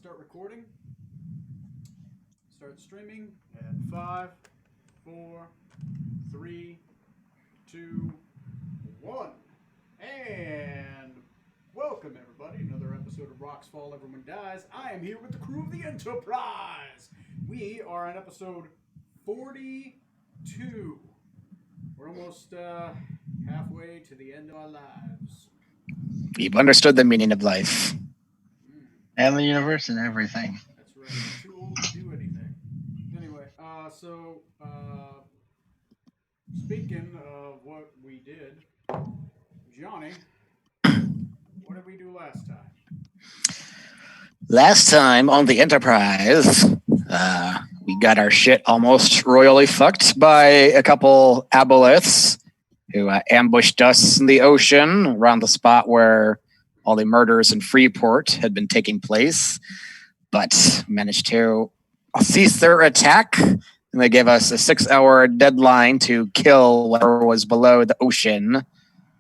start recording. Start streaming at 5, 4, 3, 2, 1. And welcome, everybody. Another episode of Rocks Fall, Everyone Dies. I am here with the crew of the Enterprise. We are on episode 42. We're almost halfway to the end of our lives. We've understood the meaning of life. And the universe and everything. That's right. Too old to do anything. Anyway, speaking of what we did, Johnny, what did we do last time? Last time on the Enterprise, we got our shit almost royally fucked by a couple aboleths who ambushed us in the ocean around the spot where all the murders in Freeport had been taking place, but managed to cease their attack. And they gave us a 6-hour deadline to kill whatever was below the ocean,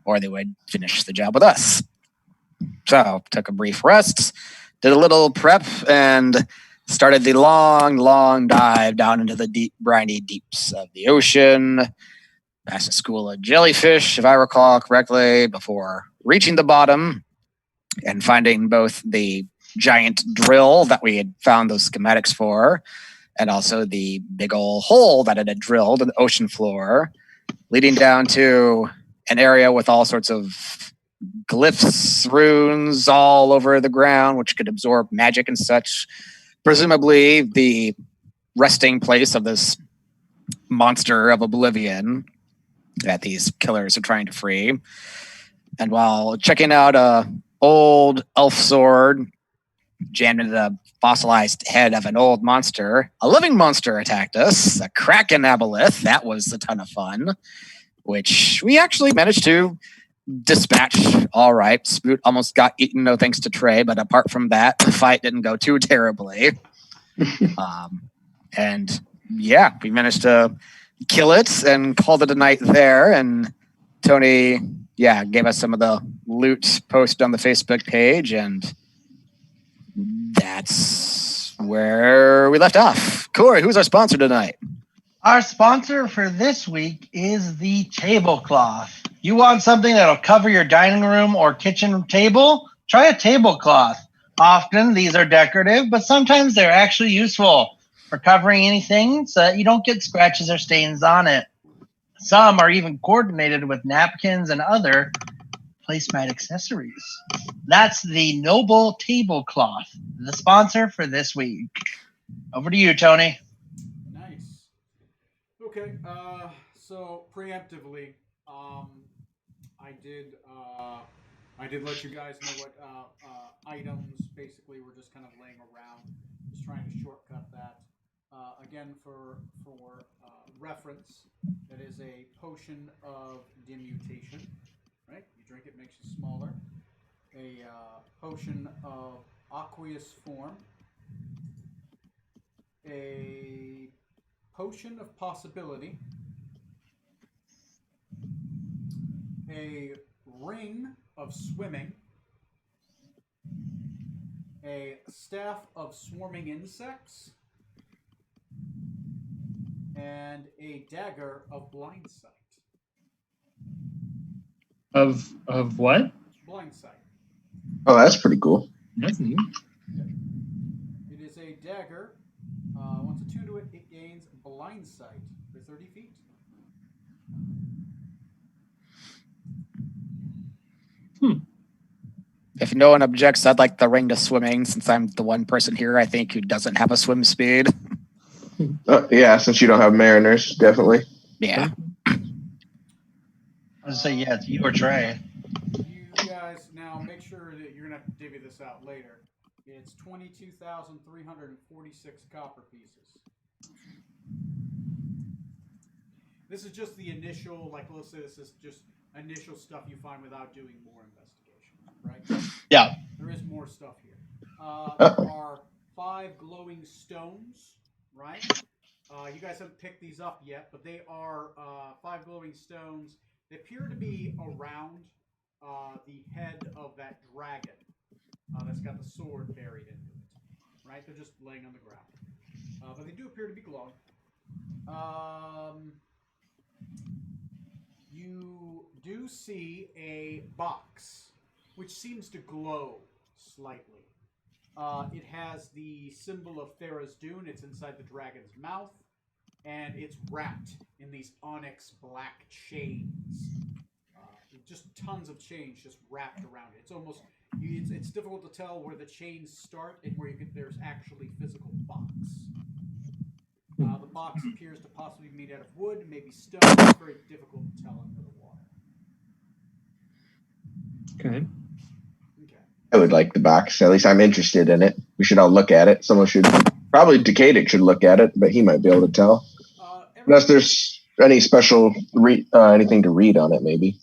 or they would finish the job with us. So, took a brief rest, did a little prep, and started the long dive down into the deep, briny deeps of the ocean, past a school of jellyfish, if I recall correctly, before reaching the bottom and finding both the giant drill that we had found those schematics for, and also the big old hole that it had drilled in the ocean floor, leading down to an area with all sorts of glyphs, runes all over the ground, which could absorb magic and such. Presumably the resting place of this monster of oblivion that these killers are trying to free. And while checking out a old elf sword jammed into the fossilized head of an old monster, a living monster attacked us, a kraken aboleth. That was a ton of fun, which we actually managed to dispatch all right. Spoot almost got eaten, no thanks to Trey, but apart from that, the fight didn't go too terribly. And yeah, we managed to kill it and called it a night there. And Tony, gave us some of the loot posted on the Facebook page, and that's where we left off. Corey, who's our sponsor tonight? Our sponsor for this week is the tablecloth. You want something that'll cover your dining room or kitchen table? Try a tablecloth. Often these are decorative, but sometimes they're actually useful for covering anything so that you don't get scratches or stains on it. Some are even coordinated with napkins and other placemat accessories. That's the Noble Tablecloth, the sponsor for this week. Over to you, Tony. Nice. Okay, so preemptively, I did let you guys know what items basically were just kind of laying around. Just trying to shortcut that. Again, for reference, that is a potion of demutation. Right? You drink it, makes you smaller. A potion of aqueous form. A potion of possibility. A ring of swimming. A staff of swarming insects. And a dagger of blind sight. Of what? Blind sight. Oh, that's pretty cool. That's neat. It is a dagger. Once attuned to it, it gains blind sight for 30 feet. If no one objects, I'd like the ring to swimming, since I'm the one person here, I think, who doesn't have a swim speed. Yeah, since you don't have mariners, definitely. Yeah. I was going to say, it's you or Trey. You guys, now make sure that you're going to have to divvy this out later. It's 22,346 copper pieces. This is just the initial, let's say this is just initial stuff you find without doing more investigation, right? Yeah. There is more stuff here. There are 5 glowing stones, right? You guys haven't picked these up yet, but they are 5 glowing stones. They appear to be around the head of that dragon that's got the sword buried into it. right? They're just laying on the ground. But they do appear to be glowing. You do see a box, which seems to glow slightly. It has the symbol of Thera's Dune. It's inside the dragon's mouth, and it's wrapped in these onyx black chains. Just tons of chains just wrapped around it. It's almost it's difficult to tell where the chains start and where there's actually physical box. The box appears to possibly be made out of wood, maybe stone. It's very difficult to tell under the water. Okay. Okay. I would like the box. At least I'm interested in it. We should all look at it. Someone should, probably Decadic should look at it, but he might be able to tell. Unless there's any special anything to read on it, maybe.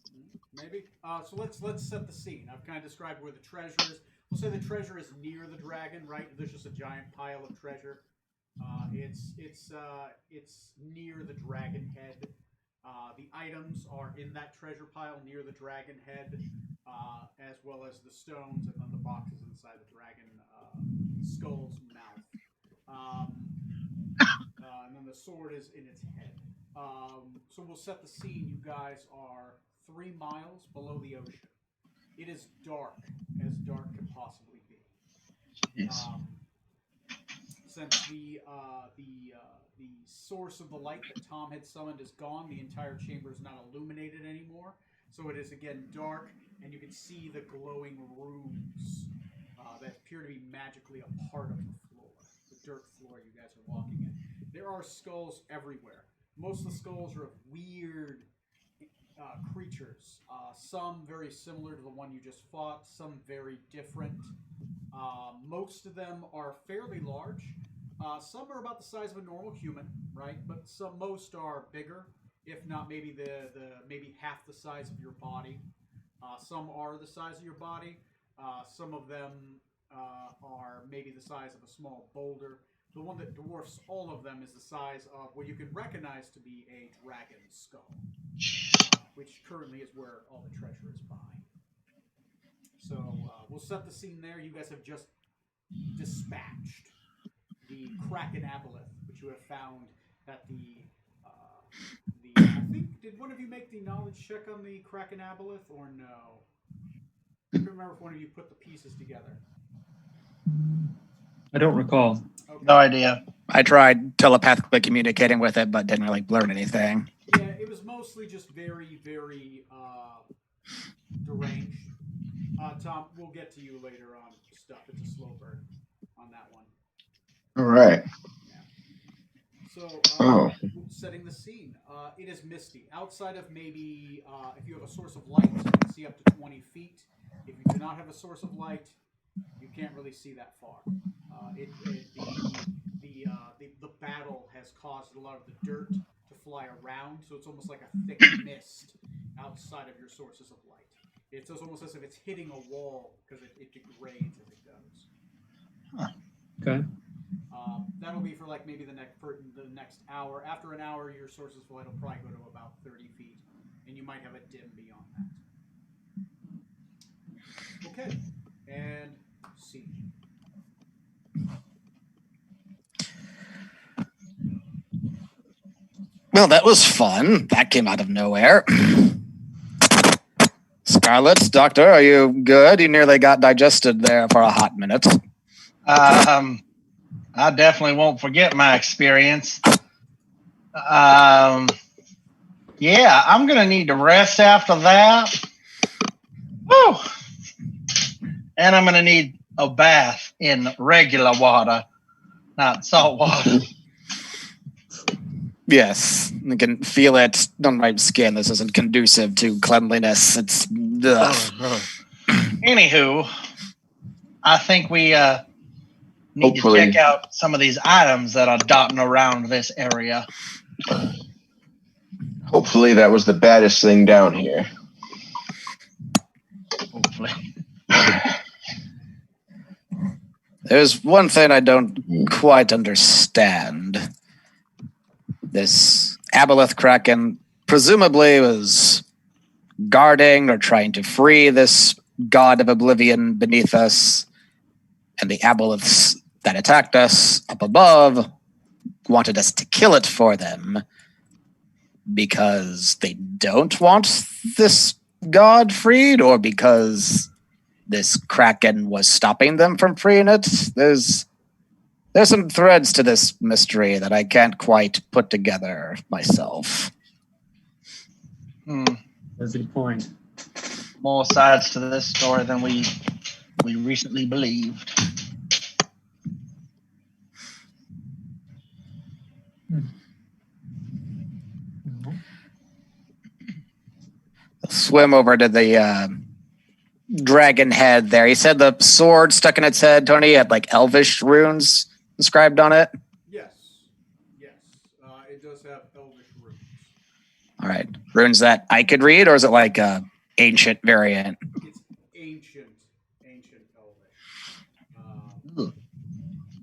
Maybe. So let's set the scene. I've kind of described where the treasure is. We'll say the treasure is near the dragon, right? There's just a giant pile of treasure. It's near the dragon head. The items are in that treasure pile near the dragon head, as well as the stones, and then the boxes inside the dragon skull's mouth. And then the sword is in its head. So we'll set the scene. You guys are 3 miles below the ocean. It is dark, as dark can possibly be. Yes. Since the source of the light that Tom had summoned is gone, the entire chamber is not illuminated anymore. So it is again dark, and you can see the glowing runes that appear to be magically a part of the floor, the dirt floor you guys are walking in. There are skulls everywhere. Most of the skulls are of weird creatures. Some very similar to the one you just fought, some very different. Most of them are fairly large. Some are about the size of a normal human, right? But most are bigger, if not maybe maybe half the size of your body. Some are the size of your body. Some of them are maybe the size of a small boulder. The one that dwarfs all of them is the size of what you can recognize to be a dragon skull, which currently is where all the treasure is by. So we'll set the scene there. You guys have just dispatched the Kraken Aboleth, which you have found at the I think, did one of you make the knowledge check on the Kraken Aboleth or no? I don't remember if one of you put the pieces together. I don't recall. Okay. No idea. I tried telepathically communicating with it, but didn't really learn anything. Yeah, it was mostly just very, very deranged. Tom, we'll get to you later on stuff. It's a slow burn on that one. All right. Yeah. So, setting the scene. It is misty. Outside of maybe, if you have a source of light, you can see up to 20 feet. If you do not have a source of light, you can't really see that far. The battle has caused a lot of the dirt to fly around, so it's almost like a thick mist outside of your sources of light. It's almost as if it's hitting a wall because it degrades as it goes. Huh. Okay. That'll be for like maybe the next hour. After an hour, your sources of light will probably go to about 30 feet, and you might have a dim beyond that. Okay, and see. Well, that was fun. That came out of nowhere. Scarlet, Doctor, are you good? You nearly got digested there for a hot minute. I definitely won't forget my experience. Yeah, I'm going to need to rest after that. Woo! And I'm going to need a bath in regular water, not salt water. Yes, I can feel it on my skin. This isn't conducive to cleanliness. It's... Anywho, I think we need to check out some of these items that are dotting around this area. Hopefully that was the baddest thing down here. Hopefully. There's one thing I don't quite understand. This Aboleth Kraken presumably was guarding or trying to free this god of oblivion beneath us, and the Aboleths that attacked us up above wanted us to kill it for them because they don't want this god freed, or because this kraken was stopping them from freeing it. There's some threads to this mystery that I can't quite put together myself. That's a good point. More sides to this story than we recently believed. Swim over to the dragon head there. He said the sword stuck in its head, Tony, had like elvish runes inscribed on it. Yes. It does have elvish runes. All right. Runes that I could read, or is it like a ancient variant? It's ancient elvish.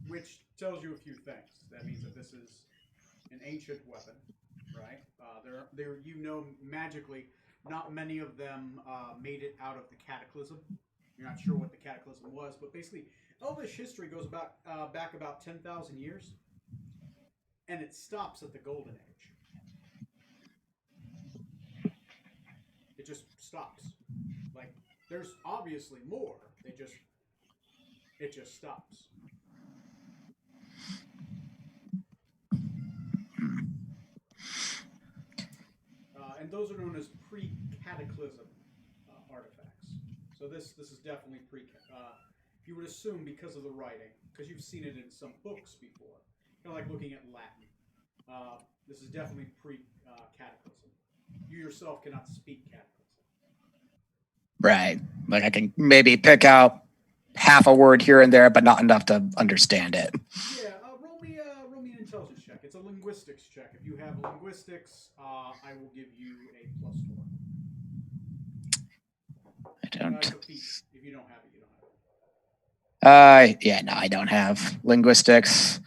Which tells you a few things. That means that this is an ancient weapon, right? They're magically, not many of them made it out of the cataclysm. You're not sure what the cataclysm was, but basically, elvish history goes back about 10,000 years, and it stops at the Golden Age. It just stops. Like, there's obviously more. It just stops. And those are known as pre-cataclysm artifacts. So this is definitely you would assume because of the writing, because you've seen it in some books before, kind of like looking at Latin. This is definitely pre-cataclysm. You yourself cannot speak cataclysm. Right. Like I can maybe pick out half a word here and there, but not enough to understand it. Yeah, roll me an intelligence check. It's a linguistics check. If you have linguistics, I will give you a +4. I don't. If you don't have it, you don't have it. Yeah, no, I don't have linguistics.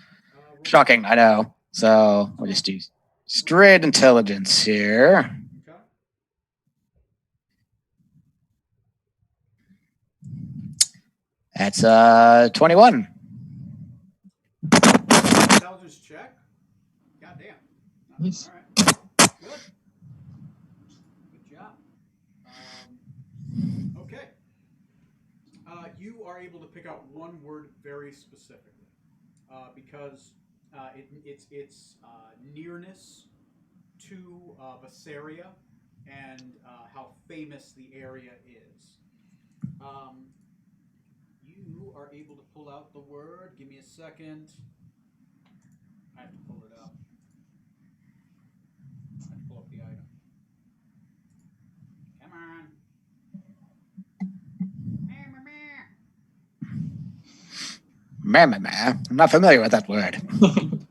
Shocking, I know. So we'll just do straight intelligence here. Okay. That's 21. Intelligence check. Goddamn. Nice. All right. Good. Good job. Okay. You are able to pick out one word very specifically because its nearness to Vassaria and how famous the area is. You are able to pull out the word. Give me a second. I have to pull it up. I have to pull up the item. Come on. I'm not familiar with that word. I'm looking.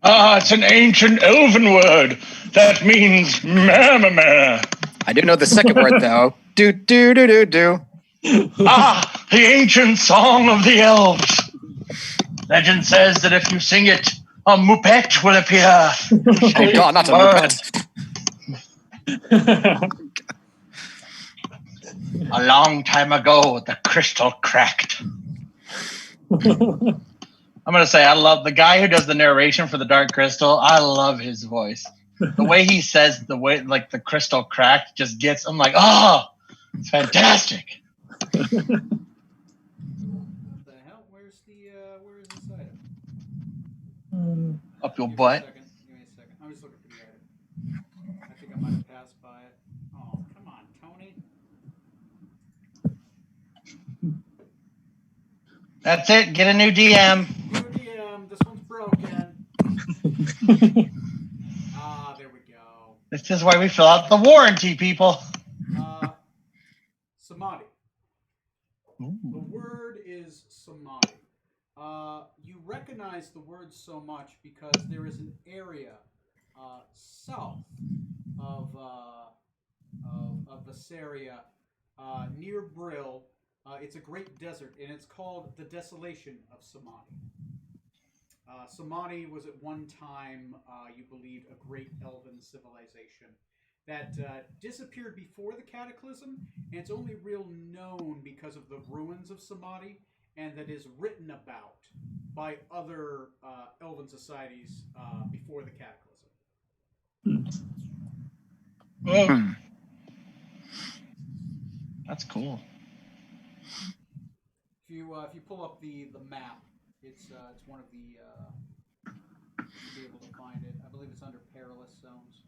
It's an ancient elven word that means mamma. I do know the second word though. Do do do do do. The ancient song of the elves. Legend says that if you sing it, a muppet will appear. Oh God, not a muppet. A long time ago, the crystal cracked. I'm going to say I love the guy who does the narration for the Dark Crystal. I love his voice. The way he says the way, like the crystal cracked just gets, I'm like, oh, it's fantastic. What the hell? Where is this item? Up your Give butt. me a second. I'm just looking for the item. I think I might have passed by it. Oh, come on, Tony. That's it. Get a new DM. New DM. This one's broken. There we go. This is why we fill out the warranty, people. Samadhi. Ooh. The word is Samadhi. You recognize the word so much because there is an area south of Vassaria near Brill. It's a great desert, and it's called the Desolation of Samadhi. Samadhi was at one time, you believed, a great elven civilization that disappeared before the cataclysm, and it's only real known because of the ruins of Samadhi and that is written about by other elven societies before the cataclysm. Oh, that's cool. If you pull up the map, it's one of the you should be able to find it. I believe it's under perilous zones.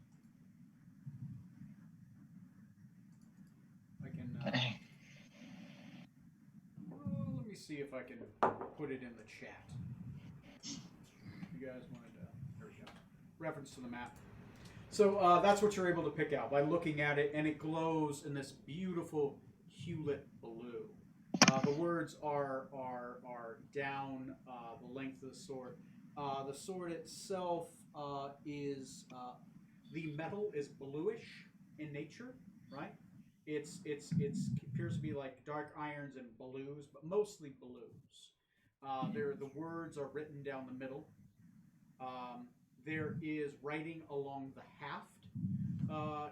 I can. Okay. Let me see if I can put it in the chat. You guys wanted to. There we go. Reference to the map. So that's what you're able to pick out by looking at it, and it glows in this beautiful hewlet blue. The words are down the length of the sword. The sword itself is the metal is bluish in nature, right? It appears to be like dark irons and blues, but mostly blues. The words are written down the middle. There is writing along the haft.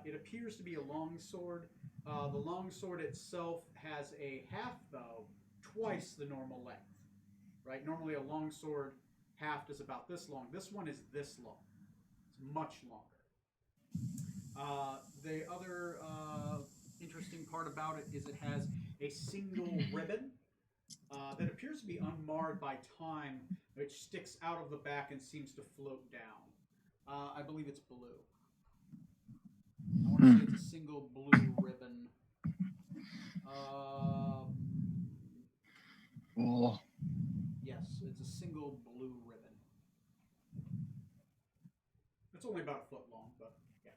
It appears to be a long sword. The long sword itself has a haft, though, twice the normal length. Right? Normally, a long sword haft is about this long. This one is this long. It's much longer. The other interesting part about it is it has a single ribbon that appears to be unmarred by time, which sticks out of the back and seems to float down. I believe it's blue. I want to say it's a single blue ribbon. Cool. Yes, it's a single blue ribbon. It's only about a foot long, but yeah.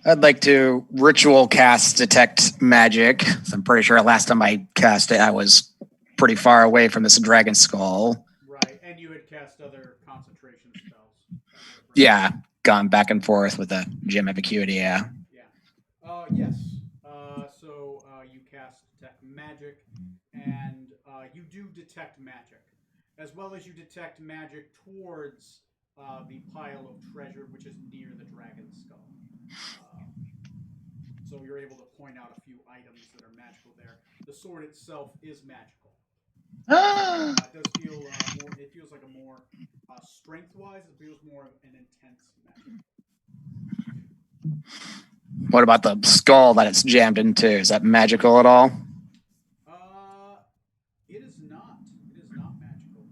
I'd like to ritual cast detect magic. So I'm pretty sure last time I cast it, I was pretty far away from this dragon skull. Right, and you had cast other concentration spells. Yeah, gone back and forth with the gem of acuity, yeah. Yes. So you cast detect magic, and you do detect magic, as well as you detect magic towards the pile of treasure, which is near the dragon skull. So you're able to point out a few items that are magical there. The sword itself is magical. It does feel more. It feels like a more strength-wise. It feels more of an intense magic. What about the skull that it's jammed into? Is that magical at all? It is not. It is not magical.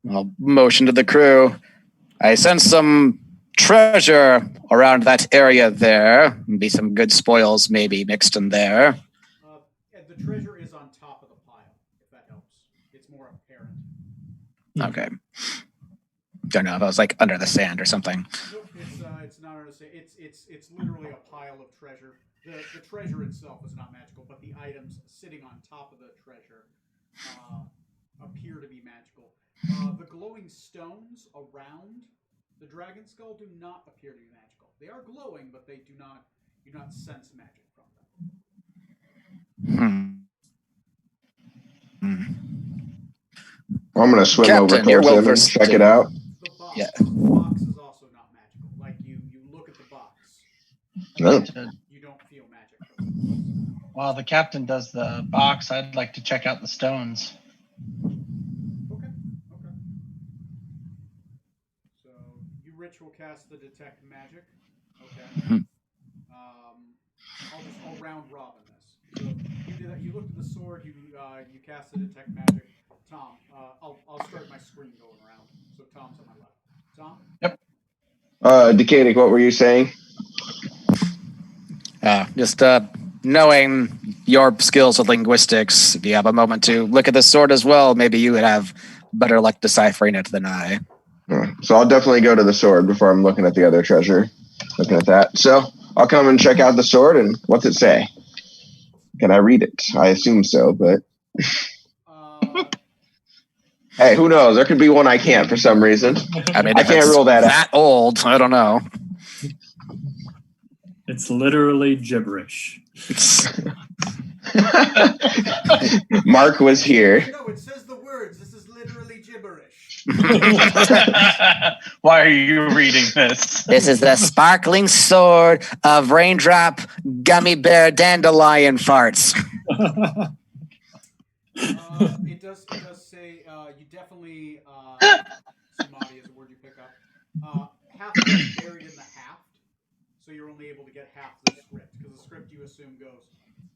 I'll motion to the crew. I sense some treasure around that area there. Be some good spoils maybe mixed in there. The treasure is on top of the pile, if that helps. It's more apparent. Okay. Don't know if I was like under the sand or something. Nope, it's not under the sand. It's literally a pile of treasure. The treasure itself is not magical, but the items sitting on top of the treasure appear to be magical. The glowing stones around the dragon skull do not appear to be magical. They are glowing, but they do not sense magic from them. Well, I'm going to swim Captain, over you're towards well him and versed check it out. The box. Yeah. The box is also not magical. Like you look at the box. No. You don't feel magic from the box. While the captain does the box, I'd like to check out the stones. Okay. So you ritual cast the detect magic. Okay. I'll round robin this. So you did that. You looked at the sword. You cast the detect magic. Tom, I'll start my screen going around. So Tom's on my left. Tom. Yep. Decadic, what were you saying? Just knowing your skills with linguistics, if you have a moment to look at the sword as well, maybe you would have better luck deciphering it than I. So I'll definitely go to the sword before I'm looking at the other treasure. Looking at that. So I'll come and check out the sword, and what's it say? Can I read it? I assume so, but... Hey, who knows? There could be one I can't for some reason. I mean, I can't rule that out. That old, I don't know. It's literally gibberish. Mark was here. No, it says the words. This is literally gibberish. Why are you reading this? This is the sparkling sword of raindrop gummy bear dandelion farts. It does say you definitely samadhi is a word you pick up. Half of it's buried in the haft, so you're only able to get half the script because the script you assume goes.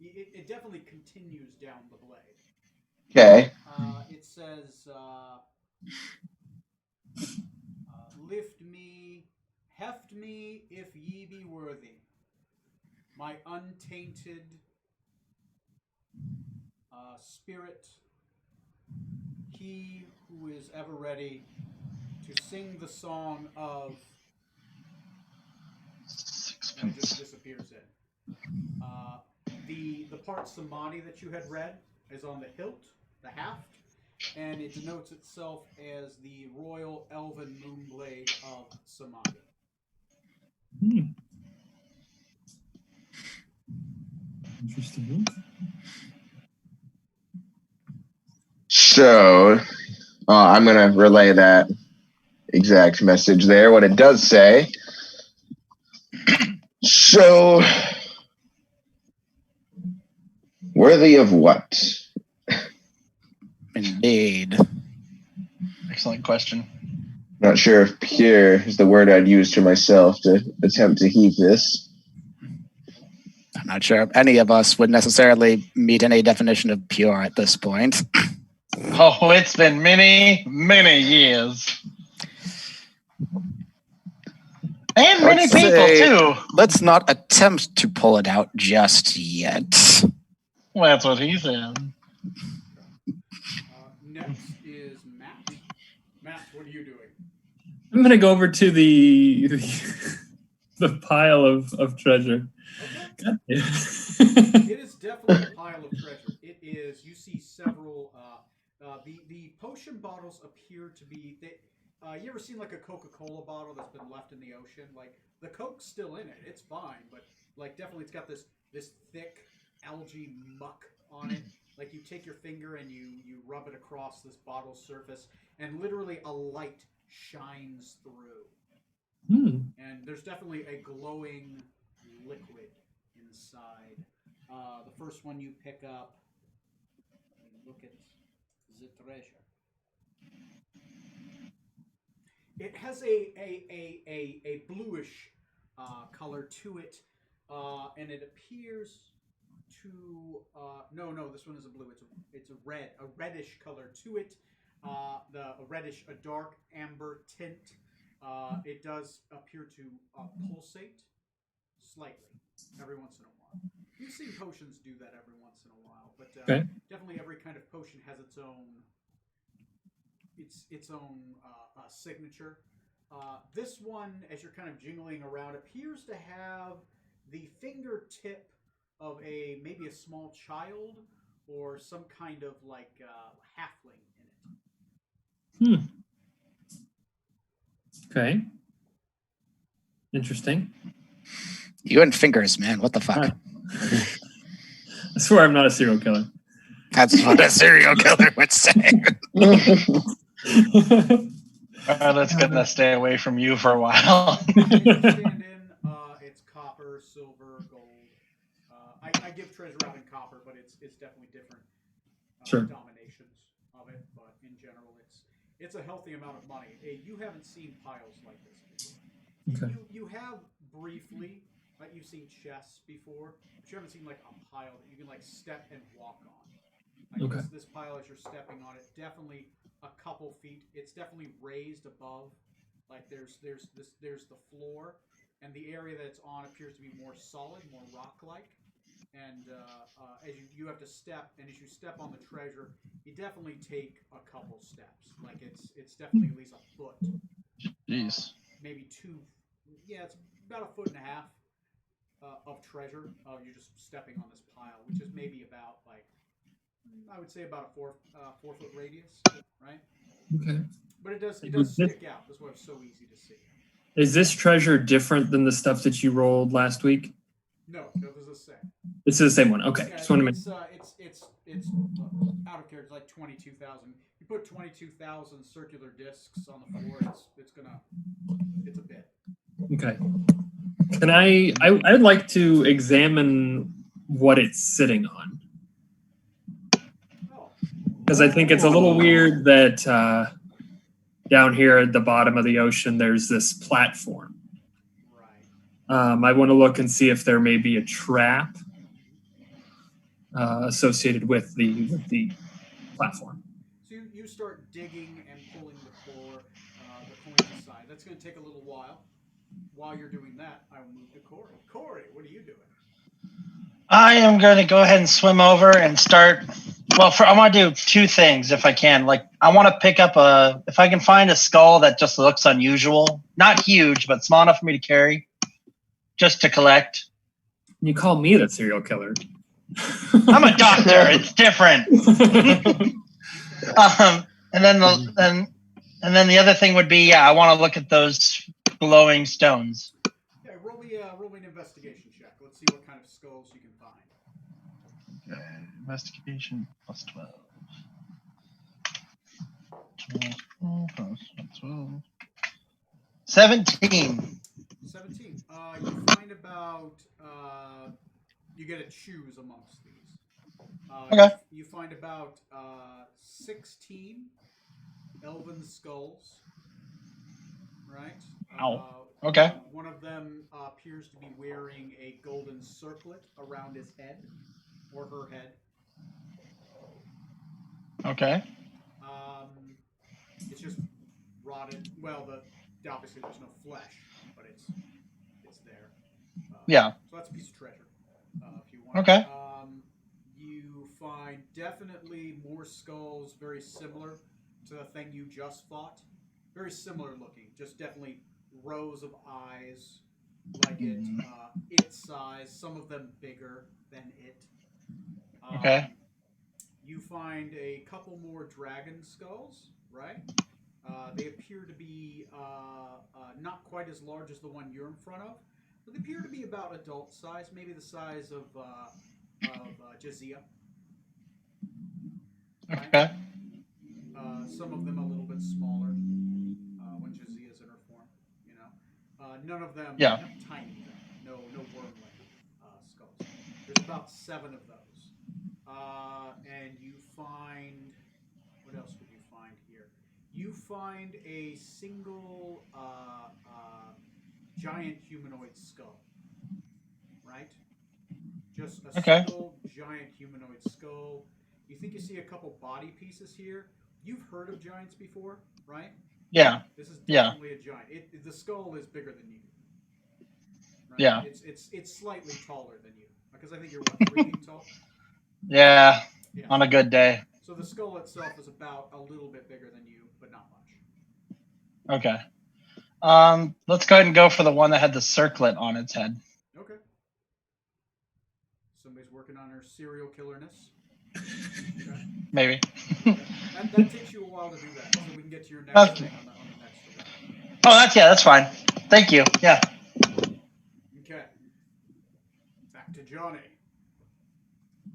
It definitely continues down the blade. Okay. It says, "Lift me, heft me, if ye be worthy, my untainted spirit, he who is ever ready to sing the song of." And it just disappears in. The part samadhi that you had read is on the hilt, the haft, and it denotes itself as the royal elven moonblade of samadhi. Interesting. So I'm going to relay that exact message there. What it does say. So, worthy of what? Indeed. Excellent question. Not sure if pure is the word I'd use to myself to attempt to heave this. I'm not sure if any of us would necessarily meet any definition of pure at this point. Oh, it's been many, many years. And many Let's people, say- too. Let's not attempt to pull it out just yet. Well, that's what he said. Next is Matt. Matt, what are you doing? I'm gonna go over to the pile of treasure. Okay. Yeah. It is definitely a pile of treasure. It is. You see several. The potion bottles appear to be. You ever seen like a Coca-Cola bottle that's been left in the ocean? Like the Coke's still in it. It's fine, but like definitely it's got this thick algae muck on it. Like you take your finger and you rub it across this bottle surface, and literally a light shines through. And there's definitely a glowing liquid inside. The first one you pick up, look at the treasure. It has a bluish color to it, and it appears to no, this one isn't blue. It's a reddish color to it. A dark amber tint. It does appear to pulsate slightly every once in a while. You've seen potions do that every once in a while, but definitely every kind of potion has its own signature. This one, as you're kind of jingling around, appears to have the fingertip of maybe a small child or some kind of like halfling in it. Okay. Interesting. You and fingers, man. What the fuck? I swear I'm not a serial killer. That's what a serial killer would say. That's gonna stay away from you for a while. Stand in. It's copper, silver, gold. I give treasure out in copper, but it's definitely different dominations of it. But in general, it's a healthy amount of money. You haven't seen piles like this before. Okay. You have briefly, like you've seen chests before, but you haven't seen like a pile that you can like step and walk on. Like this pile, as you're stepping on it, definitely a couple feet. It's definitely raised above. Like there's the floor, and the area that it's on appears to be more solid, more rock-like. And as you have to step, and as you step on the treasure, you definitely take a couple steps. Like it's definitely at least a foot. Jeez. Maybe two. Yeah, it's about a foot and a half of treasure. You're just stepping on this pile, which is maybe about like I would say about a 4 foot radius, right? Okay. But it does stick out. That's why it's so easy to see. Is this treasure different than the stuff that you rolled last week? No, this is the same. This is the same one. Okay. Yeah, Just want to make. It's out of character, like 22,000. You put 22,000 circular discs on the floor, it's a bit. Okay. Can I'd like to examine what it's sitting on. Oh. Because I think it's a little weird that down here at the bottom of the ocean, there's this platform. Right. I want to look and see if there may be a trap associated with the platform. So you start digging and pulling the coins aside. That's going to take a little while. While you're doing that, I will move to Corey. Corey, what are you doing? I am going to go ahead and swim over and start. Well, I want to do two things if I can. Like, I want to pick up if I can find a skull that just looks unusual, not huge, but small enough for me to carry, just to collect. You call me the serial killer. I'm a doctor. It's different. And then the other thing would be, I want to look at those glowing stones. Yeah, roll me an investigation check. Let's see what kind of skulls you can find. Okay, investigation plus 12. 12. 17. 17. You find about you get to choose amongst these. Okay. You find about 16 Elven Skulls. Right. Okay. One of them appears to be wearing a golden circlet around his head or her head. Okay. It's just rotted. Well, obviously there's no flesh, but it's there. Yeah. So that's a piece of treasure, if you want. Okay. You find definitely more skulls very similar to the thing you just fought. Very similar looking, just definitely rows of eyes, like its size. Some of them bigger than it. Okay. You find a couple more dragon skulls, right? They appear to be not quite as large as the one you're in front of, but they appear to be about adult size, maybe the size of Jazia. Right? Okay. Some of them a little bit smaller when Jazia's in her form. You know, none of them tiny. No worm-like skulls. There's about 7 of those. And you find, what else would you find here? You find a single giant humanoid skull, right? Just a single giant humanoid skull. You think you see a couple body pieces here. You've heard of giants before, right? Yeah. This is definitely a giant. The skull is bigger than you. Right? Yeah. It's slightly taller than you. Because I think you're what, 3 feet tall? Yeah. On a good day. So the skull itself is about a little bit bigger than you, but not much. Okay. Let's go ahead and go for the one that had the circlet on its head. Okay. Somebody's working on her serial killerness. Okay. Maybe. that takes you a while to do that, so we can get to your next thing on the next one. Oh, that's fine. Thank you. Yeah. Okay. Back to Johnny.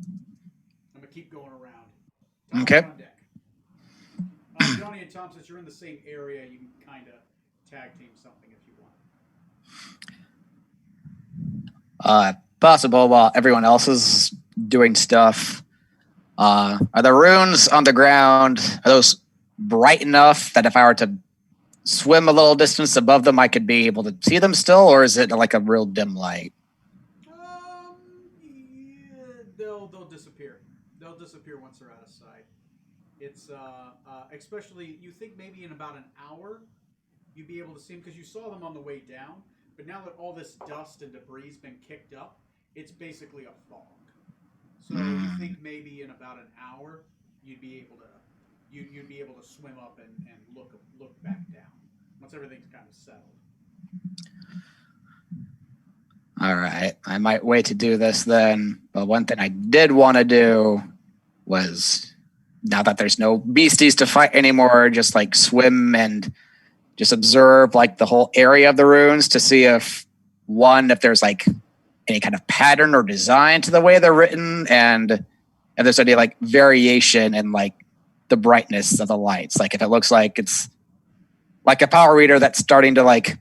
I'm gonna keep going around. Tom, okay. On deck. Johnny and Tom, since you're in the same area, you can kind of tag team something if you want. Possible while everyone else is doing stuff. Are the runes on the ground, are those bright enough that if I were to swim a little distance above them, I could be able to see them still, or is it like a real dim light? They'll disappear. They'll disappear once they're out of sight. It's especially, you think maybe in about an hour you'd be able to see them because you saw them on the way down. But now that all this dust and debris has been kicked up, it's basically a fog. So you think maybe in about an hour you'd be able to swim up and look back down once everything's kind of settled. All right, I might wait to do this then. But one thing I did want to do was, now that there's no beasties to fight anymore, just like swim and just observe like the whole area of the runes to see if there's like any kind of pattern or design to the way they're written, and if there's any like variation in like the brightness of the lights. Like if it looks like it's like a power reader that's starting to like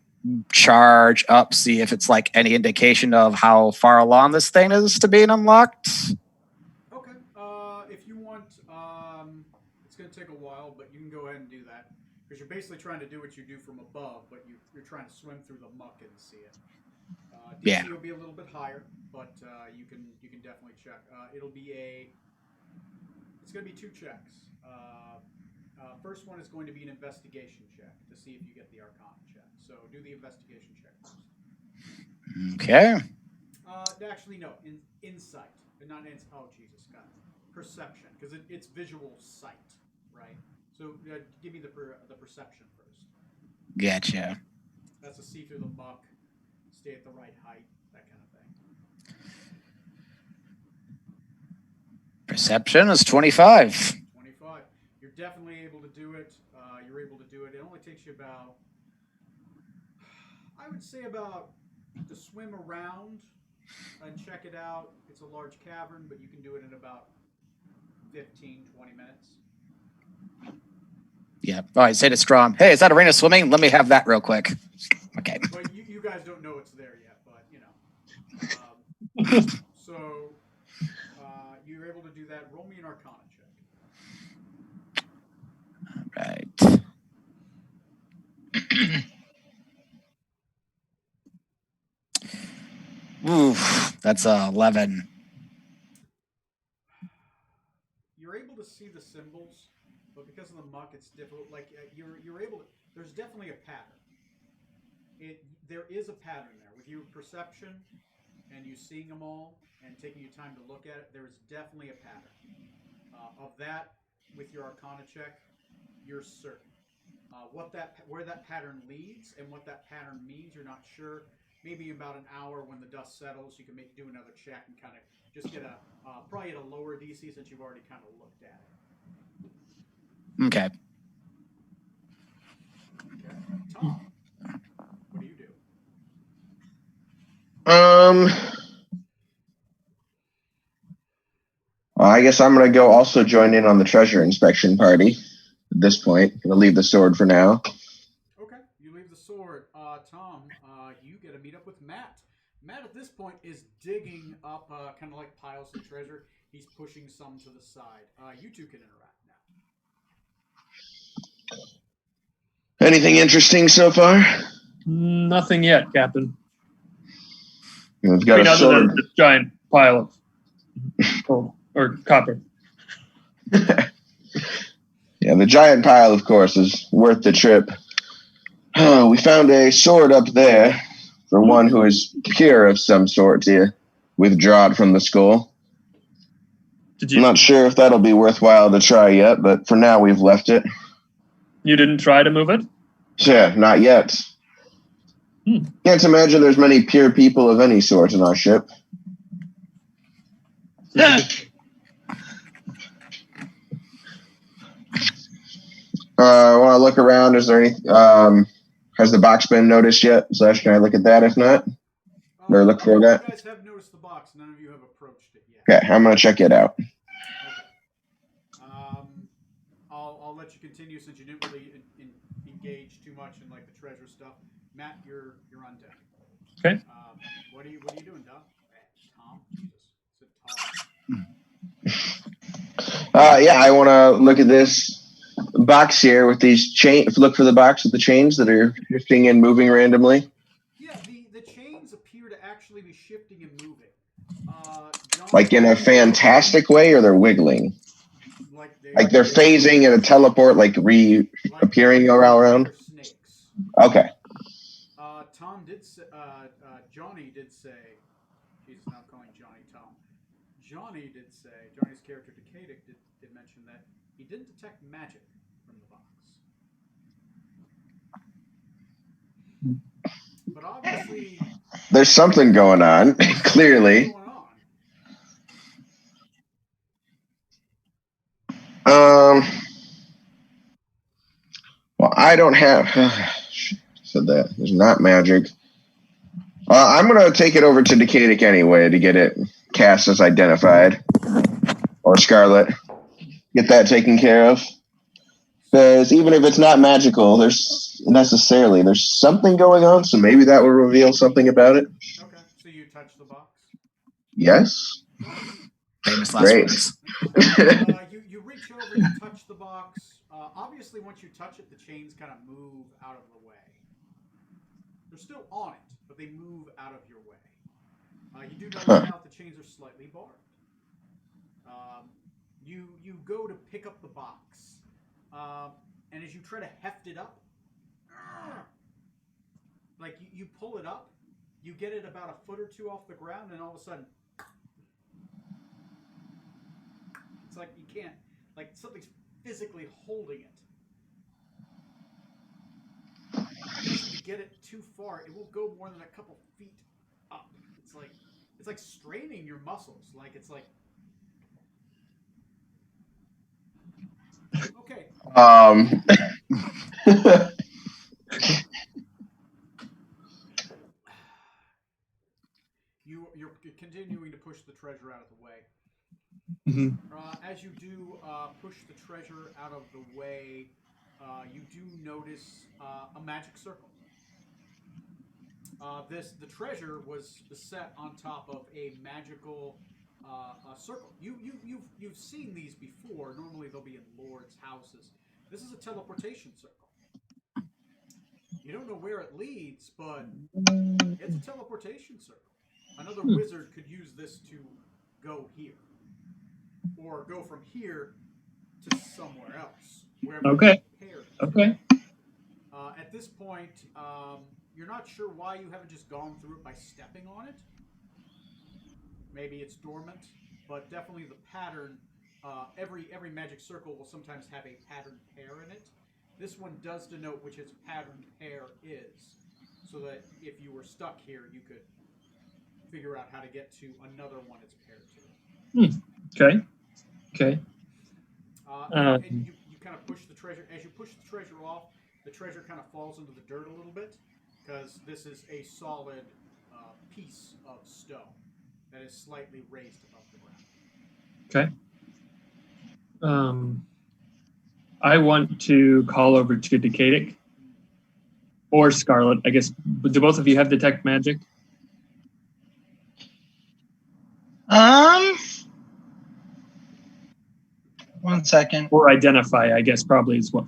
charge up, see if it's like any indication of how far along this thing is to being unlocked. Okay. If you want, it's going to take a while, but you can go ahead and do that because you're basically trying to do what you do from above, but you're trying to swim through the muck and see it. DC will be a little bit higher, but you can definitely check. It's going to be 2 checks. First one is going to be an investigation check to see if you get the Arcana check. So do the investigation check first. Okay. Actually, no, insight, but not insight. Oh, Jesus, God, perception, because it's visual sight, right? So give me the perception first. Gotcha. That's to see through the muck, stay at the right height, that kind of thing. Perception is 25. 25. You're definitely able to do it. You're able to do it. It only takes you about, I would say about, to swim around and check it out. It's a large cavern, but you can do it in about 15, 20 minutes. Yeah. All right, say to Strom, hey, is that arena swimming? Let me have that real quick. Okay. But you guys don't know it's there yet, but, you know. So you're able to do that. Roll me an Arcana check. All right. Oof, that's 11. You're able to see the symbols, but because of the muck, it's difficult. Like you're able to. There's definitely a pattern. There is a pattern there with your perception and you seeing them all and taking your time to look at it. There is definitely a pattern of that. With your Arcana check, you're certain. Where that pattern leads and what that pattern means, you're not sure. Maybe about an hour when the dust settles, you can do another check and kind of just get probably at a lower DC since you've already kind of looked at it. Okay. Okay. Tom, what do you do? Well, I guess I'm gonna go also join in on the treasure inspection party. At this point, gonna leave the sword for now. Okay, you leave the sword. Tom, you get to meet up with Matt. Matt at this point is digging up kind of like piles of treasure. He's pushing some to the side. You two can interact now. Anything interesting so far? Nothing yet, Captain. We've got a other sword. than this giant pile of gold or copper. Yeah, the giant pile, of course, is worth the trip. We found a sword up there for one who is pure of some sort to withdraw it from the skull. I'm not sure if that'll be worthwhile to try yet, but for now we've left it. You didn't try to move it? Yeah, not yet. Can't imagine there's many pure people of any sort in our ship. I want to look around. Is there any? Has the box been noticed yet? Slash, can I look at that if not? Or look for that? You guys have noticed the box. None of you have approached it yet. Okay, I'm gonna check it out. Okay. I'll let you continue since you didn't really engage too much in like the treasure stuff. Matt, you're on deck. Okay. What are you doing, Tom? Jesus, Tom. Yeah, I want to look at this box here with these chains. Look for the box with the chains that are shifting and moving randomly. Yeah, the chains appear to actually be shifting and moving. Like in a fantastic way, or they're wiggling? Like they're phasing and a teleport, like reappearing around? Snakes. Okay. Tom did say, Johnny did say, he's now calling Johnny Tom. Johnny's character, Decadic, did mention that he didn't detect magic from the box. But obviously... There's something going on, clearly. Well, I don't have... said that. There's not magic. I'm going to take it over to Decadic anyway to get it cast as identified. Or Scarlet. get that taken care of. Because even if it's not magical, there's something going on. So maybe that will reveal something about it. Okay, so you touch the box. Yes. Famous last Great. words. You reach over, you touch the box. Obviously, once you touch it, the chains kind of move out of the way. They're still on it, but they move out of your way. You do notice now the chains are slightly barred. You go to pick up the box, and as you try to heft it up, like you pull it up, you get it about a foot or two off the ground, and all of a sudden, it's like you can't, like something's physically holding it. To get it too far, it won't go more than a couple feet up. It's like straining your muscles. Like it's like okay. You're continuing to push the treasure out of the way. Mm-hmm. As you do push the treasure out of the way, you do notice a magic circle. The treasure was set on top of a magical circle. You've seen these before. Normally they'll be in lords' houses. This is a teleportation circle. You don't know where it leads, but it's a teleportation circle. Another wizard could use this to go here, or go from here to somewhere else. Okay. Okay. At this point, you're not sure why you haven't just gone through it by stepping on it. Maybe it's dormant, but definitely the pattern. Every magic circle will sometimes have a patterned pair in it. This one does denote which its patterned pair is, so that if you were stuck here, you could figure out how to get to another one it's paired to. Okay. Okay. And you kind of push the treasure. As you push the treasure off, the treasure kind of falls into the dirt a little bit, because this is a solid piece of stone that is slightly raised above the ground. Okay. I want to call over to Decadic or Scarlet. I guess. Do both of you have detect magic? One second. Or identify, I guess, probably is what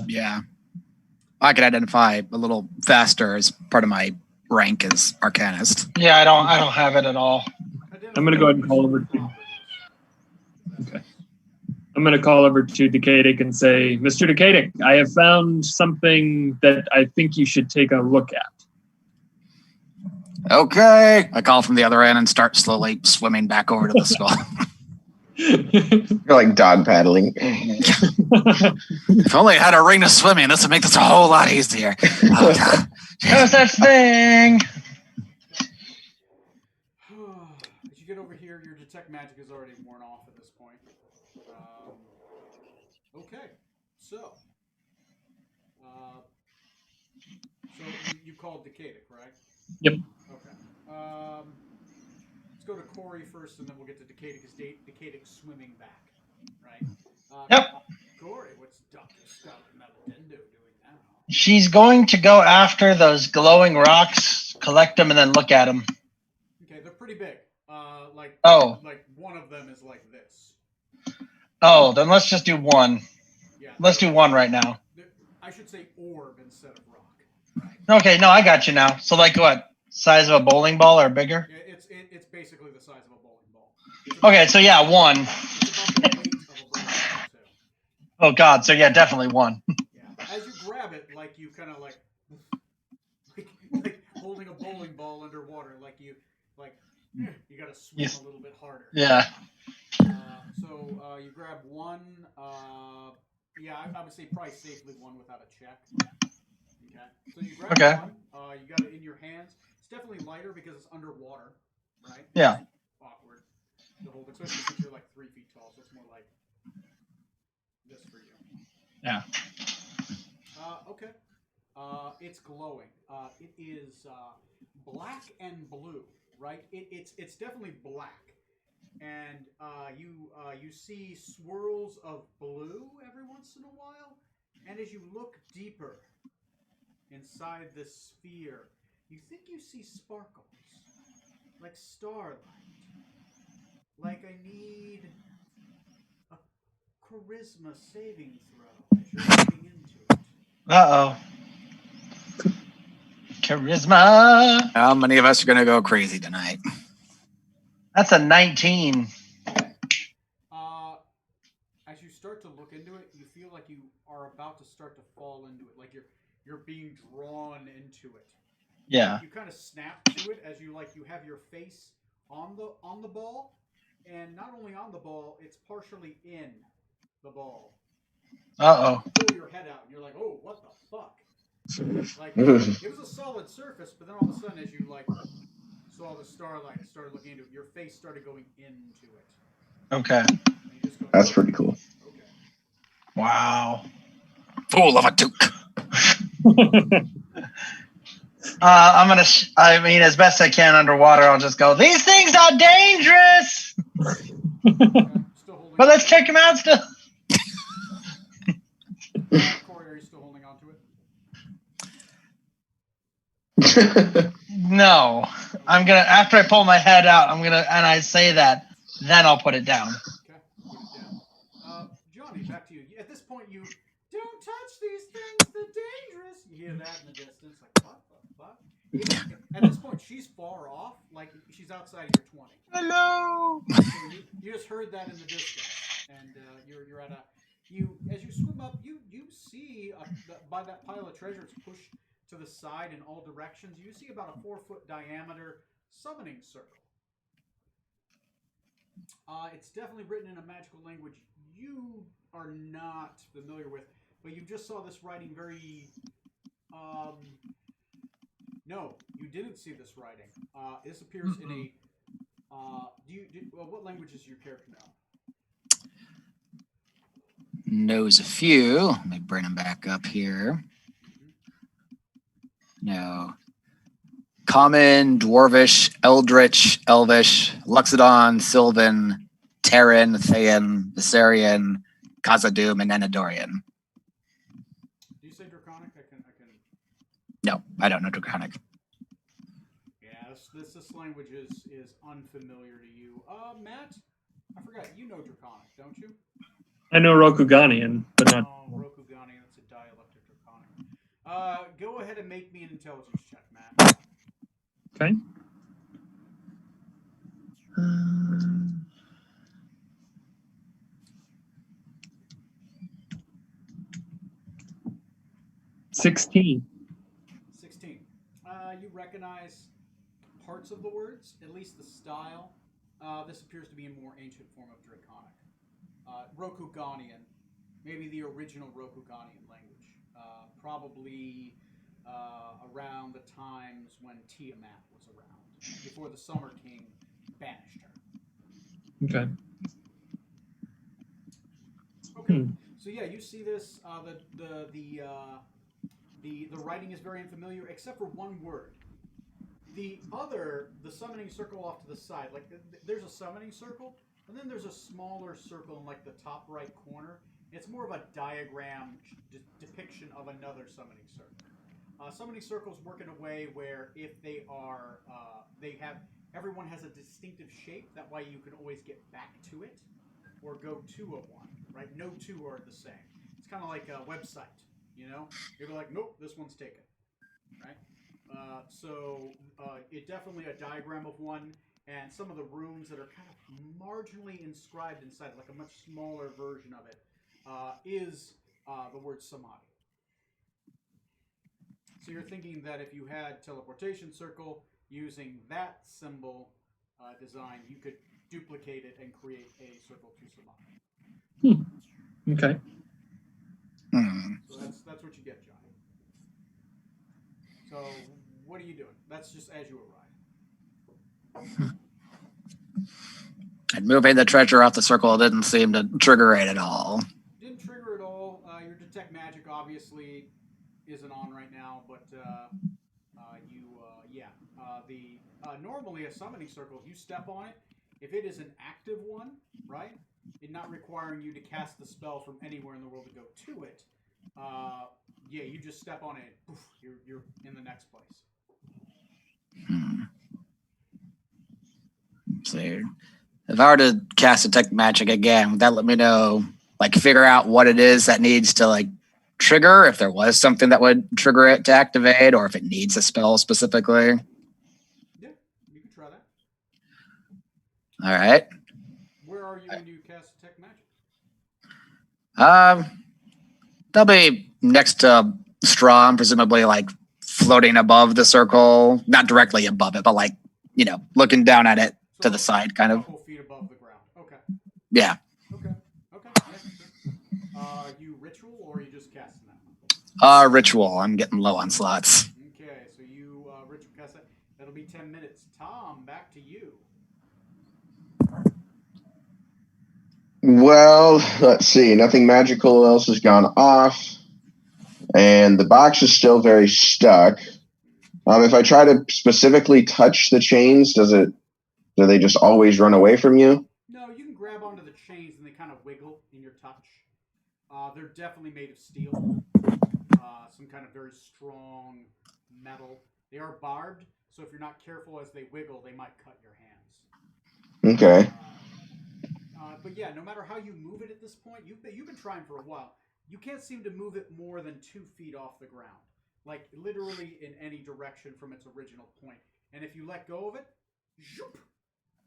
Yeah. I could identify a little faster as part of my rank as Arcanist. Yeah, I don't have it at all. I'm going to go ahead and call over to. Okay. I'm going to call over to Decadic and say, Mr. Decadic, I have found something that I think you should take a look at. Okay. I call from the other end and start slowly swimming back over to the skull. You're like dog paddling. If only I had a ring to swim in, this would make this a whole lot easier. Oh, God. No such thing. As you get over here, your detect magic is already worn off at this point. Okay, so you called Decadic, right? Yep. Okay. Let's go to Corey first, and then we'll get to Decadic. Is Decadic swimming back, right? Yep. Corey, what's Dr. Scarlet Maladendo doing now? She's going to go after those glowing rocks, collect them, and then look at them. Okay, they're pretty big. Like one of them is like this. Oh, then let's just do one. Yeah. Let's do one right now. I should say orb instead of rock. Right? Okay, no, I got you now. So like what? Size of a bowling ball or bigger? Yeah, it's basically the size of a bowling ball. Okay, so yeah, one. It's about the weight of a bowling ball too. Oh God, so yeah, definitely one. Yeah. As you grab it, like you kind of like holding a bowling ball underwater, you got to swim a little bit harder. Yeah. So you grab one. I would say probably safely one without a check. Okay. So you grab one. You got it in your hands. It's definitely lighter because it's underwater, right? Yeah. It's awkward to hold, especially since you're like 3 feet tall. So it's more like this for you. Yeah. Okay. It's glowing. It is black and blue, right? It's definitely black. and you see swirls of blue every once in a while, and as you look deeper inside this sphere, you think you see sparkles, like starlight. Like I need a charisma saving throw as you're looking into it. Uh-oh. Charisma. How many of us are going to go crazy tonight? That's a 19. As you start to look into it, you feel like you are about to start to fall into it, like you're being drawn into it. Yeah. Like you kind of snap to it as you have your face on the ball, and not only on the ball, it's partially in the ball. Uh-oh. You pull your head out, and you're like, "Oh, what the fuck?" Like it was a solid surface, but then all of a sudden, as you saw the starlight and started looking into it, your face started going into it. Okay. And you just go, That's pretty cool. Okay. Wow. Fool of a duke. I'm gonna. As best I can underwater, I'll just go. These things are dangerous. But let's check them out still. Corey, are you still holding on to it? No, I'm gonna. After I pull my head out, I'm gonna, and I say that, then I'll put it down. Okay, put it down. Johnny, back to you. At this point, you don't touch these things. They're dangerous. You hear that in the distance, like what the fuck? At this point, she's far off, like she's outside of your 20. Hello. So you just heard that in the distance, and you're at a as you swim up, you see by that pile of treasure, it's pushed to the side in all directions. You see about a 4-foot diameter summoning circle. It's definitely written in a magical language you are not familiar with, but you just saw this writing very. No, you didn't see this writing. This appears in a. What language does your character know? Knows a few. Let me bring him back up here. No. Common, Dwarvish, Eldritch, Elvish, Luxodon, Sylvan, Terran, Thayan, Viserion, Khazad-dûm, and Enadorian. Do you say Draconic? I can. No, I don't know Draconic. Yeah, this language is unfamiliar to you. Matt, I forgot, you know Draconic, don't you? I know Rokuganian, but not. Oh, Rokuganian, that's a dialect of Draconic. Go ahead and make me an intelligence check, Matt. Okay. 16. 16. You recognize parts of the words, at least the style. This appears to be a more ancient form of Draconic. Rokuganian, maybe the original Rokuganian language. Probably around the times when Tiamat was around, before the Summer King banished her. Okay. Okay. So yeah, you see this. The writing is very unfamiliar, except for one word. The summoning circle off to the side, there's a summoning circle, and then there's a smaller circle in the top right corner. It's more of a diagram depiction of another summoning circle. Summoning circles work in a way where if they are, everyone has a distinctive shape. That way you can always get back to it, or go to a one. Right? No two are the same. It's kind of like a website. You're like, nope, this one's taken. Right? It's definitely a diagram of one, and some of the runes that are kind of marginally inscribed inside, like a much smaller version of it, is the word Samadhi. So you're thinking that if you had teleportation circle using that symbol design, you could duplicate it and create a circle to Samadhi. Okay. So that's what you get, Johnny. So what are you doing? That's just as you arrive. And moving the treasure off the circle didn't seem to trigger it at all. Didn't trigger at all. Your detect magic obviously isn't on right now, but normally a summoning circle, if you step on it, If it is an active one, right, and not requiring you to cast the spell from anywhere in the world to go to it, yeah, you just step on it, and poof, you're in the next place. See, if I were to cast Detect Magic again, would that let me know, like, figure out what it is that needs to, like, trigger, if there was something that would trigger it to activate, or if it needs a spell specifically? Yeah, you can try that. All right. Where are you when you cast Detect Magic? That'll be next to Straw, presumably like floating above the circle, not directly above it, but like, looking down at it So to the side, kind a of. couple feet above the ground. Okay. Yeah. Okay. Yeah, sure. You ritual or are you just casting that one? Ritual. I'm getting low on slots. Okay, so you ritual cast that. That'll be 10 minutes. Tom, back to you. Well, let's see. Nothing magical else has gone off, and the box is still very stuck. If I try to specifically touch the chains, do they just always run away from you? No, you can grab onto the chains and they kind of wiggle in your touch. They're definitely made of steel, some kind of very strong metal. They are barbed, so if you're not careful as they wiggle, they might cut your hands. Okay. But yeah, no matter how you move it at this point, you've been trying for a while. You can't seem to move it more than 2 feet off the ground, like literally in any direction from its original point. And if you let go of it, zoop,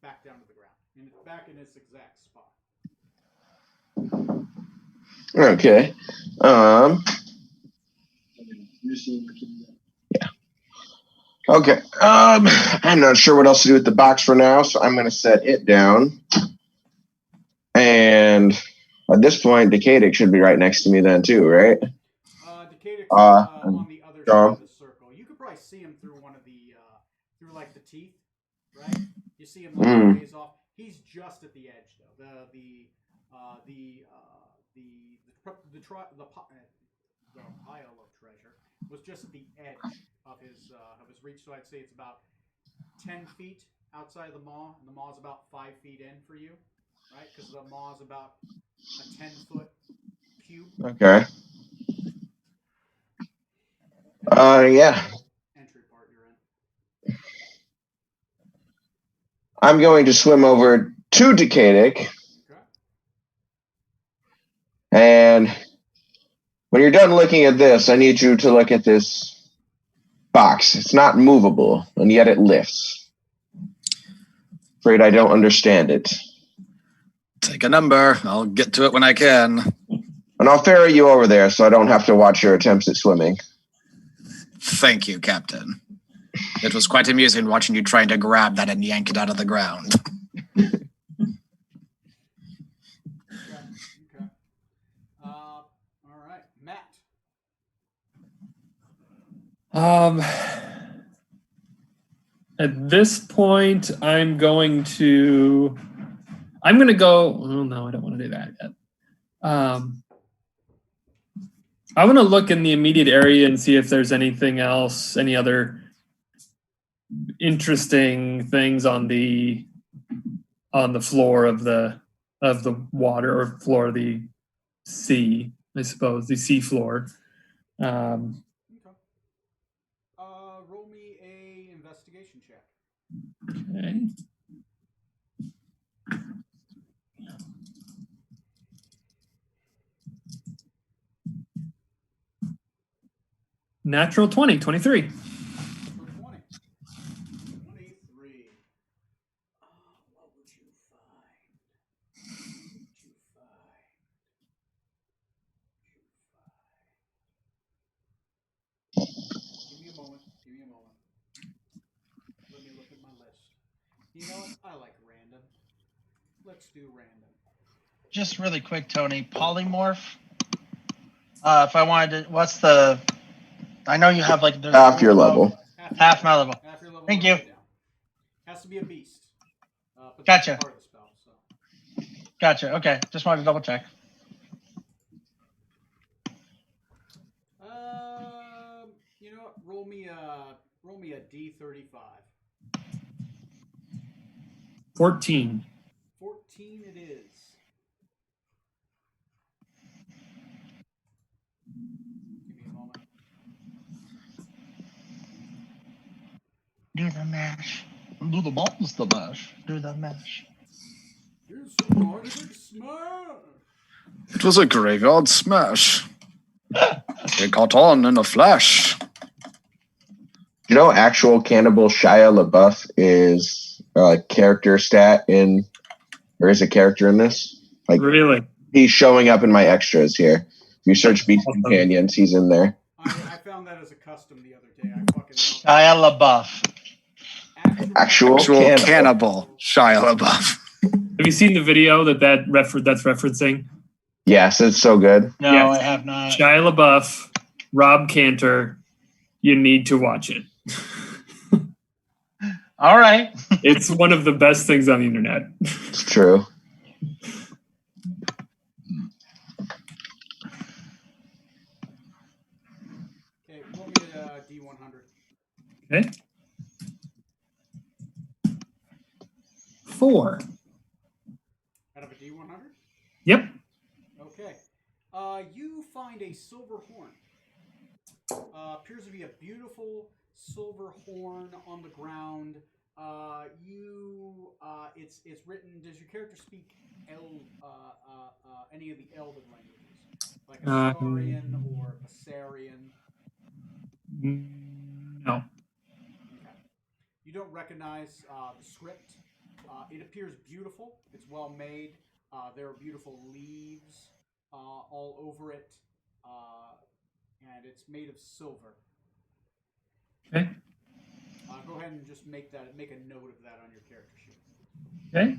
back down to the ground, and it's back in its exact spot. Okay. Yeah. Okay. I'm not sure what else to do with the box for now, so I'm going to set it down. And at this point, Decadic should be right next to me then too, right? Decadic's on the other side of the circle. You could probably see him through one of the through like the teeth, right? You see him like ways off. He's just at the edge though. The pile of treasure was just at the edge of his reach. So I'd say it's about 10 feet outside of the maw, and the maw's about 5 feet in for you, right? Because the maw's about a 10-foot cube. Okay. Yeah. Entry part you're in. I'm going to swim over to Decadic. Okay. And when you're done looking at this, I need you to look at this box. It's not movable, and yet it lifts. Afraid I don't understand it. Take a number. I'll get to it when I can. And I'll ferry you over there so I don't have to watch your attempts at swimming. Thank you, Captain. It was quite amusing watching you trying to grab that and yank it out of the ground. Okay. All right, Matt. At this point, I'm going to go. Oh no, I don't want to do that yet. I want to look in the immediate area and see if there's anything else, any other interesting things on the floor of the water, or floor of the sea, I suppose, the sea floor. Okay. Roll me a investigation check. Okay. Natural 20, 23. 23. What would you find? Give me a moment. Let me look at my list. You know what? I like random. Let's do random. Just really quick, Tony. Polymorph. If I wanted to, I know you have like Half your level. Half my level. Half your level. Thank you. Has to be a beast. But Gotcha. That's part of the spell. So. Gotcha. Okay. Just wanted to double check. You know what? Roll me a D35. 14. 14 it is. Give me a moment. Do the mash. Do the monster mash. Do the mash. Here's some Marty McSmash. It was a graveyard smash. It caught on in a flash. You know, actual Cannibal Shia LaBeouf is a character stat in, or is a character in this? Like, Really? he's showing up in my extras here. If you search Beast Awesome. Companions, he's in there. I found that as a custom the other day. I fucking love Shia LaBeouf. it. Actual Cannibal Shia LaBeouf. Have you seen the video that's referencing? Yes, it's so good. No, Yes. I have not. Shia LaBeouf, Rob Cantor. You need to watch it. All right. It's one of the best things on the internet. It's true. Okay, roll me a D100. Okay. 4. Out of a D100? Yep. Okay. You find a silver horn. Appears to be a beautiful silver horn on the ground. It's written. Does your character speak any of the Elven languages, like Astarian or Bessarian? No. Okay. You don't recognize the script. It appears beautiful. It's well made. There are beautiful leaves all over it, and it's made of silver. Okay. Go ahead and just make a note of that on your character sheet. Okay.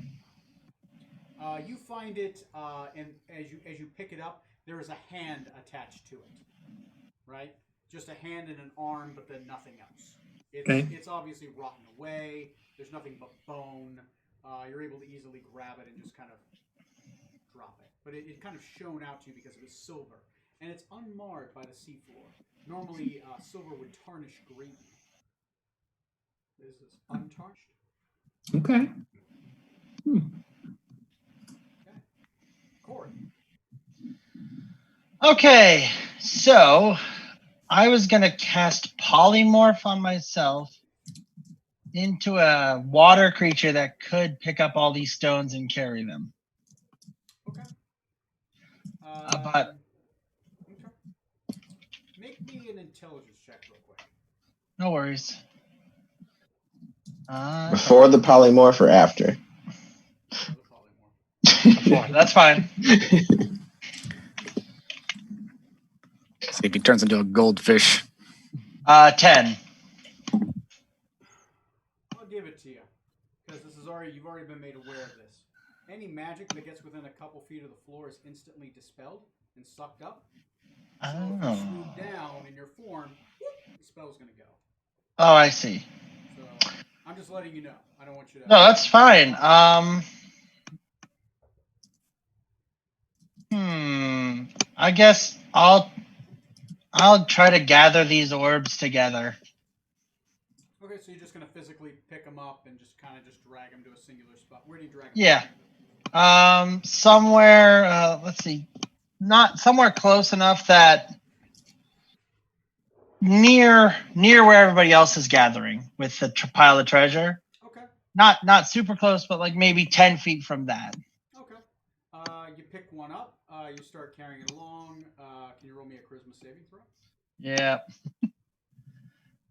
You find it, and as you pick it up, there is a hand attached to it. Right, just a hand and an arm, but then nothing else. It's obviously rotten away. There's nothing but bone. You're able to easily grab it and just kind of drop it. But it kind of shone out to you because it was silver, and it's unmarred by the seafloor. Normally, silver would tarnish green. This is untarnished. Okay. Okay. Corey. Okay, so I was going to cast Polymorph on myself into a water creature that could pick up all these stones and carry them. Okay. But okay. Make me an intelligence check real quick. no worries. Before the polymorph or after? That's fine. See if he turns into a goldfish. 10. I'll give it to you because you've already been made aware of this. Any magic that gets within a couple feet of the floor is instantly dispelled and sucked up. So if you swoop down in your form, the spell's going to go. Oh, I see. So I'm just letting you know. I don't want you to. No, that's fine. I guess I'll try to gather these orbs together. Okay, so you're just gonna physically pick them up and just kind of drag them to a singular spot. Where do you drag them? Yeah. Somewhere. Let's see. Not somewhere close enough that near where everybody else is gathering with the pile of treasure. Okay. Not super close, but like maybe 10 feet from that. Okay. You pick one up. You start carrying it along. Can you roll me a charisma saving throw? Yeah.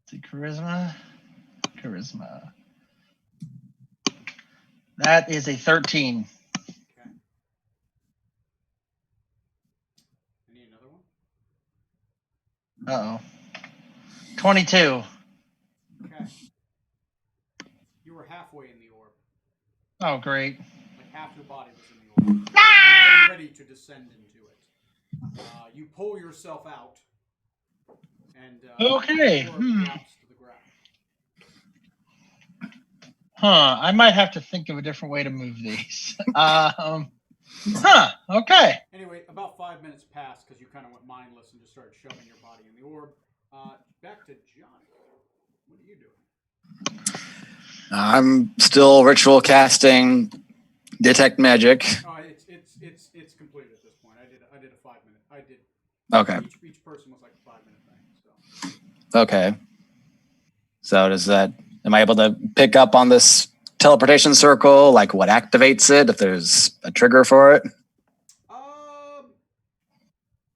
See, charisma. That is a 13. Okay. I need another one. 22. Okay. You were halfway in the orb. Oh, great. Like half your body was in the orb. You're ready to descend into it. You pull yourself out. And okay. the orb drops to the ground. I might have to think of a different way to move these. Okay. Anyway, about 5 minutes passed because you kind of went mindless and just started shoving your body in the orb. Back to Johnny. What are you doing? I'm still ritual casting detect magic. It's complete at this point. I did a 5 minute. I did. Okay. Each person was like a 5 minute thing. So. Okay. So does that? Am I able to pick up on this teleportation circle? Like what activates it? If there's a trigger for it?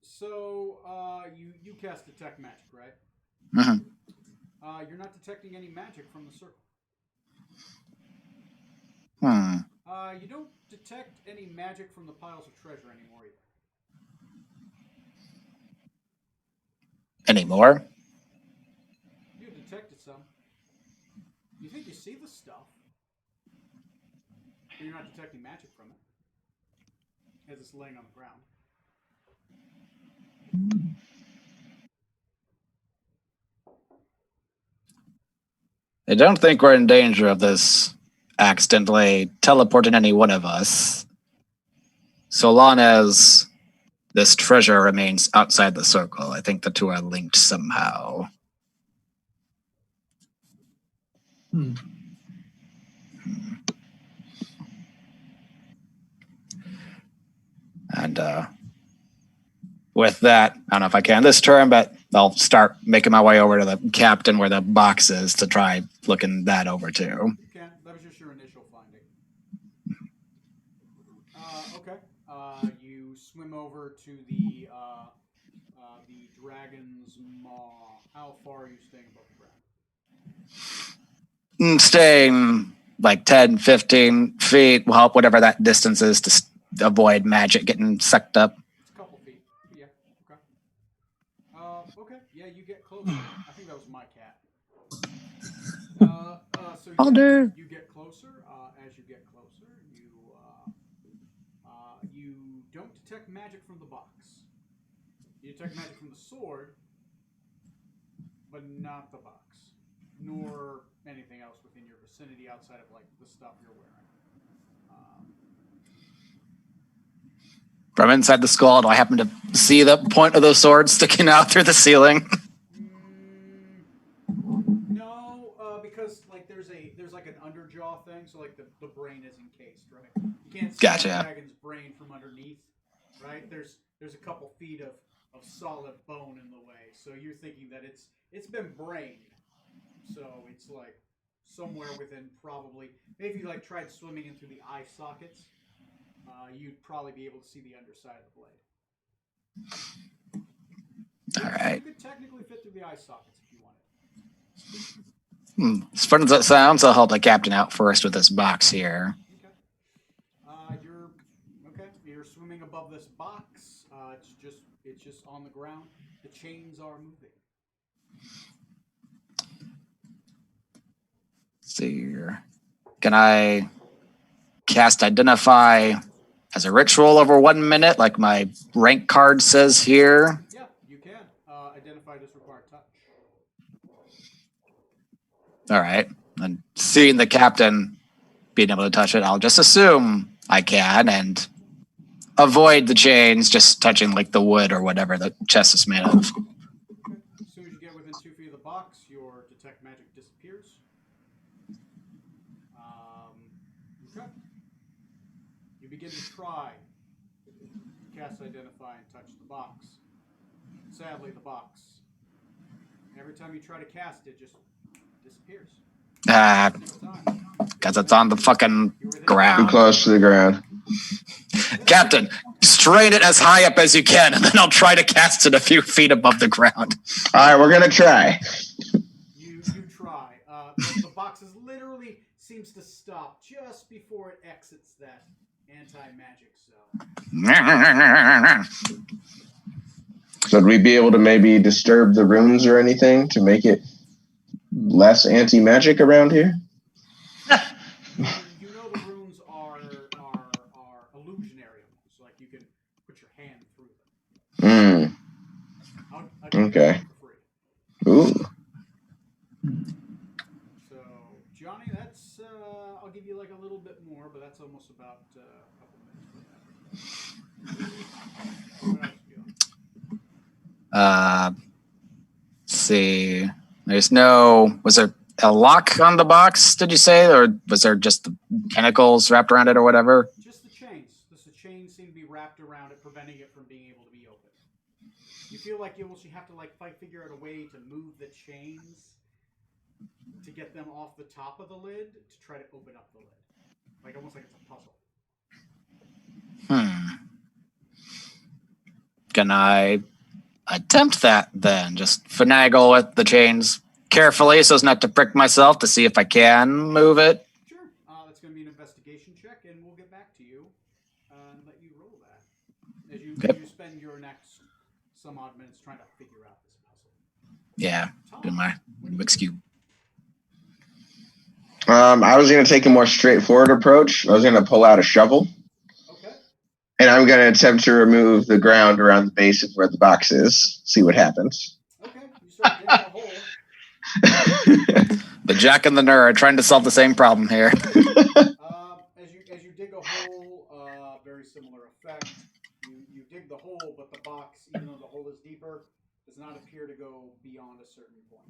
So you cast detect magic, right? Mm-hmm. You're not detecting any magic from the circle. You don't detect any magic from the piles of treasure anymore either. Anymore? You detected some. You think you see the stuff, but you're not detecting magic from it as it's laying on the ground. I don't think we're in danger of this accidentally teleporting any one of us. So long as this treasure remains outside the circle, I think the two are linked somehow. And with that, I don't know if I can this turn, but I'll start making my way over to the captain where the box is to try looking that over too. You can. That was just your initial finding. Okay. You swim over to the dragon's maw. How far are you staying above the ground? Staying like 10, 15 feet will help whatever that distance is to avoid magic getting sucked up. It's a couple feet. Yeah. Okay. Okay. Yeah, you get closer. I think that was my cat. So you get closer. As you get closer, you don't detect magic from the box. You detect magic from the sword, but not the box, nor anything else within your vicinity outside of like the stuff you're wearing. From inside the skull, do I happen to see the point of the sword sticking out through the ceiling? No, because like there's like an underjaw thing, so like the brain is encased, right? You can't see the dragon's brain from underneath, right? There's a couple feet of solid bone in the way, so you're thinking that it's been brained, so it's like somewhere within probably maybe if you like tried swimming in through the eye sockets, you'd probably be able to see the underside of the blade. All right. You could technically fit through the eye sockets if you wanted. As fun as that sounds, I'll help the captain out first with this box here. Okay. You're swimming above this box. It's just on the ground. The chains are moving. Let's see here. Can I cast Identify as a ritual over 1 minute, like my rank card says here? Yeah, you can. Identify does require touch. All right. And seeing the captain being able to touch it, I'll just assume I can and avoid the chains, just touching like the wood or whatever the chest is made of. Okay. As soon as you get within 2 feet of the box, your detect magic disappears. Okay. You begin to try to cast Identify and touch the box. Sadly, the box, every time you try to cast it, just disappears. Because it's on the fucking ground. Too close to the ground. Captain, strain it as high up as you can, and then I'll try to cast it a few feet above the ground. All right, we're gonna try. You try. The box literally seems to stop just before it exits that anti-magic zone. So would we be able to maybe disturb the runes or anything to make it less anti-magic around here? You know the runes are illusionary, so like you can put your hand through them. Okay. Ooh. So Johnny, that's I'll give you like a little bit more, but that's almost about a couple minutes. What else you got? Let's see. Was there a lock on the box, did you say? Or was there just the tentacles wrapped around it or whatever? Just the chains. Just the chains seem to be wrapped around it, preventing it from being able to be opened. You feel like you will have to figure out a way to move the chains to get them off the top of the lid to try to open up the lid. Almost like it's a puzzle. Can I attempt that then? Just finagle with the chains carefully so as not to prick myself to see if I can move it? Sure. That's going to be an investigation check, and we'll get back to you and let you roll that. As you spend your next some odd minutes trying to figure out this puzzle. Yeah, in my Rubik's Cube. I was going to take a more straightforward approach. I was going to pull out a shovel. Okay. And I'm going to attempt to remove the ground around the base of where the box is. See what happens. Okay. You start digging a hole. The Jack and the Nerd trying to solve the same problem here. As you dig a hole, very similar effect. You dig the hole, but the box, even though the hole is deeper, does not appear to go beyond a certain point.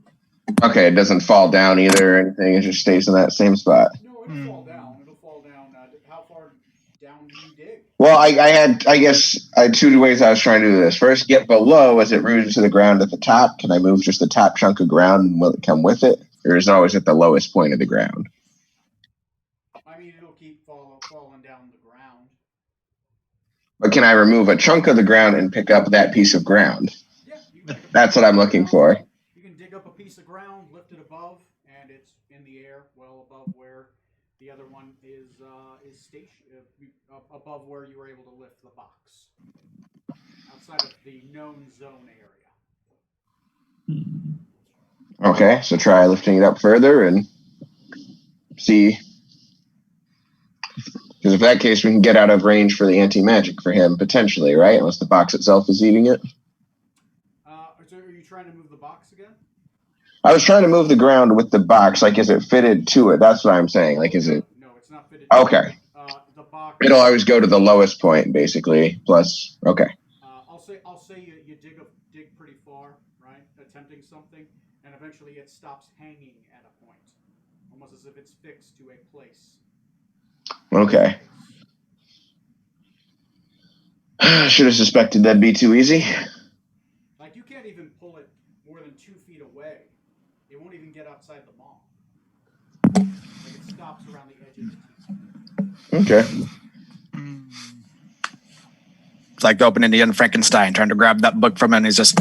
Okay, it doesn't fall down either or anything. It just stays in that same spot. No, it'll fall down. It'll fall down. How far down do you dig? Well, I had two ways I was trying to do this. First, get below as it roots to the ground at the top. Can I move just the top chunk of ground and will it come with it? Or is it always at the lowest point of the ground? I mean, it'll keep falling down the ground. But can I remove a chunk of the ground and pick up that piece of ground? Yeah. That's what I'm looking for. You can dig up a piece of ground, lift it above, and it's in the air, well above where the other one is above where you were able to lift the box. Outside of the known zone area. Okay, so try lifting it up further and see. Because if that case, we can get out of range for the anti-magic for him, potentially, right? Unless the box itself is eating it. So are you trying to move the box again? I was trying to move the ground with the box. Is it fitted to it? That's what I'm saying. Is it? No, it's not fitted. Okay. The box. It'll always go to the lowest point, basically. Plus, okay. I'll say you dig pretty far, right? Attempting something, and eventually it stops hanging at a point, almost as if it's fixed to a place. Okay. Should have suspected that'd be too easy. You can't even pull it more than 2 feet away. It won't even get outside the mall. It stops around the edges. Okay. It's like the opening Young Frankenstein trying to grab that book from him and he's just...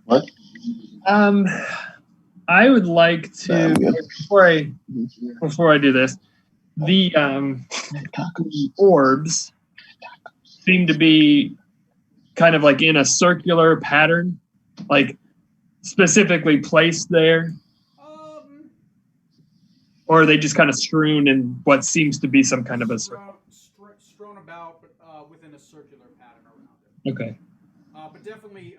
What? I would like to before I do this, the orbs seem to be kind of in a circular pattern, specifically placed there, or are they just kind of strewn in what seems to be some kind of a circle? Strewn about, but within a circular pattern around it. Okay. But definitely,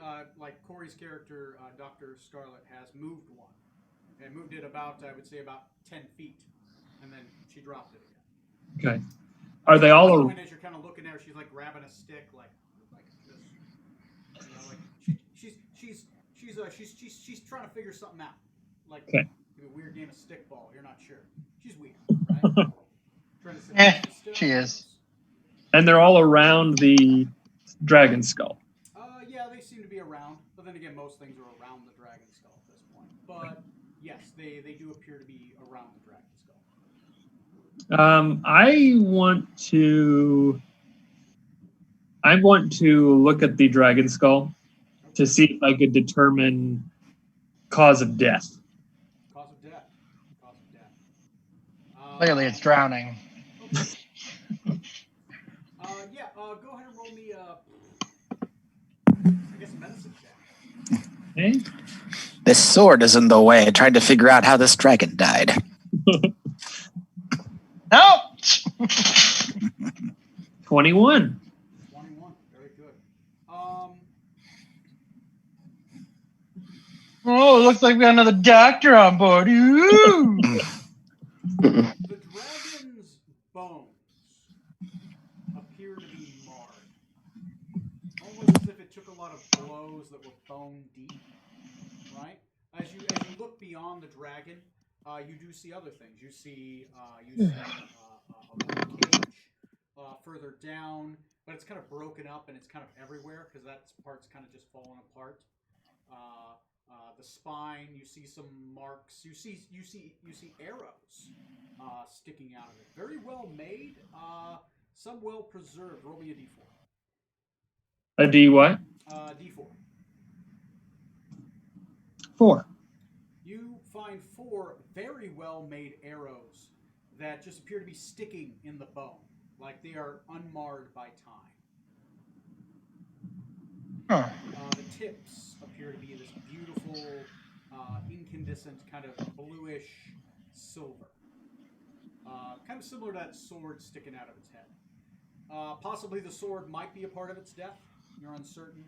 Corey's character, Dr. Scarlet, has moved one. And moved it about 10 feet. And then she dropped it again. Okay. Are they all... When as you're kind of looking at her, she's grabbing a stick, like this. She's trying to figure something out. Okay. A weird game of stickball. You're not sure. She's weird, right? Trying to sit she is. And they're all around the dragon skull. Yeah, they seem to be around. But then again, most things are around the dragon skull at this point. But yes, they do appear to be around the dragon skull. I want to look at the dragon skull to see if I could determine cause of death. Cause of death. Clearly, it's drowning. Okay. Go ahead and roll me a medicine check. Okay. This sword is in the way, trying to figure out how this dragon died. No! 21. 21. Very good. Oh, it looks like we got another doctor on board. Ooh! The dragon's bones appear to be marred. Almost as if it took a lot of blows that were bone deep, right? As you look beyond the dragon, you do see other things. You see a cage further down, but it's kind of broken up and it's kind of everywhere because that part's kind of just fallen apart. The spine, you see some marks. You see arrows sticking out of it. Very well made. Some well preserved. Roll me a d4. A D what? D4. 4. You find 4 very well made arrows that just appear to be sticking in the bone, like they are unmarred by time. Huh. The tips appear to be this beautiful, incandescent, kind of bluish silver. Kind of similar to that sword sticking out of its head. Possibly the sword might be a part of its death. You're uncertain.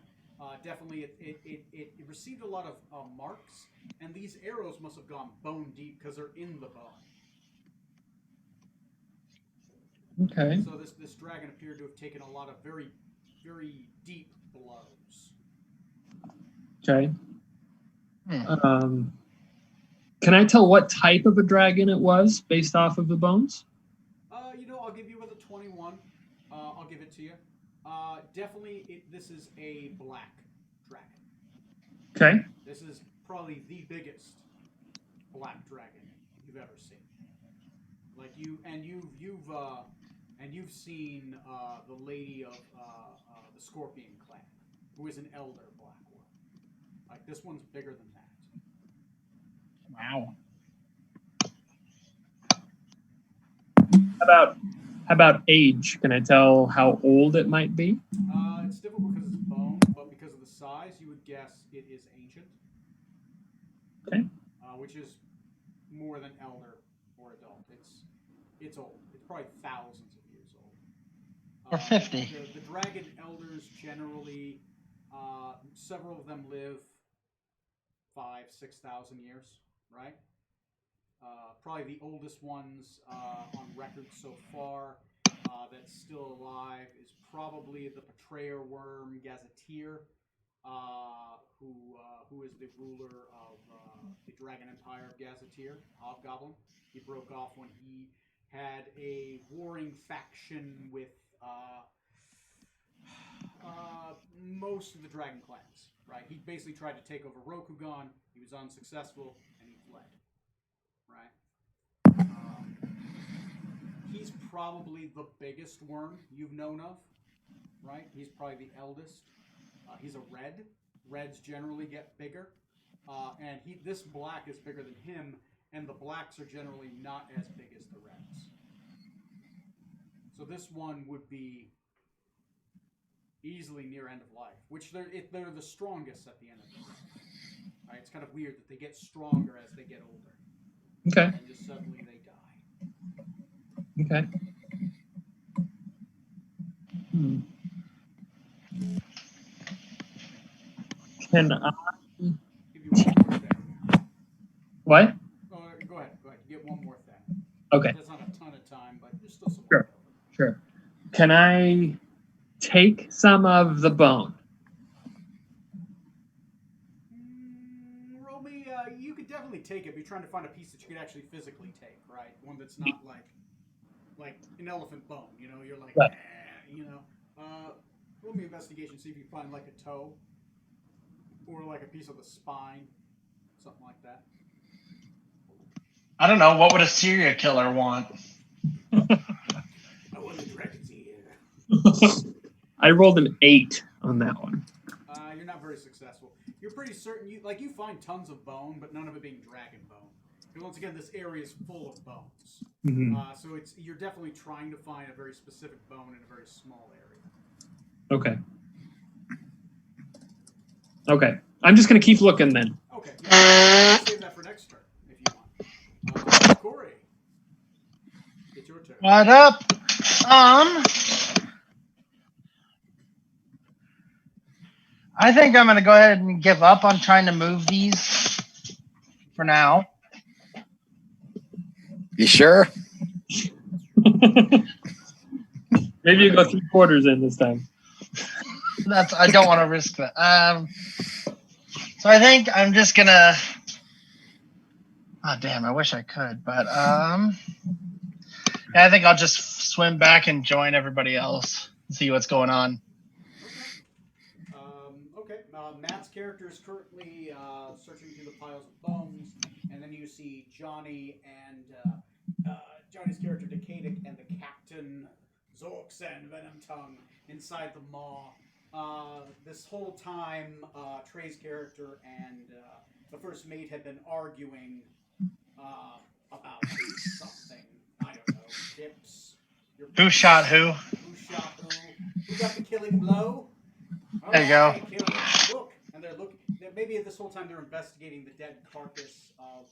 Definitely, it received a lot of marks, and these arrows must have gone bone deep because they're in the bone. Okay. So this dragon appeared to have taken a lot of very, very deep blows. Okay. Can I tell what type of a dragon it was based off of the bones? I'll give you with a 21. I'll give it to you. Definitely, this is a black dragon. Okay. This is probably the biggest black dragon you've ever seen. Like you've seen the lady of the Scorpion clan, who is an elder black one. Like this one's bigger than that. Wow. How about age? Can I tell how old it might be? It's difficult because it's bone, but because of the size, you would guess it is ancient. Okay. Which is more than elder or adult. It's old. It's probably thousands of years old. Or 50. The dragon elders generally, several of them live 5,000-6,000 years, right? Probably the oldest ones on record so far that's still alive is probably the Betrayer Worm Gazetteer, who is the ruler of the Dragon Empire of Gazetteer, Hobgoblin. He broke off when he had a warring faction with most of the dragon clans, right? He basically tried to take over Rokugan. He was unsuccessful, and he fled, right? He's probably the biggest worm you've known of, right? He's probably the eldest. He's a red. Reds generally get bigger, and this black is bigger than him, and the blacks are generally not as big as the reds. So this one would be easily near end of life, which they're the strongest at the end of their life. Right? It's kind of weird that they get stronger as they get older. Okay. And just suddenly they die. Okay. Can I? Give you one more thing. What? Oh, go ahead. You get one more thing. Okay. That's not a ton of time, but there's still some. Sure. Sure. Can I take some of the bone? Roll me. You could definitely take it, but you're trying to find a piece that you could actually physically take, right? One that's not like an elephant bone. You're like, right. Roll me investigation, see if you find like a toe or like a piece of the spine, something like that. I don't know. What would a serial killer want? I want the dragon's ear. I rolled an 8 on that one. You're not very successful. You're pretty certain you find tons of bone, but none of it being dragon bone. Because once again, this area is full of bones. Mm-hmm. So you're definitely trying to find a very specific bone in a very small area. Okay. Okay. I'm just gonna keep looking then. Okay. Yeah, save that for next turn if you want. Corey, it's your turn. What up? I think I'm going to go ahead and give up on trying to move these for now. You sure? Maybe you go 3/4 in this time. I don't want to risk that. So I think I'm just gonna. Oh damn! I wish I could, but yeah, I think I'll just swim back and join everybody else and see what's going on. Okay. Matt's character is currently searching through the piles of bones, and then you see Johnny and Johnny's character Decadic and the Captain Zorks and Venom Tongue inside the maw. This whole time, Trey's character and the first mate had been arguing about something. I don't know. Tips. Who shot who? Who shot who? Who got the killing blow? There you go. Look, and they're looking. Maybe this whole time they're investigating the dead carcass of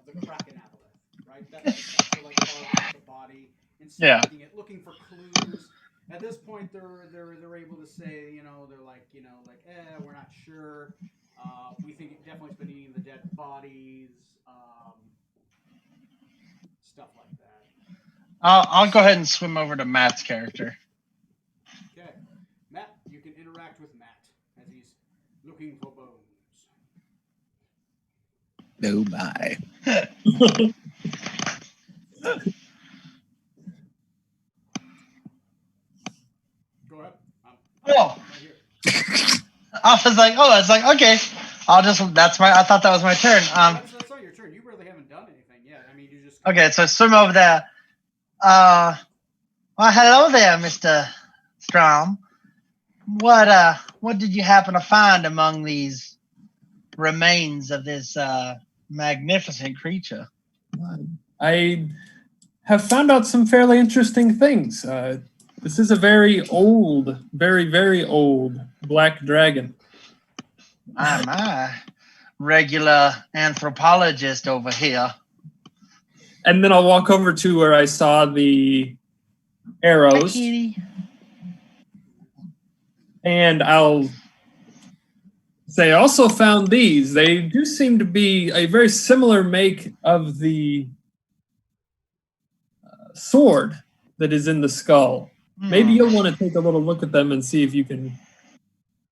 the Kraken aboleth, right? That's like the body, inspecting it, looking for clues. At this point, they're able to say, they're like, we're not sure. We think it definitely has been eating the dead bodies, stuff like that. I'll go ahead and swim over to Matt's character. Okay, Matt, you can interact with Matt as he's looking for bones. Oh my. Go ahead. Oh. Right I was like, okay. I thought that was my turn. That's not your turn. You really haven't done anything yet. I mean, you just. Okay, so swim over there. Well, hello there, Mr. Strom. What did you happen to find among these remains of this magnificent creature? I have found out some fairly interesting things. This is a very old, very, very old black dragon. I'm a regular anthropologist over here. And then I'll walk over to where I saw the arrows. Hi, kitty. And I'll say, I also found these. They do seem to be a very similar make of the sword that is in the skull. Maybe you'll want to take a little look at them and see if you can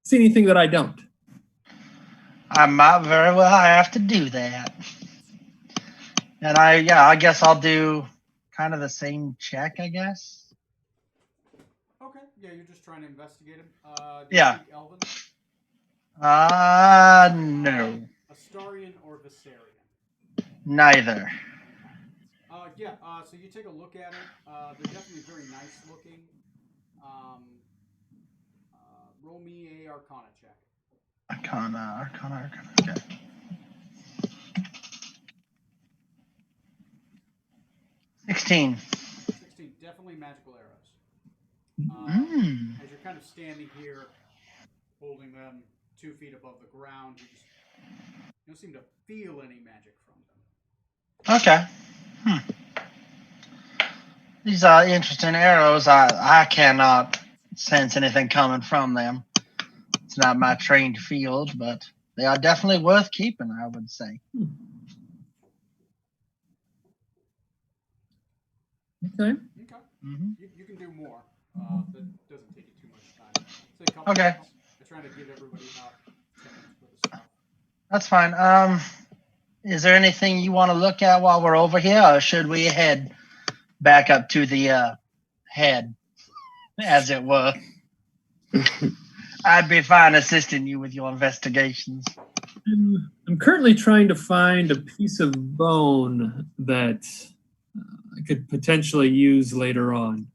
see anything that I don't. I might very well have to do that. And I guess I'll do kind of the same check, I guess. Okay. Yeah, you're just trying to investigate him. Do you speak Elven? No. Astarian or Viserion? Neither. So you take a look at it. They're definitely very nice looking. Roll me a Arcana check. Arcana. Okay. 16. Definitely magical arrows. As you're kind of standing here, holding them 2 feet above the ground, you don't seem to feel any magic from them. Okay. These are interesting arrows. I cannot sense anything coming from them. It's not my trained field, but they are definitely worth keeping, I would say. Okay. Mm-hmm. You can do more. That doesn't take you too much time. Say a couple Okay. minutes. I'm trying to give everybody about 10 minutes for the stuff. That's fine. Is there anything you want to look at while we're over here, or should we head back up to the head, as it were? I'd be fine assisting you with your investigations. I'm currently trying to find a piece of bone that I could potentially use later on.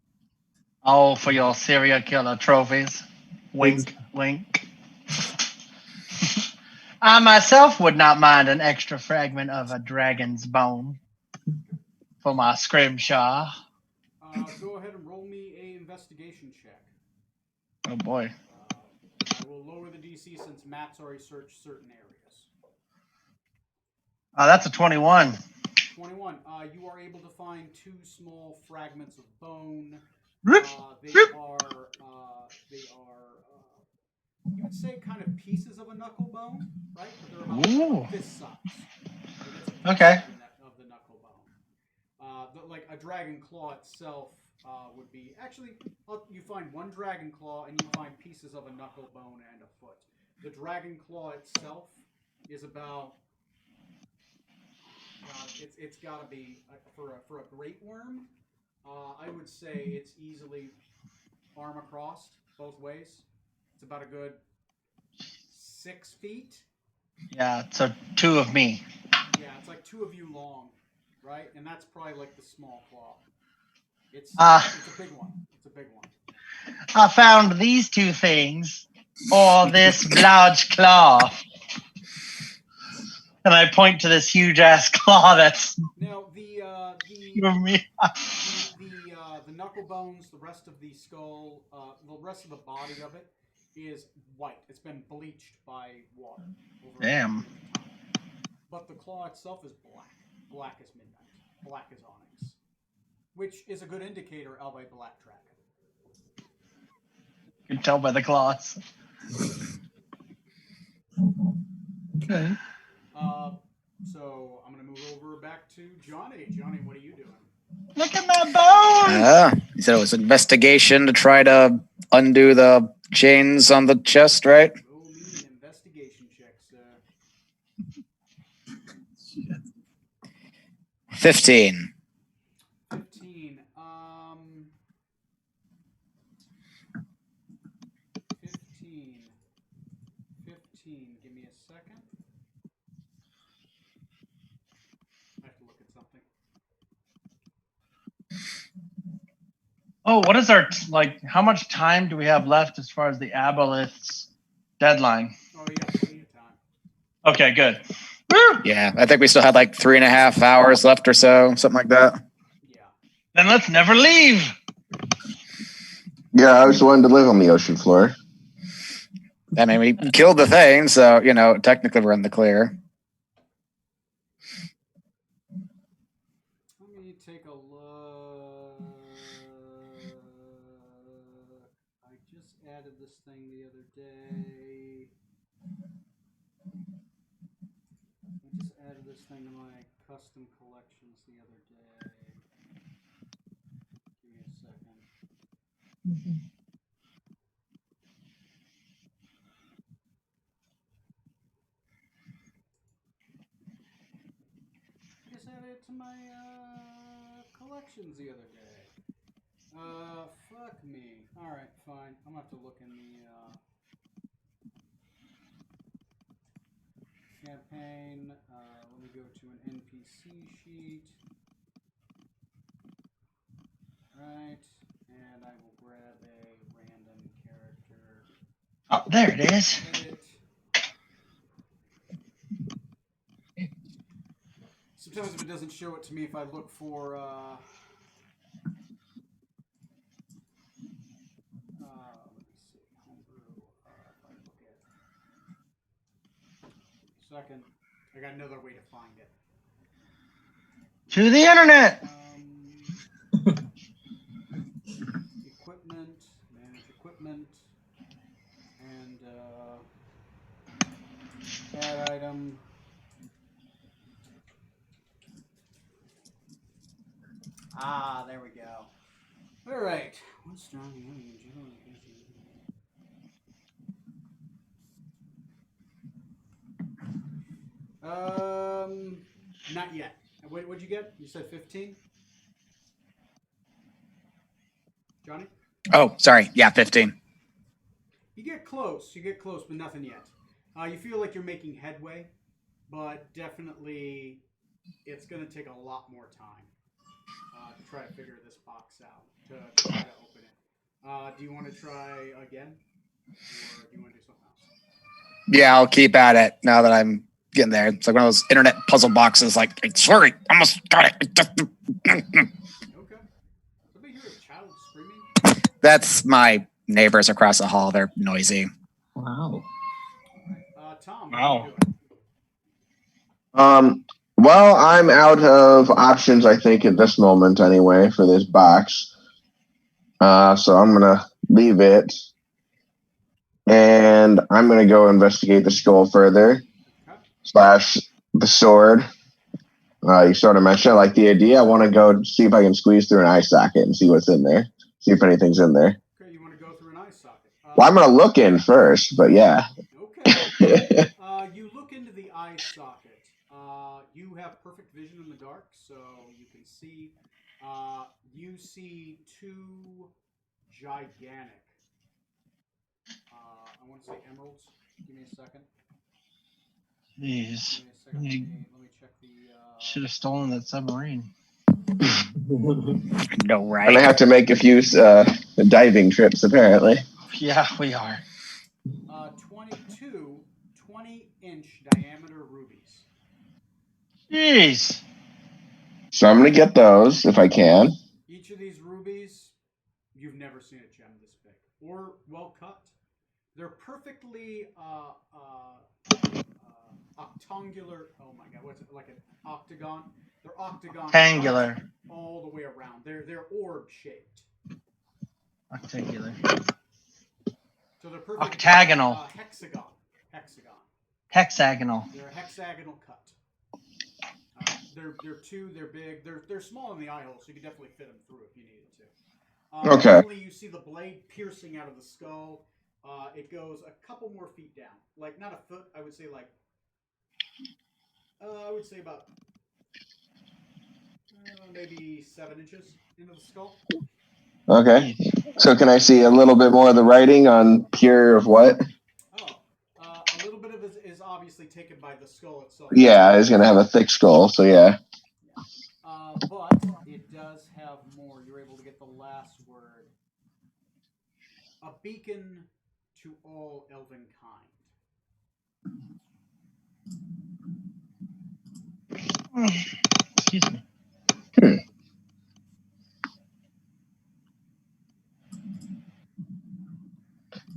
Oh, for your serial killer trophies. Wink, wink. I myself would not mind an extra fragment of a dragon's bone for my scrimshaw. Go ahead and roll me a investigation check. Oh boy. I will lower the DC since Matt's already searched certain areas. That's a 21. 21. You are able to find 2 small fragments of bone. Rip. They are you would say kind of pieces of a knuckle bone, right? But they're about fist size. So okay. Of the knuckle bone. Like a dragon claw itself would be actually you find one dragon claw and you find pieces of a knuckle bone and a foot. The dragon claw itself is about it's got to be for a great worm. I would say it's easily arm across both ways. It's about a good 6 feet. Yeah, so 2 of me. Yeah, it's like 2 of you long, right? And that's probably like the small claw. It's a big one. It's a big one. I found these 2 things, or this large claw. And I point to this huge ass claw that's now the me. the knuckle bones, the rest of the skull, the rest of the body of it is white. It's been bleached by water. Damn. But the claw itself is black as midnight, black as onyx, which is a good indicator of a black dragon. You can tell by the claws. Okay. So I'm gonna move over back to Johnny. Johnny, what are you doing? Look at my bones! You said it was investigation to try to undo the chains on the chest, right? Roll me an investigation check, sir. 15. 15. 15. Give me a second. I have to look at something. Oh, what is our, how much time do we have left as far as the aboleth's deadline? Oh, you got plenty of time. Okay, good. Yeah, I think we still had like 3.5 hours left or so, something like that. Yeah. Then let's never leave. Yeah, I was wanting to live on the ocean floor. I mean, we killed the thing, so, technically we're in the clear. Let me take a look. I just added this thing the other day. Thing to my custom collections the other day. Give me a second. Just added it to my collections the other day. Fuck me. Alright, fine. I'm gonna have to look in the campaign. Let me go to an NPC sheet. Right, and I will grab a random character. Oh, there it is. Edit. Sometimes if it doesn't show it to me, if I look for let me see, homebrew. If I look at second, I got another way to find it. To the internet. Equipment, manage equipment, and add item. Ah, there we go. All right. One strong alien generally. Not yet. What'd you get? You said 15? Johnny? Oh, sorry. Yeah, 15. You get close, but nothing yet. You feel like you're making headway, but definitely it's going to take a lot more time to try to figure this box out, to try to open it. Do you want to try again, or do you want to do something else? Yeah, I'll keep at it now that I'm getting there. It's like one of those internet puzzle boxes, like, sorry, almost got it. Okay. Somebody hear a child screaming? That's my neighbors across the hall. They're noisy. Wow. Tom, Wow. what Well, I'm out of options, I think, at this moment anyway, for this box. So I'm going to leave it. And I'm going to go investigate the skull further. / the sword. You sort of mentioned I like the idea. I want to go see if I can squeeze through an eye socket and see what's in there. See if anything's in there. Okay, you want to go through an eye socket. Well, I'm going to look in first, but yeah. Okay. You look into the eye socket. You have perfect vision in the dark, so you can see. You see two gigantic. I want to say emeralds. Give me a second. Jeez. Give me a second. Let me check the. Should have stolen that submarine. No, right? And I have to make a few diving trips, apparently. Yeah, we are. 20-inch diameter rubies. Jeez. So I'm going to get those if I can. Each of these rubies, you've never seen a gem this big or well cut. They're perfectly octangular. Oh my god, what's it like, an octagon? They're octagon. Rectangular. All the way around. They're orb shaped. Rectangular. So they're perfect. Octagonal. Hexagon. Hexagonal. They're a hexagonal cut. They're big. They're small in the eye hole, so you can definitely fit them through if you needed to. Okay. Normally you see the blade piercing out of the skull. It goes a couple more feet down, like not a foot. I would say about maybe 7 inches into the skull. Okay. So can I see a little bit more of the writing on pure of what? A little bit of it is obviously taken by the skull itself. Yeah, it's going to have a thick skull, so yeah. But it does have more. You're able to get the last word. A beacon to all elven kind. Excuse me.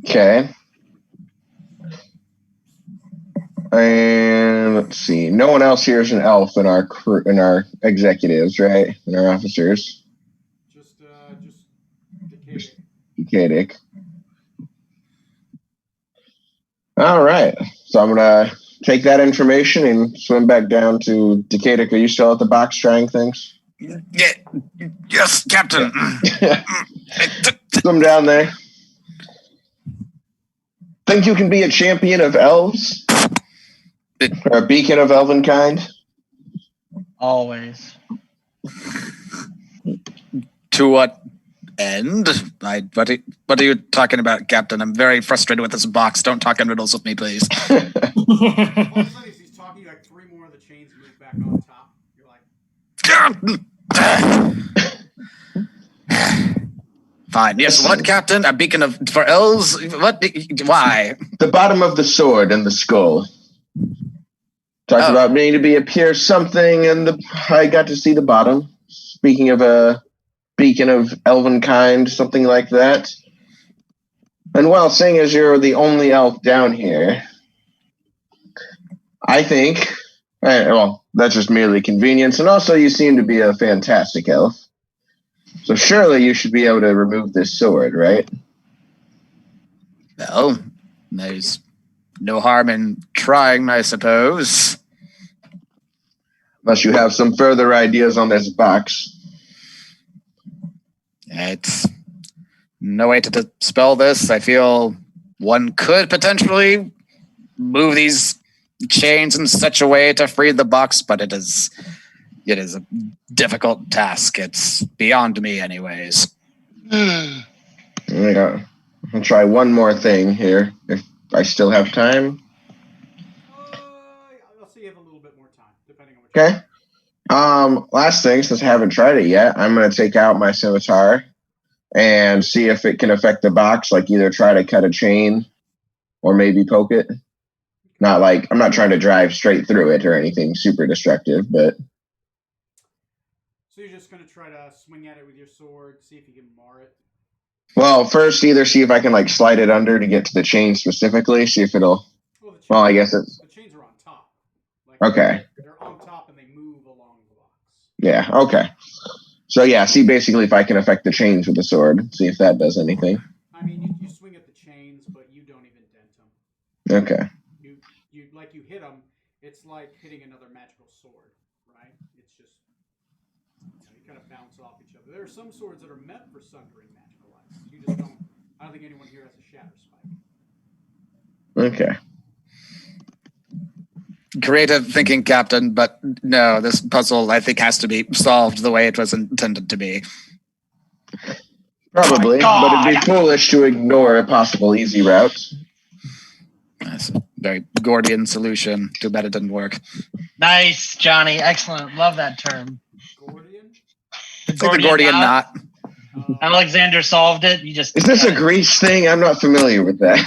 Okay. And let's see. No one else here is an elf in our crew, in our executives, right? In our officers. Just Decadic. Decadic. All right. So I'm gonna take that information and swim back down to Decadic. Are you still at the box trying things? Yeah. Yes, Captain. Swim down there. Think you can be a champion of elves? Or a beacon of elven kind? Always. To what end? What are you talking about, Captain? I'm very frustrated with this box. Don't talk in riddles with me, please. All of a sudden, as he's talking, like 3 more of the chains move back on top. You're like, Fine. Yes. What, Captain? A beacon for elves? What? Why? The bottom of the sword and the skull. Talked about needing to be a pure something, and I got to see the bottom. Speaking of a beacon of elven kind, something like that. And well, seeing as you're the only elf down here, I think, well, that's just merely convenience, and also you seem to be a fantastic elf. So surely you should be able to remove this sword, right? Well, there's no harm in trying, I suppose. Unless you have some further ideas on this box. It's no way to dispel this. I feel one could potentially move these chains in such a way to free the box, but it is a difficult task. It's beyond me anyways. Yeah. I'll try one more thing here, if I still have time. I'll see you have a little bit more time, depending on what. Okay. Last thing, since I haven't tried it yet, I'm going to take out my scimitar and see if it can affect the box, like either try to cut a chain or maybe poke it. Not like, I'm not trying to drive straight through it or anything super destructive, but... So you're just going to try to swing at it with your sword, see if you can mar it? Well, first either see if I can like slide it under to get to the chain specifically, see if it'll... Well, I guess it's... The chains are on top. Like, okay. They're on top and they move along the box. Yeah, okay. So yeah, see basically if I can affect the chains with the sword, see if that does anything. I mean, you swing at the chains, but you don't even dent them. Okay. You hit them, it's like hitting another magical sword, right? kind of bounce off each other. There are some swords that are meant for sundering magical items. You just don't. I don't think anyone here has a shatter spike. Okay. Creative thinking, Captain, but no, this puzzle I think has to be solved the way it was intended to be. Probably, but it'd be foolish to ignore a possible easy route. That's a very Gordian solution. Too bad it didn't work. Nice, Johnny. Excellent. Love that term. Gordian? It's like the Gordian knot. Alexander solved it. You just Is this a Greece thing? I'm not familiar with that.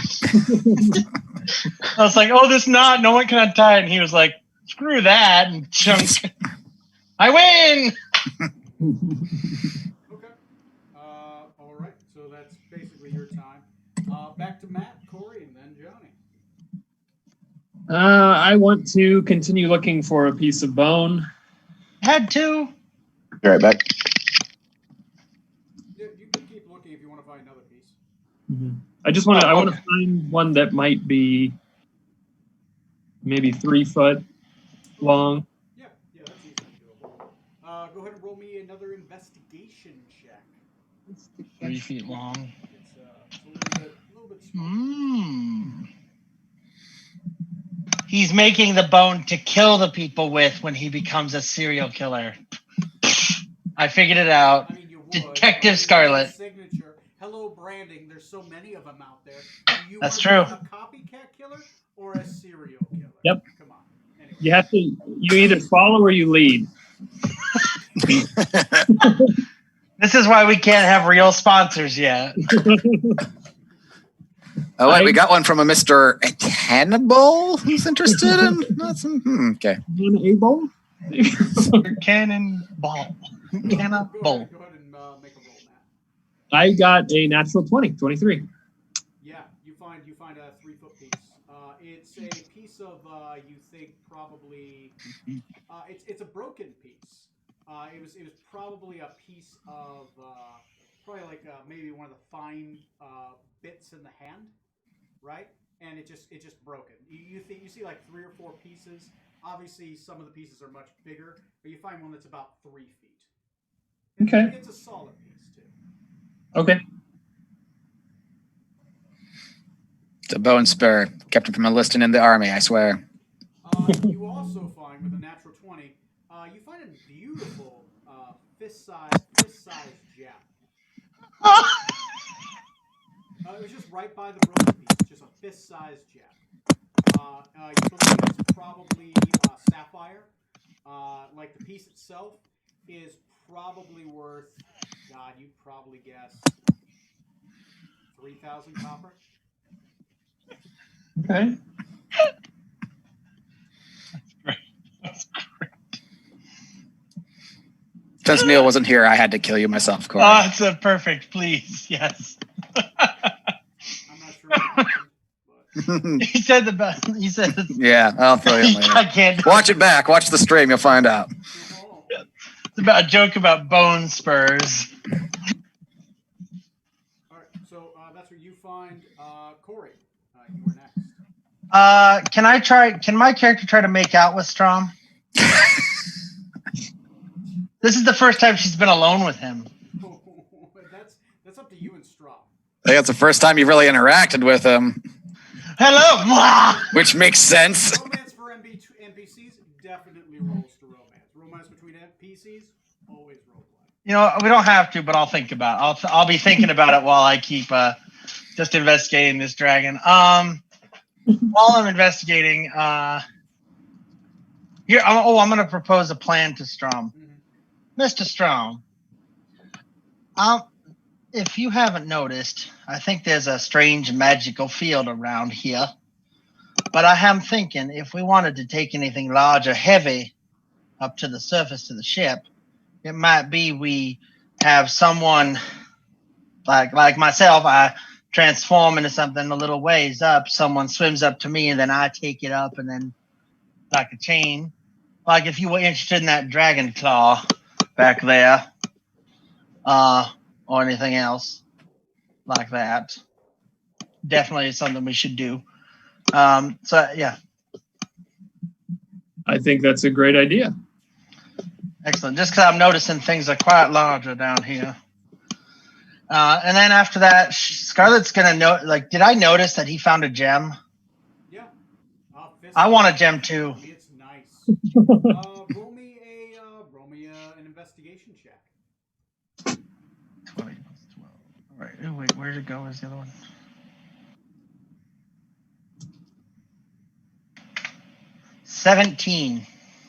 I was like, oh, this knot, no one can untie it. And he was like, screw that. And chunk. I win. Okay. All right. So that's basically your time. Back to Matt, Corey, and then Johnny. I want to continue looking for a piece of bone. Had to. Be right back. Yeah, you can keep looking if you want to find another piece. I just want to. I want to find one that might be maybe 3 foot long. Yeah, that's easily doable. Go ahead and roll me another investigation check. 3 feet long. It's a little bit small. He's making the bone to kill the people with when he becomes a serial killer. I figured it out. I mean, you would. Detective Scarlet. Signature. Hello, branding. There's so many of them out there. Do you That's want true. to be a copycat killer or a serial killer? Yep. Come on. Anyway. You have to. You either follow or you lead. This is why we can't have real sponsors yet. Oh, wait, we got one from a Mr. Cannibal who's interested in okay. Cannonball? Cannonball. Cannonball. Go ahead and make a roll, Matt. I got a natural 23. Yeah, you find a 3-foot piece. It's a piece of you think probably it's a broken piece. It was probably a piece of probably like maybe one of the fine bits in the hand, right? And it just broken. You see like 3 or 4 pieces. Obviously, some of the pieces are much bigger, but you find one that's about 3 feet. Okay. It's a solid piece too. Okay. It's a bone spur. Kept him from enlisting in the army, I swear. You also find with a natural 20, you find a beautiful fist-sized gem. It was just right by the broken piece, just a fist-sized gem. You believe it's probably sapphire. Like the piece itself is probably worth, God, you'd probably guess 3,000 copper. Okay. Since Neil wasn't here, I had to kill you myself, Corey. Oh, it's a perfect, please. Yes. I'm not sure what happened, He said the best. He said, Yeah, I'll throw you later. I can't. Watch it back. Watch the stream. You'll find out. but It's about a joke about bone spurs. all right, so that's what you find. Corey, you were next. Can my character try to make out with Strom? This is the first time she's been alone with him. That's up to you and Straw. I think it's the first time you've really interacted with him, Hello. Mwah! which makes sense. Romance for NPCs definitely rolls to romance. Romance between NPCs always roleplay. You know, we don't have to, but I'll think about it. I'll be thinking about it while I keep just investigating this dragon. While I'm investigating, I'm going to propose a plan to Strom. Mr. Strom, if you haven't noticed, I think there's a strange magical field around here. But I am thinking if we wanted to take anything large or heavy up to the surface of the ship, it might be we have someone like myself, I transform into something a little ways up. Someone swims up to me and then I take it up and then like a chain. Like if you were interested in that dragon claw back there, or anything else like that, definitely something we should do. So yeah, I think that's a great idea. Excellent. Just because I'm noticing things are quite larger down here. And then after that, Scarlett's gonna know. Like, did I notice that he found a gem? Yeah. I want a gem too. It's nice. Roll me an investigation check. 20 plus 12. All right. Oh, wait, where'd it go? Where's the other one? 17.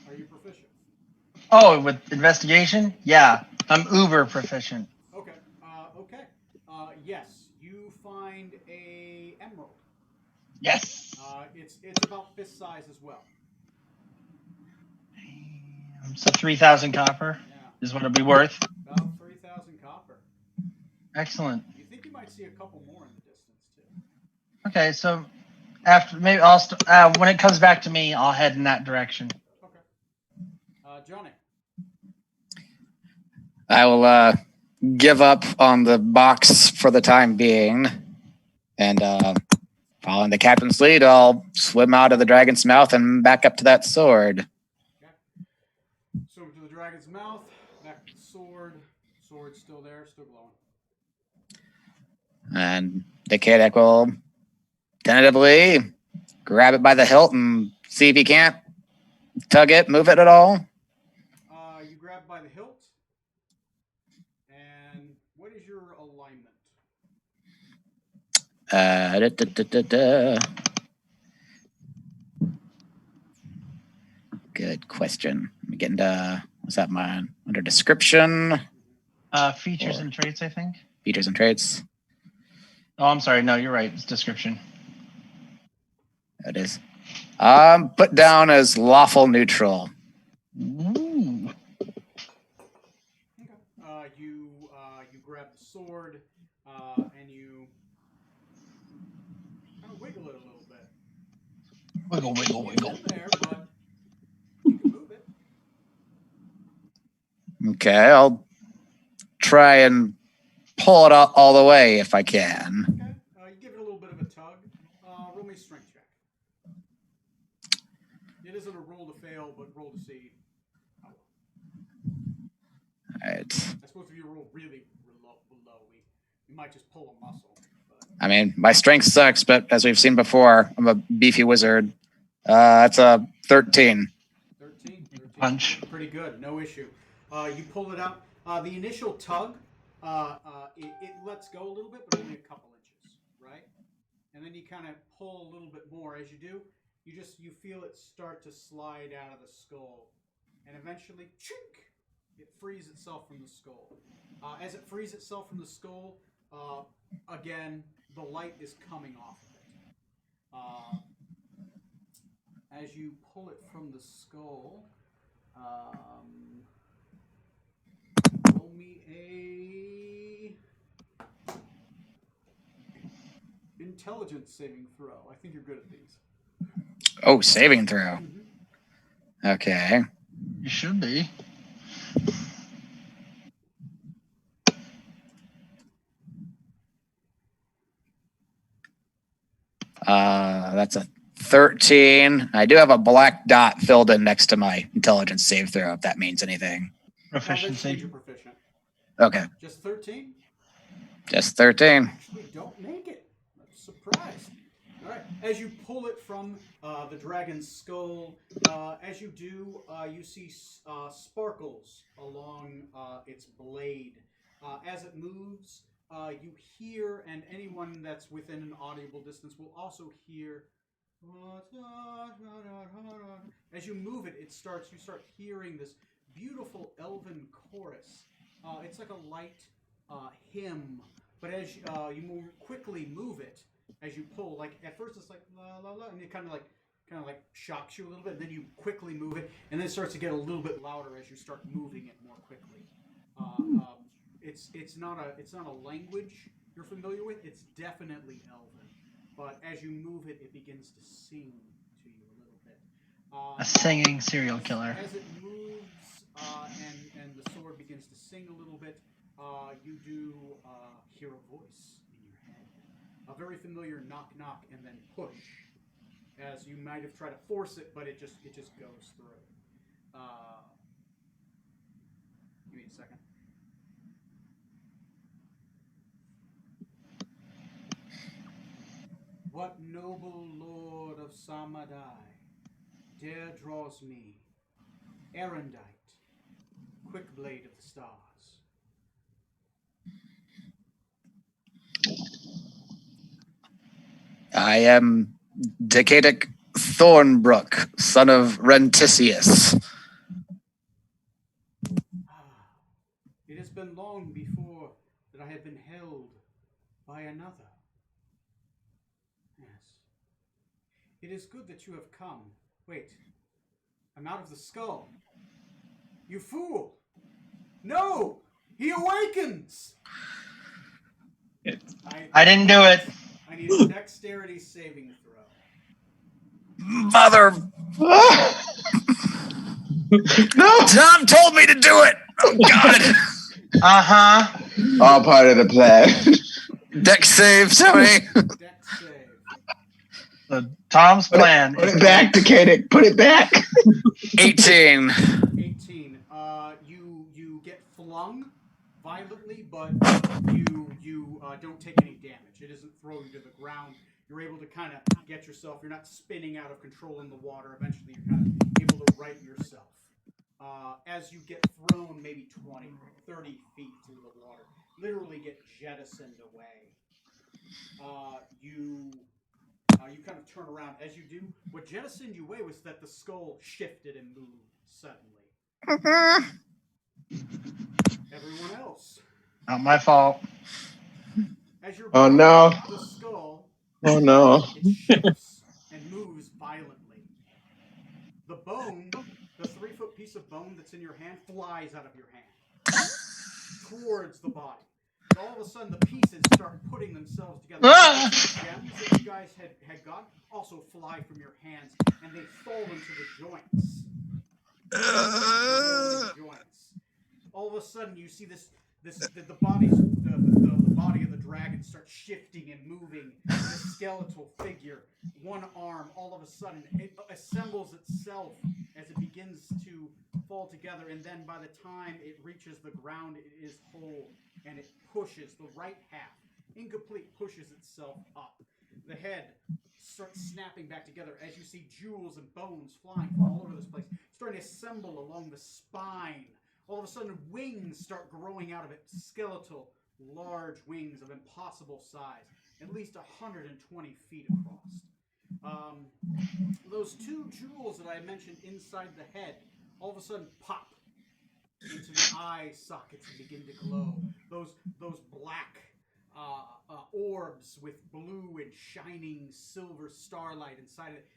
Are you proficient? Oh, with investigation? Yeah, I'm uber proficient. Okay. Yes, you find a emerald. Yes. It's about fist size as well. So 3,000 copper is what it'll be worth. About 3,000 copper. Excellent. You think you might see a couple more in the distance too. Okay, so after maybe when it comes back to me, I'll head in that direction. Okay. Johnny. I will give up on the box for the time being, and following the captain's lead, I'll swim out of the dragon's mouth and back up to that sword. Okay. Swim to the dragon's mouth, back to the sword. Sword's still there, still glowing. And the Kadek will tentatively grab it by the hilt and see if he can't tug it, move it at all. You grab by the hilt. And what is your alignment? Good question. Let me get into, what's that mine? Under description. Features and traits, I think. Features and traits. Oh, I'm sorry. No, you're right. It's description. It is. Put down as lawful neutral. Ooh. Okay. You grab the sword, and you kind of wiggle it a little bit. Wiggle. It's in there, but you can move it. Okay, I'll try and pull it out all the way if I can. Okay. You give it a little bit of a tug. Roll me a strength check. It isn't a roll to fail, but roll to see. All right. I suppose if you roll really low, we might just pull a muscle. But... I mean, my strength sucks, but as we've seen before, I'm a beefy wizard. That's a 13. 13. Punch. Pretty good. No issue. You pull it out. The initial tug, it lets go a little bit, but only a couple inches, right? And then you kind of pull a little bit more. As you do, you feel it start to slide out of the skull, and eventually, chink, it frees itself from the skull. As it frees itself from the skull, again, the light is coming off of it. As you pull it from the skull, roll me a intelligence saving throw. I think you're good at these. Oh, saving throw. Mm-hmm. Okay. You should be. That's a 13. I do have a black dot filled in next to my intelligence save throw, if that means anything. Proficiency. You're proficient. Okay. Just 13? Just 13. Actually, don't make it. I'm surprised. All right. As you pull it from the dragon's skull, as you do, you see sparkles along its blade. As it moves, you hear, and anyone that's within an audible distance will also hear. As you move it, you start hearing this beautiful elven chorus. It's like a light hymn, but as you quickly move it, as you pull, like at first it's like la la la, and it kind of like shocks you a little bit, and then you quickly move it, and then it starts to get a little bit louder as you start moving it more quickly. It's not a language you're familiar with. It's definitely Elven, but as you move it, it begins to sing to you a little bit. A singing serial killer. As it moves and the sword begins to sing a little bit, you do hear a voice in your head. A very familiar knock knock and then push. As you might have tried to force it, but it just goes through. a second. What noble lord of Samadhi dare draws me, erudite, quick blade of the stars? I am Decadic Thornbrook, son of Rentisius. It has been long before that I have been held by another. Yes. It is good that you have come. Wait. I'm out of the skull. You fool! No! He awakens! I didn't do it. I need a dexterity saving throw. Mother, No! Tom told me to do it. Oh God. Uh-huh. All part of the plan. Dex save, Tony. Dex save. Tom's plan. Put it back, Decadic. Put it back. 18. 18. You get flung violently, but you don't take any damage. It doesn't throw you to the ground. You're able to kind of get yourself. You're not spinning out of control in the water. Eventually, you're kind of able to right yourself. As you get thrown maybe 20, 30 feet through the water, literally get jettisoned away. You kind of turn around. As you do, what jettisoned you away was that the skull shifted and moved suddenly. Everyone else. Not my fault. As you're Oh, no. the skull, Oh, no. it shifts and moves violently. The bone, the 3-foot piece of bone that's in your hand, flies out of your hand towards the body. All of a sudden, the pieces start putting themselves together. The gems that you guys had got also fly from your hands, and they fall into the joints. All of a sudden, you see the body of the dragon starts shifting and moving. The skeletal figure, one arm, all of a sudden, it assembles itself as it begins to fall together, and then by the time it reaches the ground, it is whole, and it pushes the right half, incomplete, pushes itself up. The head starts snapping back together as you see jewels and bones flying from all over this place, starting to assemble along the spine. All of a sudden, wings start growing out of it, skeletal, large wings of impossible size, at least 120 feet across. Those 2 jewels that I mentioned inside the head all of a sudden pop into the eye sockets and begin to glow. Those black orbs with blue and shining silver starlight inside it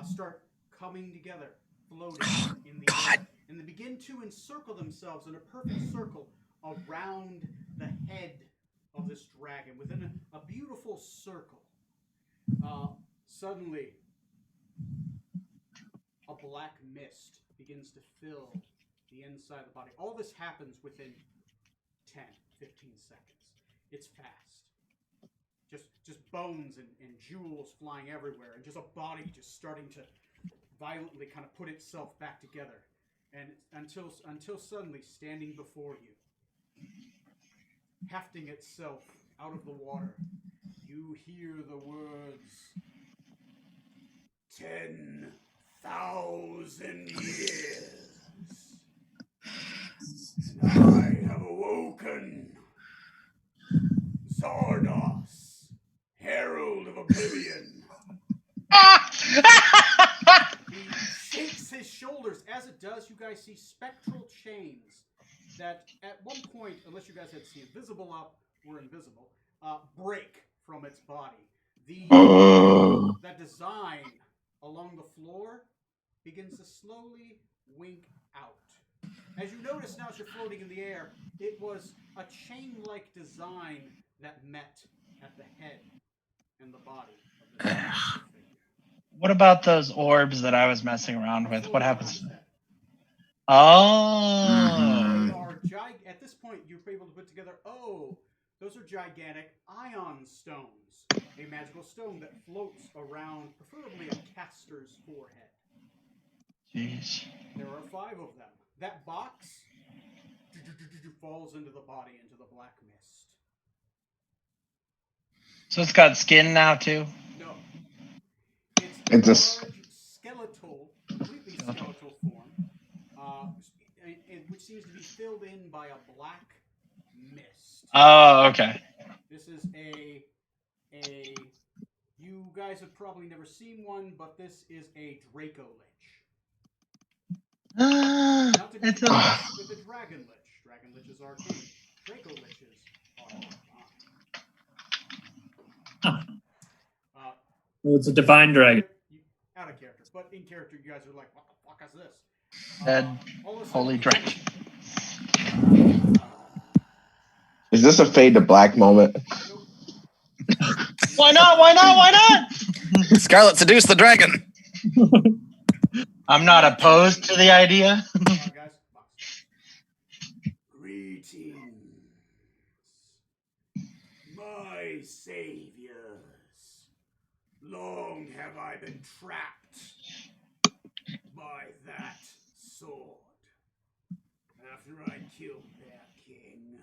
start coming together, floating in the air, and they begin to encircle themselves in a perfect circle around the head of this dragon, within a beautiful circle. Suddenly, a black mist begins to fill the inside of the body. All this happens within 10, 15 seconds. It's fast. Just bones and jewels flying everywhere, and just a body just starting to violently kind of put itself back together, and until suddenly, standing before you, hefting itself out of the water, you hear the words, 10,000 years, and I have awoken. Zardos, Herald of Oblivion. He shakes his shoulders. As it does, you guys see spectral chains that at one point, unless you guys had seen visible up, were invisible, break from its body. That design along the floor begins to slowly wink out. As you notice now as you're floating in the air, it was a chain-like design that met at the head and the body of the figure. What about those orbs that I was messing around with? What happens? Oh. They are at this point, you're able to put together, those are gigantic ion stones. A magical stone that floats around, preferably a caster's forehead. Jeez. There are 5 of them. That box falls into the body, into the black mist. So it's got skin now too. No, It's a it's a large skeletal, completely skeletal form, which seems to be filled in by a black mist. Oh, okay. This is a. You guys have probably never seen one, but this is a Draco Lich. Not to be It's confused with the Dragon Lich. Dragon Lich is arcane. Draco Liches are divine. Well, it's a divine dragon. Out of character, but in character, you guys are like, "What the fuck is this?" Dead All of a sudden, holy dragon. Is this a fade to black moment? Nope. Why not? Why not? Why not? Scarlet seduce the dragon. I'm not opposed to the idea. Guys, greetings, my saviors. Long have I been trapped by that sword. After I killed their king,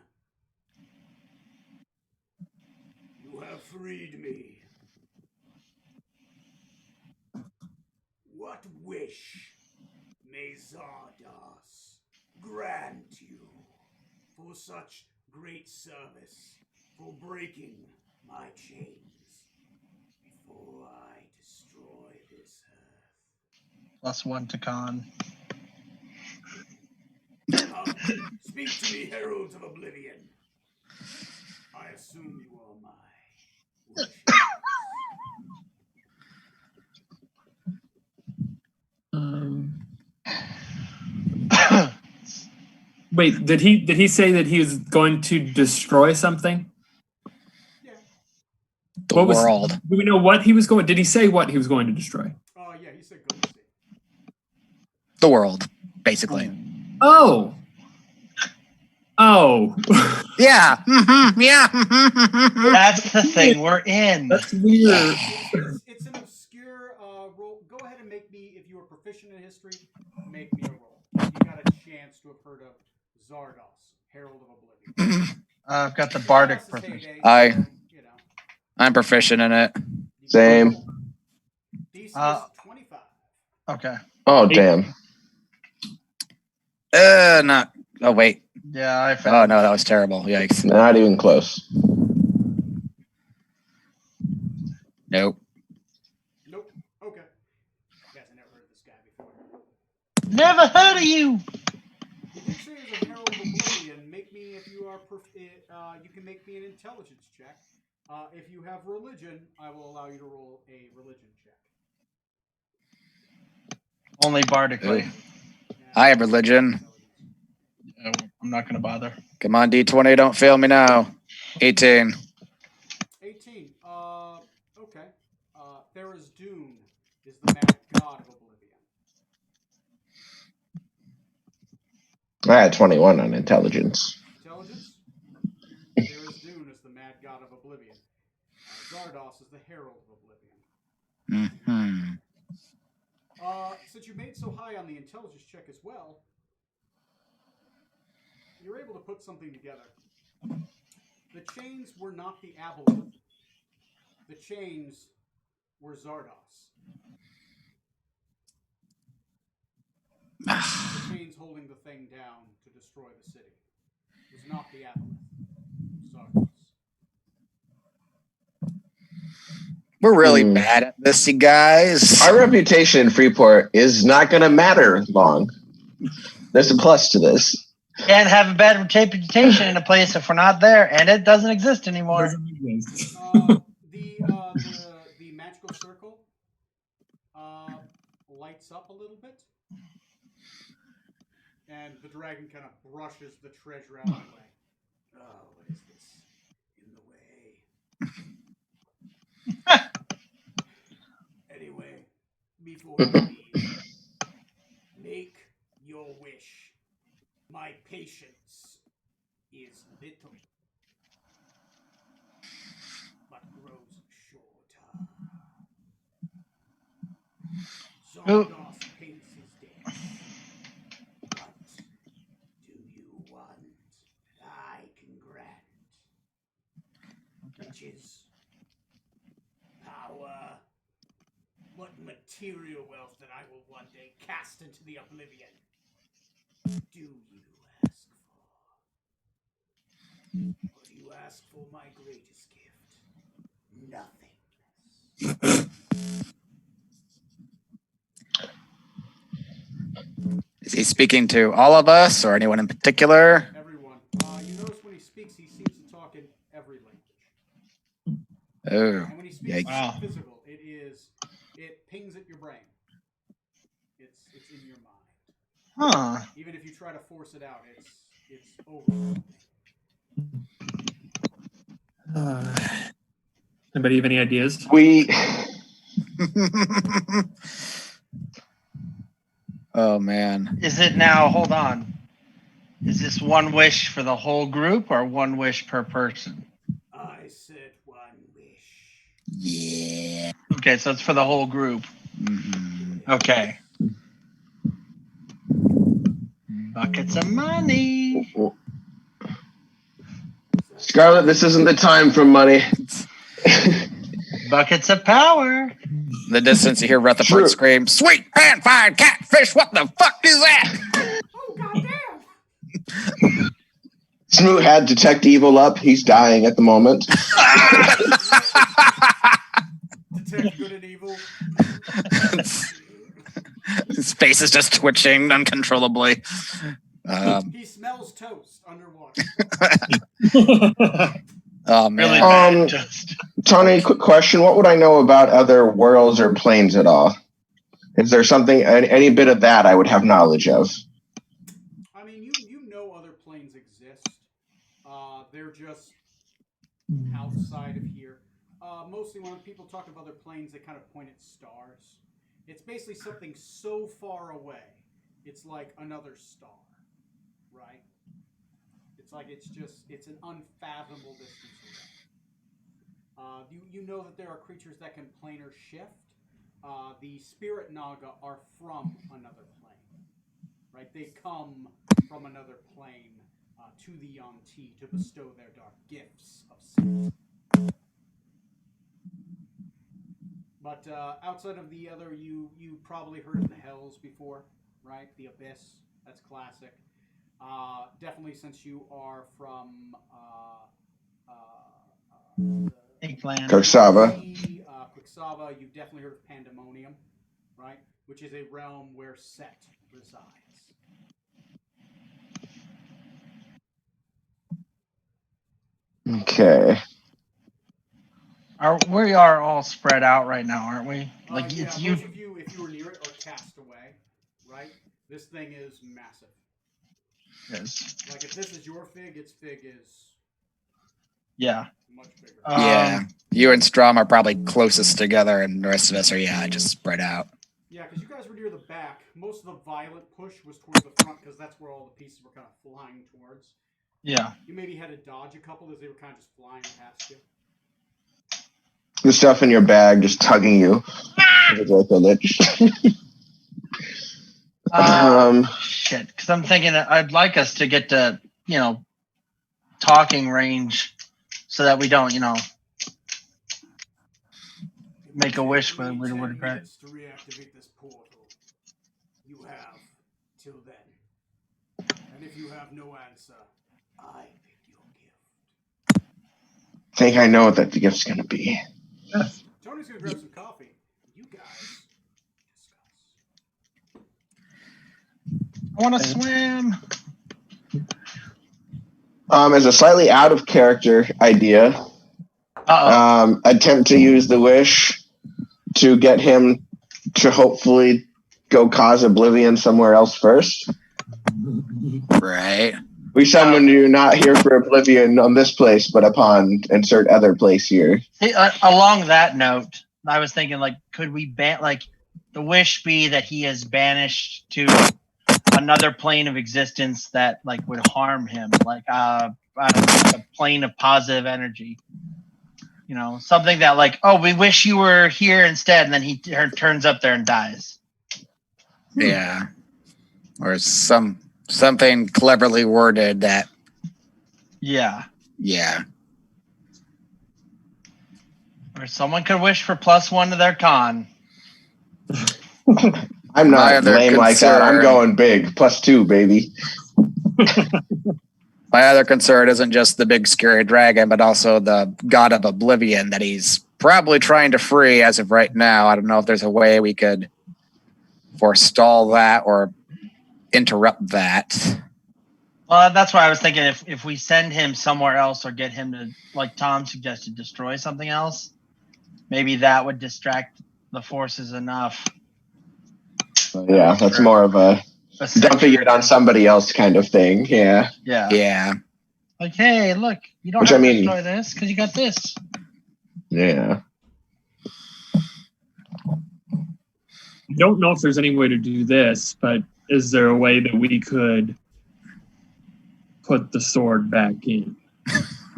you have freed me. What wish may Zardos grant you for such great service, for breaking my chains before I destroy this earth? +1 to con. Speak to me, heralds of oblivion. I assume you are my worship. Wait, did he say that he was going to destroy something? Yeah. The What was- world. Do we know what he was going? Did he say what he was going to destroy? Yeah, he said go to see. The world, basically. Oh. Yeah. Yeah. That's the thing we're in. That's weird. It's an obscure roll. Go ahead and make me, if you are proficient in history, make me a roll. You got a chance to have heard of Zardos, Herald of Oblivion. I've got the bardic Zardos' proficiency. heyday, I- so, you know. I'm proficient in it. Same. DC is 25. Okay. Oh, damn. Not. Oh wait. Yeah, I Oh found. no, that was terrible. Yikes. Not even close. Nope. Nope. Okay. Guys, I never heard of this guy before. Never heard of you. He did say as a Herald of Oblivion, make me, if you are, you can make me an intelligence check. If you have religion, I will allow you to roll a religion check. Only bardically. I have religion. Oh, I'm not going to bother. Come on, D20, don't fail me now. 18. 18. Okay. Thera's Dune is the mad god of Oblivion. I had 21 on intelligence. Intelligence? Thera's Dune is the mad god of Oblivion. Zardos is the herald of Oblivion. Mm-hmm. Since you made so high on the intelligence check as well, you're able to put something together. The chains were not the aboleth. The chains were Zardos. The chains holding the thing down to destroy the city. It was not the aboleth. Zardos. We're really bad at this, you guys. Our reputation in Freeport is not going to matter long. There's a plus to this. Can't have a bad reputation in a place if we're not there, and it doesn't exist anymore. The magical circle lights up a little bit, and the dragon kind of brushes the treasure out of the way. Oh, what is this in the way? Anyway, before you leave, make your wish. My patience is little, but grows shorter. Zardos paints his death. What do you want? riches, power, what material wealth that I will one day cast into the oblivion do you ask for? Or do you ask for my greatest gift? Nothingness. Is he speaking to all of us or anyone in particular? Everyone. You notice when he speaks, he seems to talk in every language. Oh, And when he speaks, it's Wow. not physical. It pings at your brain. It's in your mind. Huh. Even if you try to force it out, it's overwhelming. Anybody have any ideas? We oh man. Is it now? Hold on. Is this one wish for the whole group or one wish per person? I said one wish. Yeah. Okay, so it's for the whole group. Mhm. Okay. Buckets of money. Scarlet, this isn't the time for money. Buckets of power. In the distance, you hear Rutherford True. scream, "Sweet pan-fried catfish! What the fuck is that?" Oh goddamn! Smoot had detect evil up. He's dying at the moment. Detect good and evil. His face is just twitching uncontrollably. He smells toast underwater. Oh Really man. bad toast. Tony, quick question. What would I know about other worlds or planes at all? Is there something, any bit of that I would have knowledge of? I mean, you know other planes exist. They're just outside of here. Mostly when people talk of other planes, they kind of point at stars. It's basically something so far away. It's like another star, right? It's like it's an unfathomable distance away. You know that there are creatures that can planar shift. The spirit naga are from another plane, right? They come from another plane to the Yanti to bestow their dark gifts of sin. But outside of the other, you probably heard of the Hells before, right? The Abyss, that's classic. Definitely since you are from Eggplant. Koksava. Quicksava, you've definitely heard of Pandemonium, right? Which is a realm where Set resides. Okay. We are all spread out right now, aren't we? Like Yeah, it's most of you, if you were near it, are cast away, right? This thing is massive. Yes. Like if this is your fig, its fig is Yeah. much bigger. Yeah. You and Strom are probably closest together, and the rest of us are, just spread out. Yeah, because you guys were near the back. Most of the violent push was towards the front because that's where all the pieces were kind of flying towards. Yeah. You maybe had to dodge a couple as they were kind of just flying past you. The stuff in your bag just tugging you. It's like a lich. Shit, because I'm thinking I'd like us to get to, talking range so that we don't, make a wish when we would regret. Minutes to reactivate this portal. You have till then. And if you have no answer, I pick your gift. I think I know what that gift's going to be. Tony's going to grab some coffee. You guys discuss. I want to swim. As a slightly out of character idea, attempt to use the wish to get him to hopefully go cause oblivion somewhere else first. Right. We summon you not here for oblivion on this place, but upon insert other place here. See, along that note, I was thinking, could we the wish be that he is banished to another plane of existence that would harm him, I don't know, a plane of positive energy. Something that we wish you were here instead, and then he turns up there and dies. Yeah. Or something cleverly worded that. Yeah. Yeah. Or someone could wish for +1 to their con. I'm not Neither lame like that. I'm concern. going big. +2, baby. My other concern isn't just the big scary dragon, but also the god of oblivion that he's probably trying to free as of right now. I don't know if there's a way we could forestall that or interrupt that. Well, that's why I was thinking if we send him somewhere else or get him to, like Tom suggested, destroy something else, maybe that would distract the forces enough. Yeah, that's more of a dumping it on somebody else kind of thing. Yeah. Yeah. Like, hey, look, you don't Which, have I to mean- destroy this because you got this. Yeah. I don't know if there's any way to do this, but is there a way that we could put the sword back in?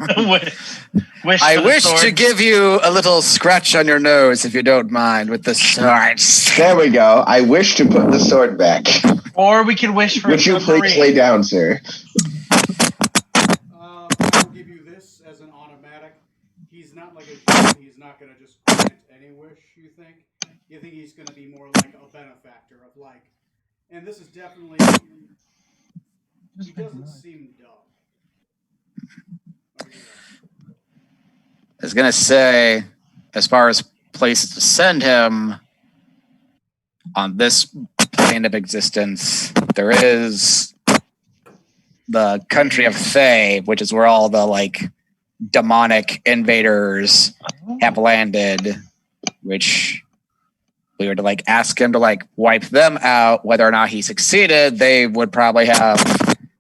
I wish to give you a little scratch on your nose, if you don't mind, with the sword. There we go. I wish to put the sword back. Or we could wish for Would you please lay down, sir? I will give you this as an automatic. He's not like a genie. He's not going to just grant any wish, you think? You think he's going to be more like a benefactor of like, and this is definitely, he doesn't seem dumb. I was going to say, as far as places to send him on this plane of existence, there is the country of Thay, which is where all the like demonic invaders have landed, which we were to like ask him to like wipe them out. Whether or not he succeeded, they would probably have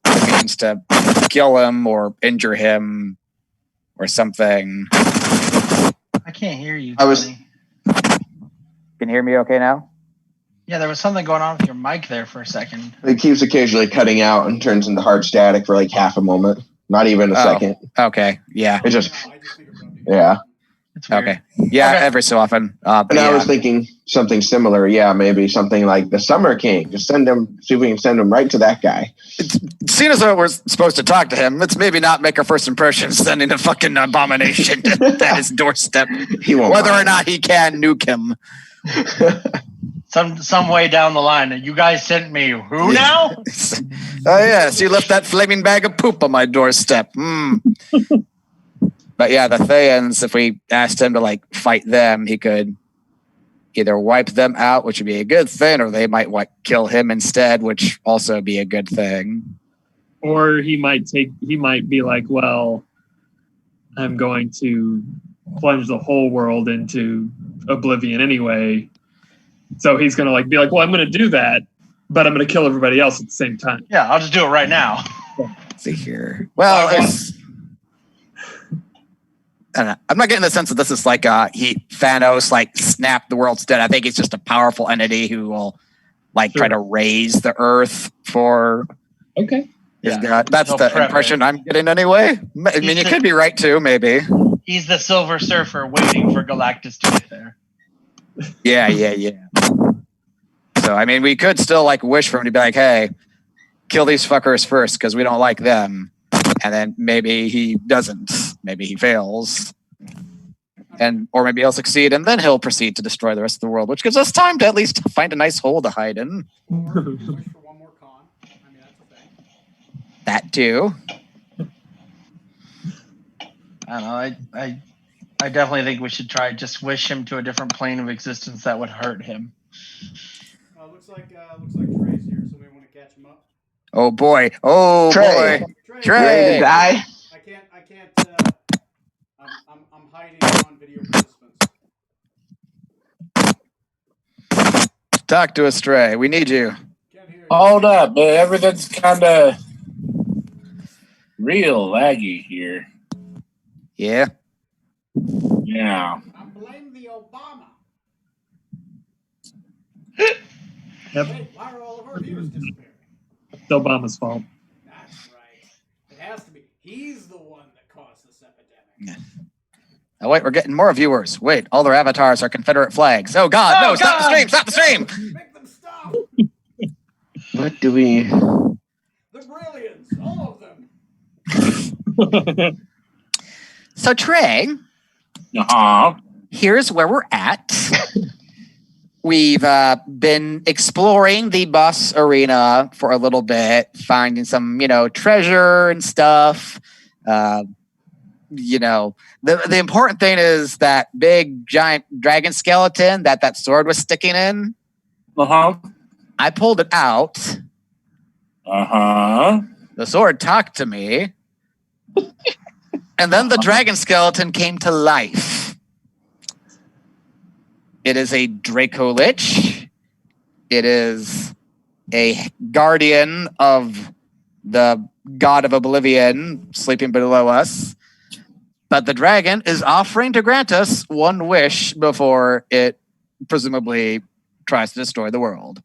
the means to kill him or injure him or something. I can't hear you. I was- Tony. Can you hear me okay now? Yeah, there was something going on with your mic there for a second. It keeps occasionally cutting out and turns into hard static for like half a moment. Not even a second. Okay. Yeah. It just, I just think of rubbing. yeah. It's weird. Okay. Yeah, Okay. every so often. And I was thinking something similar. Yeah, maybe something like the Summer King. Just send him, see if we can send him right to that guy. seeing as though we're supposed to talk to him, let's maybe not make our first impression sending a fucking abomination at his doorstep. He won't. Whether or mind. not he can nuke him. Some way down the line, you guys sent me who now? Oh yes, you left that flaming bag of poop on my doorstep. But yeah, the Thayans, if we asked him to like fight them, he could either wipe them out, which would be a good thing, or they might kill him instead, which also be a good thing. Or he might be like, well, I'm going to plunge the whole world into oblivion anyway. So he's going to like be like, well, I'm going to do that, but I'm going to kill everybody else at the same time. Yeah, I'll just do it right now. Let's see here. Well, I don't know. I'm not getting the sense that this is like Thanos like snapped the world's dead. I think he's just a powerful entity who will like try to raise the earth for Okay. his Yeah. god. That's He'll the prep impression I'm getting anyway. I mean, you could be right too, maybe. He's the Silver Surfer waiting for Galactus to get there. Yeah. So I mean, we could still like wish for him to be like, hey, kill these fuckers first because we don't like them. And then maybe he doesn't. Maybe he fails. Or maybe he'll succeed, and then he'll proceed to destroy the rest of the world, which gives us time to at least find a nice hole to hide in. Or you wish for one more con. I mean, that's a thing. That too. I don't know. I definitely think we should try just wish him to a different plane of existence that would hurt him. Looks like Trey's here. Somebody want to catch him up? Oh boy. Oh Trey. boy. Trey. Trey. Ready to die? I can't. I'm hiding on video participants. Talk to us, Trey. We need you. Can't hear you. Hold up, man. Everything's kind of real laggy here. Yeah. Yeah. I blame the Obama. Yep. Hey, why are all of our viewers disappearing? It's Obama's fault. That's right. It has to be. He's the one that caused this epidemic. Oh wait, we're getting more viewers. Wait, all their avatars are Confederate flags. Oh God, Oh, no! Stop the God. stream! Stop the stream! Make them stop. What do we? The Brilliants, all of them. So Trey, Uh-huh. here's where we're at. We've been exploring the boss arena for a little bit, finding some, treasure and stuff. The important thing is that big giant dragon skeleton that sword was sticking in. Uh-huh. I pulled it out. Uh-huh. The sword talked to me. And then the dragon skeleton came to life. It is a Draco Lich. It is a guardian of the god of oblivion sleeping below us. But the dragon is offering to grant us one wish before it presumably tries to destroy the world.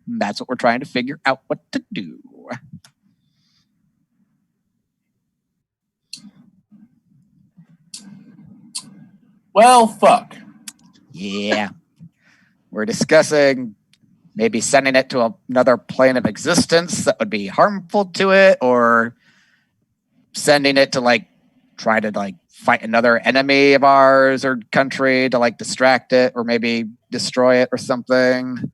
And that's what we're trying to figure out what to do. Well, fuck. Yeah. We're discussing maybe sending it to another plane of existence that would be harmful to it, or sending it to try to fight another enemy of ours or country to distract it, or maybe destroy it or something.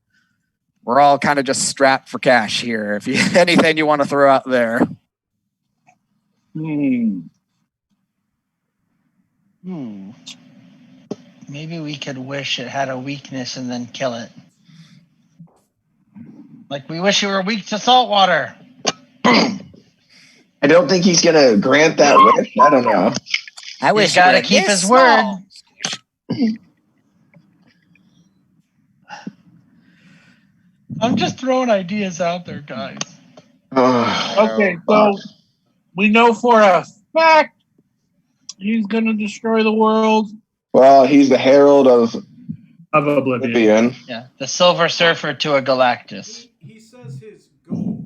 We're all kind of just strapped for cash here. If you anything you want to throw out there. Maybe we could wish it had a weakness and then kill it. Like we wish you were weak to salt water. I don't think he's gonna grant that wish. I don't know. I wish He's got to keep his word. I'm just throwing ideas out there, guys. Okay, so we know for a fact he's going to destroy the world. Well, he's the herald of Oblivion. Yeah, the Silver Surfer to a Galactus. He says his goal.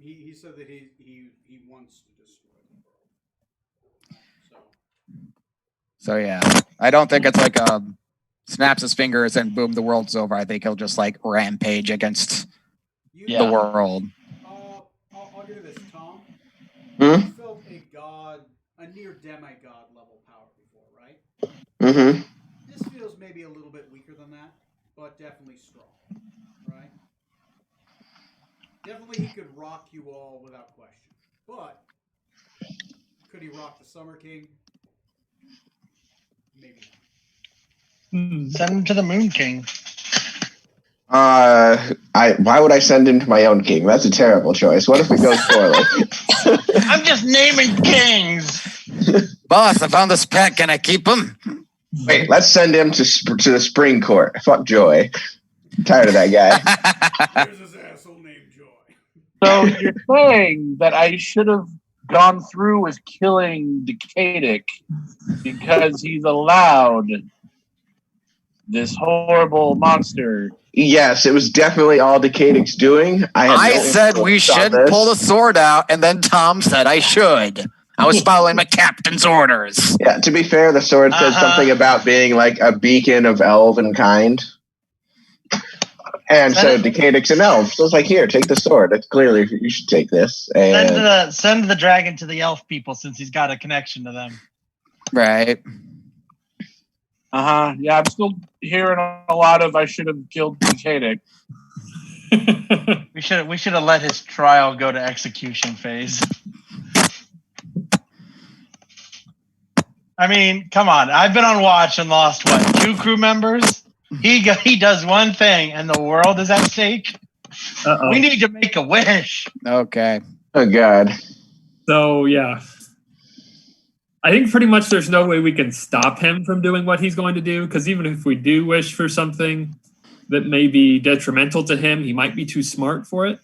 He said that he wants to destroy the world. So yeah, I don't think it's snaps his fingers and boom, the world's over. I think he'll just rampage against the world. I'll give you this, Tom. Hmm? You felt a near demigod level power before, right? Mm-hmm. This feels maybe a little bit weaker than that, but definitely strong, right? Definitely he could rock you all without question. But could he rock the Summer King? Maybe not. Send him to the Moon King. Why would I send him to my own king? That's a terrible choice. What if it goes poorly? I'm just naming kings. Boss, I found this pet. Can I keep him? Wait, let's send him to the Spring Court. Fuck Joy. I'm tired of that guy. There's this asshole named Joy. So you're saying that I should have gone through with killing Decadic because he's allowed this horrible monster. Yes, it was definitely all Decadic's doing. I said we should pull the sword out, and then Tom said I should. I was following my captain's orders. Yeah, to be fair, the sword said something about being a beacon of elven kind. And so Decadic's an elf. So it's here, take the sword. It's clearly you should take this. And send the dragon to the elf people since he's got a connection to them. Right. Yeah, I'm still hearing a lot of I should have killed Decadic. We should have let his trial go to execution phase. I mean, come on. I've been on watch and lost 2 crew members. He does one thing and the world is at stake. Uh-oh. We need to make a wish. Okay. oh God. So, yeah. I think pretty much there's no way we can stop him from doing what he's going to do, because even if we do wish for something that may be detrimental to him, he might be too smart for it.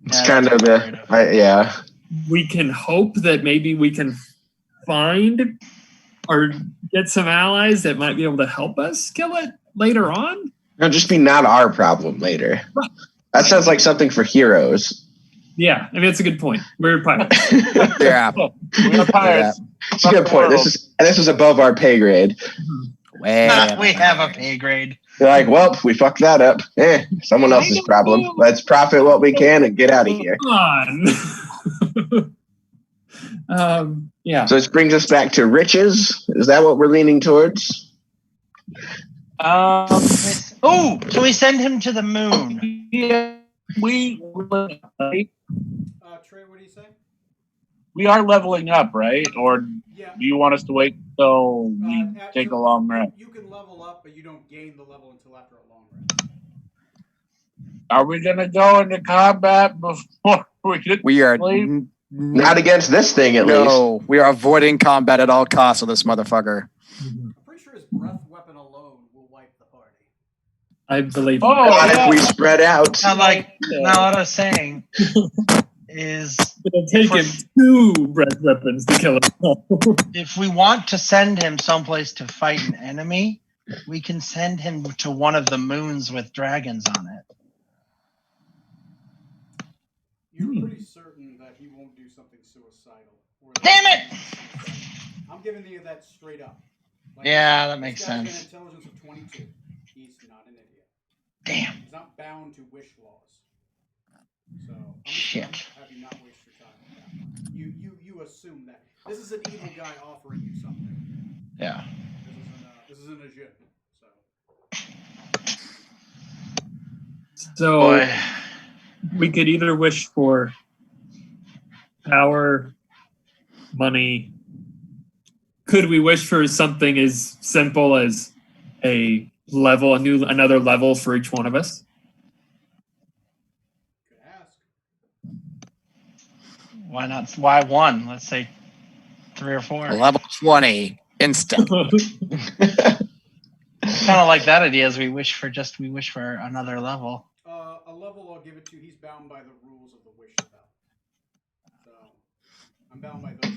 It's kind of yeah. We can hope that maybe we can find or get some allies that might be able to help us kill it later on. It'll just be not our problem later. That sounds like something for heroes. Yeah, I mean, that's a good point. We're pirates. Yeah. We're pirates. It's a good point. This is above our pay grade. Well, We have a pay grade. They're well, we fucked that up. Someone else's problem. Let's profit what we can and get out of here. Come on. Yeah. So this brings us back to riches. Is that what we're leaning towards? Oh, can we send him to the moon? Yeah, Trey, what do you say? we are leveling up, right? Or Yeah. do you want us to wait till we take a long rest? You can level up, but you don't gain the level until after a long rest. Are we gonna go into combat before we get We are sleep? Not against this thing, at least. no. We are avoiding combat at all costs with this motherfucker. I'm pretty sure his breath weapon alone will wipe the party. I believe. Oh, Not yeah. if we spread out. Now, what I was saying is, It'll take him 2 breath weapons to kill him. if we want to send him someplace to fight an enemy, we can send him to one of the moons with dragons on it. You're pretty certain that he won't do something suicidal. Damn it! I'm giving you that straight up. Like, Yeah, that makes this guy's sense. got an intelligence of 22. He's not an idiot. Damn. He's not bound to wish laws. So I'm Shit. just gonna have you not waste your time with that. You assume that this is an evil guy offering you something. Yeah. This isn't a jinn. So Boy. we could either wish for power, money. Could we wish for something as simple as a level, another level for each one of us? Could ask. Why not? Why one? Let's say 3 or 4. Level 20 instant. Kind of like that idea. As we wish for another level. A level I'll give it to. He's bound by the rules of the wish spell. So I'm bound by those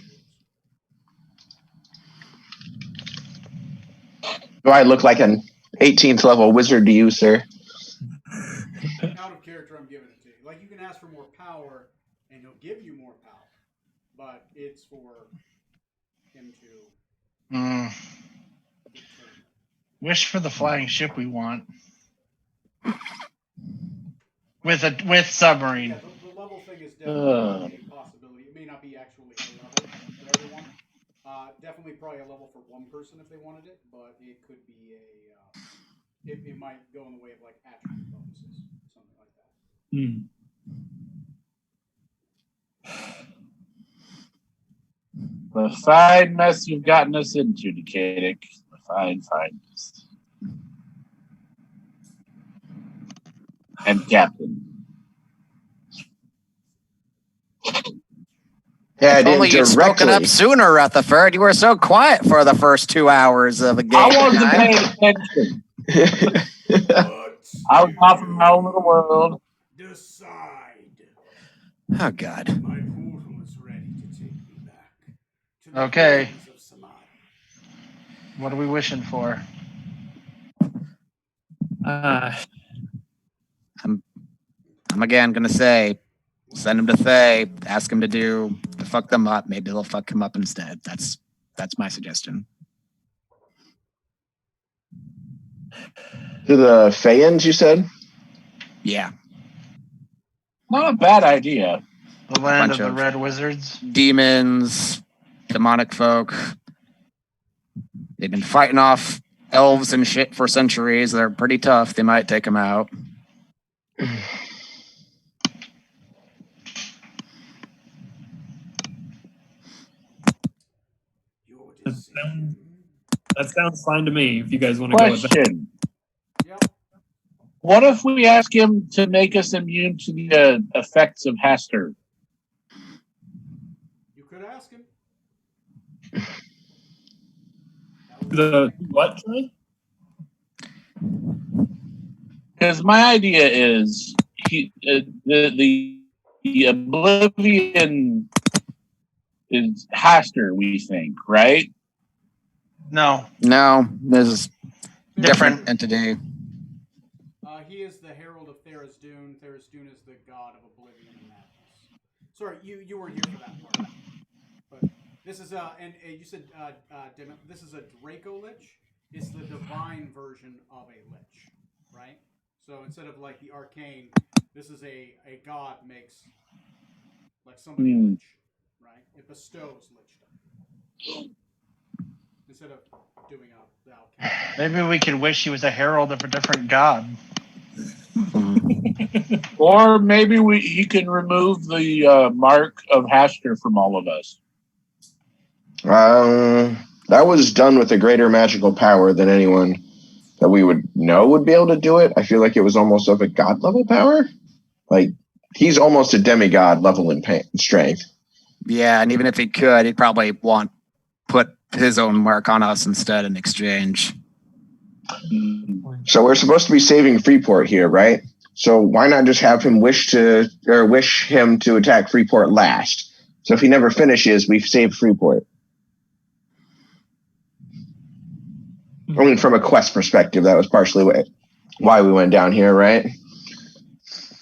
rules. Do I look like an 18th level wizard to you, sir? Out of character, I'm giving it to you. Like, you can ask for more power, and he'll give you more power, but it's for him to determine. Wish for the flying ship we want. With submarine. Yeah, the level thing is definitely a possibility. It may not be actually a level for everyone. Definitely probably a level for one person if they wanted it, but it could be it might go in the way of like attribute bonuses, something like that. The fine mess you've gotten us into, Decadic. The fine mess. And Captain. Yeah, I If only did you'd spoken up directly. sooner, Rutherford. You were so quiet for the first 2 hours of the game. I wasn't paying attention. I was off in my own little world. Decide. Oh, God. My portal is ready to take me back to the Okay. plains of Samadhi. What are we wishing for? I'm again going to say, send him to Thay, ask him to fuck them up. Maybe they'll fuck him up instead. That's my suggestion. To the Fayans, you said? Yeah. Not a bad idea. The land Bunch of the of- red wizards. Demons, demonic folk. They've been fighting off elves and shit for centuries. They're pretty tough. They might take them out. Your decision. That sounds fine to me. If you guys want to go with that. Question. Yep. What if we ask him to make us immune to the effects of Haster? You could ask him. The what? Troy? Because my idea is the Oblivion is Haster, we think, right? No, No, this is different. entity. He is the herald of Tharizdun. Tharizdun is the god of oblivion and madness. Sorry, you weren't here for that part. But this is and you said this is a Draco Lich. It's the divine version of a Lich, right? So instead of like the arcane, this is a god makes like somebody Lich, right? It bestows Lichdom. instead of doing the alchemy. Maybe we could wish he was a herald of a different god. Or maybe he can remove the mark of Haster from all of us. That was done with a greater magical power than anyone that we would know would be able to do it. I feel like it was almost of a god level power. Like, he's almost a demigod level in strength. Yeah, and even if he could, he'd probably put his own mark on us instead in exchange. So we're supposed to be saving Freeport here, right? So why not just have him wish him to attack Freeport last? So if he never finishes, we've saved Freeport. I mean, from a quest perspective, that was partially why we went down here, right?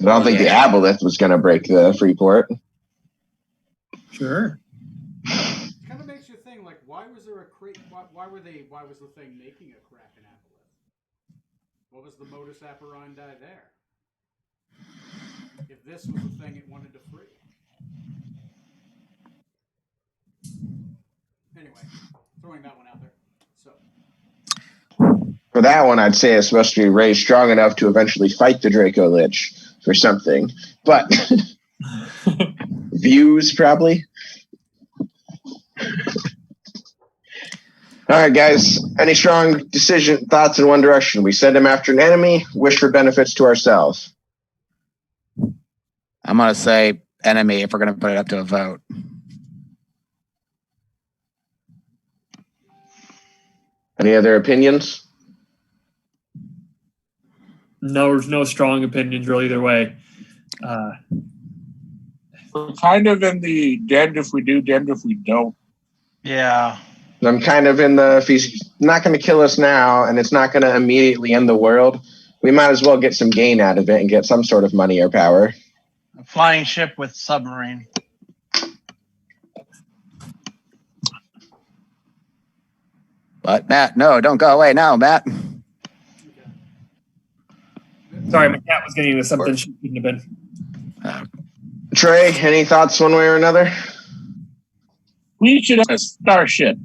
But I don't think the Aboleth was going to break the Freeport. Sure. It kind of makes you think, like, why was there a why was the thing making a Kraken Aboleth? What was the modus operandi there? If this was the thing it wanted to free. Anyway, throwing that one out there. So. For that one, I'd say it's supposed to be raised strong enough to eventually fight the Draco Lich for something. But views, probably. All right, guys. Any strong thoughts in one direction? We send him after an enemy, wish for benefits to ourselves. I'm going to say enemy if we're going to put it up to a vote. Any other opinions? No, there's no strong opinions really either way. We're kind of in the damned if we do, damned if we don't. Yeah. I'm kind of in the, if he's not going to kill us now and it's not going to immediately end the world, we might as well get some gain out of it and get some sort of money or power. A flying ship with submarine. But Matt, no, don't go away now, Matt. Sorry, my cat was getting into something she shouldn't have been. Trey, any thoughts one way or another? We should have a starship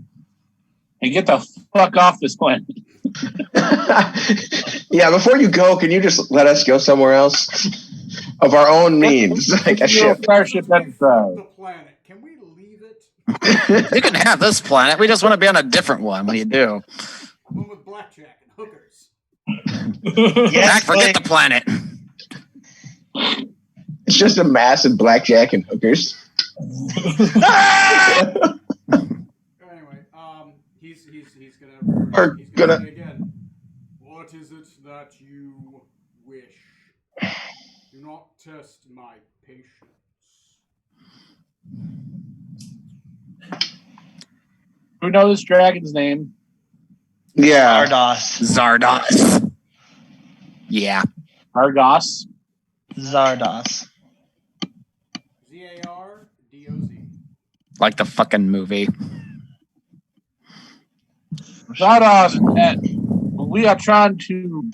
and get the fuck off this planet. Yeah, before you go, can you just let us go somewhere else of our own means, like a ship? Starship Enterprise. The planet. Can we leave it? You can have this planet. We just want to be on a different one. What do you do? One with blackjack and hookers. Zach, forget the planet. It's just a massive blackjack and hookers. Anyway, he's gonna say again. What is it that you wish? Do not test my patience. Who knows this dragon's name? Yeah. Zardos. Yeah. Argos. Zardos. Z-A-R-D-O-Z. Like the fucking movie. Zardos, we are trying to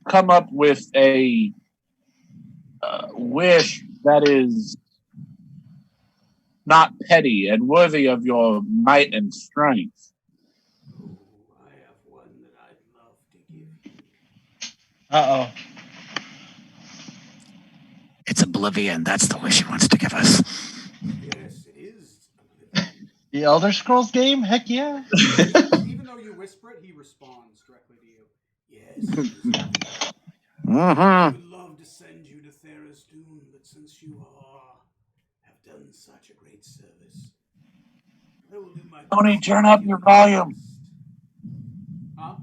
come up with a wish that is not petty and worthy of your might and strength. Oh, I have one that I'd love to give you. Uh-oh. It's oblivion. That's the wish he wants to give us. Yes, it is. The Elder Scrolls game? Heck yeah. Even though you whisper it, he responds directly to you. Yes. I would love to send you to Theras Dune, but since you have done such a great service, I will do my best. Tony, turn up your volume. Huh?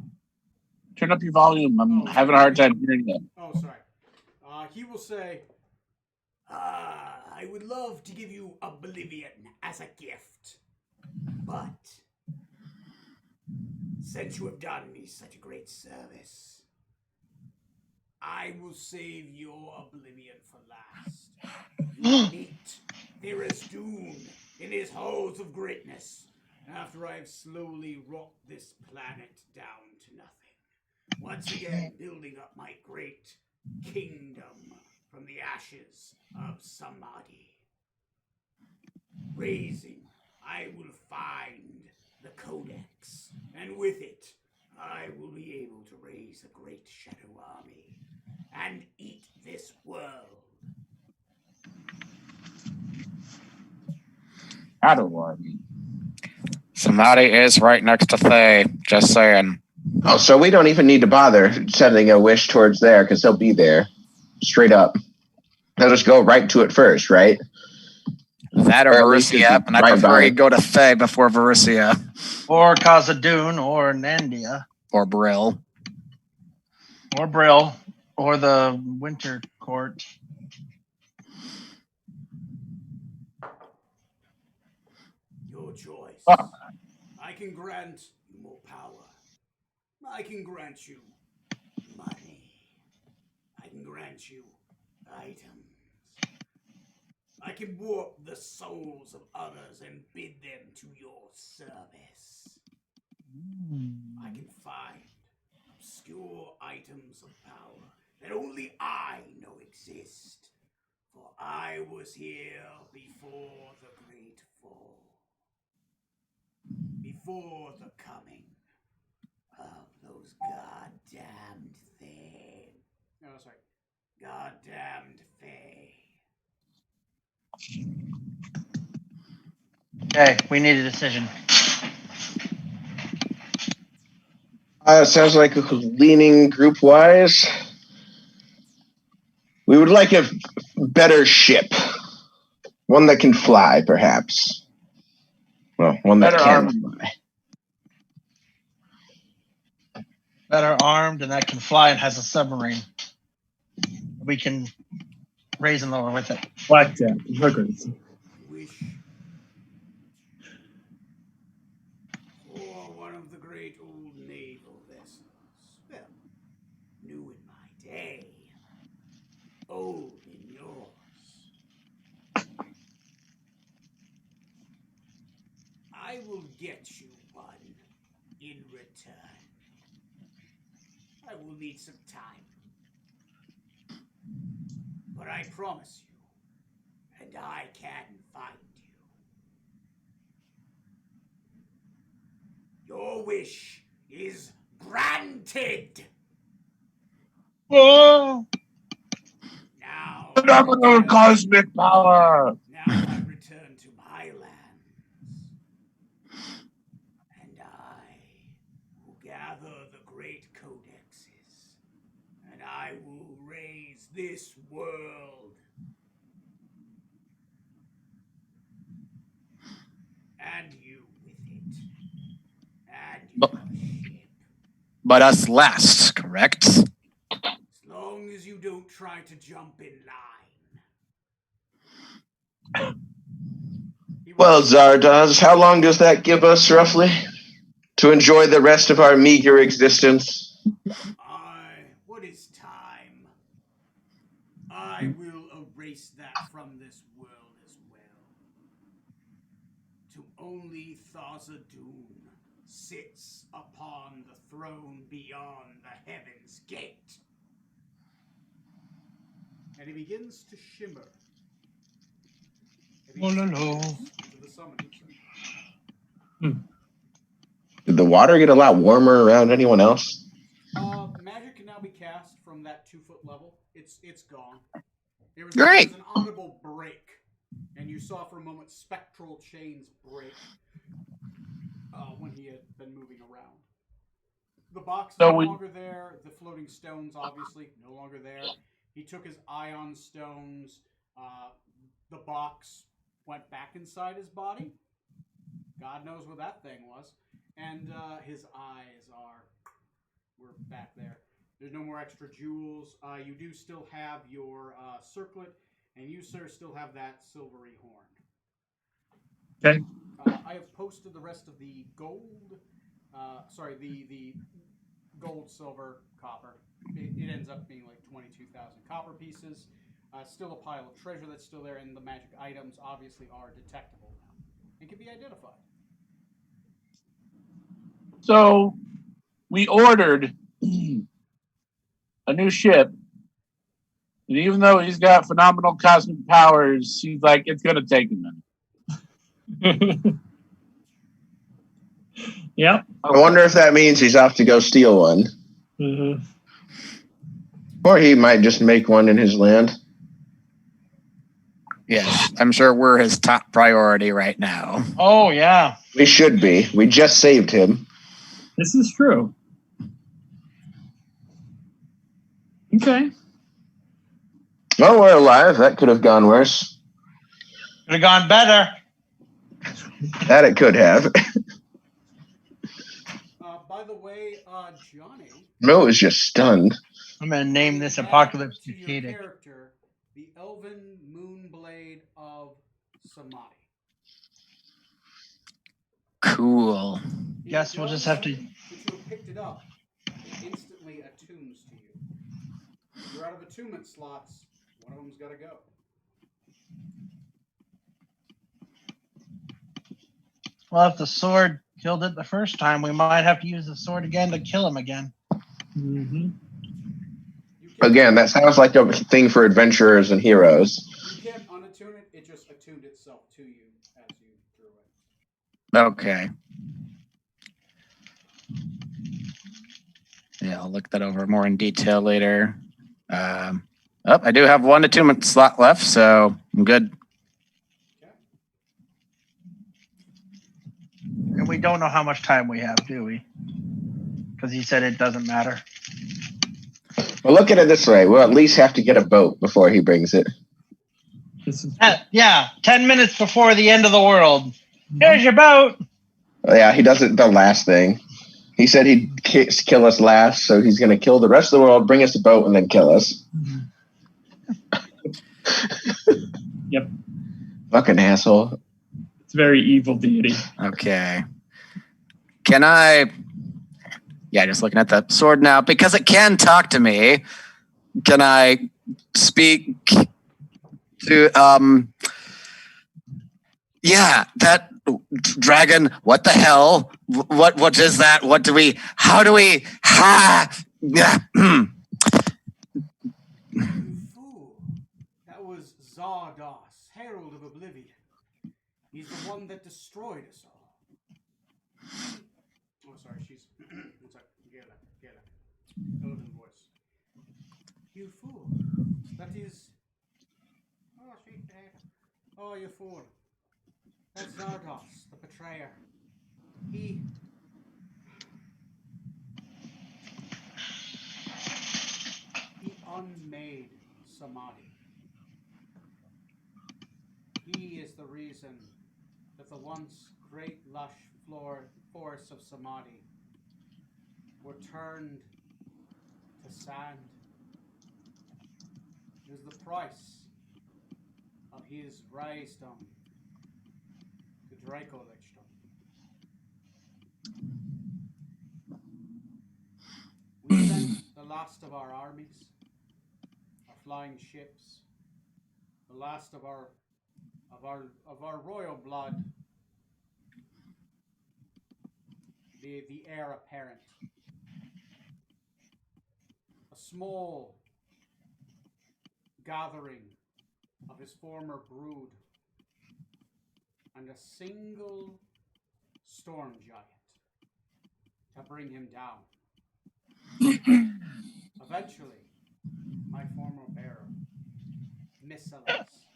Turn up your volume. I'm having a hard time hearing you. Oh, sorry. He will say, I would love to give you Oblivion as a gift, but since you have done me such a great service, I will save your Oblivion for last. You will meet Theras Dune in his halls of greatness after I have slowly wrought this planet down to nothing. Once again, building up my great kingdom from the ashes of Samadhi. Raising, I will find the Codex, and with it, I will be able to raise a great shadow army and eat this world. Shadow army. Samadhi is right next to Thay. Just saying. Oh, so we don't even need to bother sending a wish towards there because they'll be there. Straight up. They'll just go right to it first, right? That or Or at least Varissia, just and I right prefer by. he'd go to Thay before Varissia. Or Khazad-dûm, or Nandia, Or Brill. or Brill, or the Winter Court. Your choice. Ah. I can grant you more power. I can grant you money. I can grant you items. I can warp the souls of others and bid them to your service. I can find obscure items of power that only I know exist, for I was here before the Great Fall, before the coming of those goddamned things. No, sorry. Goddamned Fae. Okay, we need a decision. Sounds like leaning group wise. We would like a better ship. One that can fly, perhaps. Well, one that Better can armed. fly. Better armed and that can fly and has a submarine. We can raise them over with it. Blackjack, hookers. Wish for one of the great old naval vessels. Well, new in my day, old in yours. I will get you one in return. I will need some time. But I promise you, and I can find you. Your wish is granted. Whoa! Now, Phenomenal cosmic power. now I return to my lands, and I will gather the great codexes, and I will raise this world. And you with it. And your ship. But us last, correct? As long as you don't try to jump in line. Well, Zardoz, how long does that give us, roughly? To enjoy the rest of our meager existence? What is time? I will erase that from this world as well. To only Thazadun sits upon the throne beyond the heaven's gate. And he begins to shimmer. And he disappears into the summoning center. Did the water get a lot warmer around anyone else? Magic can now be cast from that 2-foot level. It's gone. There was Great. an audible break, and you saw for a moment spectral chains break when he had been moving around. The box is no longer there. The floating stones, obviously, no longer there. He took his ion stones. The box went back inside his body. God knows what that thing was. And his eyes were back there. There's no more extra jewels. You do still have your circlet, and you, sir, still have that silvery horn. Okay. I have posted the rest of the gold. The gold, silver, copper. It ends up being like 22,000 copper pieces. Still a pile of treasure that's still there, and the magic items obviously are detectable now and can be identified. So we ordered a new ship, and even though he's got phenomenal cosmic powers, he's like, it's going to take a minute. Yep. I wonder if that means he's off to go steal one. Mm-hmm. Or he might just make one in his land. Yes, I'm sure we're his top priority right now. Oh, yeah. We should be. We just saved him. This is true. Okay. Well, we're alive. That could have gone worse. Could have gone better. That it could have. By the way, Johnny. Mo is just stunned. I'm going to name this add Apocalypse to your Decadic. character the Elven Moonblade of Samadhi. Cool. He Guess we'll just have to. Since you have picked it up, it instantly attunes to you. You're out of attunement slots. One of them's got to go. Well, if the sword killed it the first time, we might have to use the sword again to kill him again. Mm-hmm. Again, that sounds like a thing for adventurers and heroes. You can't unattune it. It just attuned itself to you as you drew it. Okay. Yeah, I'll look that over more in detail later. I do have one attunement slot left, so I'm good. And we don't know how much time we have, do we? Because he said it doesn't matter. Well, look at it this way. We'll at least have to get a boat before he brings it. This is Yeah, 10 minutes before the end of the world. Here's your boat. Yeah, he does it the last thing. He said he'd kill us last, so he's going to kill the rest of the world, bring us a boat, and then kill us. Yep. Fucking asshole. It's very evil deity. Okay. Can I... Yeah, just looking at the sword now. Because it can talk to me, can I speak to... Yeah, that dragon, what the hell? What is that? How do we... You fool. That was Zardos, Herald of Oblivion. He's the one that destroyed us all. Oh, sorry, she's... What's up? Get it. Elven voice. You fool. That is... Oh, sweet potato. Oh, you fool. That's Zardos, the betrayer. He unmade Samadhi. He is the reason that the once great lush forests of Samadhi were turned to sand. It is the price of his raisdom to Dracolichdom. We sent the last of our armies, our flying ships, the last of our royal blood, the heir apparent, a small gathering of his former brood, and a single storm giant to bring him down. Eventually, my former bearer, Miscellaneous,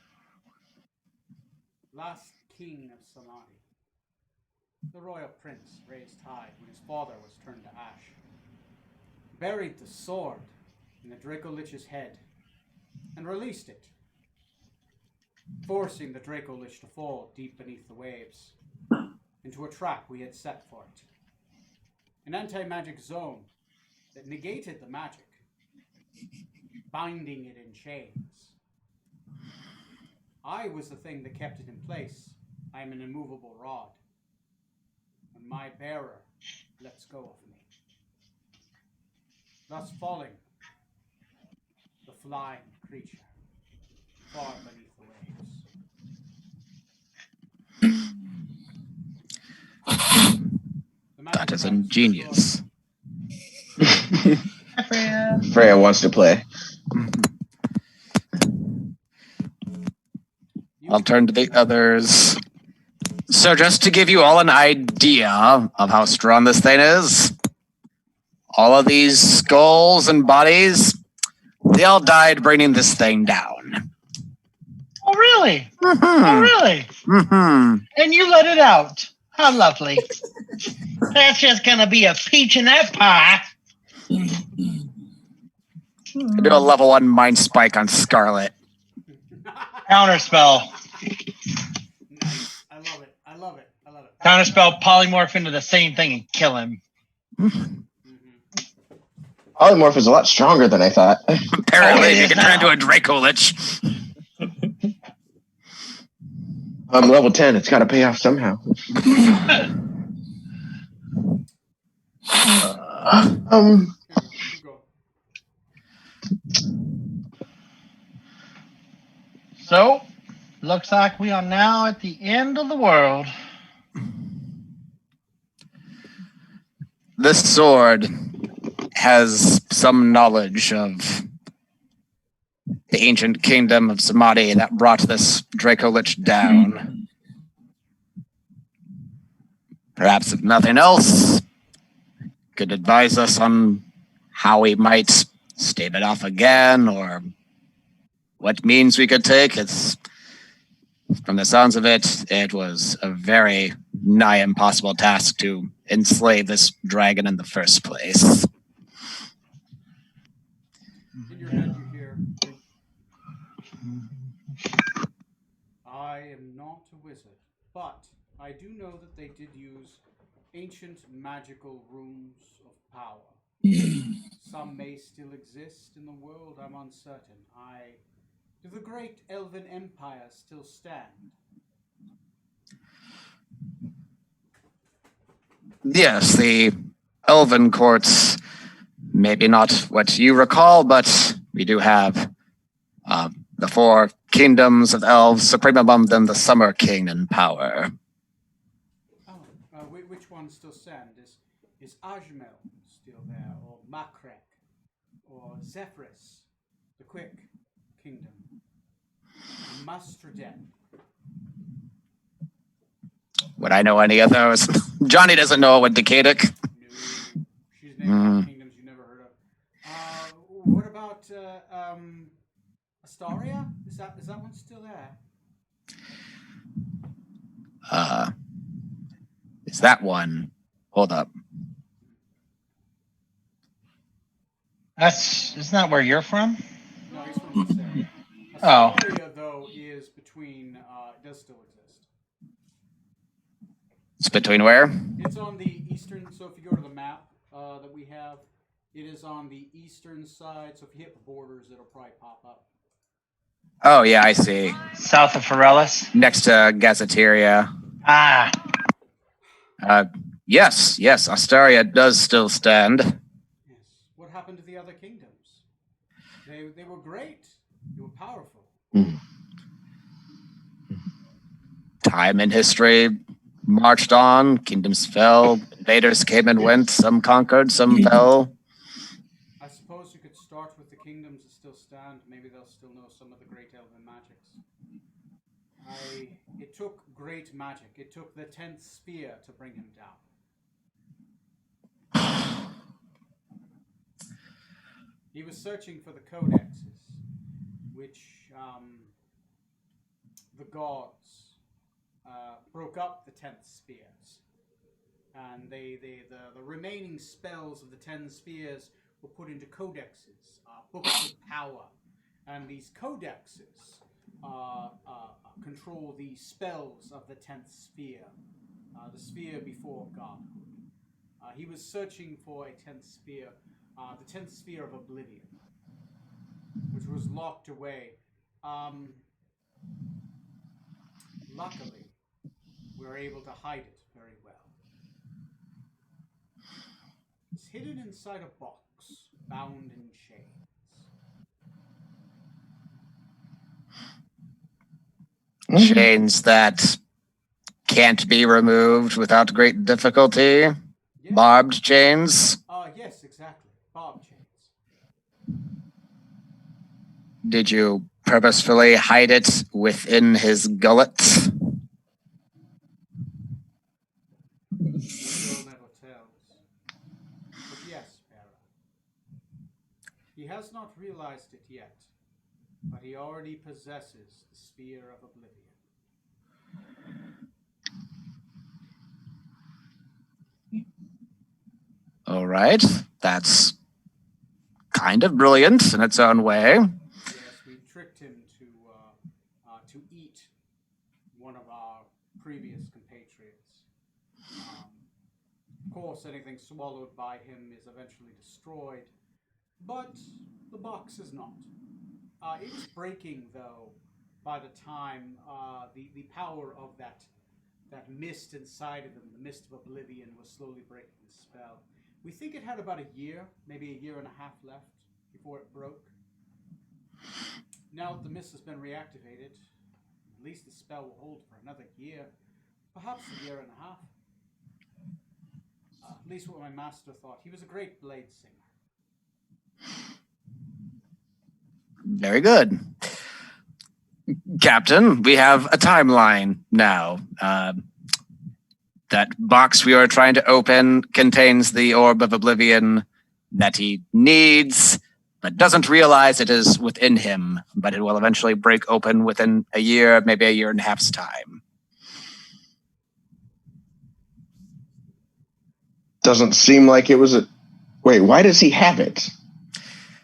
last king of Samadhi, the royal prince raised high when his father was turned to ash, buried the sword in the Dracolich's head and released it, forcing the Dracolich to fall deep beneath the waves into a trap we had set for it. An anti-magic zone that negated the magic, binding it in chains. I was the thing that kept it in place. I am an immovable rod. When my bearer lets go of me, thus falling, the flying creature, far beneath the waves. That is ingenious. Freya wants to play. I'll turn to the others. So just to give you all an idea of how strong this thing is, all of these skulls and bodies, they all died bringing this thing down. Oh, really? Mm-hmm. Oh, really? Mm-hmm. And you let it out. How lovely. That's just going to be a peach in that pie. I do a level 1 mind spike on Scarlet. Counterspell. Nice. I love it. I love it. I love it. Counterspell, polymorph into the same thing and kill him. Mhm. Polymorph is a lot stronger than I thought. Apparently, Oh, it you is can turn now. into a Draco Lich. I'm level 10. It's got to pay off somehow. Keep going. So, looks like we are now at the end of the world. This sword has some knowledge of the ancient kingdom of Samadhi that brought this Draco Lich down. Perhaps, if nothing else, could advise us on how we might stave it off again, or what means we could take. It's, from the sounds of it, it was a very nigh impossible task to enslave this dragon in the first place. In your head, you hear, I am not a wizard, but I do know that they did use ancient magical rooms of power. Some may still exist in the world, I'm uncertain. Do the great Elven Empire still stand? Yes, the Elven courts, maybe not what you recall, but we do have the 4 kingdoms of elves, supreme among them the Summer King in power. Oh, which ones still stand? Is Ajmel still there, or Makrek, or Zephyrus, the Quick Kingdom, Mastrodem? Would I know any of those? Johnny doesn't know what Decadic. No, she's named kingdoms you never heard of. What about Astaria? Is that one still there? Is that one? Hold up. Isn't that where you're from? No, he's from Astaria. Oh. Astaria, though, is between. It does still exist. It's between where? It's on the eastern. So if you go to the map that we have, it is on the eastern side. So if you hit the borders, it'll probably pop up. Oh, yeah, I see. South of Forellis? Next to Gazetteria. Ah. Yes, Astaria does still stand. Yes. What happened to the other kingdoms? They were great. They were powerful. Time in history marched on, kingdoms fell, invaders came and went, some conquered, some fell. I suppose you could start with the kingdoms that still stand. Maybe they'll still know some of the great elven magics. It took great magic. It took the 10th sphere to bring him down. He was searching for the codexes, which the gods broke up the 10th spheres. And the remaining spells of the 10 spheres were put into codexes, books of power. And these codexes control the spells of the 10th sphere, the sphere before God. He was searching for a 10th sphere, the 10th sphere of oblivion, which was locked away. Luckily, we were able to hide it very well. It's hidden inside a box, bound in chains. Chains that can't be removed without great difficulty. Yes. Barbed chains. Yes, exactly. Bob chains. Did you purposefully hide it within his gullet? He has not realized it yet, but he already possesses the sphere of oblivion. All right. That's kind of brilliant in its own way. Yes, we tricked him to eat one of our previous compatriots. Of course, anything swallowed by him is eventually destroyed, but the box is not. It was breaking, though, by the time the power of that mist inside of him, the mist of oblivion, was slowly breaking the spell. We think it had about a year, maybe a year and a half left before it broke. Now that the mist has been reactivated, at least the spell will hold for another year, perhaps a year and a half. At least what my master thought. He was a great blade singer. Very good. Captain, we have a timeline now. That box we are trying to open contains the orb of oblivion that he needs, but doesn't realize it is within him, but it will eventually break open within a year, maybe a year and a half's time. Doesn't seem like it was a... Wait, why does he have it,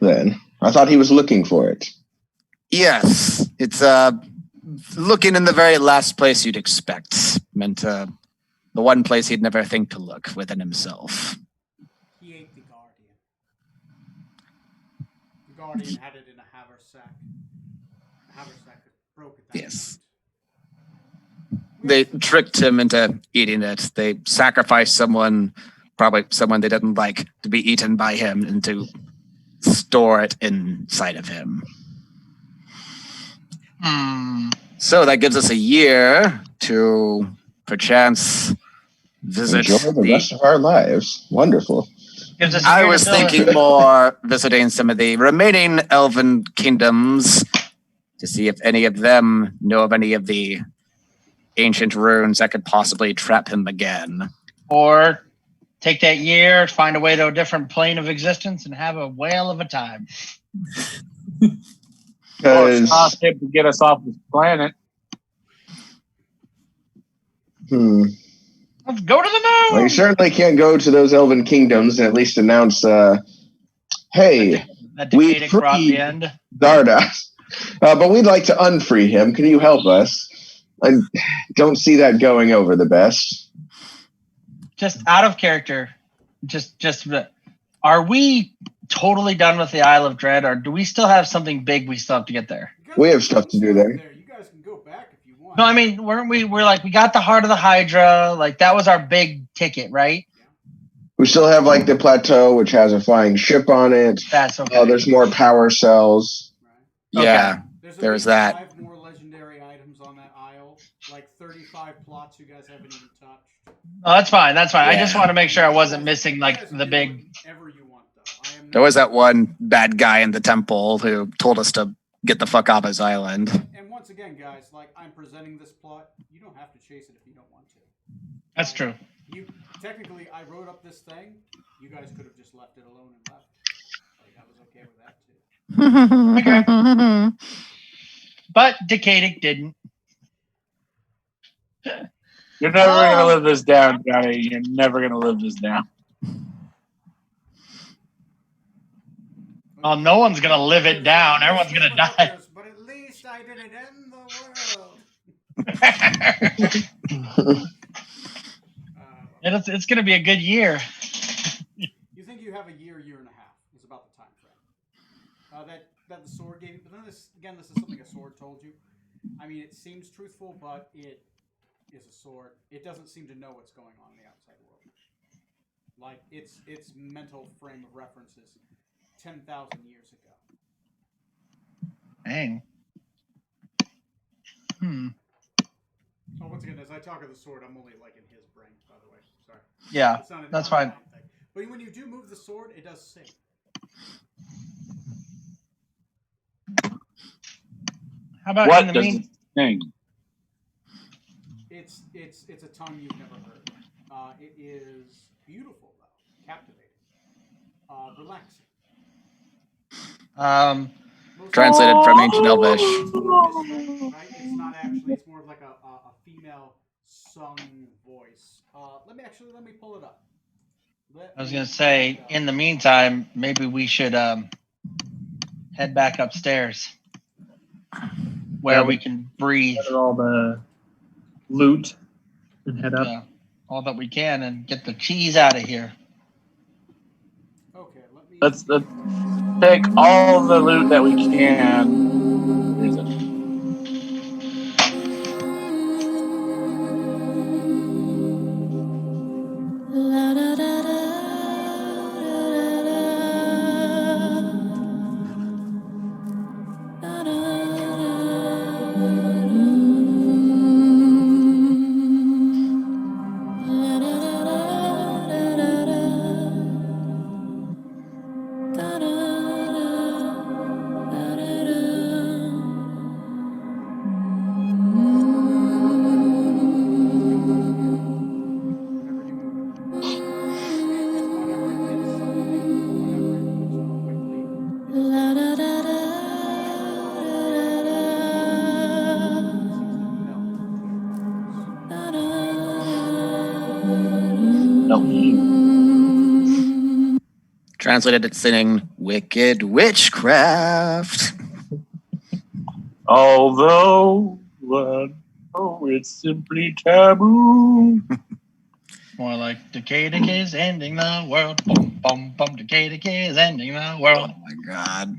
then? I thought he was looking for it. Yes, it's looking in the very last place you'd expect. Meant the one place he'd never think to look within himself. He ate the Guardian. The Guardian had it in a haversack. The haversack broke at that Yes. point. They tricked him into eating it. They sacrificed someone, probably someone they didn't like, to be eaten by him and to store it inside of him. So that gives us a year to, perchance, visit Enjoy the rest of our lives. Wonderful. I was thinking more visiting some of the remaining elven kingdoms to see if any of them know of any of the ancient runes that could possibly trap him again. Or take that year, find a way to a different plane of existence, and have a whale of a time. Or stop him to get us off this planet. Let's go to the moon! Well, you certainly can't go to those elven kingdoms and at least announce, hey, we freed Zardas, but we'd like to unfree him. Can you help us? I don't see that going over the best. Just out of character, are we totally done with the Isle of Dread, or do we still have something big we still have to get there? We have stuff to do there. You guys can go back if you want. No, I mean, we're like, we got the Heart of the Hydra, like that was our big ticket, right? We still have like the plateau, which has a flying ship on it. That's okay. There's more power cells. Right. Yeah, there's that. 5 more legendary items on that isle, like 35 plots you guys haven't even touched. Oh, that's fine. That's fine. Yeah. I just want to make sure I wasn't missing like the big. Whatever you want, though. There was that one bad guy in the temple who told us to get the fuck off his island. And once again, guys, like I'm presenting this plot, you don't have to chase it if you don't want to. That's true. You technically, I wrote up this thing. You guys could have just left it alone and left. Like I was okay with that too. Okay. But Decadic didn't. You're never going to live this down, Johnny. You're never going to live this down. Well, no one's going to live it down. Everyone's going to die. But at least I didn't end the world. It's going to be a good year. You think you have a year and a half is about the time frame. That the sword gave you. But then this is something a sword told you. I mean, it seems truthful, but it is a sword. It doesn't seem to know what's going on in the outside world. Like its mental frame of reference is 10,000 years ago. Dang. Oh, once again, as I talk of the sword, I'm only like in his brain, by the way. Sorry. Yeah, It's not that's fine. Thing. But when you do move the sword, it does sing. How about What in the does mean? it sing? It's a tongue you've never heard. It is beautiful, though, captivating, relaxing. Translated from ancient Elvish. It's orchestra, right? It's not actually. It's more of like a female sung voice. Let me pull it up. I was going to say, in the meantime, maybe we should head back upstairs where we can breathe. Gather all the loot and head up. Yeah, all that we can and get the cheese out of here. Okay, let me. Let's take all the loot that we can. Where is it? Whenever you move it. Just whenever it hits something, whenever it moves more quickly, it just seems to melt between your fingers. Translated, it's singing Wicked Witchcraft. Although it's simply taboo. More like Decadic is ending the world. Boom, boom, boom. Decadic is ending the world. Oh my god.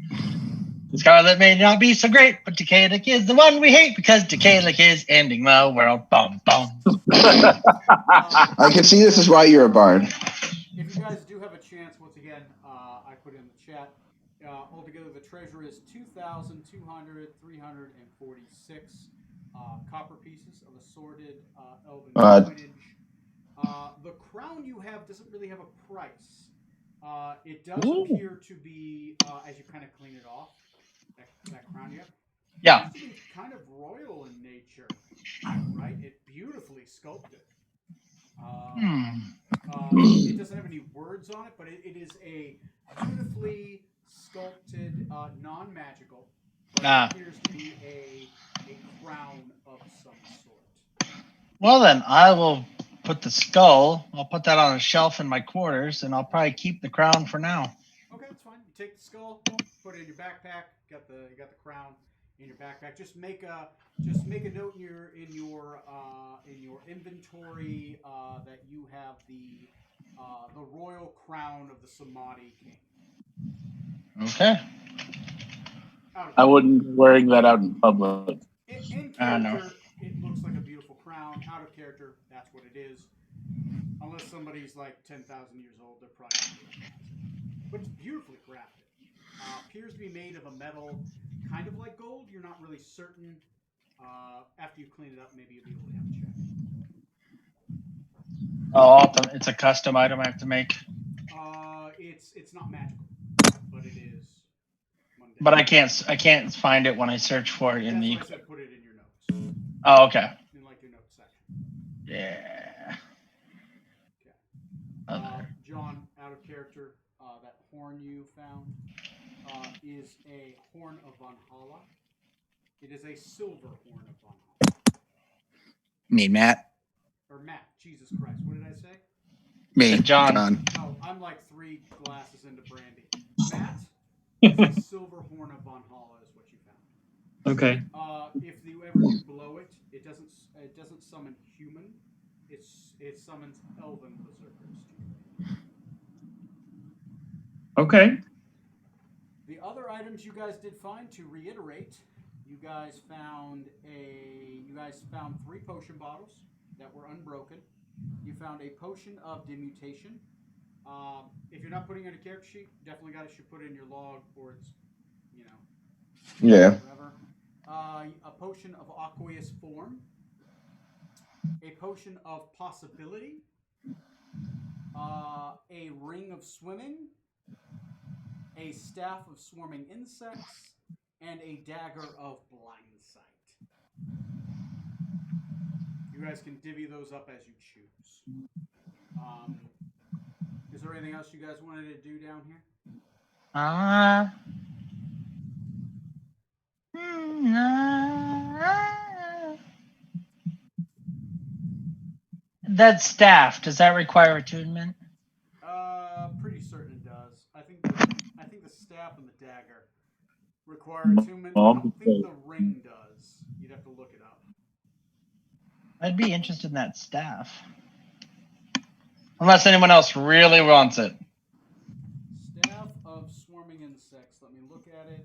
The Scarlet may not be so great, but Decadic is the one we hate because Decadic is ending the world. Boom, boom. I can see this is why you're a bard. If you guys do have a chance, once again, I put in the chat. Altogether, the treasure is 346 copper pieces of assorted elven coinage. The crown you have doesn't really have a price. It does appear to be, as you kind of clean it off, that crown you have. Yeah. It's kind of royal in nature, right? It beautifully sculpted. It doesn't have any words on it, but it is a beautifully sculpted, non-magical, but it appears to be a crown of some sort. Well then, I will put the skull. I'll put that on a shelf in my quarters, and I'll probably keep the crown for now. Okay, that's fine. You take the skull, put it in your backpack. You got the crown in your backpack. Just make a note in your inventory that you have the royal crown of the Samadhi king. Okay. I wouldn't be wearing that out in public. In character, it looks like a beautiful crown. Out of character, that's what it is. Unless somebody's like 10,000 years old, they're probably not going to recognize it. But it's beautifully crafted. Appears to be made of a metal kind of like gold. You're not really certain. After you clean it up, maybe you'll be able to have a check. Oh, it's a custom item I have to make. It's not magical, but it is mundane. But I can't find it when I search for it in the. That's why I said put it in your notes. Oh, okay. In like your notes section. Yeah. Okay. John, out of character, that horn you found is a horn of Valhalla. It is a silver horn of Valhalla. Me, Matt. Or Matt, Jesus Christ, what did I say? Me, John. Oh, I'm like 3 glasses into brandy. Matt, it's a silver horn of Valhalla is what you found. Okay. If you ever do blow it, it doesn't summon human. It summons elven berserkers. Okay. The other items you guys did find, to reiterate, you guys found 3 potion bottles that were unbroken. You found a potion of demutation. If you're not putting it in a character sheet, definitely should put it in your log, or it's, Yeah. whatever. A potion of aqueous form. A potion of possibility. A ring of swimming. A staff of swarming insects. And a dagger of blind sight. You guys can divvy those up as you choose. Is there anything else you guys wanted to do down here? that staff, does that require attunement? Pretty certain it does. I think the staff and the dagger require attunement. I don't think the ring does. You'd have to look it up. I'd be interested in that staff. Unless anyone else really wants it. Staff of Swarming Insects. Let me look at it.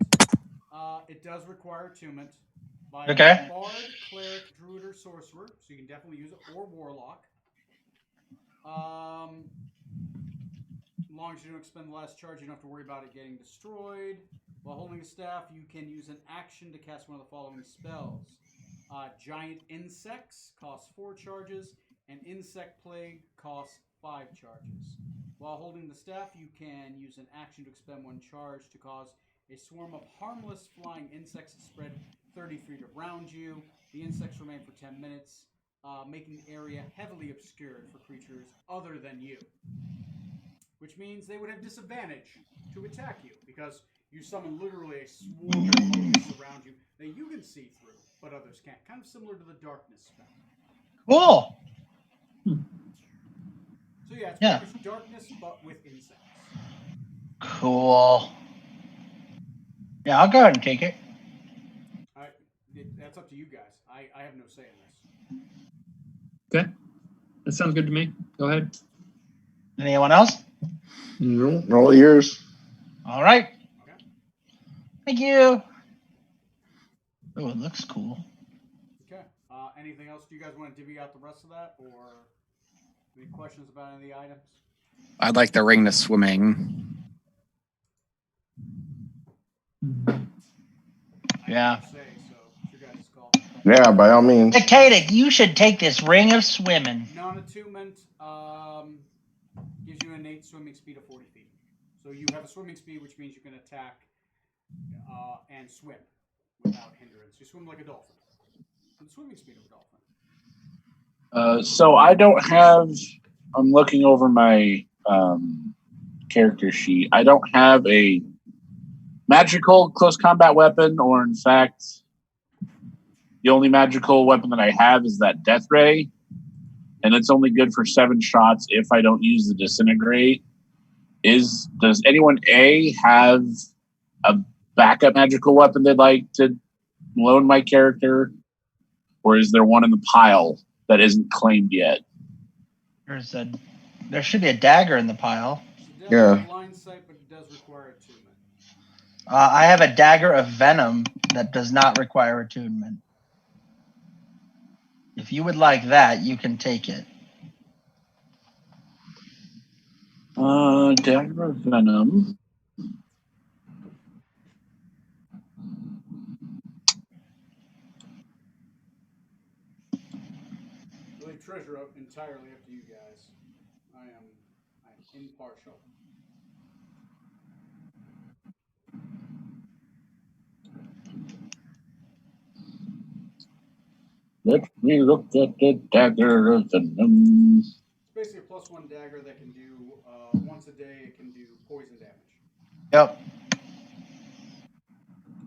It does require attunement by a bard, cleric, druid, or sorcerer, so you can definitely use it, or warlock. As long as you don't expend the last charge, you don't have to worry about it getting destroyed. While holding a staff, you can use an action to cast one of the following spells. Giant Insects costs 4 charges, and Insect Plague costs 5 charges. While holding the staff, you can use an action to expend 1 charge to cause a swarm of harmless flying insects to spread 30 feet around you. The insects remain for 10 minutes, making the area heavily obscured for creatures other than you. Which means they would have disadvantage to attack you, because you summon literally a swarm of locusts around you that you can see through, but others can't. Kind of similar to the darkness spell. Cool. So yeah, it's pretty much darkness, but with insects. Cool. Yeah, I'll go ahead and take it. That's up to you guys. I have no say in this. Okay. That sounds good to me. Go ahead. Anyone else? No, all ears. All right. Okay. Thank you. Oh, it looks cool. Okay. Anything else? Do you guys want to divvy out the rest of that, or any questions about any of the items? I'd like the ring to swimming. Yeah. Say, so it's your guys' call. Yeah, by all means. Katic, you should take this ring of swimming. Non-attunement gives you an innate swimming speed of 40 feet. So you have a swimming speed, which means you can attack and swim without hindrance. You swim like a dolphin. The swimming speed of a dolphin. So I don't have. I'm looking over my character sheet. I don't have a magical close combat weapon, or in fact, the only magical weapon that I have is that death ray, and it's only good for 7 shots if I don't use the disintegrate. Does anyone have a backup magical weapon they'd like to loan my character, or is there one in the pile that isn't claimed yet? There should be a dagger in the pile. Yeah. Blind sight, but it does require attunement. I have a dagger of venom that does not require attunement. If you would like that, you can take it. Dagger of venom. I leave treasure up entirely up to you guys. I'm impartial. Let me look at the dagger of venom. It's basically a +1 dagger that can do once a day. It can do poison damage. Yep.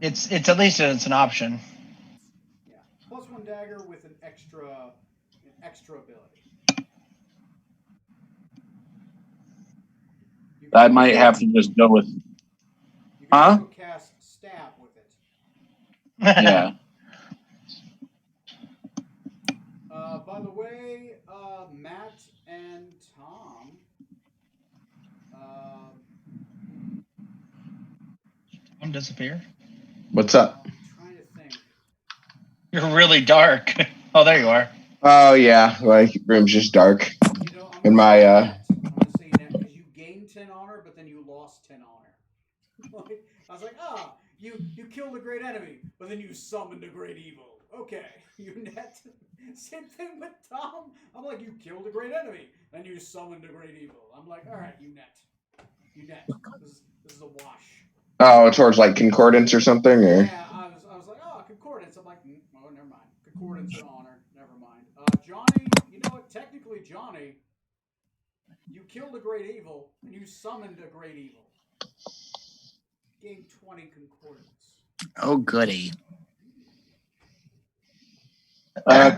It's at least it's an option. Yeah, +1 dagger with an extra ability. I might have to just go with. You can also cast stab with it. Yeah. By the way, Matt and Tom. Tom disappear. What's up? I'm trying to think. You're really dark. Oh, there you are. Oh yeah, my room's just dark. You know, In my I'm gonna say that because you gained 10 honor, but then you lost 10 honor. I was like, you killed a great enemy, but then you summoned a great evil. Okay, you net. Same thing with Tom. I'm like, you killed a great enemy, then you summoned a great evil. I'm like, all right, you net. This is a wash. Oh, towards like concordance or something, or Yeah, I was like, concordance. I'm like, oh, never mind. Concordance and honor, never mind. Johnny, you know what? Technically, Johnny, you killed a great evil and you summoned a great evil. Gained 20 concordance. Oh, goody.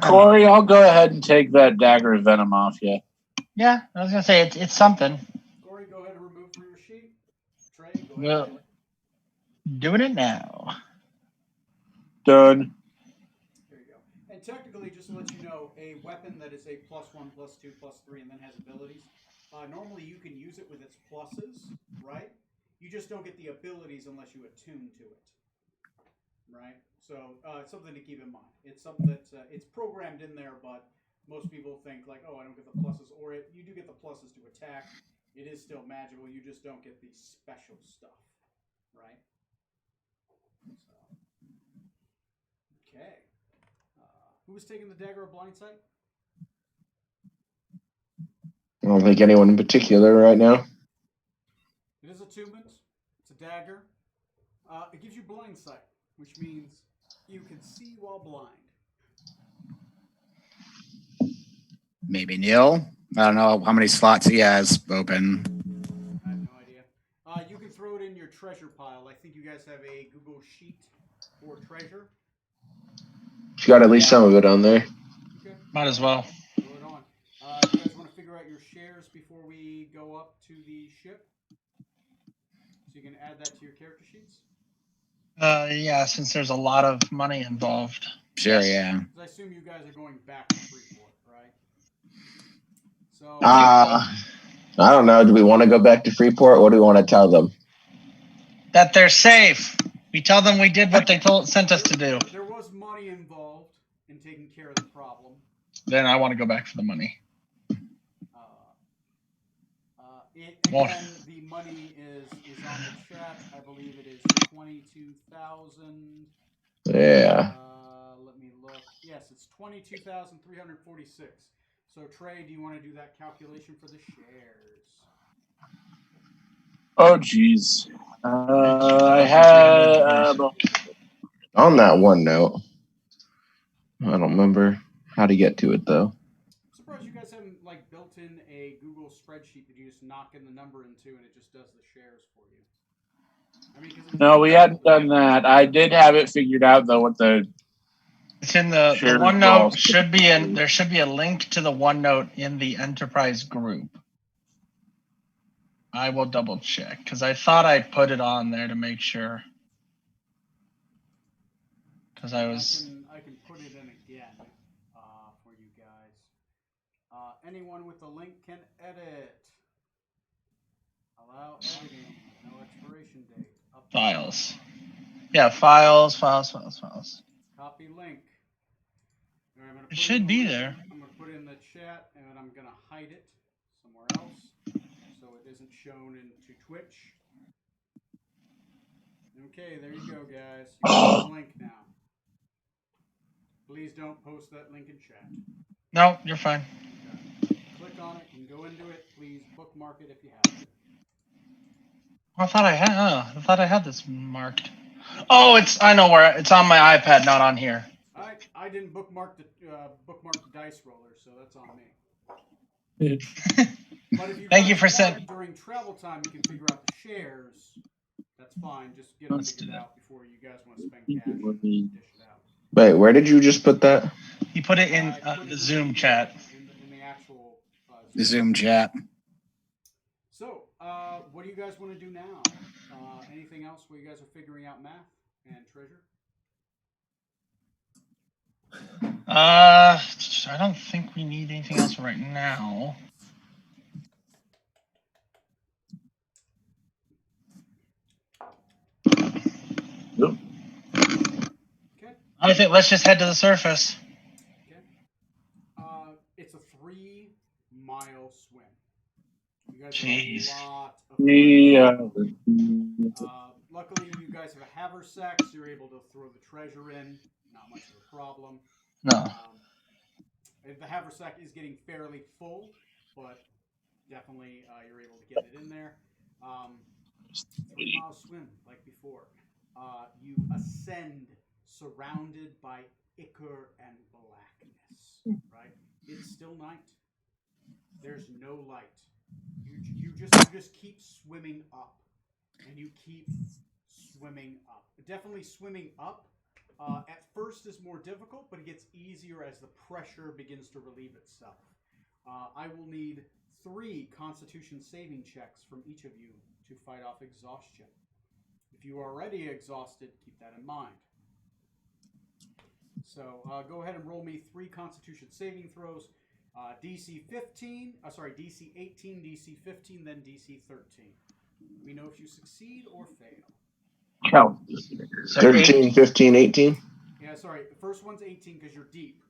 Corey, I'll go ahead and take that dagger of venom off you. Yeah, I was gonna say it's something. Corey, go ahead and remove from your sheet. Trey, go ahead. Well, and do it. doing it now. Done. There you go. And technically, just to let you know, a weapon that is a +1, +2, +3, and then has abilities, normally you can use it with its pluses, right? You just don't get the abilities unless you attune to it, right? So it's something to keep in mind. It's something that it's programmed in there, but most people think like, oh, I don't get the pluses, or you do get the pluses to attack. It is still magical. You just don't get the special stuff, right? So, okay. Who was taking the dagger of blind sight? I don't think anyone in particular right now. It is attunement. It's a dagger. It gives you blind sight, which means you can see while blind. Maybe Neil. I don't know how many slots he has open. I have no idea. You can throw it in your treasure pile. I think you guys have a Google Sheet for treasure. You got at least some of it on there. Okay. Might as well. Throw it on. You guys want to figure out your shares before we go up to the ship? So you can add that to your character sheets? Yeah, since there's a lot of money involved. Sure, Yes. yeah. Because I assume you guys are going back to Freeport, right? So I don't know. Do we want to go back to Freeport? What do we want to tell them? That they're safe. We tell them we did what they sent us to do. there was money involved in taking care of the problem. Then I want to go back for the money. Again, the money is on the chat. I believe it is 22,000. Yeah. Let me look. Yes, it's 22,346. So Trey, do you want to do that calculation for the shares? Oh, jeez. I had On that one note, I don't remember how to get to it though. I'm surprised you guys haven't like built in a Google spreadsheet that you just knock in the number into and it just does the shares for you. I mean, no, we hadn't done that. I did have it figured out though. What the It's in the OneNote should be in. There should be a link to the OneNote in the Enterprise group. I will double check because I thought I put it on there to make sure. Because I can put it in again for you guys. Anyone with the link can edit. Allow editing. No expiration date. Files. Yeah, files. Copy link. Right, It should be there. I'm going to put it in the chat and I'm going to hide it somewhere else so it isn't shown into Twitch. Okay, there you go, guys. You got the link now. Please don't post that link in chat. No, you're fine. Okay. Click on it and go into it. Please bookmark it if you have to. I thought I had this marked. Oh, I know where it's on my iPad, not on here. I didn't bookmark the dice roller, so that's on me. But if you Thank you for saying. During travel time, you can figure out the shares. That's fine. Just get them figured out before you guys want to spend cash and dish it out. Wait, where did you just put that? You put it in the Zoom chat. In the actual Zoom chat. So, what do you guys want to do now? Anything else where you guys are figuring out math and treasure? I don't think we need anything else right now. Yep. Okay. I think let's just head to the surface. Okay. It's a 3-mile swim. You guys Jeez. have a lot of Yeah. luckily, you guys have a haversack, so you're able to throw the treasure in. Not much of a problem. No. The haversack is getting fairly full, but definitely you're able to get it in there. 3-mile swim, like before. You ascend surrounded by ichor and blackness, right? It's still night. There's no light. You just keep swimming up, and you keep swimming up. Definitely swimming up, at first is more difficult, but it gets easier as the pressure begins to relieve itself. I will need 3 Constitution saving checks from each of you to fight off exhaustion. If you are already exhausted, keep that in mind. So go ahead and roll me 3 Constitution saving throws. DC 18, DC 15, then DC 13. Let me know if you succeed or fail. Count. So 13, 15, 18? Yeah, sorry. The first one's 18 because you're deep.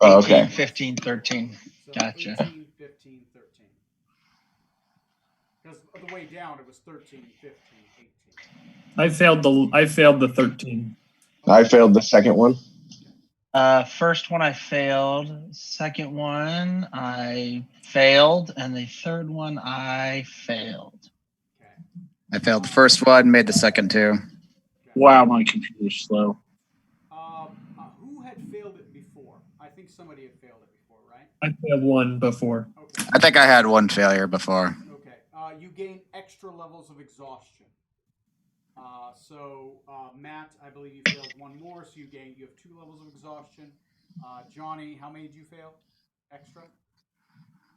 Oh, 18, okay. 15, 13. So Gotcha. 18, 15, 13. Because on the way down, it was 13, 15, 18. I failed the 13. I failed the second one. First one I failed. Second one I failed, and the third one I failed. Okay. I failed the first one, made the second 2. Okay. Wow, my computer's slow. Who had failed it before? I think somebody had failed it before, right? I failed one before. Okay. I think I had one failure before. Okay. You gain extra levels of exhaustion. So Matt, I believe you failed one more, so you have 2 levels of exhaustion. Johnny, how many did you fail? Extra?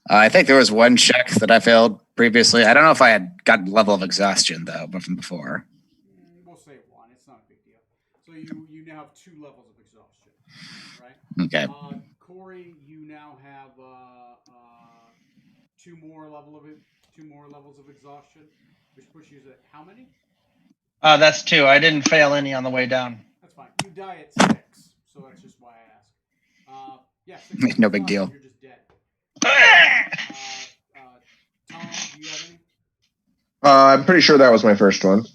I think there was one check that I failed previously. I don't know if I had gotten level of exhaustion though, but from before. We'll say 1. It's not a big deal. So you now have 2 levels of exhaustion, right? Okay. Corey, you now have 2 more levels of exhaustion, which pushes you at how many? That's 2. I didn't fail any on the way down. That's fine. You die at 6, so that's just why I asked. Yeah, 6 No big deal. You're just dead. Tom, do you have any? I'm pretty sure that was my first one.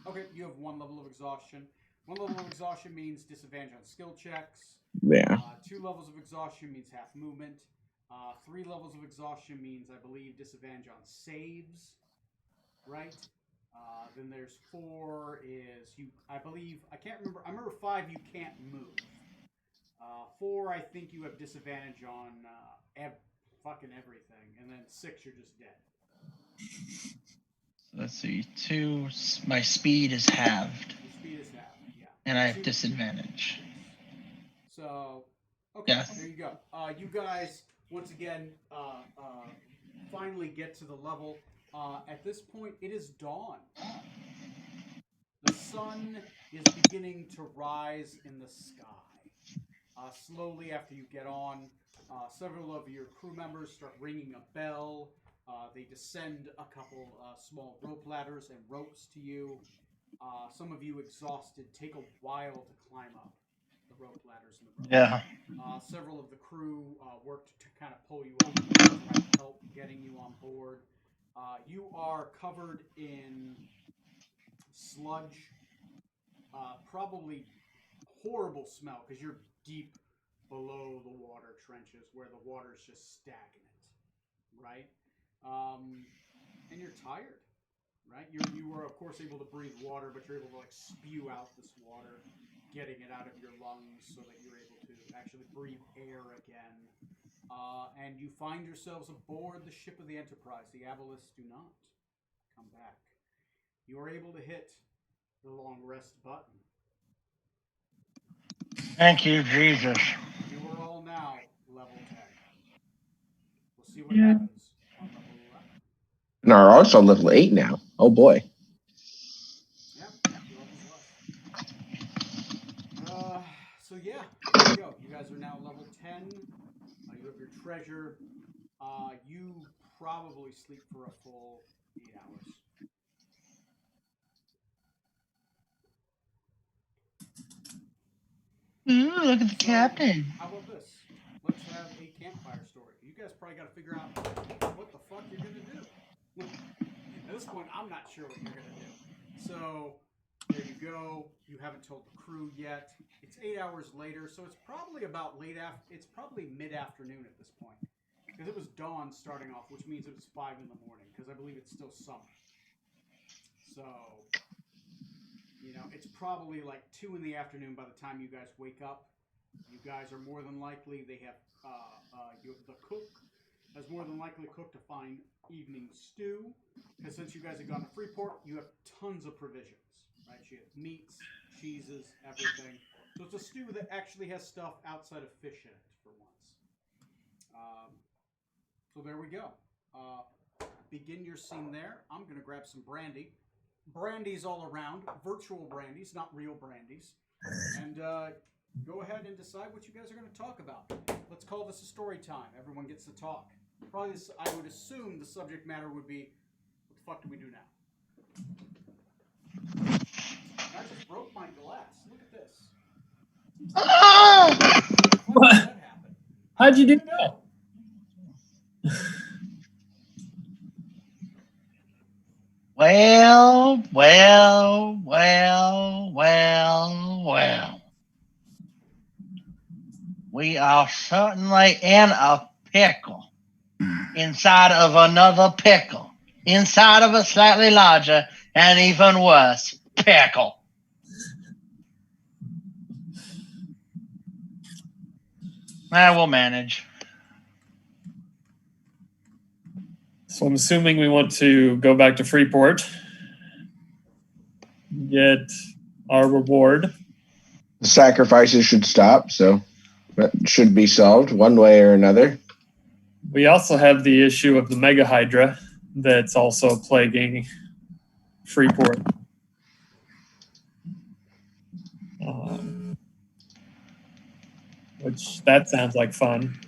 Okay, you have 1 level of exhaustion. 1 level of exhaustion means disadvantage on skill checks. Yeah. 2 levels of exhaustion means half movement. 3 levels of exhaustion means, I believe, disadvantage on saves. Right? Then there's 4 is I can't remember. I remember 5 you can't move. 4 I think you have disadvantage on fucking everything, and then 6 you're just dead. Let's see. 2. My speed is halved, Your speed is half, yeah. and I have 2. disadvantage. So, okay, Yes. There you go. You guys once again finally get to the level. At this point, it is dawn. The sun is beginning to rise in the sky. Slowly, after you get on, several of your crew members start ringing a bell. They descend a couple small rope ladders and ropes to you. Some of you, exhausted, take a while to climb up the rope ladders and the ropes. Yeah. Several of the crew worked to kind of pull you up and try to help getting you on board. You are covered in sludge, probably horrible smell because you're deep below the water trenches where the water is just stagnant, right? And you're tired, right? You are of course able to breathe water, but you're able to like spew out this water, getting it out of your lungs so that you're able to actually breathe air again. And you find yourselves aboard the ship of the Enterprise. The Aboleths do not come back. You are able to hit the long rest button. Thank you, Jesus. You are all now level 10. We'll see what happens on level 11. And are also level 8 now. Oh boy. Yeah, 2 levels less. So yeah, there you go. You guys are now level 10. You have your treasure. You probably sleep for a full 8 hours. Ooh, look at the captain. How about this? Let's have a campfire story. You guys probably got to figure out what the fuck you're going to do. At this point, I'm not sure what you're going to do. So, there you go. You haven't told the crew yet. It's 8 hours later, so it's probably about it's probably mid-afternoon at this point. Because it was dawn starting off, which means it was 5 in the morning, because I believe it's still summer. So, it's probably like 2 in the afternoon by the time you guys wake up. You guys are more than likely, the cook has more than likely cooked a fine evening stew. Because since you guys have gone to Freeport, you have tons of provisions, right? You have meats, cheeses, everything. So it's a stew that actually has stuff outside of fish in it for once. So there we go. Begin your scene there. I'm going to grab some brandy. Brandies all around. Virtual brandies, not real brandies. And go ahead and decide what you guys are going to talk about. Let's call this a story time. Everyone gets to talk. Probably, I would assume the subject matter would be, what the fuck do we do now? I just broke my glass. Look at this. What? How did that happen? How'd you do that? Well. We are certainly in a pickle. Inside of another pickle. Inside of a slightly larger and even worse pickle. I will manage. So I'm assuming we want to go back to Freeport, get our reward. The sacrifices should stop, so that should be solved one way or another. We also have the issue of the Mega Hydra that's also plaguing Freeport. Which that sounds like fun.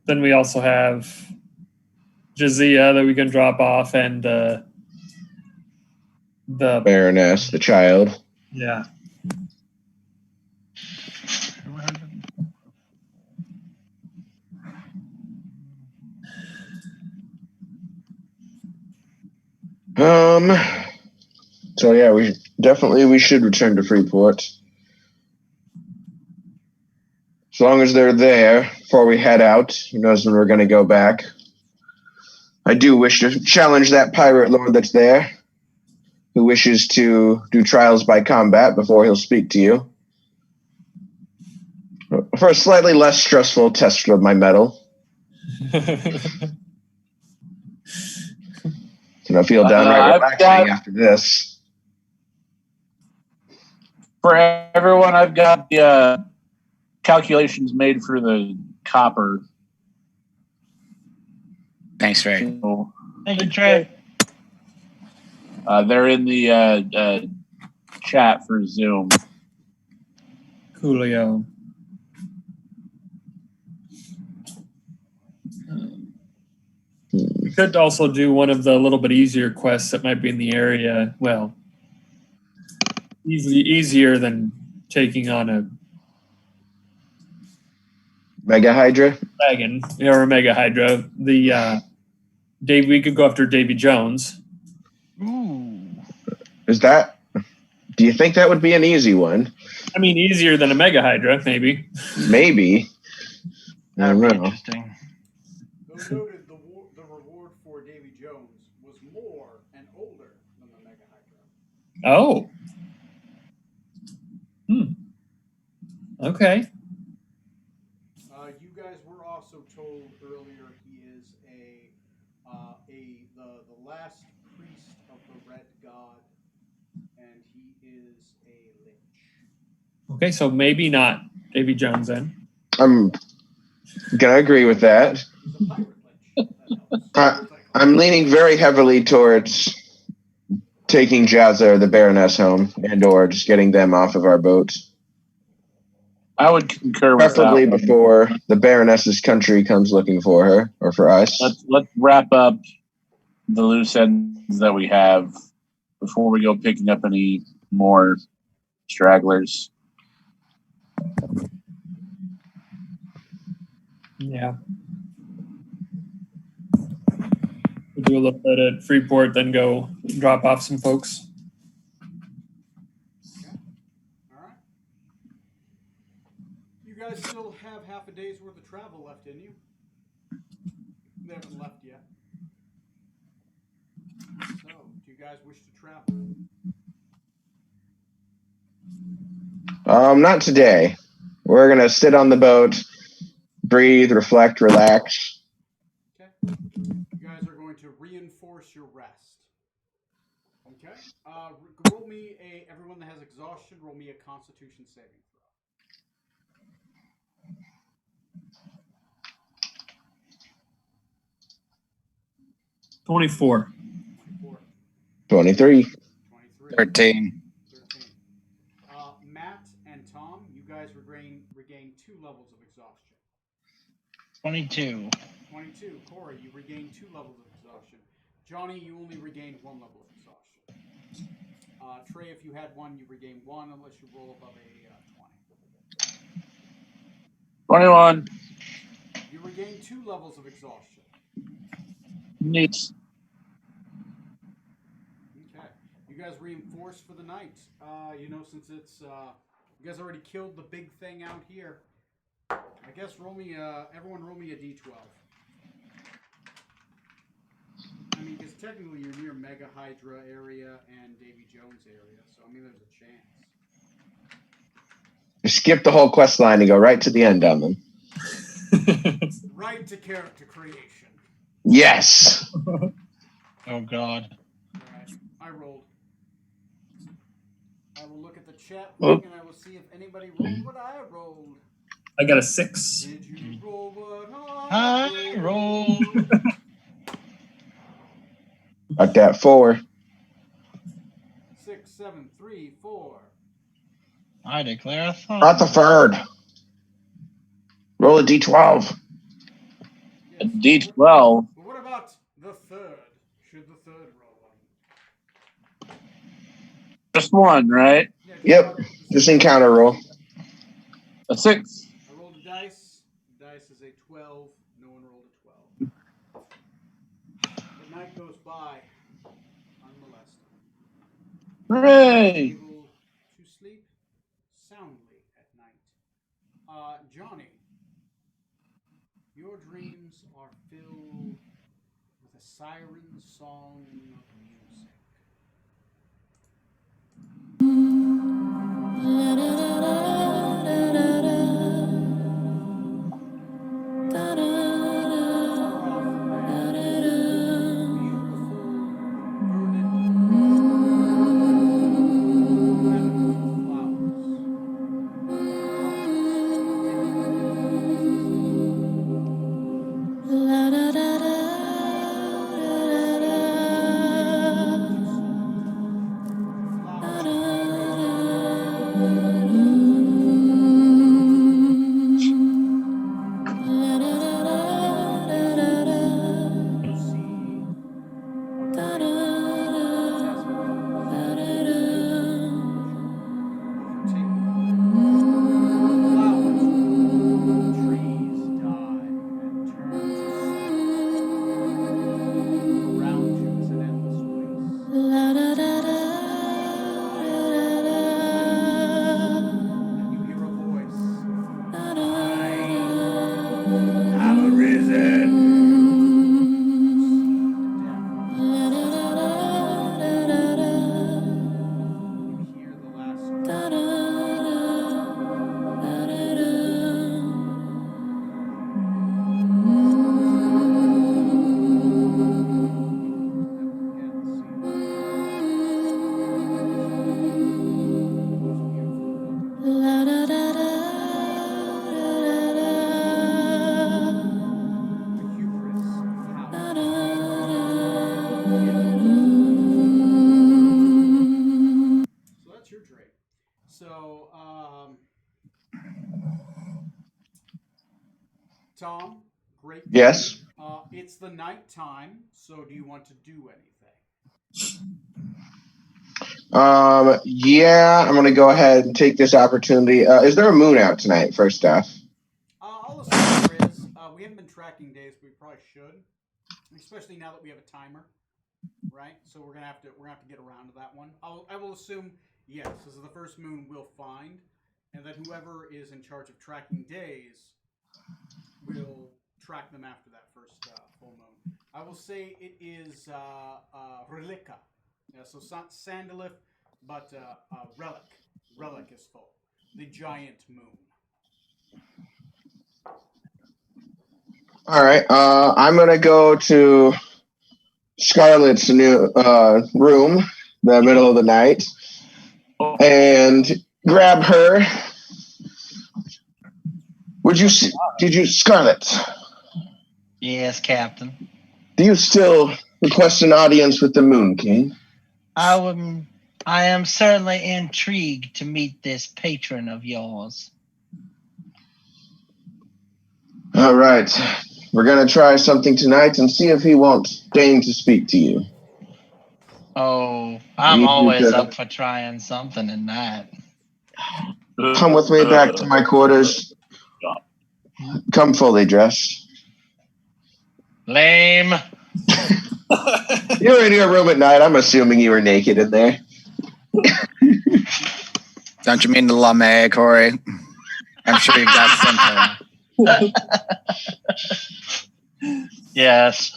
Then we also have Jazia that we can drop off, and the Baroness, the child. Yeah. So yeah, we should return to Freeport. As long as they're there before we head out, who knows when we're going to go back. I do wish to challenge that pirate lord that's there, who wishes to do trials by combat before he'll speak to you. For a slightly less stressful test of my mettle. And I feel downright relaxing after this. For everyone, I've got the calculations made for the copper. Thanks, Ray. So, Thank you, Trey. they're in the chat for Zoom. Coolio. We could also do one of the little bit easier quests that might be in the area. Well, easier than taking on a Mega Hydra? dragon or a Mega Hydra. We could go after Davy Jones. Ooh. Do you think that would be an easy one? I mean, easier than a Mega Hydra, maybe. Maybe. I That don't would be know. interesting. Though noted, the reward for Davy Jones was more and older than the Mega Hydra. Oh. Okay. You guys were also told earlier he is the last priest of the Red God, and he is a lich. Okay, so maybe not Davy Jones then. I'm gonna agree with that. He's a pirate lich. I'm leaning very heavily towards taking Jazza or the Baroness home, and/or just getting them off of our boat. I would concur with Preferably that. before the Baroness's country comes looking for her, or for us. Let's wrap up the loose ends that we have before we go picking up any more stragglers. Yeah. We'll do a little bit at Freeport, then go drop off some folks. Okay. All right. You guys still have half a day's worth of travel left in you. They haven't left yet. So, do you guys wish to travel? Not today. We're gonna sit on the boat, breathe, reflect, relax. Okay. You guys are going to reinforce your rest. Okay. Roll me everyone that has exhaustion. Roll me a Constitution saving throw. 24. 24. 23. 23. 13. 13. Matt and Tom, you guys regain 2 levels of exhaustion. 22. 22. Corey, you regain 2 levels of exhaustion. Johnny, you only regained 1 level of exhaustion. Trey, if you had 1, you regain 1 unless you roll above a 20. 21. You regain 2 levels of exhaustion. Neat. Okay. You guys reinforce for the night. Since it's you guys already killed the big thing out here. I guess everyone roll me a d12. I mean, because technically you're near Mega Hydra area and Davy Jones area, so I mean, there's a chance. Just skip the whole quest line and go right to the end on them. Right to character creation. Yes. Oh, God. All right, I rolled. I will look at the chat Oh. thing and I will see if anybody rolled what I rolled. I got a 6. Did you roll what I rolled. Got that 4. 6, 7, 3, 4. I declare a thumb. Not the third. Roll a d12. A D12. But what about the third? Should the third roll one? Just one, right? Yeah, Yep. Just encounter roll. A 6. I rolled a dice. The dice is a 12. No one rolled a 12. The night goes by unmolested. Hooray! Able to sleep soundly at night. Johnny, your dreams are filled with a siren song of music. Tom, great. Yes. It's the night time, so do you want to do anything? Yeah, I'm gonna go ahead and take this opportunity. Is there a moon out tonight? First off. I'll assume there is. We haven't been tracking days, but we probably should, especially now that we have a timer, right? So we're gonna have to get around to that one. I will assume yes. This is the first moon we'll find, and then whoever is in charge of tracking days will track them after that first full moon. I will say it is Relica. Yeah, so it's not Sandalith, but Relic. Relic is full. The giant moon. All right. I'm gonna go to Scarlett's new room, the middle of the night, and grab her. Did you, Scarlett? Yes, Captain. Do you still request an audience with the Moon King? I am certainly intrigued to meet this patron of yours. All right. We're going to try something tonight and see if he won't deign to speak to you. Oh, I'm You always could, up for trying something in that. Come with me back to my quarters. Come fully dressed. Lame. You're in your room at night. I'm assuming you were naked in there. Don't you mean the lame, Corey? I'm sure you've got something. Yes.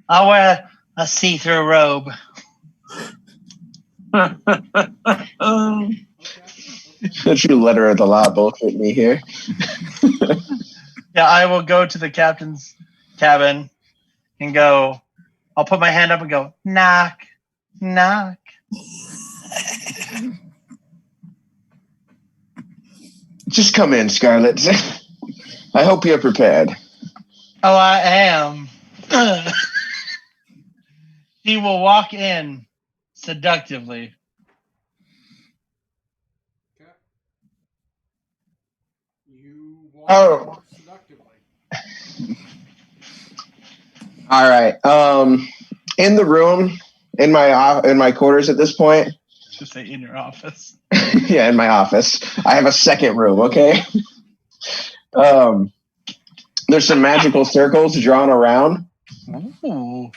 I'll wear a see-through robe. Don't you letter of the law bullshit me here? Yeah, I will go to the captain's cabin and go, I'll put my hand up and go, knock, knock. Just come in, Scarlett. I hope you're prepared. Oh, I am. He will walk in seductively. Okay. You walk Oh. seductively. All right. In the room, in my quarters at this point. Just say in your office. Yeah, in my office. I have a second room. Okay. There's some magical circles drawn around. Ooh.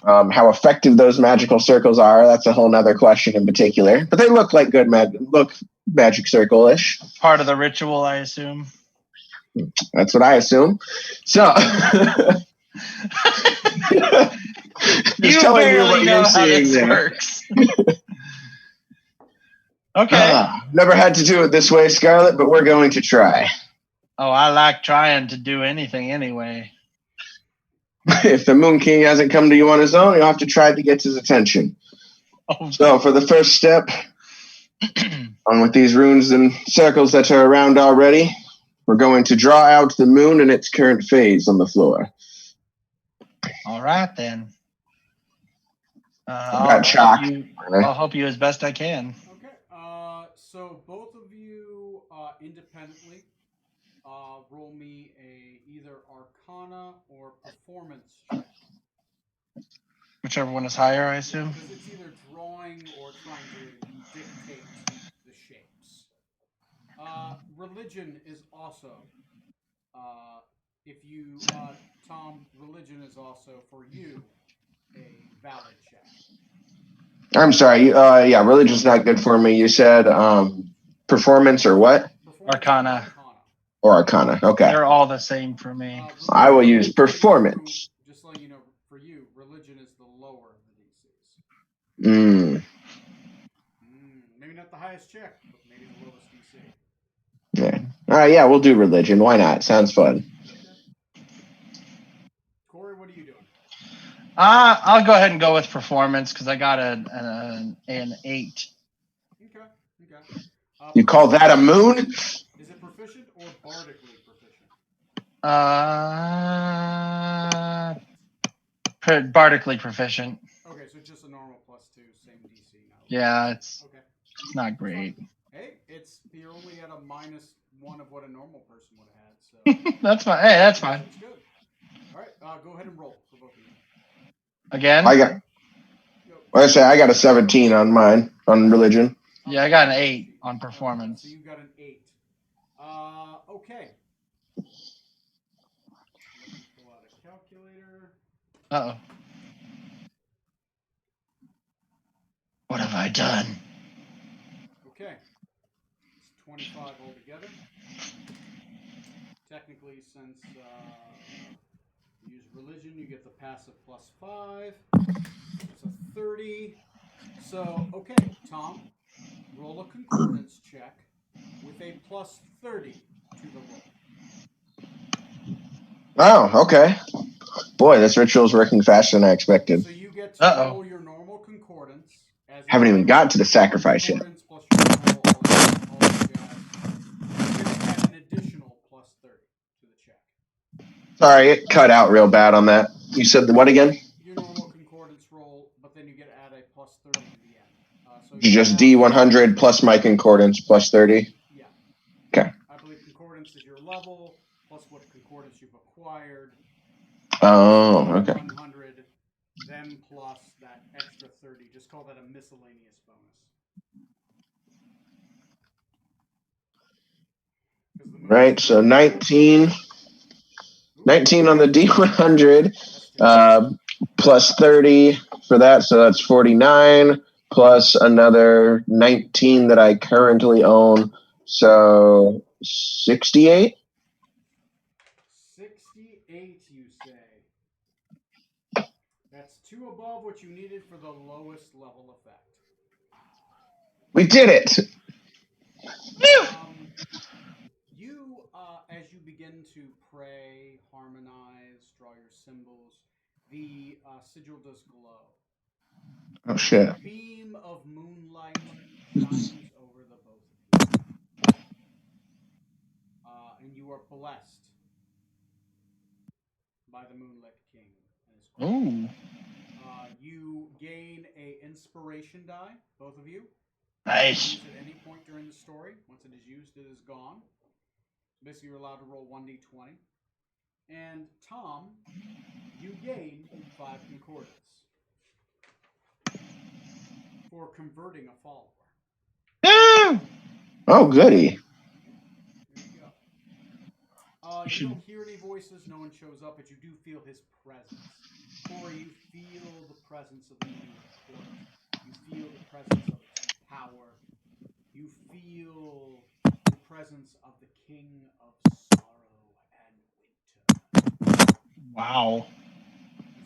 How effective those magical circles are, that's a whole nother question in particular. But they look like good magic circle-ish. Part of the ritual, I assume. That's what I assume. So, just telling you what you're seeing there. Works. Okay. Never had to do it this way, Scarlett, but we're going to try. Oh, I like trying to do anything anyway. If the Moon King hasn't come to you on his own, you'll have to try to get his attention. Oh, so for the first step, on with these runes and circles that are around already, we're going to draw out the moon in its current phase on the floor. All right, then. I'll help you as best I can. Okay. So both of you independently roll me either Arcana or Performance check. Whichever one is higher, I assume. Because it's either drawing or trying to dictate the shapes. Religion is also, Tom, religion is also for you a valid check. I'm sorry. Yeah, religion's not good for me. You said performance or what? Arcana. Or Arcana. Okay. They're all the same for me. I will use performance. Just letting you know, for you, religion is the lower of the DCs. Maybe not the highest check, but maybe the lowest DC. Yeah. All right. Yeah, we'll do religion. Why not? Sounds fun. Okay. Corey, what are you doing? I'll go ahead and go with performance because I got an 8. Okay. You call that a moon? Is it proficient or bardically proficient? Bardically proficient. Okay, so just a normal +2, same DC now. Yeah, it's not great. Hey, you're only at a -1 of what a normal person would have had. So that's fine. Hey, that's fine. That's good. All right, go ahead and roll for both of you. Again? I got a 17 on mine on religion. Yeah, I got an 8 on performance. So you got an 8. Okay. Let me pull out a calculator. Uh-oh. What have I done? Okay. It's 25 altogether. Technically, since you use religion, you get the passive +5. It's a 30. So, okay, Tom, roll a concordance check with a +30 to the roll. Oh, okay. Boy, this ritual's working faster than I expected. So you get to roll your normal concordance. Haven't even gotten to the sacrifice yet. Plus your normal, all that jazz. You're going to add an additional plus 30 to the check. Sorry, it cut out real bad on that. You said the what again? Your normal concordance roll, but then you get to add a plus 30 to the end. So just D100 plus my concordance plus 30? Yeah. Okay. I believe concordance is your level, plus what concordance you've acquired. Oh, okay. 100, then plus that extra 30. Just call that a miscellaneous bonus. Right, so 19 on the D100, plus 30 for that, so that's 49, plus another 19 that I currently own, so 68? 68, you say. That's 2 above what you needed for the lowest level effect. We did it! You, as you begin to pray, harmonize, draw your symbols, the sigil does glow. Oh, shit. A beam of moonlight shines over the both of you. And you are blessed by the Moonlit King and his queen. Ooh. You gain a inspiration die, both of you. Nice. Use at any point during the story. Once it is used, it is gone. Basically, you're allowed to roll 1d20. And Tom, you gain 5 concordance for converting a follower. Oh, goody. There you go. You don't hear any voices, no one shows up, but you do feel his presence. Corey, you feel the presence of the Moonlit Court. You feel the presence of its power. You feel the presence of the King of Sorrow and Winter. Wow.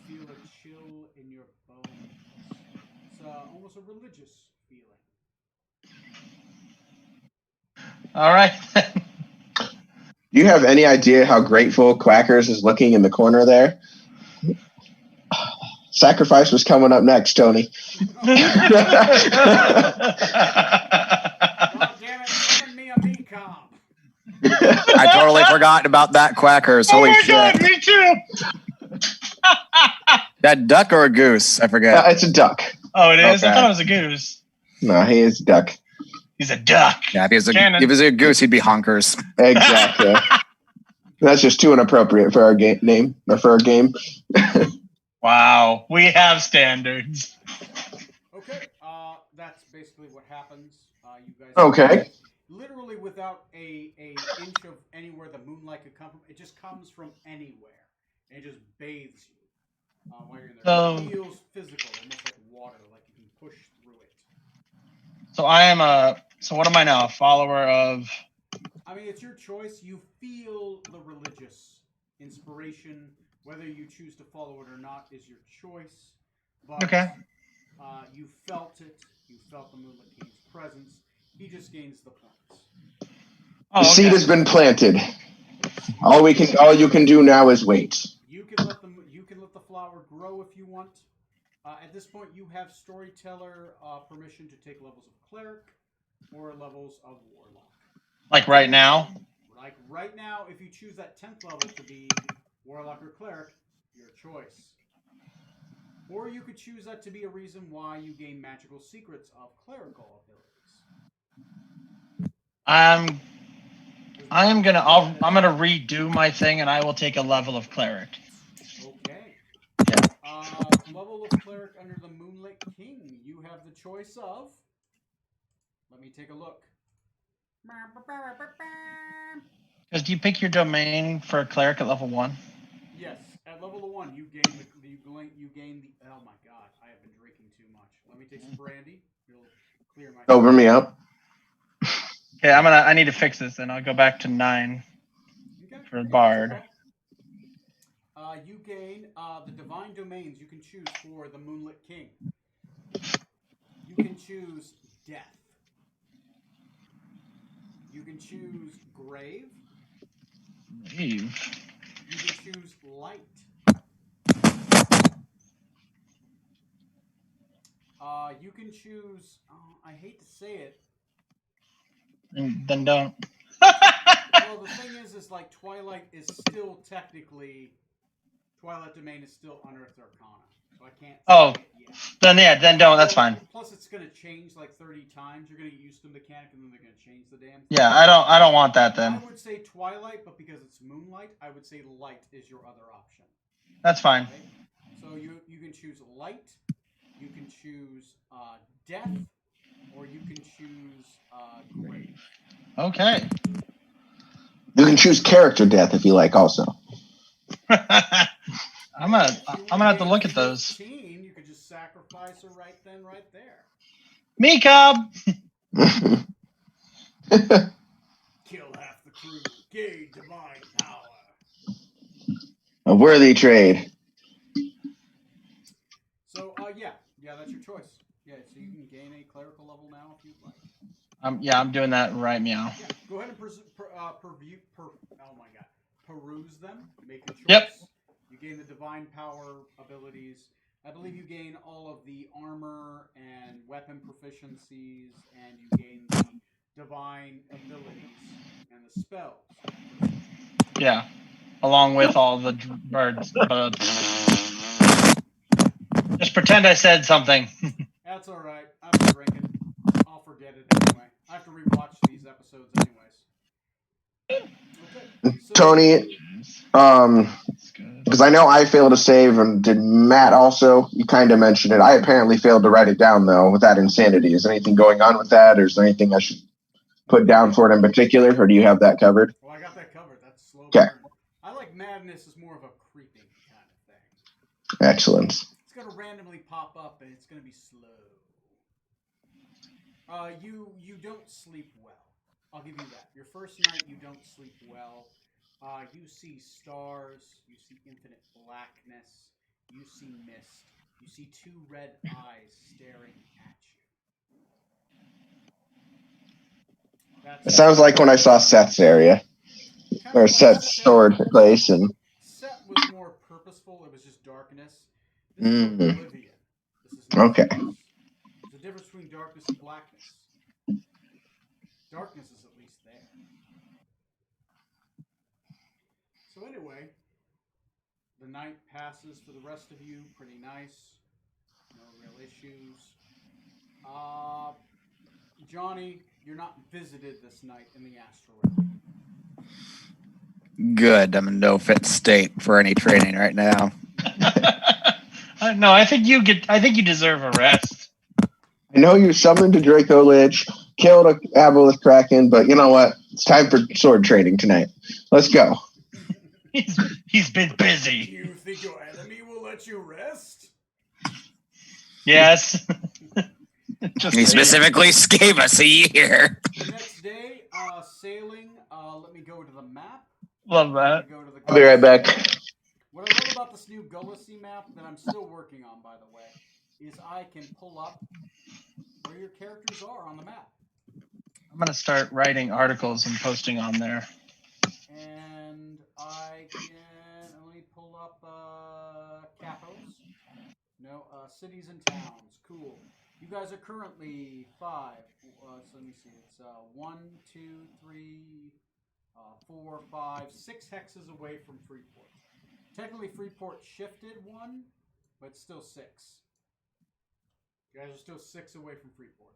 You feel a chill in your bones. It's almost a religious feeling. All right. Do you have any idea how grateful Quackers is looking in the corner there? Sacrifice was coming up next, Tony. God damn it, summon me a MECOM. I totally forgot about that, Quackers. Holy shit. God, me too. That duck or a goose? I forget. It's a duck. Oh, it is? Okay. I thought it was a goose. No, he is a duck. He's a duck. Yeah, if he was a goose, he'd be honkers. Exactly. That's just too inappropriate for our name or for our game. Wow, we have standards. Okay, that's basically what happens. You guys. Okay. Literally, without a inch of anywhere the moonlight could come from, it just comes from anywhere, and it just bathes you while you're in there. It feels physical, almost like water, like you can push through it. So I am So what am I now? A follower of? I mean, it's your choice. You feel the religious inspiration. Whether you choose to follow it or not is your choice. But, Okay. You felt it. You felt the Moonlit King's presence. He just gains the points. Oh, the seed has been planted. All you can do now is wait. You can let the flower grow if you want. At this point, you have storyteller permission to take levels of cleric or levels of warlock. Like right now? Like right now, if you choose that 10th level to be warlock or cleric, your choice. Or you could choose that to be a reason why you gain magical secrets of clerical abilities. I'm gonna redo my thing, and I will take a level of cleric. Okay. Yeah. Level of cleric under the Moonlit King. You have the choice of. Let me take a look. Because do you pick your domain for a cleric at level 1? Yes, at level 1, you gain the. Oh my god, I have been drinking too much. Let me take some brandy. It'll clear my. Sober me up. Okay, I need to fix this, and I'll go back to 9 for the bard. You gain the divine domains you can choose for the Moonlit King. You can choose death. You can choose grave. Eve. You can choose light. You can choose. I hate to say it. Then don't. Well, the thing is like Twilight is still technically Twilight Domain is still Unearthed Arcana, so I can't. Oh. Say it yet. Then don't. That's fine. Plus, it's gonna change like 30 times. You're gonna get used to the mechanic, and then they're gonna change the damn thing. Yeah, I don't want that then. I would say Twilight, but because it's Moonlight, I would say Light is your other option. That's fine. Right? So you can choose Light, you can choose Death, or you can choose Grave. Okay. You can choose character death if you like, also. I'm gonna have to look at those. 15, you could just sacrifice her right then, right there. Me, Cobb. Kill half the crew. Gain divine power. A worthy trade. So yeah, that's your choice. Yeah, so you can gain a clerical level now if you'd like. I'm doing that right meow. Yeah, go ahead and peruse them. Make your choice. Yep. You gain the divine power abilities. I believe you gain all of the armor and weapon proficiencies, and you gain the divine abilities and the spells. Yeah. Along with all the birds. Just pretend I said something. That's all right. I've been drinking. I'll forget it anyway. I have to rewatch these episodes anyways. Okay. So, Tony, because I know I failed to save, and did Matt also? You kind of mentioned it. I apparently failed to write it down, though, with that insanity. Is there anything going on with that, or is there anything I should put down for it in particular, or do you have that covered? Well, I got that covered. That's slow Okay. burn. I like madness as more of a creeping kind of thing. Excellent. It's going to randomly pop up, and it's going to be slow. You don't sleep well. I'll give you that. Your first night, you don't sleep well. You see stars. You see infinite blackness. You see mist. You see two red eyes staring at you. It sounds like when I saw Seth's area, Kind or of like Seth's sword place, and Set was more purposeful. It was just darkness. This is oblivion. This is Okay. There's a difference between darkness and blackness. Darkness is at least there. So anyway, the night passes for the rest of you pretty nice. No real issues. Johnny, you're not visited this night in the astral realm. Good. I'm in no fit state for any training right now. No, I think you deserve a rest. I know you summoned a Draco Lich, killed a Aboleth Kraken, but you know what? It's time for sword training tonight. Let's go. He's been Do busy. you think your enemy will let you rest? Yes. He specifically gave us a year. The next day, sailing. Let me go to the map. Love that. Go to the I'll be right back. What I love about this new Gullisy map that I'm still working on, by the way, is I can pull up where your characters are on the map. I'm gonna start writing articles and posting on there. And I can let me pull up capitals. No, cities and towns. Cool. You guys are currently 5. So let me see. It's 1, 2, 3, 4, 5, 6 hexes away from Freeport. Technically, Freeport shifted 1, but still 6. You guys are still 6 away from Freeport.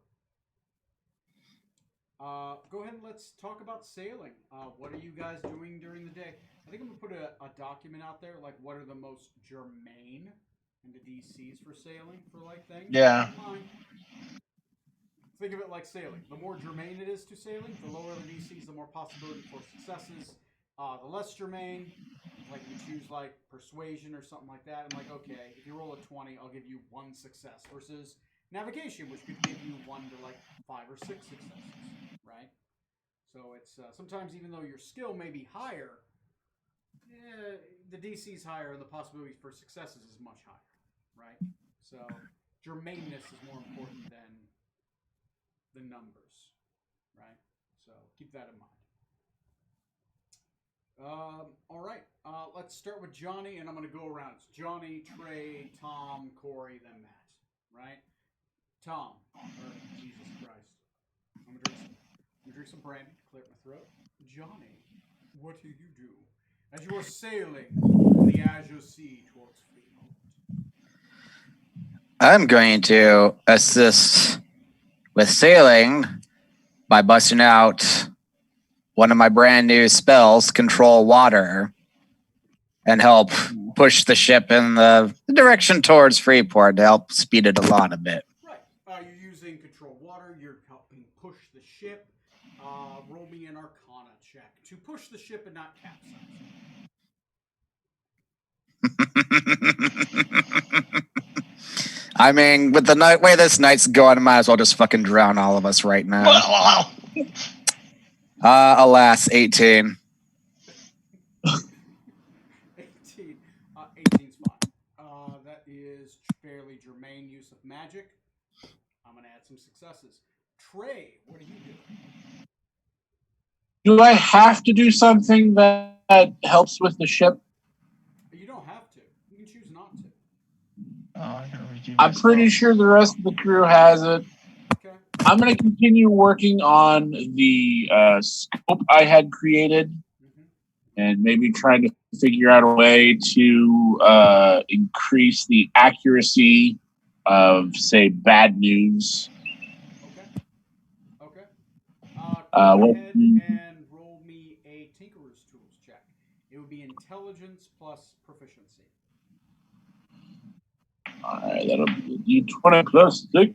Go ahead and let's talk about sailing. What are you guys doing during the day? I think I'm going to put a document out there, like what are the most germane in the DCs for sailing for like things. Yeah. Think of it like sailing. The more germane it is to sailing, the lower the DCs, the more possibility for successes. The less germane, like you choose like persuasion or something like that. I'm like, okay, if you roll a 20, I'll give you 1 success versus navigation, which could give you 1 to like 5 or 6 successes, right? So it's sometimes even though your skill may be higher, the DC's higher and the possibility for successes is much higher, right? So germaneness is more important than the numbers, right? So keep that in mind. All right, let's start with Johnny, and I'm going to go around. It's Johnny, Trey, Tom, Corey, then Matt, right? Tom, or Jesus Christ. I'm gonna drink some brandy to clear my throat. Johnny, what do you do as you are sailing the Azure Sea towards Freeport? I'm going to assist with sailing by busting out one of my brand new spells, Control Water, and help push the ship in the direction towards Freeport to help speed it along a bit. Right. You're using Control Water. You're helping push the ship. Roll me an Arcana check to push the ship and not capsize it. I mean, with the way this night's going, I might as well just fucking drown all of us right now. Alas, 18. 18's fine. That is fairly germane use of magic. I'm going to add some successes. Trey, what are you doing? Do I have to do something that helps with the ship? You don't have to. You can choose not to. I'm pretty sure the rest of the crew has it. Okay. I'm going to continue working on the scope I had created and maybe trying to figure out a way to increase the accuracy of, say, bad news. Okay. Go ahead and roll me a Tinkerer's Tools check. It would be intelligence plus proficiency. All right, that'll be D20 plus 6.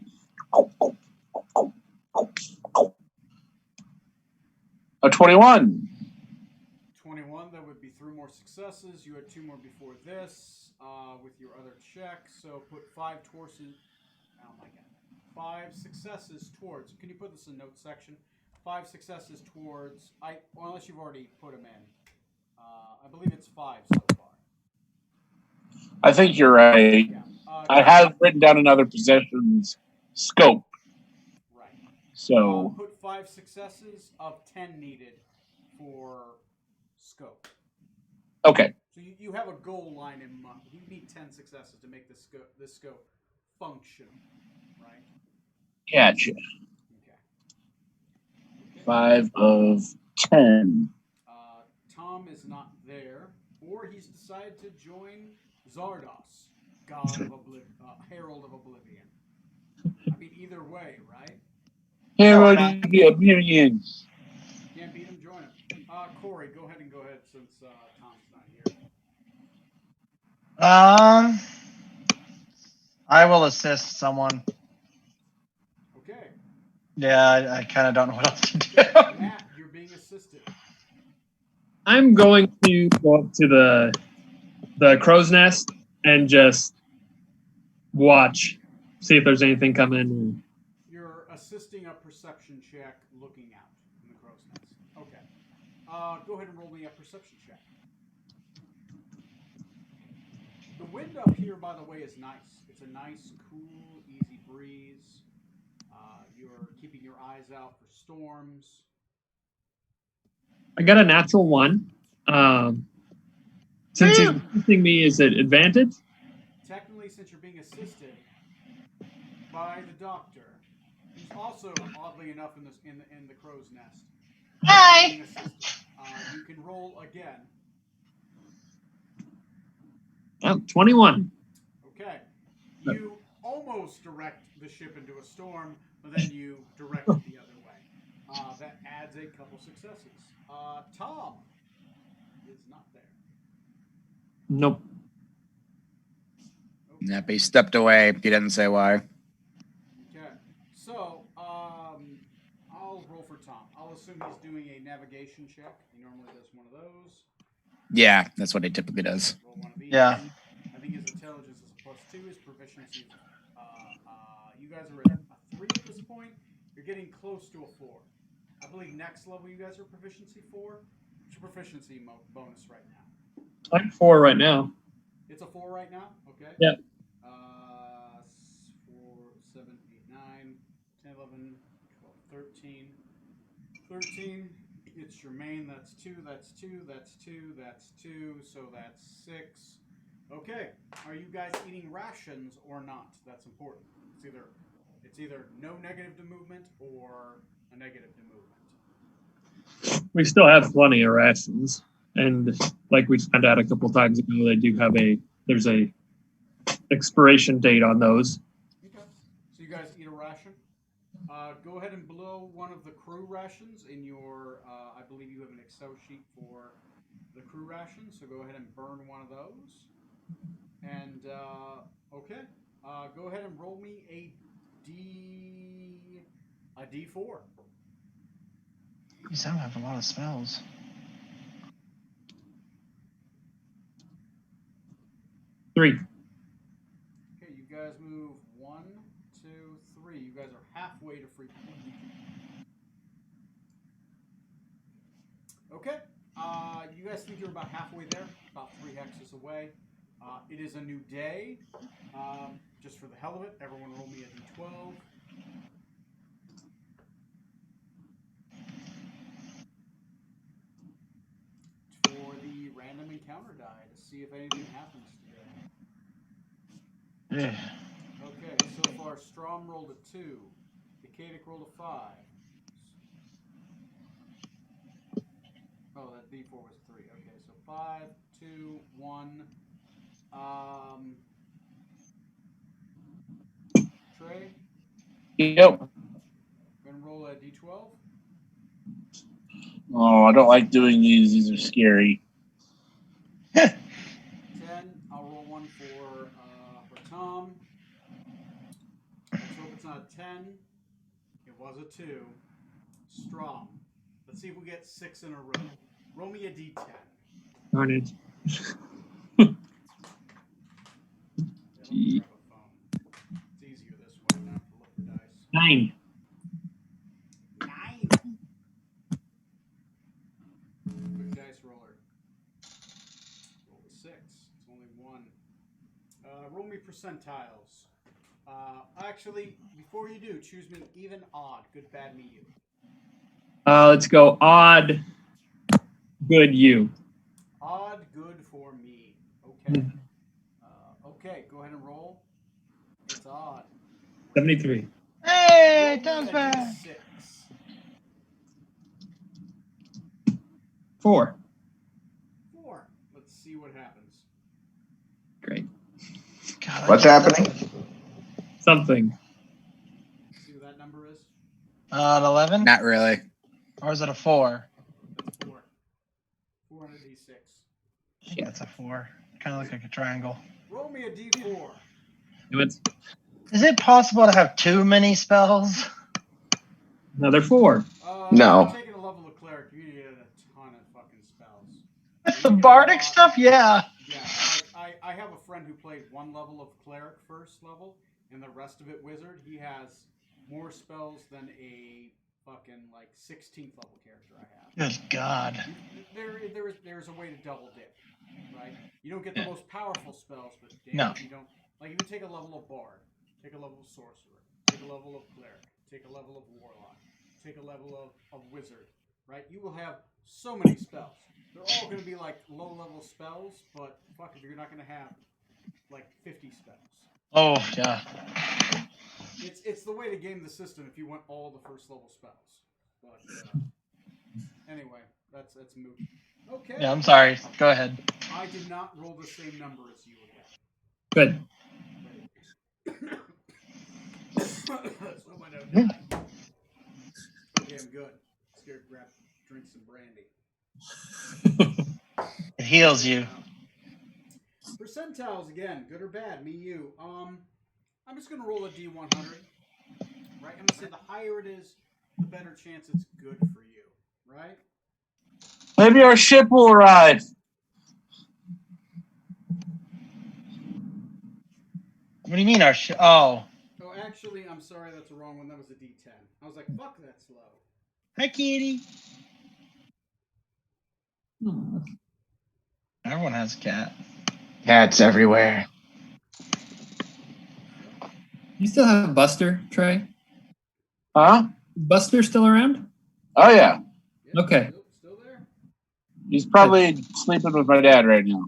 A 21. 21, that would be 3 more successes. You had 2 more before this with your other check. So put 5 torses. Oh my god. 5 successes towards. Can you put this in notes section? 5 successes towards. Well, unless you've already put them in. I believe it's 5 so far. I think you're right. Yeah. I have written down another possessions scope. Right. So put 5 successes of 10 needed for scope. Okay. So you have a goal line in mind. You need 10 successes to make this scope function, right? Gotcha. Okay. 5 of 10. Tom is not there, or he's decided to join Zardos, God of Herald of Oblivion. I mean, either way, right? Herald of Oblivion. Can't beat him, join him. Corey, go ahead since Tom's not here. I will assist someone. Okay. Yeah, I kind of don't know what else to do. Matt, you're being assisted. I'm going to go up to the crow's nest and just watch, see if there's anything coming. You're assisting a perception check looking out in the crow's nest. Okay. Go ahead and roll me a perception check. The wind up here, by the way, is nice. It's a nice, cool, easy breeze. You're keeping your eyes out for storms. I got a natural 1. Since he's assisting me, is it advantage? Technically, since you're being assisted by the doctor, who's also oddly enough in the crow's nest. Hi. You can roll again. Oh, 21. Okay. You almost direct the ship into a storm, but then you direct it the other way. That adds a couple successes. Tom is not there. Nope. Okay. Yep, he stepped away. He didn't say why. Okay. So, I'll roll for Tom. I'll assume he's doing a navigation check. He normally does one of those. Yeah, that's what he typically does. Roll one of these. Yeah. I think his intelligence is a +2. His proficiency is you guys are at a 3 at this point. You're getting close to a 4. I believe next level you guys are proficiency 4. What's your proficiency bonus right now? I'm 4 right now. It's a 4 right now? Okay. Yep. 4, 7, 8, 9, 10, 11, 12, 13. 13. It's Germaine. That's 2. That's 2. That's 2. That's 2. So that's 6. Okay. Are you guys eating rations or not? That's important. It's either no negative to movement or a negative to movement. We still have plenty of rations, and like we found out a couple times ago, they do have there's a expiration date on those. Okay. So you guys eat a ration. Go ahead and blow one of the crew rations in your. I believe you have an Excel sheet for the crew rations, so go ahead and burn one of those. And okay, go ahead and roll me a D4. You sound have a lot of spells. Three. Okay, you guys move 1, 2, 3. You guys are halfway to Freeport. Okay, you guys think you're about halfway there, about 3 hexes away. It is a new day. Just for the hell of it, everyone roll me a D12. For the random encounter die to see if anything happens today. Yeah. Okay, so far Strom rolled a 2. Decadic rolled a 5. Oh, that D4 was 3. Okay, so 5, 2, 1. Trey, Yep. gonna roll a D12. Oh, I don't like doing these. These are scary. 10. I'll roll one for Tom. Let's hope it's not a 10. It was a 2. Strom. Let's see if we get 6 in a row. Roll me a D10. Darn it. Yeah, let me grab a phone. It's easier this way, not to look for dice. 9. 9. Quick dice roller. Roll a 6. It's only 1. Roll me percentiles. Actually, before you do, choose me even, odd, good, bad, medium. Let's go odd, good, you. Odd, good for me. Okay. Okay, go ahead and roll. It's odd. 73. Hey, Roll Tom's me a back. D6. 4. 4. Let's see what happens. Great. God, What's happening? Something. See what that number is? An 11? Not really. Or is it a 4? That's 4. 4 on a D6. I think that's a 4. Kind of look like a triangle. Roll me a D4. It's Is it possible to have too many spells? another 4. No. If you're taking a level of cleric, you need a ton of fucking spells. With the bardic stuff? Yeah. Yeah, like I have a friend who played 1 level of cleric first level, and the rest of it wizard. He has more spells than a fucking like 16th level character I have. Good God. There's a way to double dip, right? You don't get the most powerful spells, but damn, No. you don't. Like if you take a level of bard, take a level of sorcerer, take a level of cleric, take a level of warlock, take a level of wizard, right? You will have so many spells. They're all going to be like low-level spells, but fuck if you're not going to have like 50 spells. Oh, yeah. It's the way to game the system if you want all the first level spells. But anyway, that's moot. Okay. Yeah, I'm sorry. Go ahead. I did not roll the same number as you again. Good. So I don't die. Okay, I'm good. Scared to drink some brandy. It heals you. Percentiles again, good or bad, me, you. I'm just gonna roll a D100. Right? I'm gonna say the higher it is, the better chance it's good for you. Right? Maybe our ship will arrive. What do you mean our Oh. Oh, actually, I'm sorry, that's the wrong one. That was a D10. I was like, fuck, that's low. Hi, kitty. Everyone has a cat. Cats everywhere. You still have Buster, Trey? Huh? Buster still around? Oh, yeah. Yeah, Okay. Still there? He's probably sleeping with my dad right now.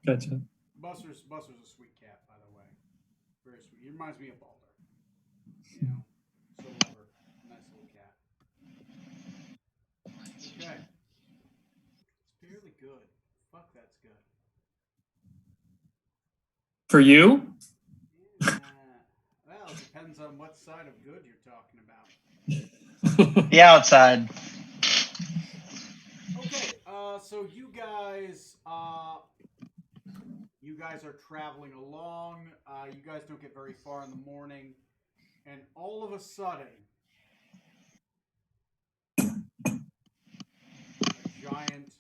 Gotcha. Buster's a sweet cat, by the way. Very sweet. He reminds me of Balder. For you? Well, it depends on what side of good you're talking about. The outside. Okay, so you guys are traveling along. You guys don't get very far in the morning, and all of a sudden, a giant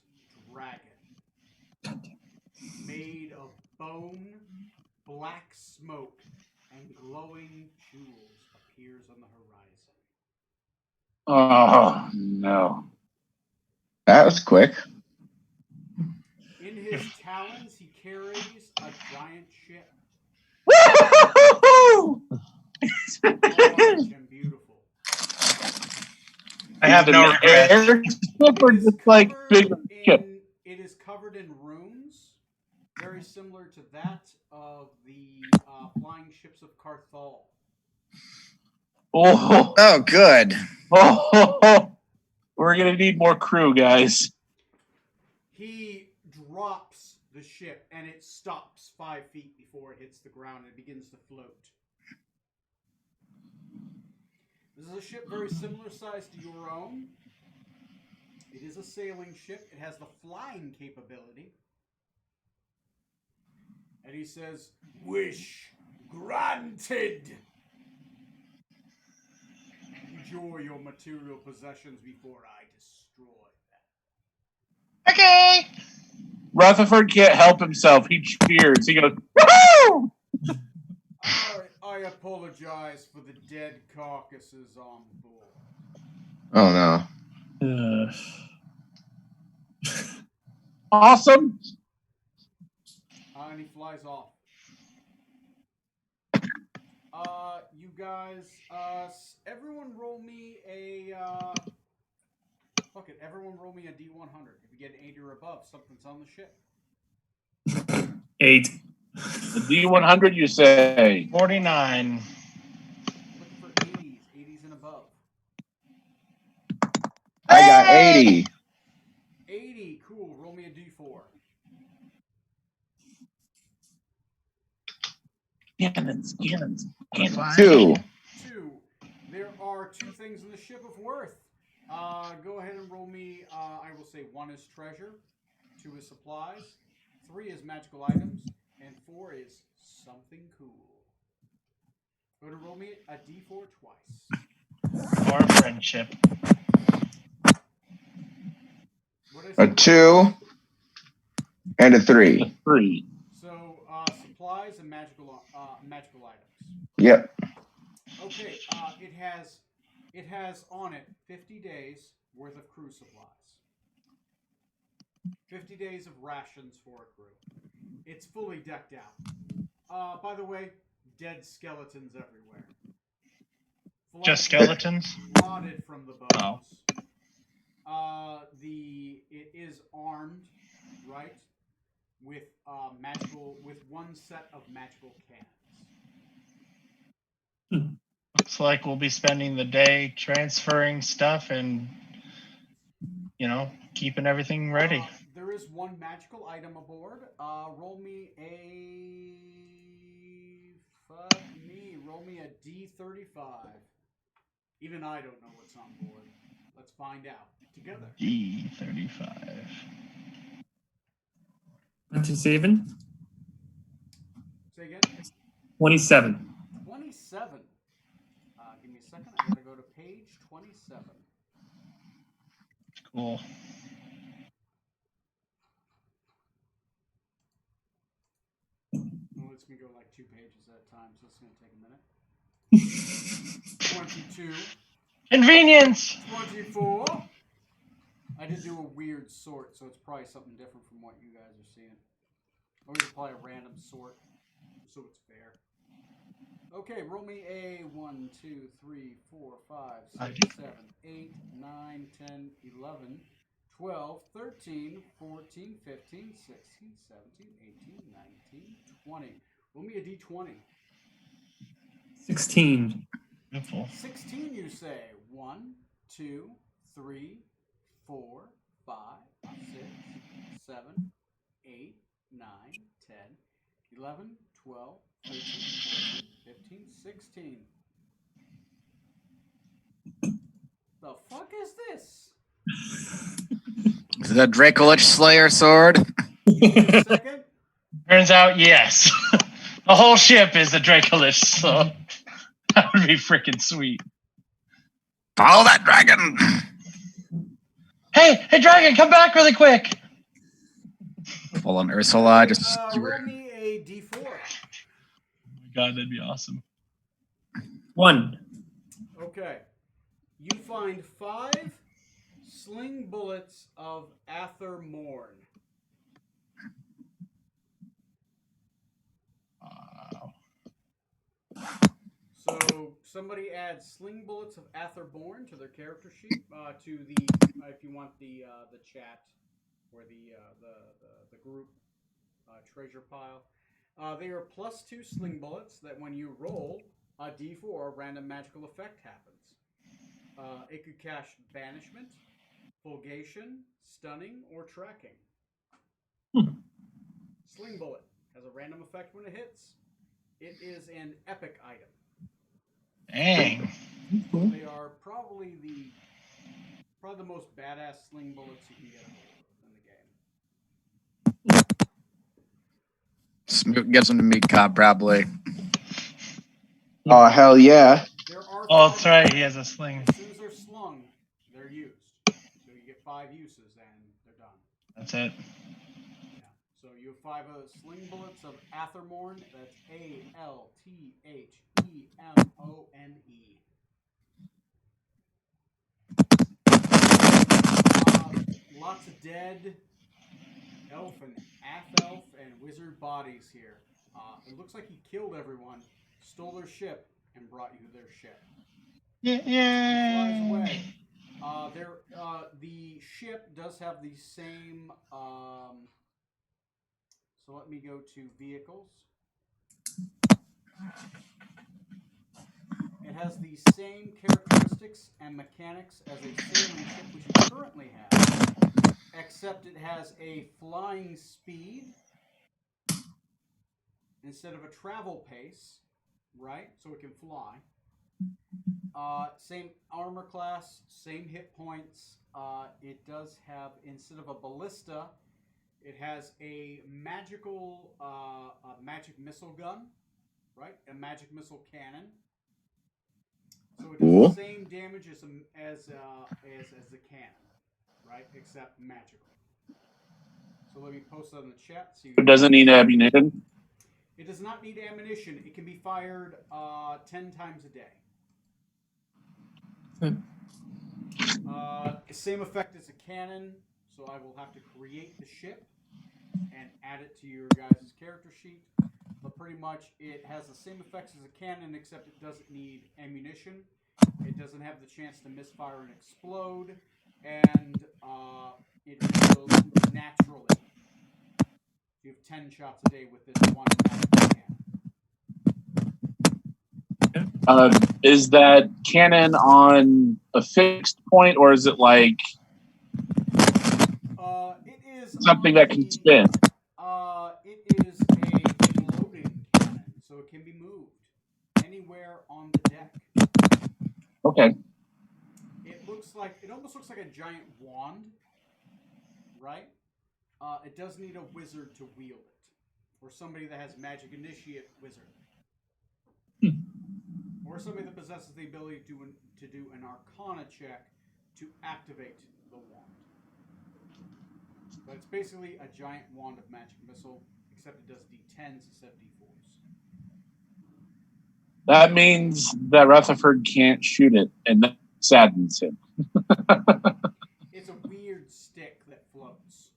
dragon made of bone, black smoke, and glowing jewels appears on the horizon. Oh no. That was quick. In his talons, he carries a giant ship. Woo! Large and beautiful. I have no regrets. Or just like bigger ship. It is covered in runes, very similar to that of the flying ships of Carthal. Oh, Oh, good. We're gonna need more crew, guys. He drops the ship and it stops 5 feet before it hits the ground and it begins to float. This is a ship very similar size to your own. It is a sailing ship. It has the flying capability. And he says, "Wish granted. Enjoy your material possessions before I destroy them." Okay. Rutherford can't help himself. He cheers. He goes, "Woohoo!" I apologize for the dead carcasses on board. Oh no. Awesome. And he flies off. You guys, everyone roll me a, fuck it, everyone roll me a D100. If you get an 80 or above, something's on the ship. 8. The D100, you say? 49. Looking for 80s and above. I got 80. 80, cool. Roll me a D4. Cannons. 2. 2. There are 2 things in the ship of worth. Go ahead and roll me, I will say 1 is treasure, 2 is supplies, 3 is magical items, and 4 is something cool. Go ahead and roll me a D4 twice. Or friendship. A 2 and a 3. 3. So, supplies and magical items. Yep. Okay, it has on it 50 days worth of crew supplies. 50 days of rations for a crew. It's fully decked out. By the way, dead skeletons everywhere. Just skeletons? Rotted from the bones. It is armed, right? With with 1 set of magical cannons. Looks like we'll be spending the day transferring stuff and, keeping everything ready. There is 1 magical item aboard. Roll me a D35. Even I don't know what's on board. Let's find out together. D35. 27. Say again? 27. 27. Give me a second. I gotta go to page 27. Cool. Well, it lets me go like 2 pages at a time, so it's gonna take a minute. 22. Convenience! 24. I did do a weird sort, so it's probably something different from what you guys are seeing. Always apply a random sort, so it's fair. Okay, roll me a 1, 2, 3, 4, 5, 6, 7, 8, 9, 10, 11, 12, 13, 14, 15, 16, 17, 18, 19, 20. Roll me a d20. 16. Beautiful. 16, you say. 1, 2, 3, 4, 5, 6, 7, 8, 9, 10, 11, 12, 13, 14, 15, 16. The fuck is this? Is it a Dracolich Slayer sword? Wait a second. Turns out, yes. The whole ship is a Dracolich, so that would be freaking sweet. Follow that dragon! Hey, dragon, come back really quick. Full on Ursula, just Roll me a d4. Oh my god, that'd be awesome. 1. Okay. You find 5 sling bullets of Ather Morn. Wow. So somebody adds sling bullets of Atherborn to their character sheet. To the if you want the chat or the group treasure pile. They are +2 sling bullets that when you roll a d4, a random magical effect happens. It could cast banishment, fulgation, stunning, or tracking. Sling bullet has a random effect when it hits. It is an epic item. Dang. They are probably the most badass sling bullets you can get a hold of in the game. Smoot gives them to me, Cobb, probably. Oh, hell yeah. There are Oh, that's right. He has a sling. As soon as they're slung, they're used. So you get 5 uses and they're done. That's it. Yeah. So you have 5 sling bullets of Athermorn. That's ALTHEMONE. Lots of dead elf and half-elf and wizard bodies here. It looks like he killed everyone, stole their ship, and brought you their ship. Yeah. Flies away. The ship does have the same. So let me go to vehicles. It has the same characteristics and mechanics as a sailing ship which you currently have, except it has a flying speed instead of a travel pace, right? So it can fly. Same armor class, same hit points. It does have, instead of a ballista, it has a magical magic missile gun, right? A magic missile cannon. So it does the same damage as the cannon, right? Except magical. So let me post that in the chat. So It doesn't need ammunition. It does not need ammunition. It can be fired 10 times a day. Same effect as a cannon, so I will have to create the ship and add it to your guys' character sheet. But pretty much it has the same effects as a cannon, except it doesn't need ammunition. It doesn't have the chance to misfire and explode, and it reloads naturally. You have 10 shots a day with this one magic cannon. Is that cannon on a fixed point, or is it like It is something that can spin? It is a floating cannon, so it can be moved anywhere on the deck. Okay. It almost looks like a giant wand, right? It does need a wizard to wield it, or somebody that has magic initiate wizard. Or somebody that possesses the ability to do an Arcana check to activate the wand. But it's basically a giant wand of magic missile, except it does D10s instead of D4s. That means that Rutherford can't shoot it, and that saddens him. It's a weird stick that floats.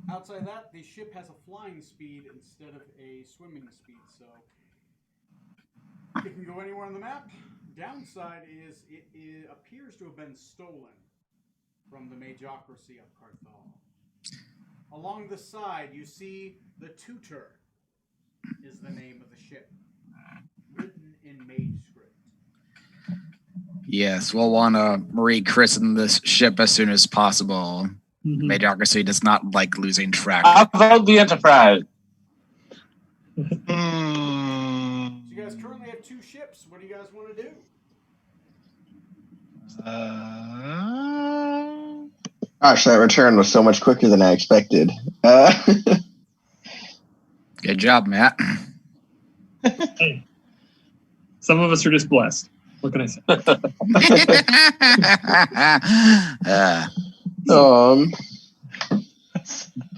Outside that, the ship has a flying speed instead of a swimming speed, so it can go anywhere on the map. Downside is it appears to have been stolen from the Magocracy of Carthal. Along the side, you see the Tutor is the name of the ship, written in Mage script. Yes, we'll want to rechristen this ship as soon as possible. Magocracy does not like losing track. How about the Enterprise? So you guys currently have 2 ships. What do you guys want to do? Gosh, that return was so much quicker than I expected. Good job, Matt. Hey, some of us are just blessed. What can I say? That's a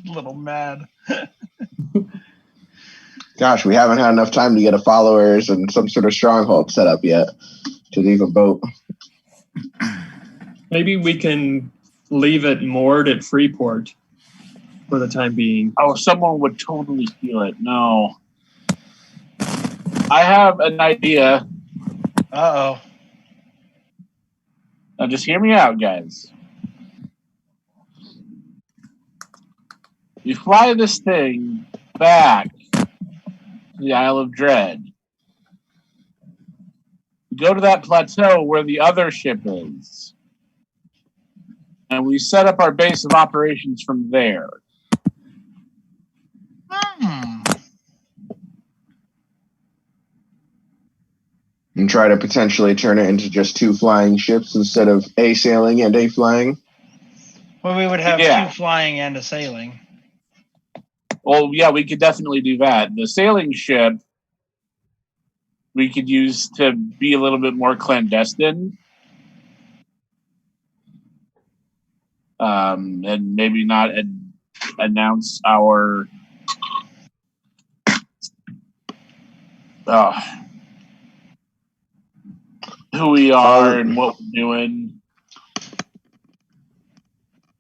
little mad. Gosh, we haven't had enough time to get a followers and some sort of stronghold set up yet to leave a boat. Maybe we can leave it moored at Freeport for the time being. Oh, someone would totally steal it. No. I have an idea. Uh-oh. Now just hear me out, guys. You fly this thing back to the Isle of Dread. You go to that plateau where the other ship is. And we set up our base of operations from there. And try to potentially turn it into just 2 flying ships instead of a sailing and a flying. Well, we would have Yeah. 2 flying and a sailing. Well, yeah, we could definitely do that. The sailing ship we could use to be a little bit more clandestine. And maybe not announce our who we are and what we're doing.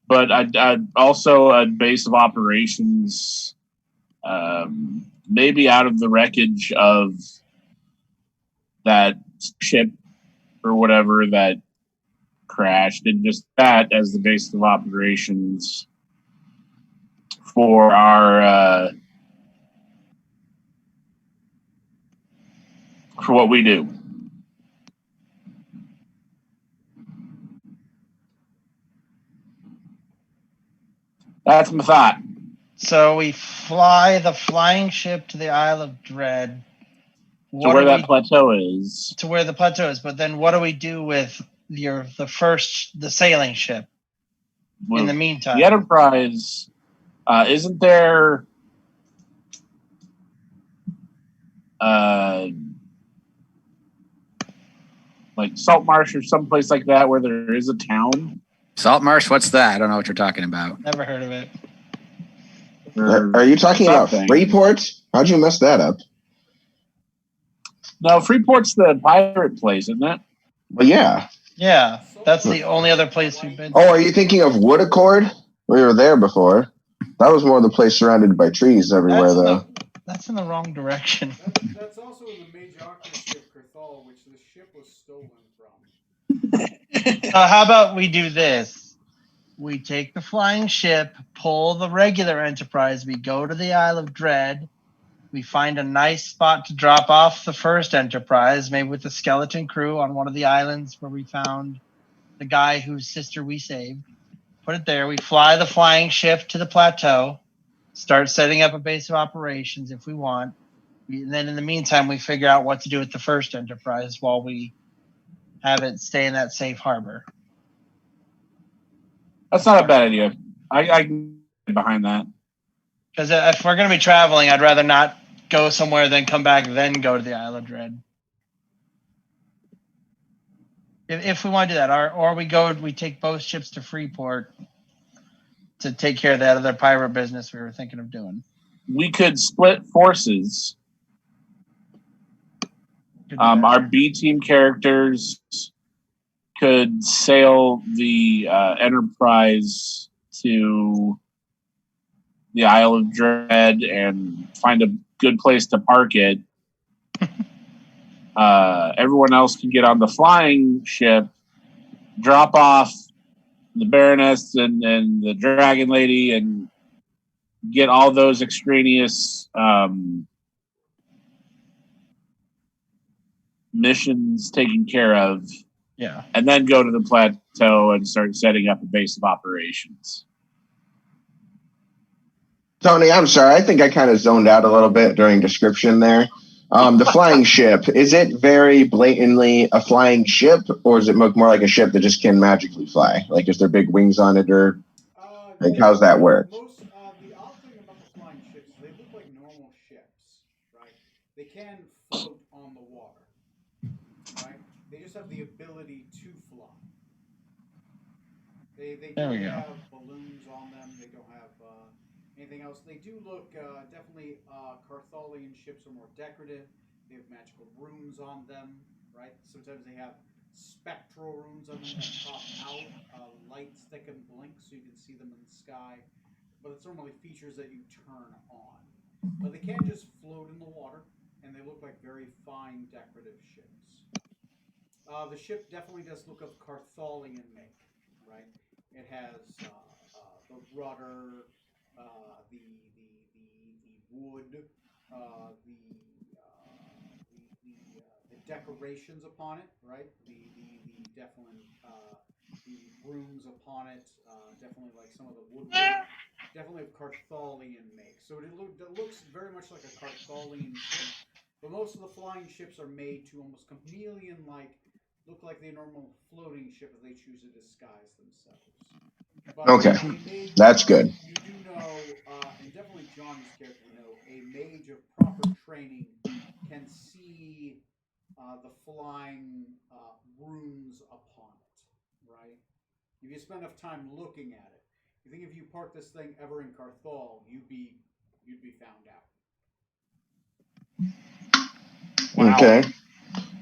But I'd also a base of operations, maybe out of the wreckage of that ship or whatever that crashed, and just that as the base of operations for our for what we do. That's my thought. So we fly the flying ship to the Isle of Dread. To where that plateau is. To where the plateau is. But then what do we do with the sailing ship in the meantime? The Enterprise, isn't there like Salt Marsh or someplace like that where there is a town? Salt Marsh? What's that? I don't know what you're talking about. Never heard of it. Are you talking about Freeport? How'd you mess that up? No, Freeport's the pirate place, isn't it? Well, yeah. Yeah, that's the only other place we've been to. Oh, are you thinking of Wood Accord? We were there before. That was more the place surrounded by trees everywhere, though. That's in the wrong direction. That's also in the Majocracy of Cathal, which the ship was stolen from. How about we do this? We take the flying ship, pull the regular Enterprise, we go to the Isle of Dread, we find a nice spot to drop off the first Enterprise, maybe with the skeleton crew on one of the islands where we found the guy whose sister we saved. Put it there. We fly the flying ship to the plateau, start setting up a base of operations if we want. And then in the meantime, we figure out what to do with the first Enterprise while we have it stay in that safe harbor. That's not a bad idea. I can get behind that. Because if we're going to be traveling, I'd rather not go somewhere, then come back, then go to the Isle of Dread. If we want to do that, or we take both ships to Freeport to take care of that other pirate business we were thinking of doing. We could split forces. Our B team characters could sail the Enterprise to the Isle of Dread and find a good place to park it. Everyone else can get on the flying ship, drop off the Baroness and the Dragon Lady, and get all those extraneous missions taken care of. Yeah. And then go to the plateau and start setting up a base of operations. Tony, I'm sorry. I think I kind of zoned out a little bit during description there. The flying ship, is it very blatantly a flying ship, or does it look more like a ship that just can magically fly? Like, is there big wings on it, or like how's that work? Most the odd thing about the flying ships is they look like normal ships, right? They can float on the water, right? They just have the ability to fly. They There do we go. have balloons on them. They don't have anything else. They do look definitely. Cartholian ships are more decorative. They have magical runes on them, right? Sometimes they have spectral runes on them that pop out, lights that can blink so you can see them in the sky. But it's normally features that you turn on. But they can just float in the water, and they look like very fine decorative ships. The ship definitely does look of Cartholian make, right? It has the rudder, the wood, the decorations upon it, right? The definitely the rooms upon it, definitely like some of the woodwork, definitely of Cartholian make. So it looks very much like a Cartholian ship, but most of the flying ships are made to almost chameleon like look like the normal floating ship if they choose to disguise themselves. But Okay, a mage, that's good. You do know, and definitely Johnny's character would know, a mage of proper training can see the flying runes upon it, right? If you spend enough time looking at it, you think if you park this thing ever in Carthol, you'd be found out. Wow. Okay.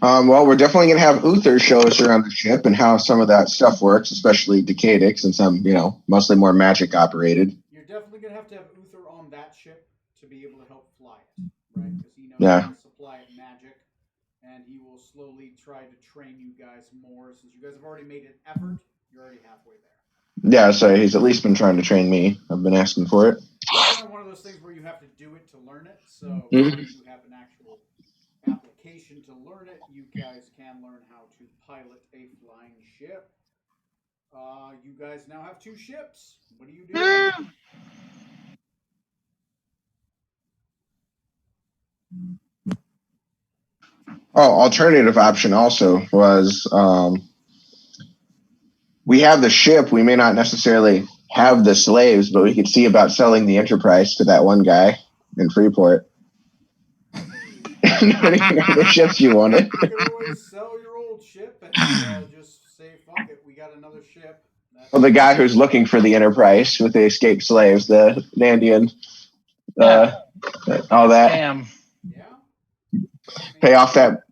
Well, we're definitely going to have Uther show us around the ship and how some of that stuff works, especially Decadic, since I'm, mostly more magic operated. You're definitely going to have Uther on that ship to be able to help fly it, right? Because he knows Yeah. how to supply it magic, and he will slowly try to train you guys more. Since you guys have already made an effort, you're already halfway there. Yeah, so he's at least been trying to train me. I've been asking for it. It's kind of one of those things where you have to do it to learn it. So Mhm. if you have an actual application to learn it, you guys can learn how to pilot a flying ship. You guys now have 2 ships. What do you do? Oh, alternative option also was we have the ship. We may not necessarily have the slaves, but we could see about selling the Enterprise to that one guy in Freeport. The ships you wanted. You can always sell your old ship and just say, fuck it, we got another ship. Well, the guy who's looking for the Enterprise with the escaped slaves, the Nandian, all that. Damn. Yeah. Pay off that,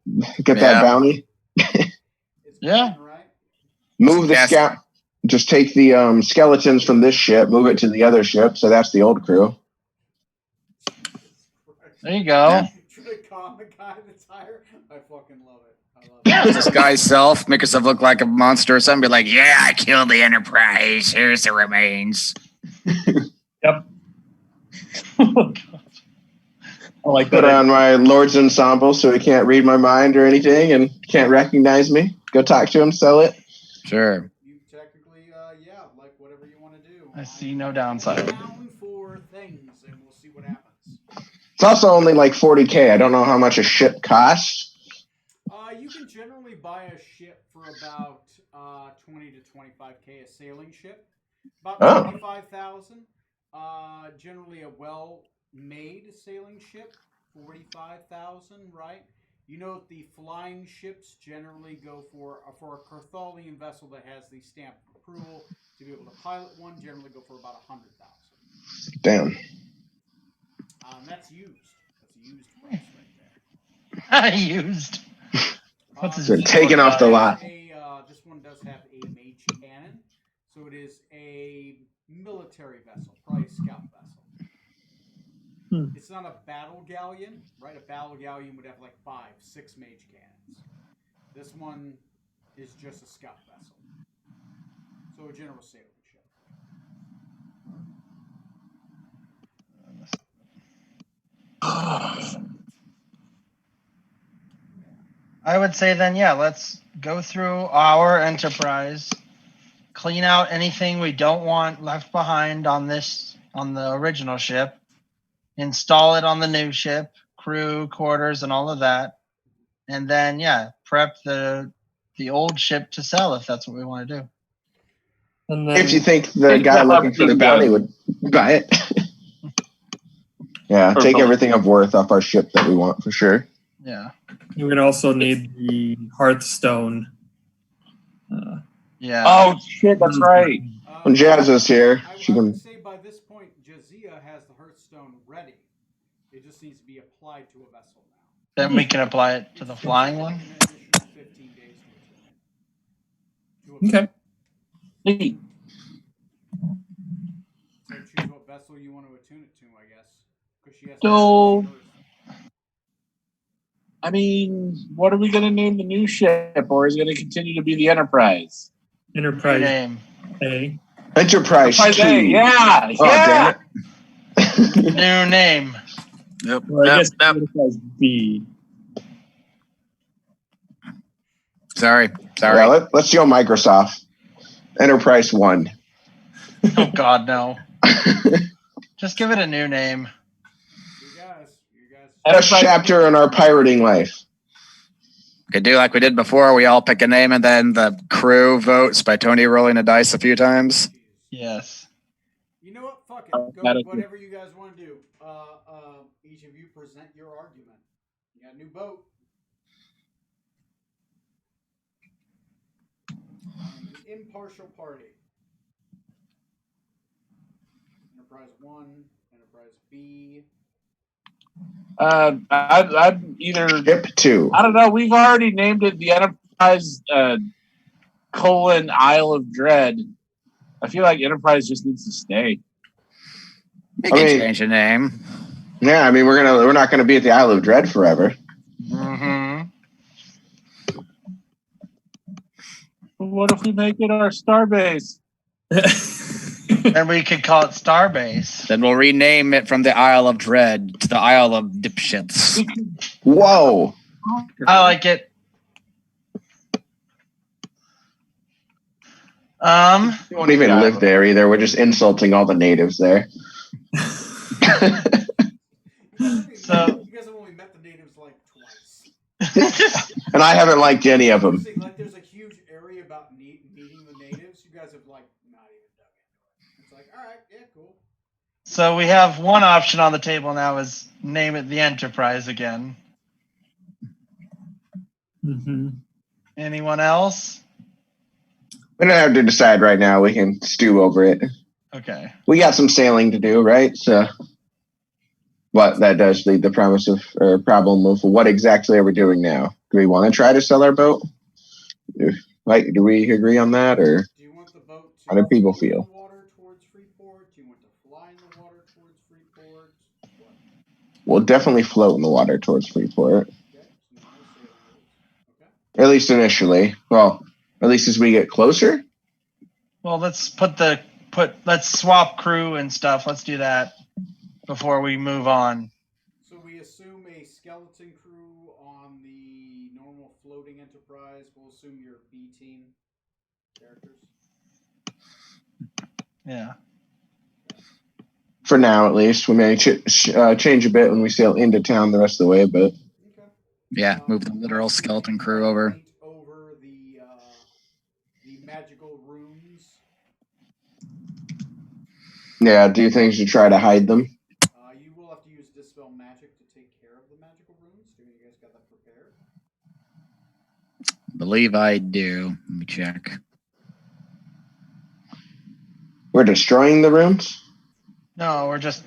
get that Yeah. bounty. It's Yeah. right. Move the Yes. scout. Just take the skeletons from this ship, move it to the other ship. So that's the old crew. There you go. Try to calm the guy that's higher. I fucking love it. I love it. Disguise self, make yourself look like a monster or something. Be like, yeah, I killed the Enterprise. Here's the remains. Yep. I like Put that. on my Lord's ensemble so he can't read my mind or anything and can't recognize me. Go talk to him, sell it. Sure. You technically, yeah, like whatever you want to do. I see no downside. Down for things, and we'll see what happens. It's also only like 40K. I don't know how much a ship costs. You can generally buy a ship for about 20 to 25K a sailing ship. About Oh. 25,000. Generally a well-made sailing ship, 45,000, right? You know the flying ships generally go for a Cartholian vessel that has the stamp of approval to be able to pilot one. Generally go for about 100,000. Damn. That's used. That's a used price right there. Used. What's his They're taking off the lot. This one does have a mage cannon, so it is a military vessel, probably a scout vessel. It's not a battle galleon, right? A battle galleon would have like 5, 6 mage cannons. This one is just a scout vessel, so a general sailing ship. I would say then, yeah, let's go through our Enterprise, clean out anything we don't want left behind on this on the original ship, install it on the new ship, crew, quarters, and all of that. And then, yeah, prep the old ship to sell if that's what we want to do. And then If you think the guy looking for the bounty would buy it. Yeah, Or take both. everything of worth off our ship that we want for sure. Yeah. we would also need the Hearthstone. Yeah. Oh shit, that's right. When Jazz is here, she I can. would say by this point, Jazia has the Hearthstone ready. It just needs to be applied to a vessel now. Then we can apply it to the It's flying like one. an additional 15 days to attune it. Okay. Neat. So choose what vessel you want to attune it to, I guess. Because she has So- to I mean, what are we going to name the new ship, or is it going to continue to be the Enterprise? Enterprise Name. A. Enterprise Enterprise 2. A, yeah, Oh, yeah. damn it. New name. Yep. Well, I guess Yep. Enterprise B. Sorry. Yeah, let's go Microsoft. Enterprise 1. Oh God, no. Just give it a new name. You guys. Best chapter in our pirating life. Could do like we did before. We all pick a name and then the crew votes by Tony rolling a dice a few times. Yes. You know what? Fuck it. Go That'll do. whatever you guys want to do. Each of you present your argument. You got a new boat. An impartial party. Enterprise 1, Enterprise B. I'd either. Ship 2. I don't know. We've already named it the Enterprise Isle of Dread. I feel like Enterprise just needs to stay. You can change the name. Yeah, I mean we're not gonna be at the Isle of Dread forever. Mm-hmm. What if we make it our starbase? And we could call it Starbase. Then we'll rename it from the Isle of Dread to the Isle of Dipshits. Whoa. I like it. We won't even live there either. We're just insulting all the natives there. So- you guys have only met the natives like twice. And I haven't liked any of them. Like there's a huge area about meeting the natives. You guys have like not even dug into it. It's like, all right, yeah, cool. So we have one option on the table now is name it the Enterprise again. Mm-hmm. Anyone else? We don't have to decide right now. We can stew over it. Okay. We got some sailing to do, right? So, but that does lead the promise of or problem of what exactly are we doing now? Do we want to try to sell our boat? Like, do we agree on that, or Do you want the boat to how do people float in feel? the water towards Freeport? Do you want to fly in the water towards Freeport? What? We'll definitely float in the water towards Freeport, Okay, so no sailing rules. Okay. at least initially. Well, at least as we get closer. Well, let's let's swap crew and stuff. Let's do that before we move on. So we assume a skeleton crew on the normal floating Enterprise. We'll assume your B team characters. Yeah. For now, at least. We may change a bit when we sail into town the rest of the way, but Okay. Yeah, move the literal skeleton crew over. Paint over the magical runes. yeah, do things to try to hide them. You will have to use dispel magic to take care of the magical runes. Do you guys got that prepared? Believe I do. Let me check. We're destroying the rooms. No, we're just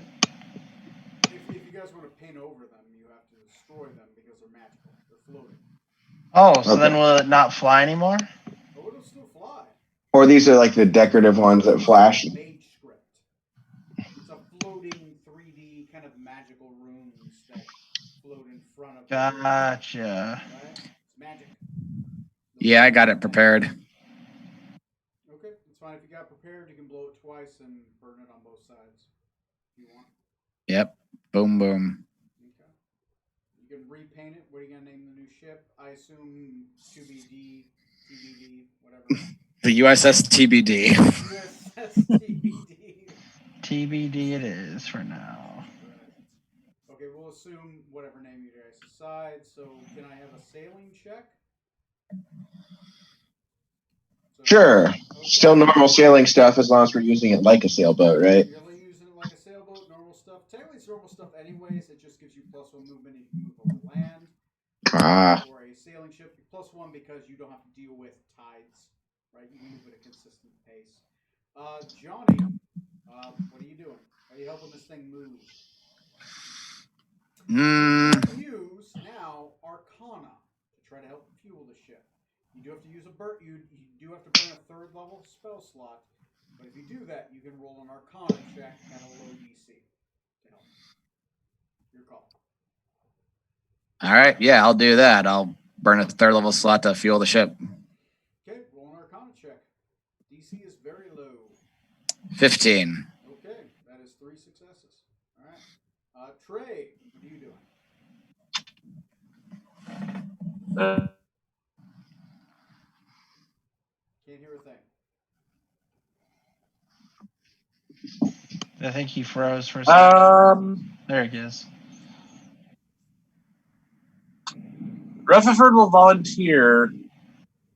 If you guys want to paint over them, you have to destroy them because they're magical. They're floating. so then will it not fly anymore? Oh, it'll still fly. Or these are like the decorative ones that flash. Mage script. It's a floating 3D kind of magical runes that float in front of. Gotcha. Right? It's magic. Yeah, I got it prepared. Okay, it's fine. If you got prepared, you can blow it twice and burn it on both sides. If you want. Yep. Boom, boom. Okay. You can repaint it. What are you gonna name the new ship? I assume 2BD, TBD, whatever. The USS TBD. USS TBD. TBD it is for now. Okay, we'll assume whatever name you guys decide. So, can I have a sailing check? So, Sure. okay. Still normal sailing stuff as long as we're using it like a sailboat, right? You're only using it like a sailboat, normal stuff. Technically, it's normal stuff anyways. It just gives you +1 movement and you can move over land. Ah. Or a sailing ship, +1 because you don't have to deal with tides, right? You can move at a consistent pace. Johnny, what are you doing? Are you helping this thing move? You can use now Arcana to try to help fuel the ship. You do have to use you do have to burn a 3rd level spell slot, but if you do that, you can roll an Arcana check at a low DC to help. Your call. All right, yeah, I'll do that. I'll burn a 3rd level slot to fuel the ship. Okay, roll an Arcana check. DC is very low. 15. Okay, that is 3 successes. All right. Trey, what are you doing? Can't hear a thing. I think he froze for a second. There he is. Rutherford will volunteer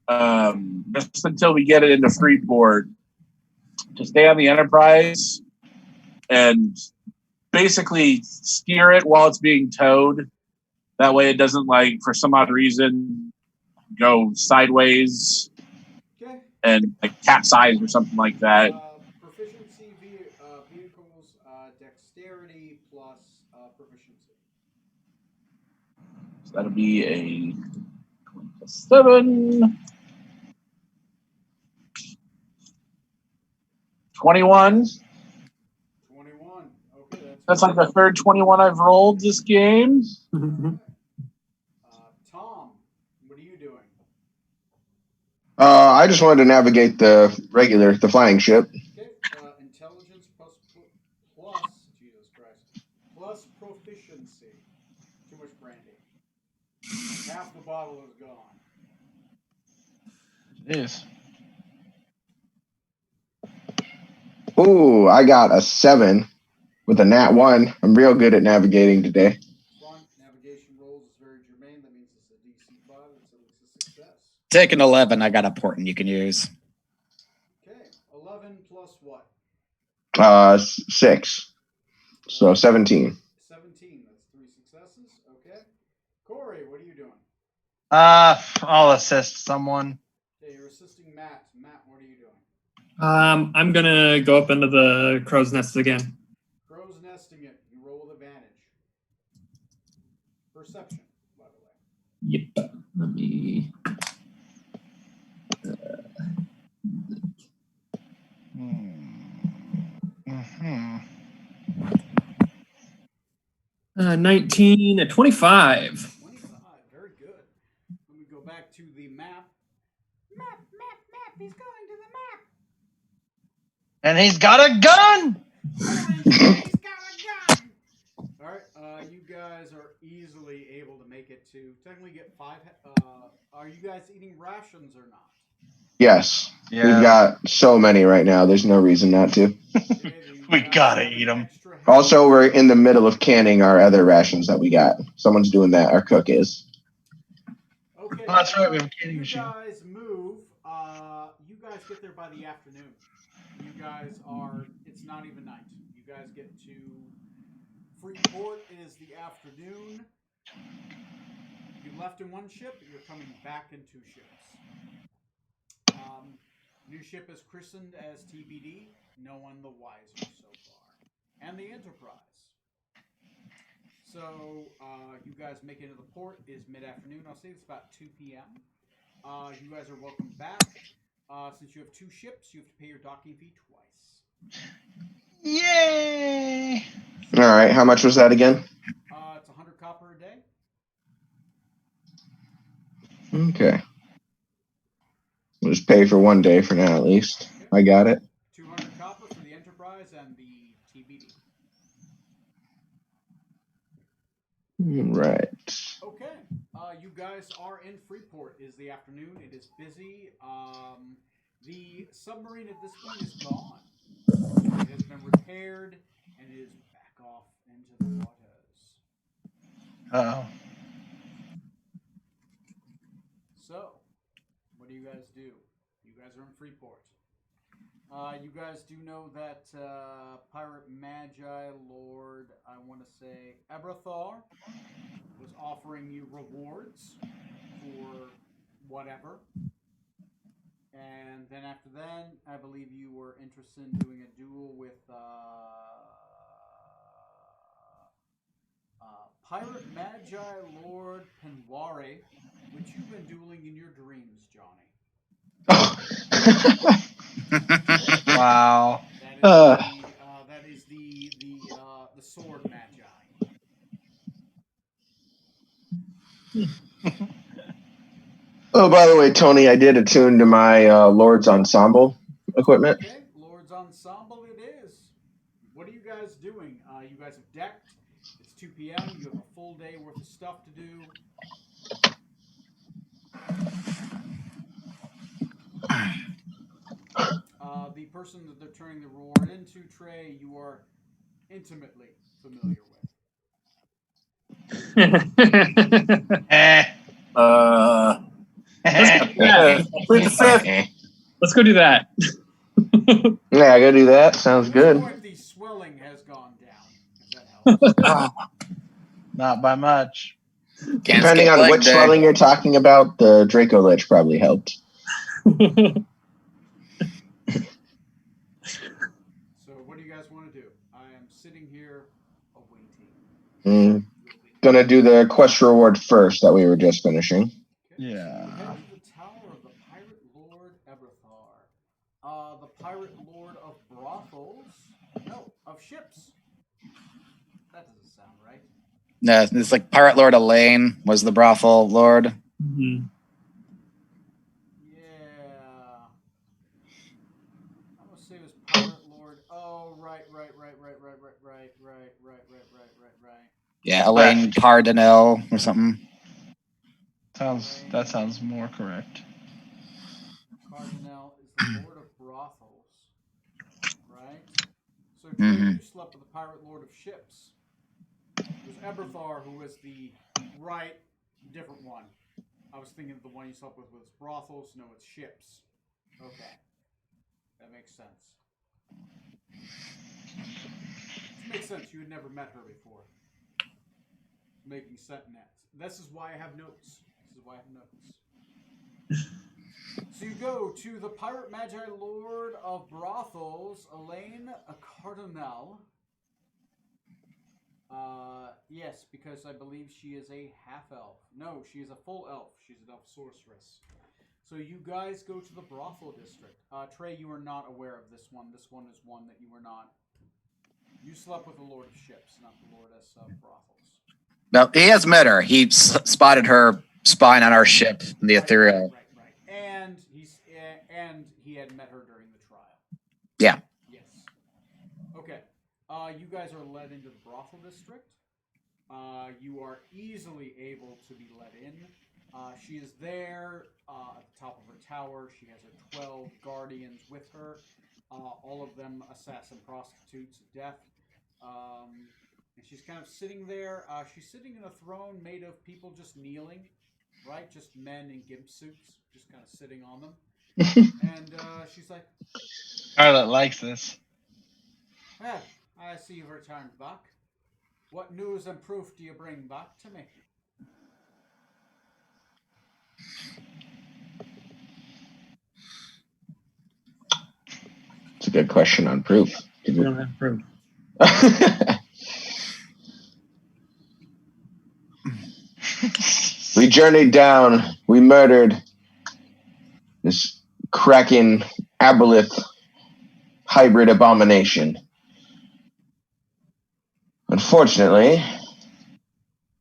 just until we get it into Freeport to stay on the Enterprise and basically steer it while it's being towed. That way it doesn't, like, for some odd reason, go sideways and like capsize or something like that. Proficiency vehicles, dexterity plus proficiency. So that'll be a 7. 21. 21. Okay, that's like the 3rd 21 I've rolled this game. Tom, what are you doing? I just wanted to navigate the flying ship. Okay, intelligence plus Jesus Christ, plus proficiency. Too much brandy. Half the bottle is gone. It is. Ooh, I got a 7 with a nat 1. I'm real good at navigating today. Fine. Navigation rolls is very germane. That means it's a DC 5. It's at least a success. Take an 11. I got a portent you can use. Okay. 11 plus what? 6. So 17. 17. That's 3 successes. Okay. Corey, what are you doing? I'll assist someone. Okay, you're assisting Matt. Matt, what are you doing? I'm gonna go up into the crow's nest again. Crow's nesting it. You roll with advantage. Perception, by the way. Yep. Let me. 19 at 25. 25. Very good. Let me go back to the map. Map. He's going to the map. And he's got a gun! He's got a gun! All right. You guys are easily able to make it to technically get 5. Are you guys eating rations or not? Yes. Yeah. We've got so many right now. There's no reason not to. We gotta eat them. Also, we're in the middle of canning our other rations that we got. Someone's doing that. Our cook is. Okay. Oh, that's right. We have a canning machine. You guys move. You guys get there by the afternoon. You guys are. It's not even night. You guys get to Freeport. It is the afternoon. You left in one ship. You're coming back in 2 ships. New ship is christened as TBD. No one the wiser so far. And the Enterprise. So you guys make it into the port. Is mid-afternoon. I'll say it's about 2 p.m. You guys are welcome back. Since you have 2 ships, you have to pay your docking fee twice. Yay! All right. How much was that again? It's 100 copper a day. Okay. We'll just pay for 1 day for now, at least. Okay. I got it. 200 copper for the Enterprise and the TBD. Right. Okay. You guys are in Freeport. It is the afternoon. It is busy. The submarine at this point is gone. It has been repaired and it is back off into the waters. Oh. So, what do you guys do? You guys are in Freeport. You guys do know that Pirate Magi Lord, I want to say, Ebrathar, was offering you rewards for whatever. And then after that, I believe you were interested in doing a duel with Pirate Magi Lord Penware, which you've been dueling in your dreams, Johnny. Wow. That is the sword magi. Oh, by the way, Tony, I did attune to my Lord's Ensemble equipment. Okay, Lord's Ensemble it is. What are you guys doing? You guys have decked. It's 2 p.m. You have a full day worth of stuff to do. The person that they're turning the reward into, Trey, you are intimately familiar with. Plead the fifth. Let's go do that. Yeah, I gotta do that. Sounds At this good. point, the swelling has gone down. If that helps. Not by much. Depending on which swelling you're talking about, the Draco Lich probably helped. So, what do you guys want to do? I am sitting here awaiting. Gonna do the quest reward first that we were just finishing. Okay, Yeah. So you head to the Tower of the Pirate Lord Ebrathar. The Pirate Lord of Brothels? No, of Ships. That doesn't sound right. No, it's like Pirate Lord Elaine was the brothel lord. Mhm. Yeah. I'm gonna say it was Pirate Lord. Oh, right. Yeah, Elaine Cardinal or something. That sounds more correct. Cardinal is the Lord of Brothels, right? So Trey, you slept with the Pirate Lord of Ships. It was Ebrathar who was the different one. I was thinking of the one you slept with was brothels. No, it's ships. Okay, that makes sense. It makes sense. You had never met her before. Making sense. This is why I have notes. So you go to the Pirate Magi Lord of Brothels, Elaine Cardinal. Yes, because I believe she is a half-elf. No, she is a full elf. She's an elf sorceress. So you guys go to the brothel district. Trey, you are not aware of this one. This one is one that you were not. You slept with the Lord of Ships, not the Lordess of Brothels. No, he has met her. He spotted her spying on our ship in the ethereal. Right. And he had met her during the trial. Yeah. Yes. Okay. You guys are led into the brothel district. You are easily able to be let in. She is there at the top of her tower. She has her 12 guardians with her. All of them assassin prostitutes of death. And she's kind of sitting there. She's sitting in a throne made of people just kneeling, right? Just men in gimp suits, just kind of sitting on them. And she's like, Charlotte likes this. "Well, I see you've returned back. What news and proof do you bring back to me?" It's a good question on proof. We don't have proof. We journeyed down. We murdered this Kraken aboleth hybrid abomination. Unfortunately,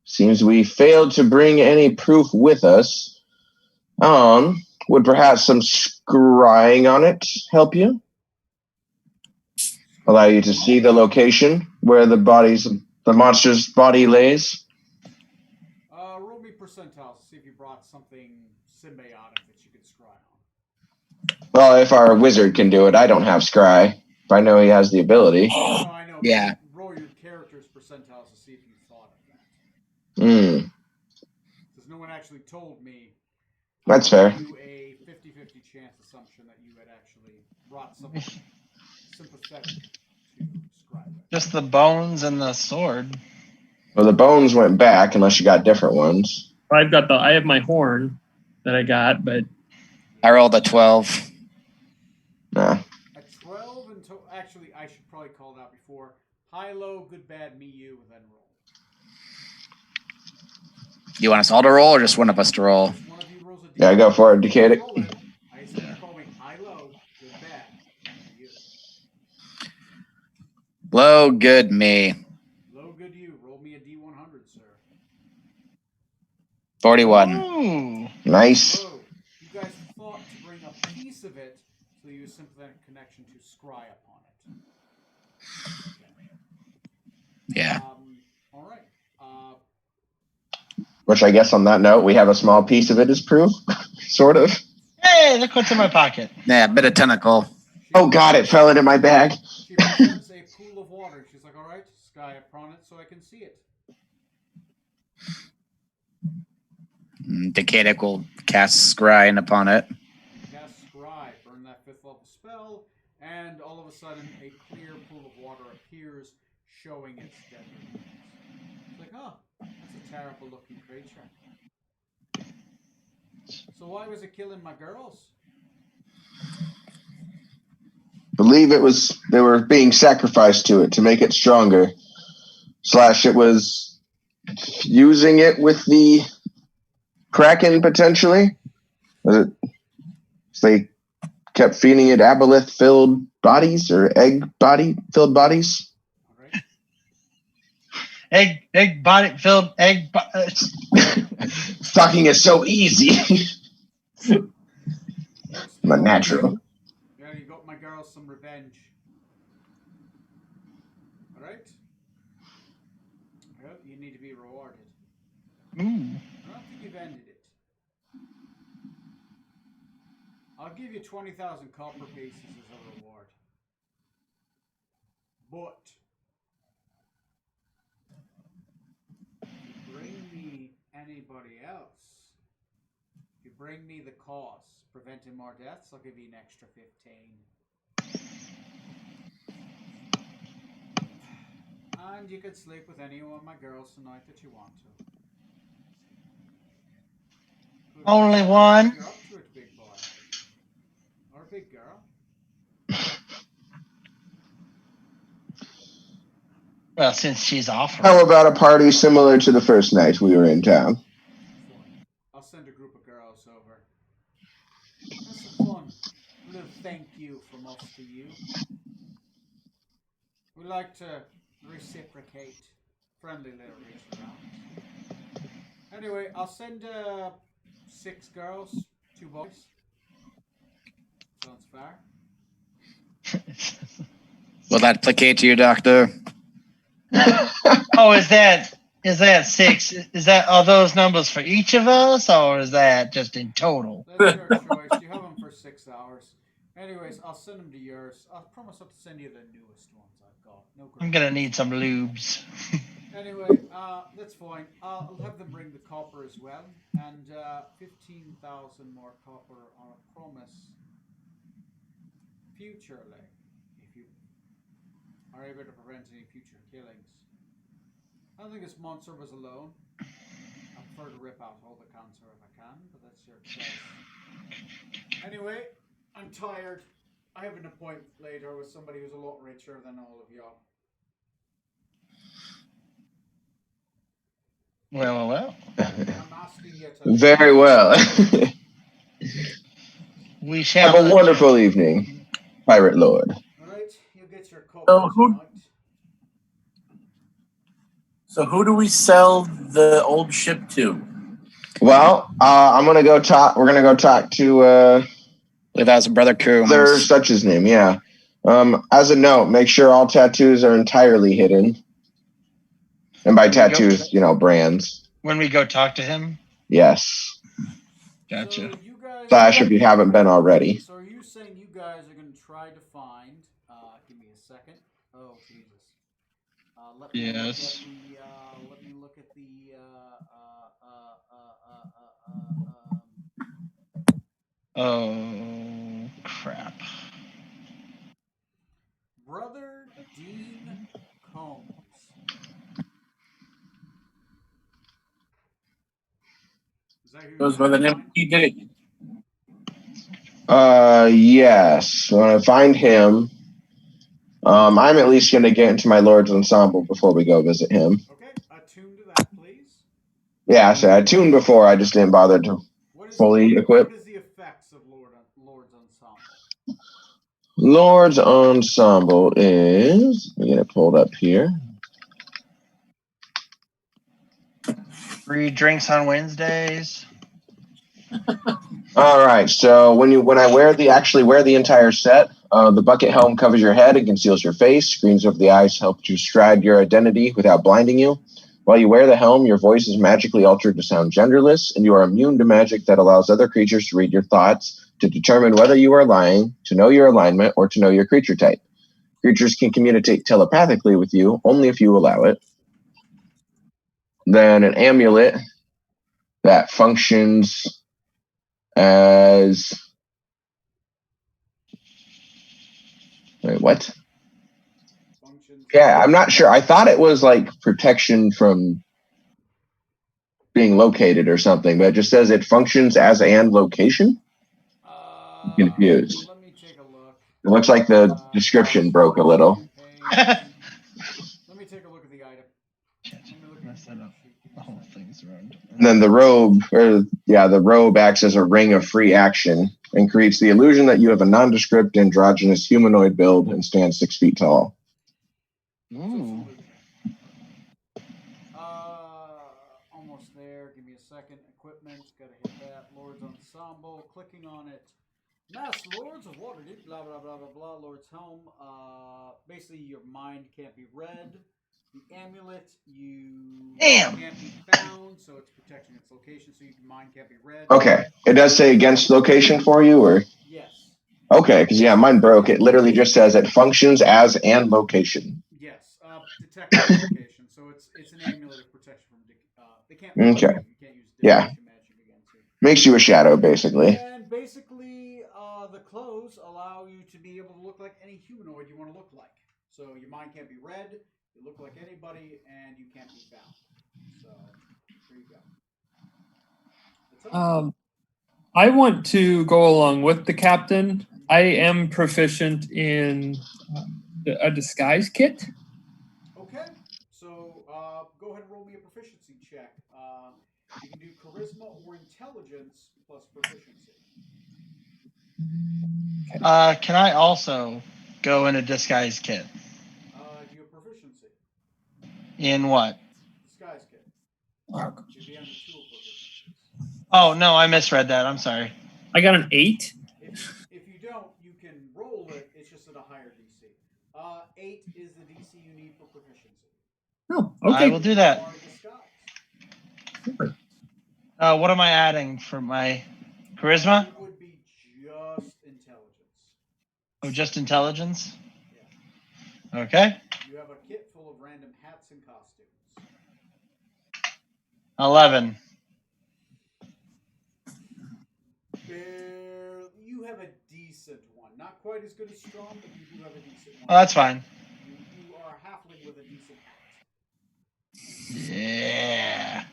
seems we failed to bring any proof with us. Would perhaps some scrying on it help you? Allow you to see the location where the monster's body lays? Roll me percentiles to see if you brought something symbiotic that you could scry on. Well, if our wizard can do it, I don't have scry. If I know he has the ability. No, I know. Yeah. Roll your character's percentiles to see if you thought of that. Hmm. Because no one actually told me. That's fair. You a 50-50 chance assumption that you had actually brought something sympathetic to describe it. Just the bones and the sword. Well, the bones went back unless you got different ones. I have my horn that I got, but I rolled a 12. Nah. A 12 and actually, I should probably call that before. High, low, good, bad, me, you, and then roll. You want us all to roll or just one of us to roll? Just one of you rolls a d. Yeah, go for it, Decadic. Roll it. I said you call me high, low, good, bad, me, you. Low, good, me. Low, good, you. Roll me a d100, sir. 41. Ooh. Nice. Low. You guys thought to bring a piece of it, so you use sympathetic connection to scry upon it. Yeah. All right. Which I guess on that note, we have a small piece of it as proof, sort of. Hey, look what's in my pocket. Yeah, bit of tentacle. Oh God, it fell into my bag. She presents a pool of water. She's like, all right, sky upon it so I can see it. Decadic will cast Scrying upon it. Cast scry, burn that 5th level spell, and all of a sudden a clear pool of water appears, showing its deadly wounds. It's like, oh, that's a terrible looking creature. So why was it killing my girls? Believe it was they were being sacrificed to it to make it stronger. / it was using it with the Kraken potentially. Was it? So they kept feeding it aboleth filled bodies or egg body filled bodies. All right. Egg body filled egg. Fucking is so easy. I'm a natural. Yeah, you got my girls some revenge. All right. Well, you need to be rewarded. Ooh. I don't think you've ended it. I'll give you 20,000 copper pieces as a reward. But if you bring me anybody else, if you bring me the cause, preventing more deaths, I'll give you an extra 15. And you can sleep with any one of my girls tonight that you want to. Only one? You're up to it, big boy. Or big girl. Well, since she's offering. How about a party similar to the first night we were in town? I'll send a group of girls over. That's some fun. A little thank you from us to you. We like to reciprocate. Friendly little reach around. Anyway, I'll send 6 girls, 2 boys. Sounds fair. Will that placate you, Doctor? Oh, is that 6? Is that all those numbers for each of us, or is that just in total? That's your choice. You have them for 6 hours. Anyways, I'll send them to yours. I'll promise not to send you the newest ones I've got. No. I'm gonna need some lubes. Anyway, that's fine. I'll have them bring the copper as well, and 15,000 more copper on a promise futurely, if you are able to prevent any future killings. I don't think this monster was alone. I prefer to rip out all the cancer if I can, but that's your choice. Anyway, I'm tired. I have an appointment later with somebody who's a lot richer than all of y'all. Well. I'm asking you to Very well. We shall. Have a wonderful evening, Pirate Lord. All right, you get your copper So tonight. So who do we sell the old ship to? Well, I'm gonna go talk. We're gonna go talk to. I believe that was Brother Coombs. There's such his name. Yeah. As a note, make sure all tattoos are entirely hidden. And by tattoos, brands. When we go talk to him? Yes. Gotcha. So you guys / if you haven't been already. So are you saying you guys are going to try to find, give me second. Oh Jesus. Yes. Let me look at the. Oh crap. Brother Dean Combs. Is that who? Goes by the name he did. Yes. When I find him, I'm at least going to get into my Lord's Ensemble before we go visit him. Okay, attune to that, please. Yeah, so I tuned before. I just didn't bother to fully equip. What is the effects of Lord's Ensemble? Lord's Ensemble is. Let me get it pulled up here. Free drinks on Wednesdays. All right. So when I wear the entire set, the bucket helm covers your head and conceals your face. Screens over the eyes help you stride your identity without blinding you. While you wear the helm, your voice is magically altered to sound genderless, and you are immune to magic that allows other creatures to read your thoughts, to determine whether you are lying, to know your alignment, or to know your creature type. Creatures can communicate telepathically with you only if you allow it. Then an amulet that functions as... Wait, what? Yeah, I'm not sure. I thought it was like protection from being located or something, but it just says it functions as and location. I'm confused. Let me take a look. It looks like the description broke a little. Let me take a look at the item. The whole thing's around. And then the robe acts as a ring of free action and creates the illusion that you have a nondescript androgynous humanoid build and stand 6 feet tall. Ooh. Almost there. Give me a second. Equipment. Gotta hit that. Lord's Ensemble. Clicking on it. Mass Lords of Waterdeep. Blah blah blah blah blah. Lord's Helm. Basically, your mind can't be read. The amulet, can't be found, so it's protecting its location, so your mind can't be read. Okay. It does say against location for you, or? Yes. Okay, because mine broke. It literally just says it functions as and location. Yes, detecting location. So it's an amulet of protection from they can't. Okay. You can't use divination magic against it. Makes you a shadow, basically. And basically, the clothes allow you to be able to look like any humanoid you want to look like. So your mind can't be read. You look like anybody, and you can't be found. So there you go. I want to go along with the captain. I am proficient in a disguise kit. Okay, so go ahead and roll me a proficiency check. You can do charisma or intelligence plus proficiency. Can I also go in a disguise kit? Do you have proficiency? In what? Disguise kit. Should be under 2 proficiencies. Oh, no, I misread that. I'm sorry. I got an 8. If you don't, you can roll it. It's just at a higher DC. 8 is the DC you need for proficiency. Oh, okay. I will do that. Super. What am I adding for my charisma? It would be just intelligence. Oh, just intelligence? Yeah. Okay. You have a kit full of random hats and costumes. 11. You have a decent one. Not quite as good as strong, but you do have a decent one. Oh, that's fine. You are a halfling with a decent hat. Yeah.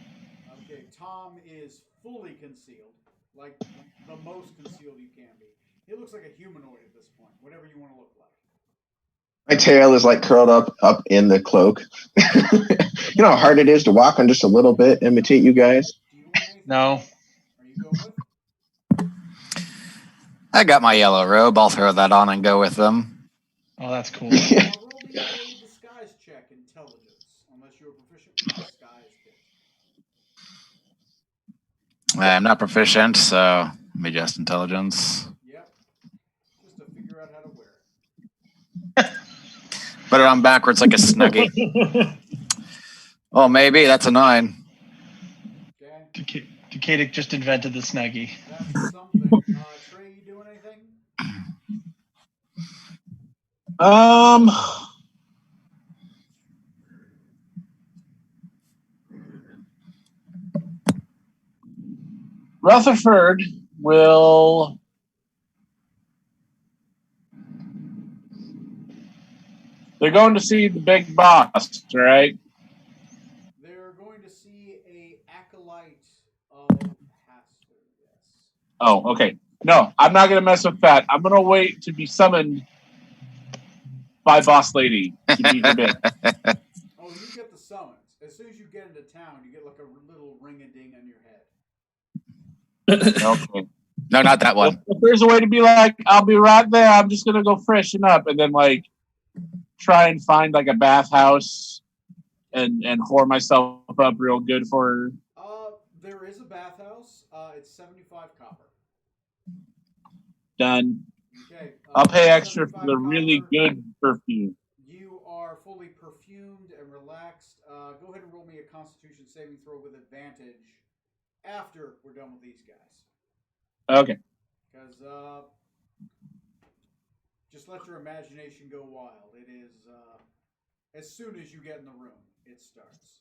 Okay, Tom is fully concealed. Like, the most concealed you can be. He looks like a humanoid at this point. Whatever you want to look like. My tail is like curled up in the cloak. You know how hard it is to walk on just a little bit, imitate you guys? Do you want anything? No. Are you going with? I got my yellow robe. I'll throw that on and go with them. Oh, that's cool. Roll me a disguise check, intelligence, unless you're proficient with disguise kit. I'm not proficient, so maybe just intelligence. Yep. Just to figure out how to wear it. Put it on backwards like a snuggie. Oh, maybe. That's a 9. Okay. Decadic just invented the snuggie. That's something. Trey, you doing anything? Rutherford will. They're going to see the big boss, right? They're going to see a acolyte of Pastor, yes. Oh, okay. No, I'm not going to mess with that. I'm going to wait to be summoned by Boss Lady to be her bitch. Oh, you get the summons. As soon as you get into town, you get like a little ring-a-ding on your head. Okay. No, not that one. If there's a way to be like, I'll be right there. I'm just going to go freshen up and then like try and find like a bathhouse and whore myself up real good for her. There is a bathhouse. It's 75 copper. Done. Okay. I'll pay extra for 75 the really copper. good perfume. You are fully perfumed and relaxed. Go ahead and roll me a Constitution saving throw with advantage after we're done with these guys. Okay. Because just let your imagination go wild. It is as soon as you get in the room, it starts.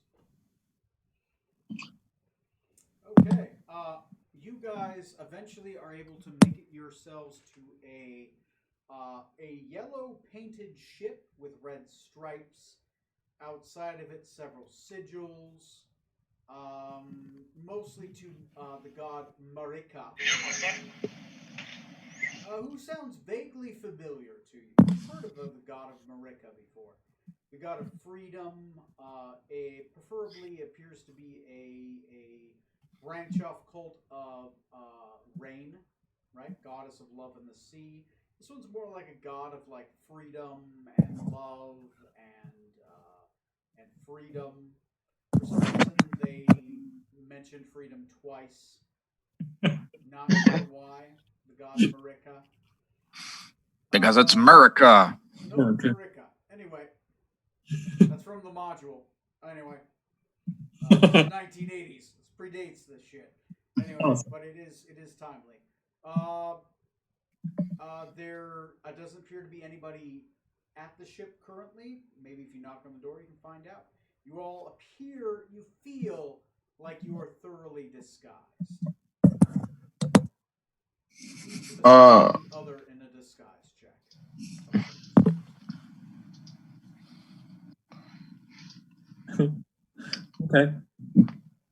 Okay. You guys eventually are able to make it yourselves to a yellow painted ship with red stripes. Outside of it, several sigils. Mostly to the god Marika, who sounds vaguely familiar to you. You've heard of the god of Marika before. The god of freedom, preferably appears to be a branch off cult of Rain, right? Goddess of love and the sea. This one's more like a god of like freedom and love and freedom. For some reason, they mentioned freedom twice. Not sure why. The god of Marika. Because it's America. No, Okay. Marika. Anyway, that's from the module. Anyway, 1980s. This predates this shit. Anyway, Awesome. but it is timely. There doesn't appear to be anybody at the ship currently. Maybe if you knock on the door, you can find out. You all you feel like you are thoroughly disguised. Each of the other in a disguise check. Okay.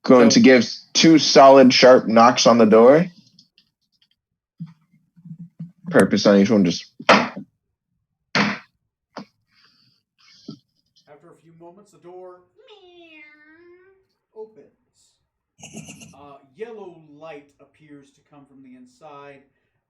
Going to give 2 solid, sharp knocks on the door. Purpose on each one, just. After a few moments, the door opens. Yellow light appears to come from the inside.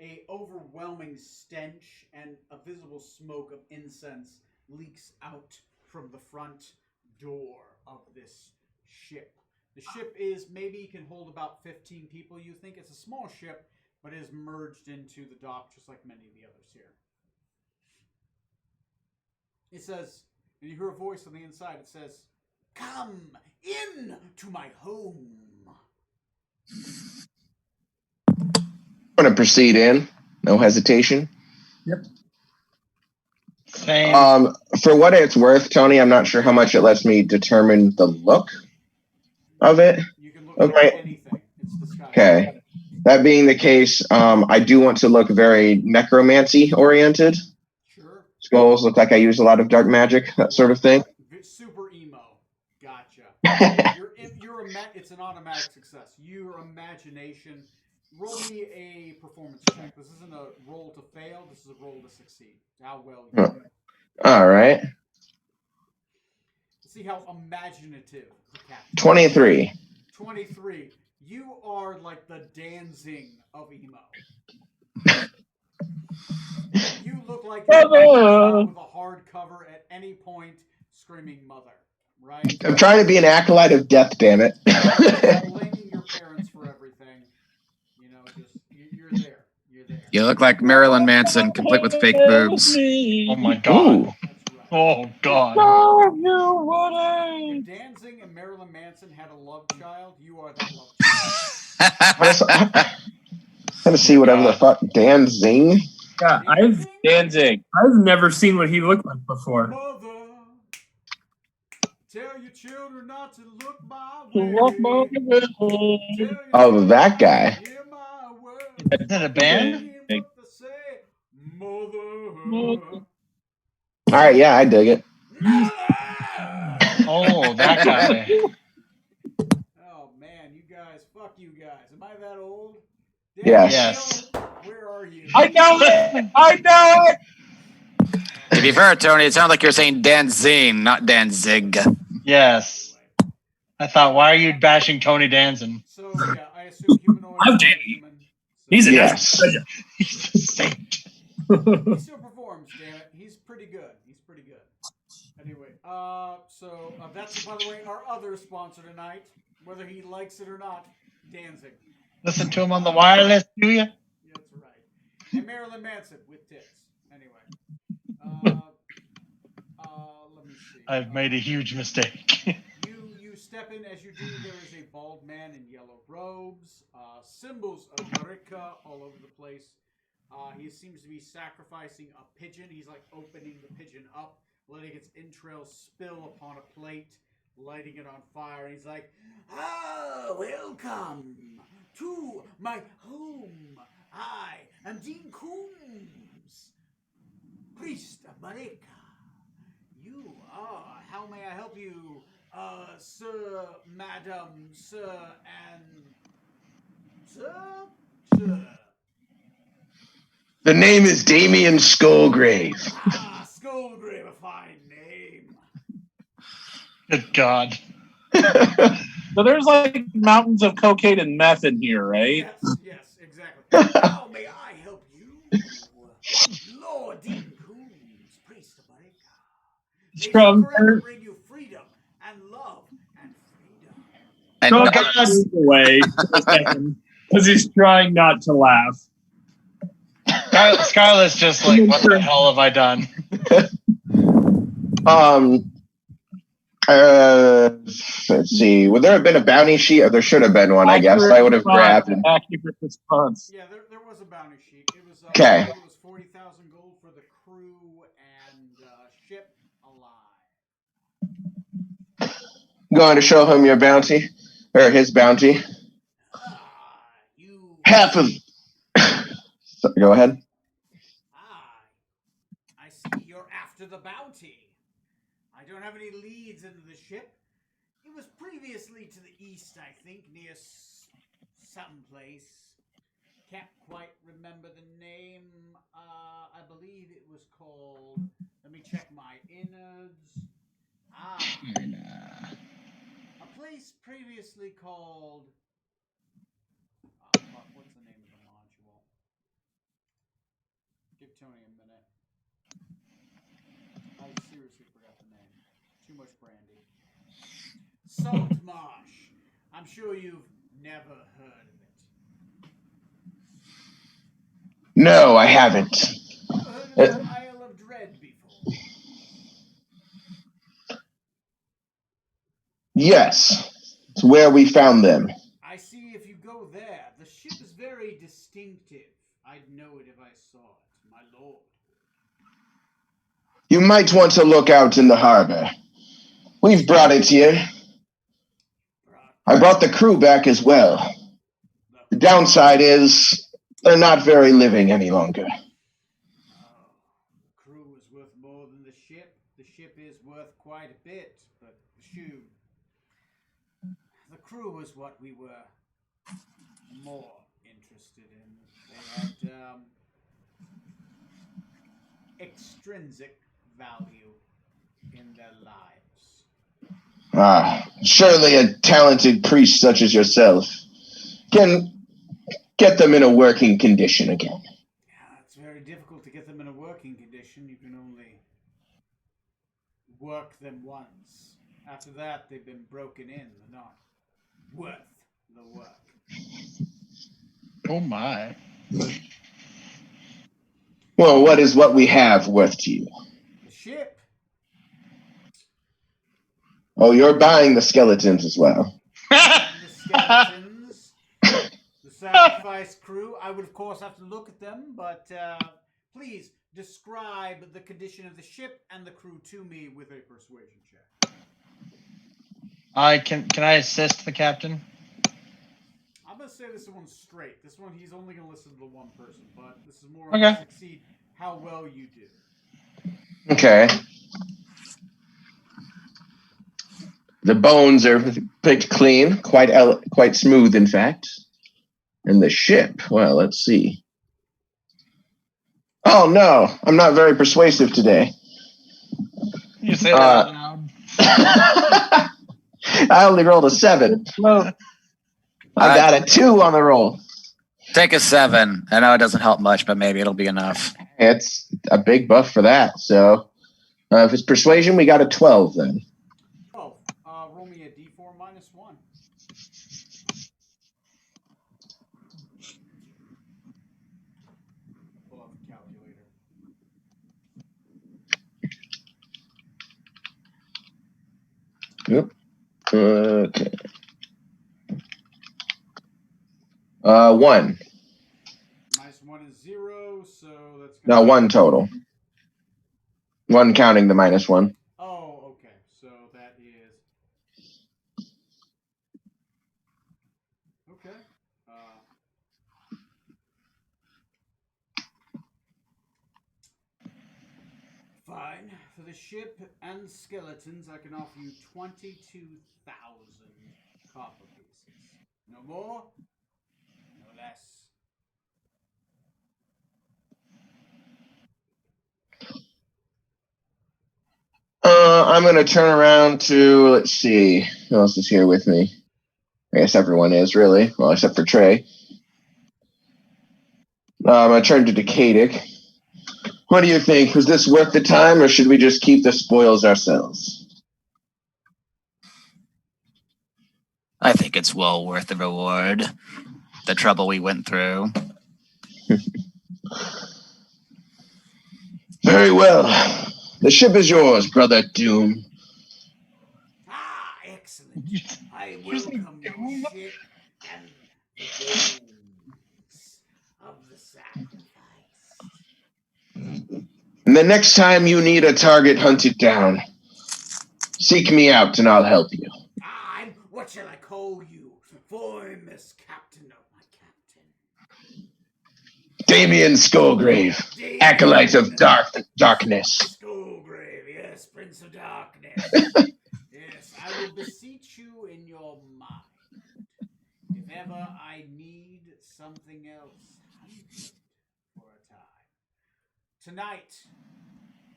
A overwhelming stench and a visible smoke of incense leaks out from the front door of this ship. The ship is maybe can hold about 15 people. You think it's a small ship, but is merged into the dock just like many of the others here. It says, and you hear a voice on the inside. It says, "Come in to my home." I'm going to proceed in. No hesitation. Yep. Same. For what it's worth, Tony, I'm not sure how much it lets me determine the look of it. You can look Okay. at anything. It's disguised. Okay. That being the case, I do want to look very necromancy oriented. Sure. Skulls look like I use a lot of dark magic, that sort of thing. Super emo. Gotcha. It's an automatic success. Your imagination. Roll me a performance check. This isn't a roll to fail. This is a roll to succeed. How well you do. All right. See how imaginative the captain. 23. 23. You are like the dancing of emo. You look like you're with a hard cover at any point, screaming "mother!" Right? I'm trying to be an acolyte of death, damn it. Blaming your parents for everything. You know, just you're there. You're there. You look like Marilyn Manson, complete with fake boobs. Oh my god. Ooh. That's right. Oh god. If Danzig and Marilyn Manson had a love child, you are that love child. I'm going to see whatever the fuck. Danzig. Yeah, Danzig. I've never seen what he looked like before. Mother, tell your children not to look my To way. walk my way. Tell your Oh, children that not guy. to hear my words. Is it a band? Hear what they say, mother. All right, yeah, I dig it. Oh, that guy. Oh man, you guys, fuck you guys. Am I that old? Yes. Yes. Where are you? I know it. I know it. To be fair, Tony, it sounded like you're saying Danzig, not Danzig. Yes. I thought, why are you bashing Tony Danzen? So yeah, I assume humanoid. I'm is Danny. human. So He's an Yes. He's the saint. he still performs. Damn it, he's pretty good. He's pretty good. Anyway, so that's by the way our other sponsor tonight. Whether he likes it or not, Danzig. Listen to him on the wireless, do you? That's right. And Marilyn Manson with tits. Anyway, let me see. I've made a huge mistake. You step in as you do. There is a bald man in yellow robes, symbols of Marika all over the place. He seems to be sacrificing a pigeon. He's like opening the pigeon up, letting its entrails spill upon a plate, lighting it on fire. He's like, "Ah, welcome to my home. I am Dean Coombs, priest of Marika. You are. How may I help you, sir, madam, sir, and sir? The name is Damien Skullgrave. Ah, Skullgrave, a fine name. Good God. So there's like mountains of cocaine and meth in here, right? Yes, exactly. How may I help you, Lord Dean Coombs, priest of Marika? May From forever bring you freedom and love and freedom. And Sean moves away for a second because he's trying not to laugh. Scarlett's just like, what the hell have I done? Let's see. Would there have been a bounty sheet? Or there should have been one, I guess. I would have grabbed it. Accurate response. Yeah, there was a bounty sheet. It was Okay. It was 40,000 gold for the crew and ship alive. Going to show him your bounty, or his bounty. You. Half of. So, go ahead. I see you're after the bounty. I don't have any leads into the ship. It was previously to the east, I think, near someplace. Can't quite remember the name. I believe it was called. Let me check my innards. A place previously called. What's the name of the module? Give Tony a minute. I seriously forgot the name. Too much brandy. Salt Marsh. I'm sure you've never heard of it. No, I haven't. Never heard of the Isle of Dread before? Yes, it's where we found them. I see if you go there. The ship is very distinctive. I'd know it if I saw it, my lord. You might want to look out in the harbor. We've brought it here. I brought the crew back as well. The downside is they're not very living any longer. The crew is worth more than the ship. The ship is worth quite a bit, but shoot. The crew is what we were more interested in. They had extrinsic value in their lives. Surely a talented priest such as yourself can get them in a working condition again. Yeah, it's very difficult to get them in a working condition. You can only work them once. After that, they've been broken in. They're not worth the work. Oh my. Well, what is what we have worth to you? The ship. Oh, you're buying the skeletons as well. The skeletons. The sacrifice crew. I would, of course, have to look at them, but please describe the condition of the ship and the crew to me with a persuasion check. Can I assist the captain? I'm gonna say this one's straight. This one he's only gonna listen to the one person, but this is more Okay. to succeed how well you do. Okay. The bones are picked clean, quite smooth, in fact. And the ship, well, let's see. Oh no, I'm not very persuasive today. You say that out loud. I only rolled a 7. No, I got a 2 on the roll. Take a 7. I know it doesn't help much, but maybe it'll be enough. It's a big buff for that. So if it's persuasion, we got a 12 then. Oh, roll me a d4 minus 1. Pull up the calculator. Yep. Okay. 1. Minus 1 is 0, so that's No, 1 total. 1 counting the minus 1. Oh, okay. So that is okay. Fine. For the ship and skeletons, I can offer you 22,000 copper pieces. No more, no less. I'm going to turn around to, let's see, who else is here with me? I guess everyone is, really. Well, except for Trey. I'm going to turn to Decadic. What do you think? Was this worth the time, or should we just keep the spoils ourselves? I think it's well worth the reward. The trouble we went through. Very well. The ship is yours, Brother Doom. Ah, excellent. I welcome your ship and the bones of the sacrifice. And the next time you need a target hunted down, seek me out and I'll help you. I'm, what shall I call you? Famous captain of my captain. Damien Skullgrave, Damien acolyte of darkness. Skullgrave, yes, Prince of Darkness. Yes, I will beseech you in your mind. If ever I need something else hunted for a time. Tonight,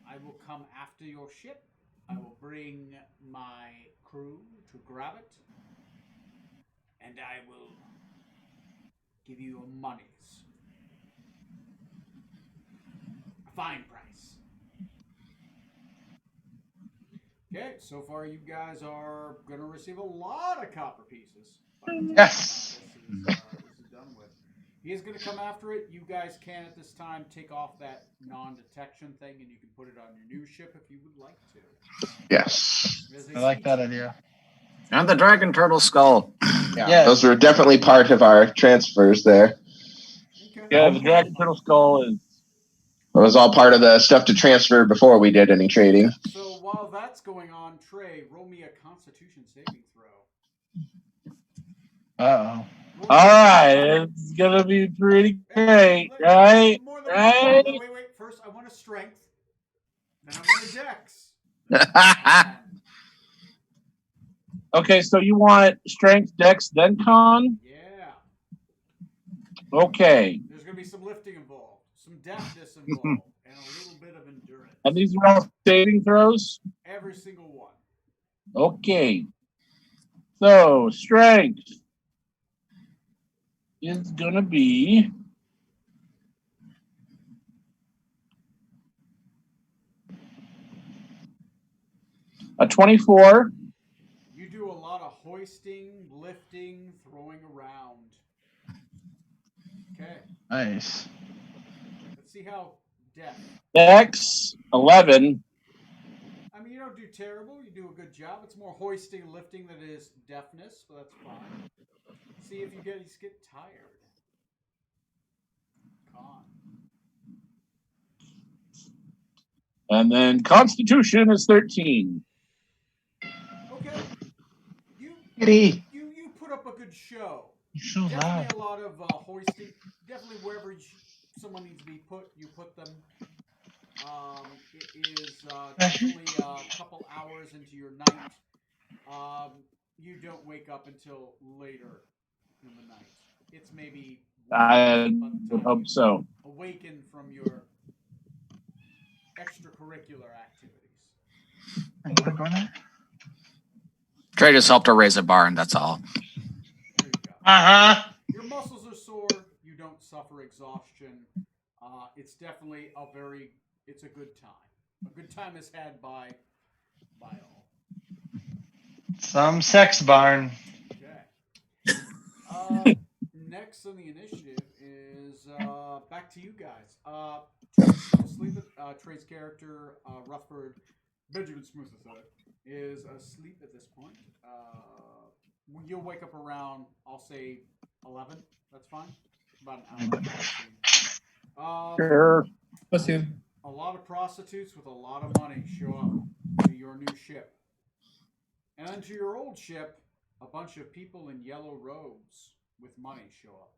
I will come after your ship. I will bring my crew to grab it. And I will give you your monies. A fine price. Okay, so far you guys are going to receive a lot of copper pieces. Yes. This is done with. He is going to come after it. You guys can, at this time, take off that non-detection thing, and you can put it on your new ship if you would like to. Yes. I like that idea. And the dragon turtle skull. Yeah. Those were definitely part of our transfers there. Okay. yeah, the dragon turtle skull is. It was all part of the stuff to transfer before we did any trading. So while that's going on, Trey, roll me a Constitution saving throw. Uh-oh. Roll All right, it's gonna be pretty great, right? More than Right? one. Wait. First, I want a strength. Then I want a dex. Okay, so you want strength, dex, then con? Yeah. Okay, There's going to be some lifting involved, some deftness involved, and a little bit of endurance. and these are all saving throws. Every single one. Okay, so strength is gonna be a 24. You do a lot of hoisting, lifting, throwing around. Okay. Nice. Let's see how deft. Dex 11. I mean, you don't do terrible. You do a good job. It's more hoisting and lifting than it is deftness, but that's fine. See if you get tired. Con. And then Constitution is 13. Okay. Kitty. You put up a good show. He's so Definitely loud. a lot of hoisting. Definitely wherever someone needs to be put, you put them. It is definitely a couple hours into your night. You don't wake up until later in the night. It's maybe I by the would time hope you so. awaken from your extracurricular activities. Trey just helped her raise a barn. That's all. There you go. Your muscles are sore. You don't suffer exhaustion. It's definitely it's a good time. A good time is had by all. Some sex barn. Okay. Next on the initiative is back to you guys. Trey's character, Rutherford Benjamin Smooth is asleep at this point. You'll wake up around, I'll say, 11. That's fine. About an hour. Sure. Bless you. A lot of prostitutes with a lot of money show up to your new ship. And then to your old ship, a bunch of people in yellow robes with money show up.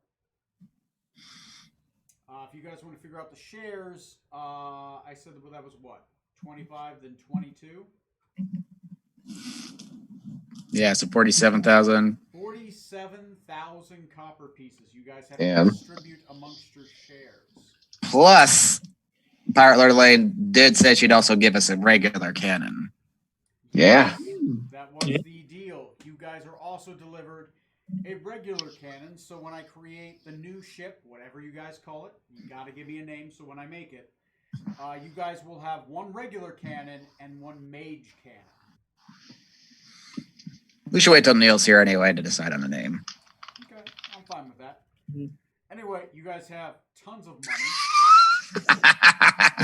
If you guys want to figure out the shares, I said that was what? 25, then 22? Yeah, so 47,000. 47,000 copper pieces. You guys have Damn. to distribute amongst your shares. Plus, Pirate Lord Lane did say she'd also give us a regular cannon. Yeah. That was the deal. You guys are also delivered a regular cannon, so when I create the new ship, whatever you guys call it, you got to give me a name so when I make it, you guys will have one regular cannon and one mage cannon. We should wait till Neil's here anyway to decide on a name. Okay, I'm fine with that. Anyway, you guys have tons of money.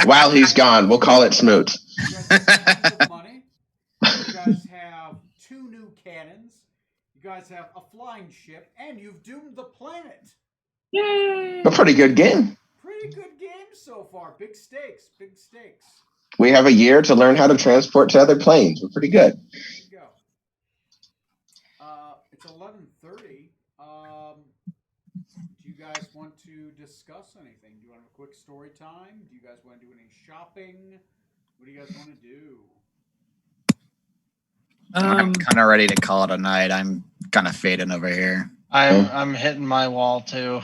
While he's gone, we'll call it Smoot. You guys have tons of money. You guys have 2 new cannons. You guys have a flying ship, and you've doomed the planet. Yay! A pretty good game. Pretty good game so far. Big stakes. Big stakes. We have a year to learn how to transport to other planes. We're pretty good. There you go. It's 11:30. Do you guys want to discuss anything? Do you want a quick story time? Do you guys want to do any shopping? What do you guys want to do? I'm kind of ready to call it a night. I'm kind of fading over here. I'm hitting my wall too.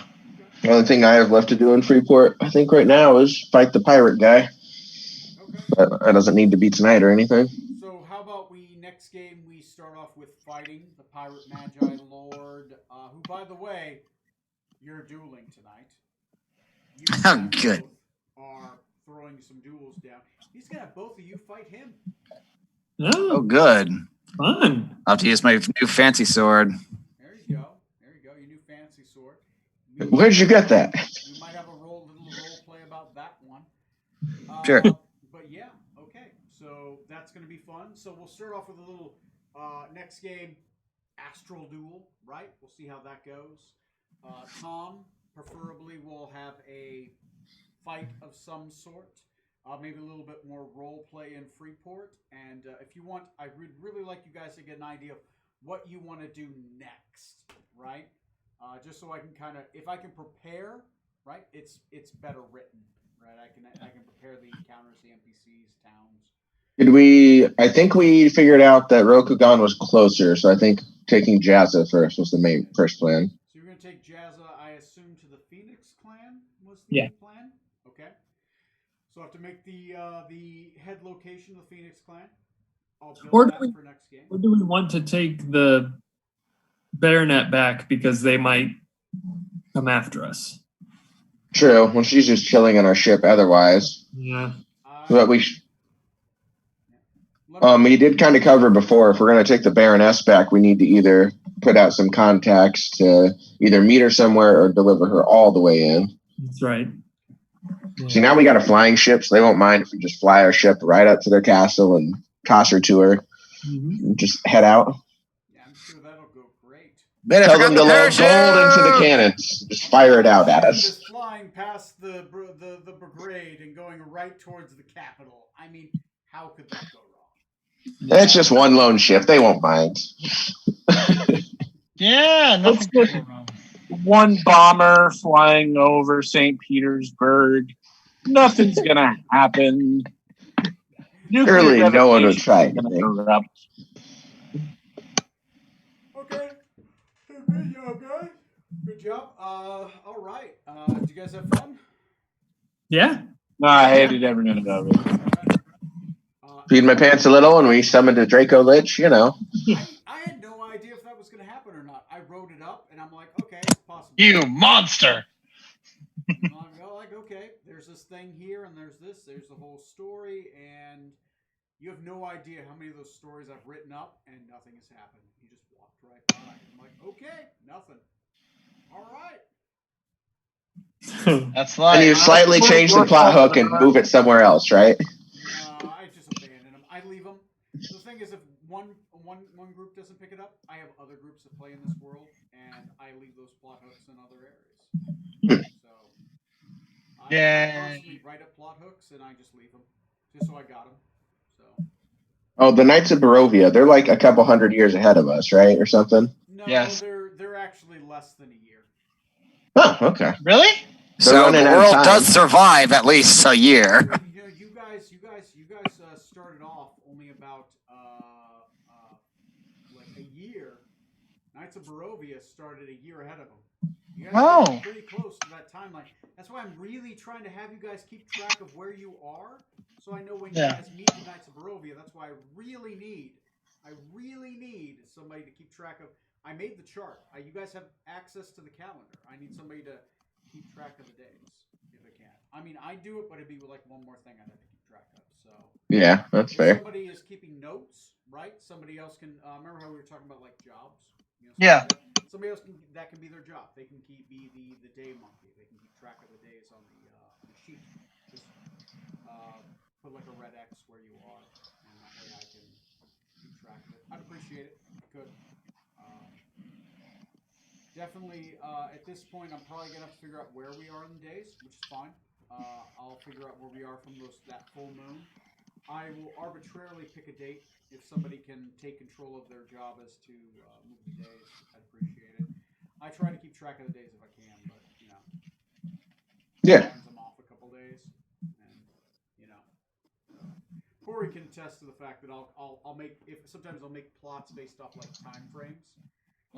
The only thing I have left to do in Freeport, I think right now, is fight the pirate guy. Okay. But that doesn't need to be tonight or anything. So how about next game we start off with fighting the Pirate Magi Lord, who, by the way, you're dueling tonight. You Oh, good. both are throwing some duels down. He's going to have both of you fight him. Oh, good. Fun. I'll have to use my new fancy sword. There you go. There you go. Your new fancy sword. Where'd you get that? We might have a little role play about that one. Sure. But yeah, okay. So that's going to be fun. So we'll start off with a little next game, Astral Duel, right? We'll see how that goes. Tom, preferably, will have a fight of some sort. Maybe a little bit more role play in Freeport. And if you want, I would really like you guys to get an idea of what you want to do next, right? Just so I can kind of, if I can prepare, right? It's better written, right? I can prepare the encounters, the NPCs, towns. I think we figured out that Rokugan was closer, so I think taking Jazza first was the first plan. So you're going to take Jazza, I assume, to the Phoenix clan was the plan? Okay. So I have to make the head location of the Phoenix clan. I'll build that for next game. Or do we want to take the Baronet back because they might come after us? True. Well, she's just chilling on our ship otherwise. Yeah. But we did kind of cover before, if we're going to take the Baroness back, we need to either put out some contacts to either meet her somewhere or deliver her all the way in. That's right. Yeah. See, now we got a flying ship, so they won't mind if we just fly our ship right up to their castle and toss her to her. Mm-hmm. And just head out. Yeah, I'm sure that'll go great. Better Tell forgot them to the load gold into the parachute! cannons. Just fire it out at Ship us. is flying past the brigade and going right towards the capital. I mean, how could that go wrong? It's just one lone ship. They won't mind. Yeah, nothing Let's could go wrong. One bomber flying over St. Petersburg. Nothing's gonna happen. Nuclear Surely no one would devastation try is gonna anything. erupt. Okay. Good job, guys. Good job. All right. Did you guys have fun? Yeah. No, I hated every minute of it. Okay. Peed my pants a little and we summoned a Draco Lich, you know. I had no idea if that was going to happen or not. I wrote it up and I'm like, okay, it's possible. You monster! Like, okay, there's this thing here and there's this. There's the whole story, and you have no idea how many of those stories I've written up and nothing has happened. You just walked right by. I'm like, okay, nothing. All right. That's like And you slightly change the plot hook and move it somewhere else, right? No, I just abandon them. I leave them. The thing is, if one group doesn't pick it up, I have other groups that play in this world, and I leave those plot hooks in other areas. So I constantly write up plot hooks, and I just leave them, just so I got them. So. Oh, the Knights of Barovia, they're like a couple hundred years ahead of us, right? Or something? No, Yes. they're actually less than a year. Oh, okay. Really? So running the out of world time. does survive at least a year. You know, you guys started off only about like a year. Knights of Barovia started a year ahead of them. You guys are pretty close to that timeline. That's why I'm really trying to have you guys keep track of where you are, so I know when you guys meet the Knights of Barovia. That's why I really need somebody to keep track of. I made the chart. You guys have access to the calendar. I need somebody to keep track of the days if I can. I mean, I do it, but it'd be like one more thing I'd have to keep track of. So yeah, that's if fair. somebody is keeping notes, right? Somebody else can. Remember how we were talking about like jobs? You know, Yeah. Somebody else that can be their job. They can be the day monkey. They can keep track of the days on the sheet. Just put like a red X where you are, and that way I can keep track of it. I'd appreciate it. I could. Definitely, at this point, I'm probably gonna have to figure out where we are in the days, which is fine. I'll figure out where we are from that full moon. I will arbitrarily pick a date if somebody can take control of their job as to move the days. I'd appreciate it. I try to keep track of the days if I can, but you know, Yeah. sometimes I'm off a couple days, and you know, so Corey can attest to the fact that I'll make sometimes I'll make plots based off like time frames.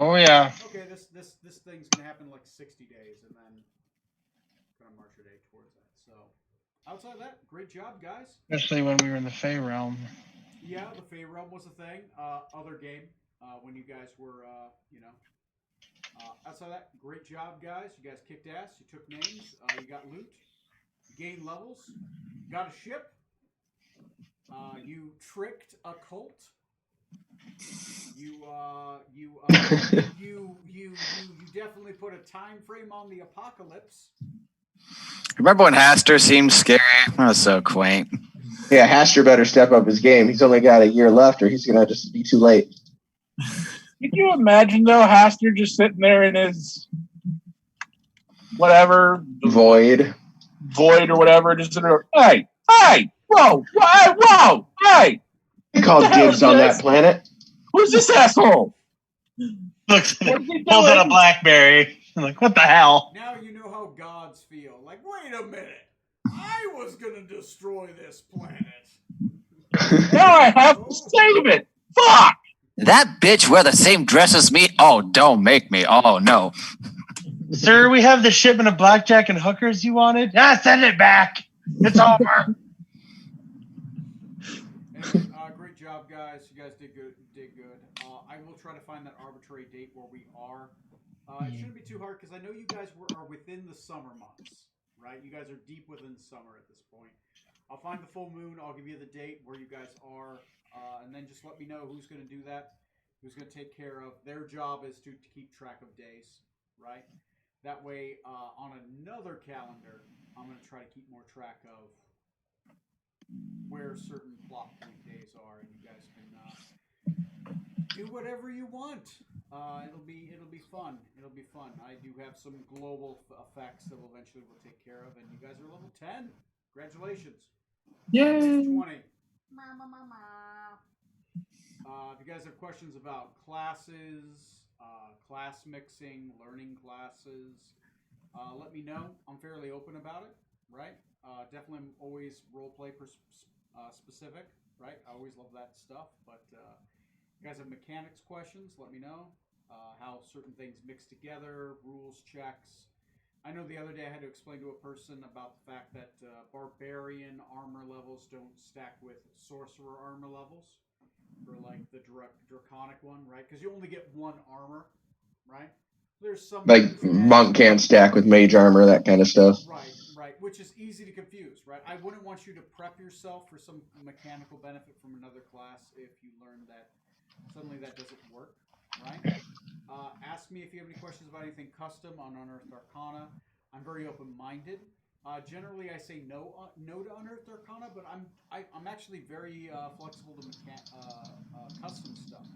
Oh yeah. Okay, this thing's gonna happen in like 60 days, and then gonna march your day towards that. So outside of that, great job, guys. Especially when we were in the Fey realm. Yeah, the Fey realm was a thing. Other game when you guys were, you know. Outside of that, great job, guys. You guys kicked ass. You took names. You got loot. You gained levels. Got a ship. You tricked a cult. You definitely put a time frame on the apocalypse. Remember when Haster seemed scary? That was so quaint. Yeah, Haster better step up his game. He's only got a year left, or he's gonna just be too late. Can you imagine though, Haster just sitting there in his whatever Void or whatever, just sitting there, hey, whoa, hey, He called dibs on that planet. who's this asshole? Looks What is he pulls out a doing? BlackBerry. I'm like, what the hell? Now you know how gods feel. Like, wait a minute. I was gonna destroy this planet. Now I have to save it. Fuck! That bitch wear the same dress as me? Oh, don't make me. Oh, no. Sir, we have the shipment of blackjack and hookers you wanted. Send it back. It's over. And, great job, guys. You guys did good. I will try to find that arbitrary date where we are. It shouldn't be too hard because I know you guys are within the summer months, right? You guys are deep within summer at this point. I'll find the full moon. I'll give you the date where you guys are, and then just let me know who's going to do that, who's going to take care of. Their job is to keep track of days, right? That way, on another calendar, I'm going to try to keep more track of where certain plot point days are, and you guys can do whatever you want. It'll be fun. It'll be fun. I do have some global effects that will eventually will take care of, and you guys are level 10. Congratulations. Yay! 20. If you guys have questions about classes, class mixing, learning classes, let me know. I'm fairly open about it, right? Definitely, I'm always roleplay specific, right? I always love that stuff. But you guys have mechanics questions, let me know. How certain things mix together, rules checks. I know the other day I had to explain to a person about the fact that barbarian armor levels don't stack with sorcerer armor levels for like the draconic one, right? Because you only get one armor, right? There's some Like monk can't stack with mage armor, that kind of stuff. right, which is easy to confuse, right? I wouldn't want you to prep yourself for some mechanical benefit from another class if you learn that suddenly that doesn't work, right? Ask me if you have any questions about anything custom on Unearthed Arcana. I'm very open-minded. Generally, I say no to Unearthed Arcana, but I'm actually very flexible to custom stuff.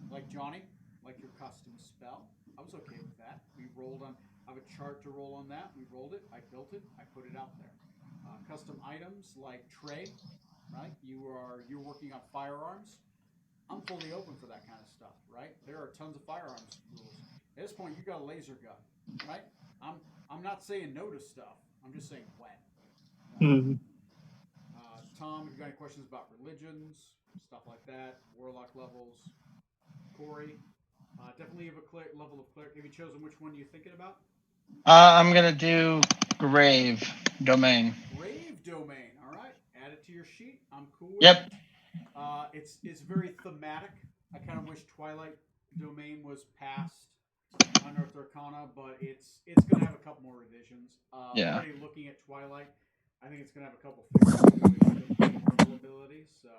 Like Johnny, like your custom spell. I was okay with that. We rolled on. I have a chart to roll on that. We rolled it. I built it. I put it out there. Custom items like Trey, right? You're working on firearms. I'm fully open for that kind of stuff, right? There are tons of firearms rules. At this point, you got a laser gun, right? I'm not saying no to stuff. I'm just saying when. Hmm. Tom, if you got any questions about religions, stuff like that, warlock levels, Corey, definitely have a level of cleric. Have you chosen which one you're thinking about? I'm gonna do grave domain. Grave domain. All right, add it to your sheet. I'm cool with Yep. it. It's very thematic. I kind of wish Twilight domain was past Unearthed Arcana, but it's gonna have a couple more revisions. Yeah. Already looking at Twilight, I think it's gonna have a couple fixes to its abilities. So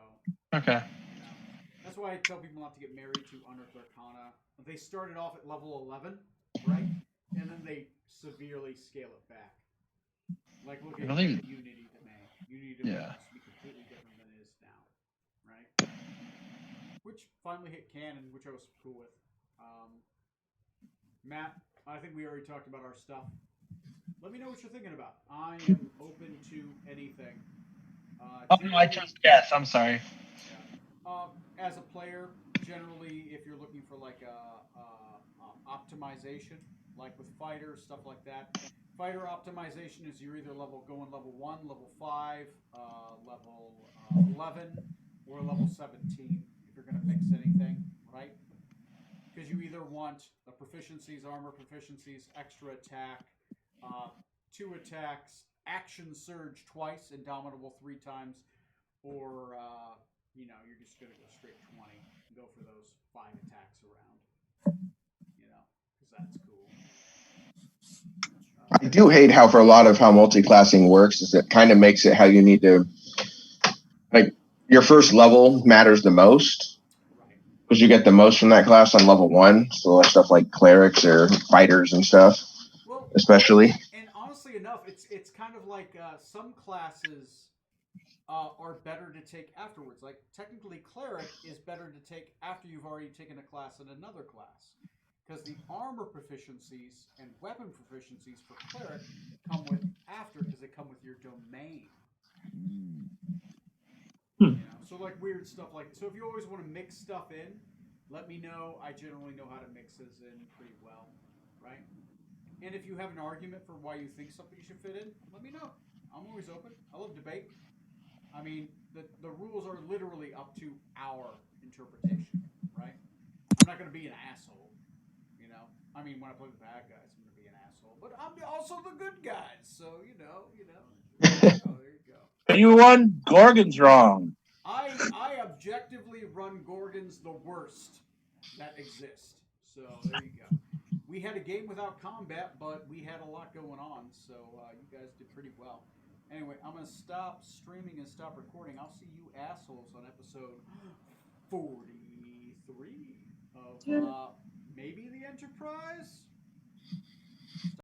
Okay. you know, that's why I tell people not to get married to Unearthed Arcana. They started off at level 11, right, and then they severely scale it back. Like look I at believe. Unity domain. Unity domain Yeah. used to be completely different than it is now, right? Which finally hit canon, which I was cool with. Matt, I think we already talked about our stuff. Let me know what you're thinking about. I am open to anything. Oh no, I chose yes. I'm sorry. Yeah. As a player, generally, if you're looking for like a optimization, like with fighter stuff like that, fighter optimization is you're either going level 1, level 5, level 11, or level 17 if you're going to mix anything, right? Because you either want the proficiencies, armor proficiencies, extra attack, 2 attacks, action surge twice, indomitable 3 times, or you're just gonna go straight 20 and go for those 5 attacks around, because that's cool. I do hate how for a lot of how multi-classing works is it kind of makes it how you need to, like, your first level matters the most Right. because you get the most from that class on level 1. So like stuff like clerics or fighters and stuff, Well, especially. and honestly enough, it's kind of like some classes are better to take afterwards. Like technically, cleric is better to take after you've already taken a class in another class, because the armor proficiencies and weapon proficiencies for cleric come with after, because they come with your domain. So like weird stuff like so. If you always want to mix stuff in, let me know. I generally know how to mix this in pretty well, right? And if you have an argument for why you think something should fit in, let me know. I'm always open. I love debate. I mean, the rules are literally up to our interpretation, right? I'm not going to be an asshole, I mean, when I play the bad guys, I'm going to be an asshole, but I'm also the good guys, so there you go. You won Gorgon's wrong. I objectively run Gorgons the worst that exist. So there you go. We had a game without combat, but we had a lot going on, so you guys did pretty well. Anyway, I'm going to stop streaming and stop recording. I'll see you assholes on episode 43 of maybe the Enterprise?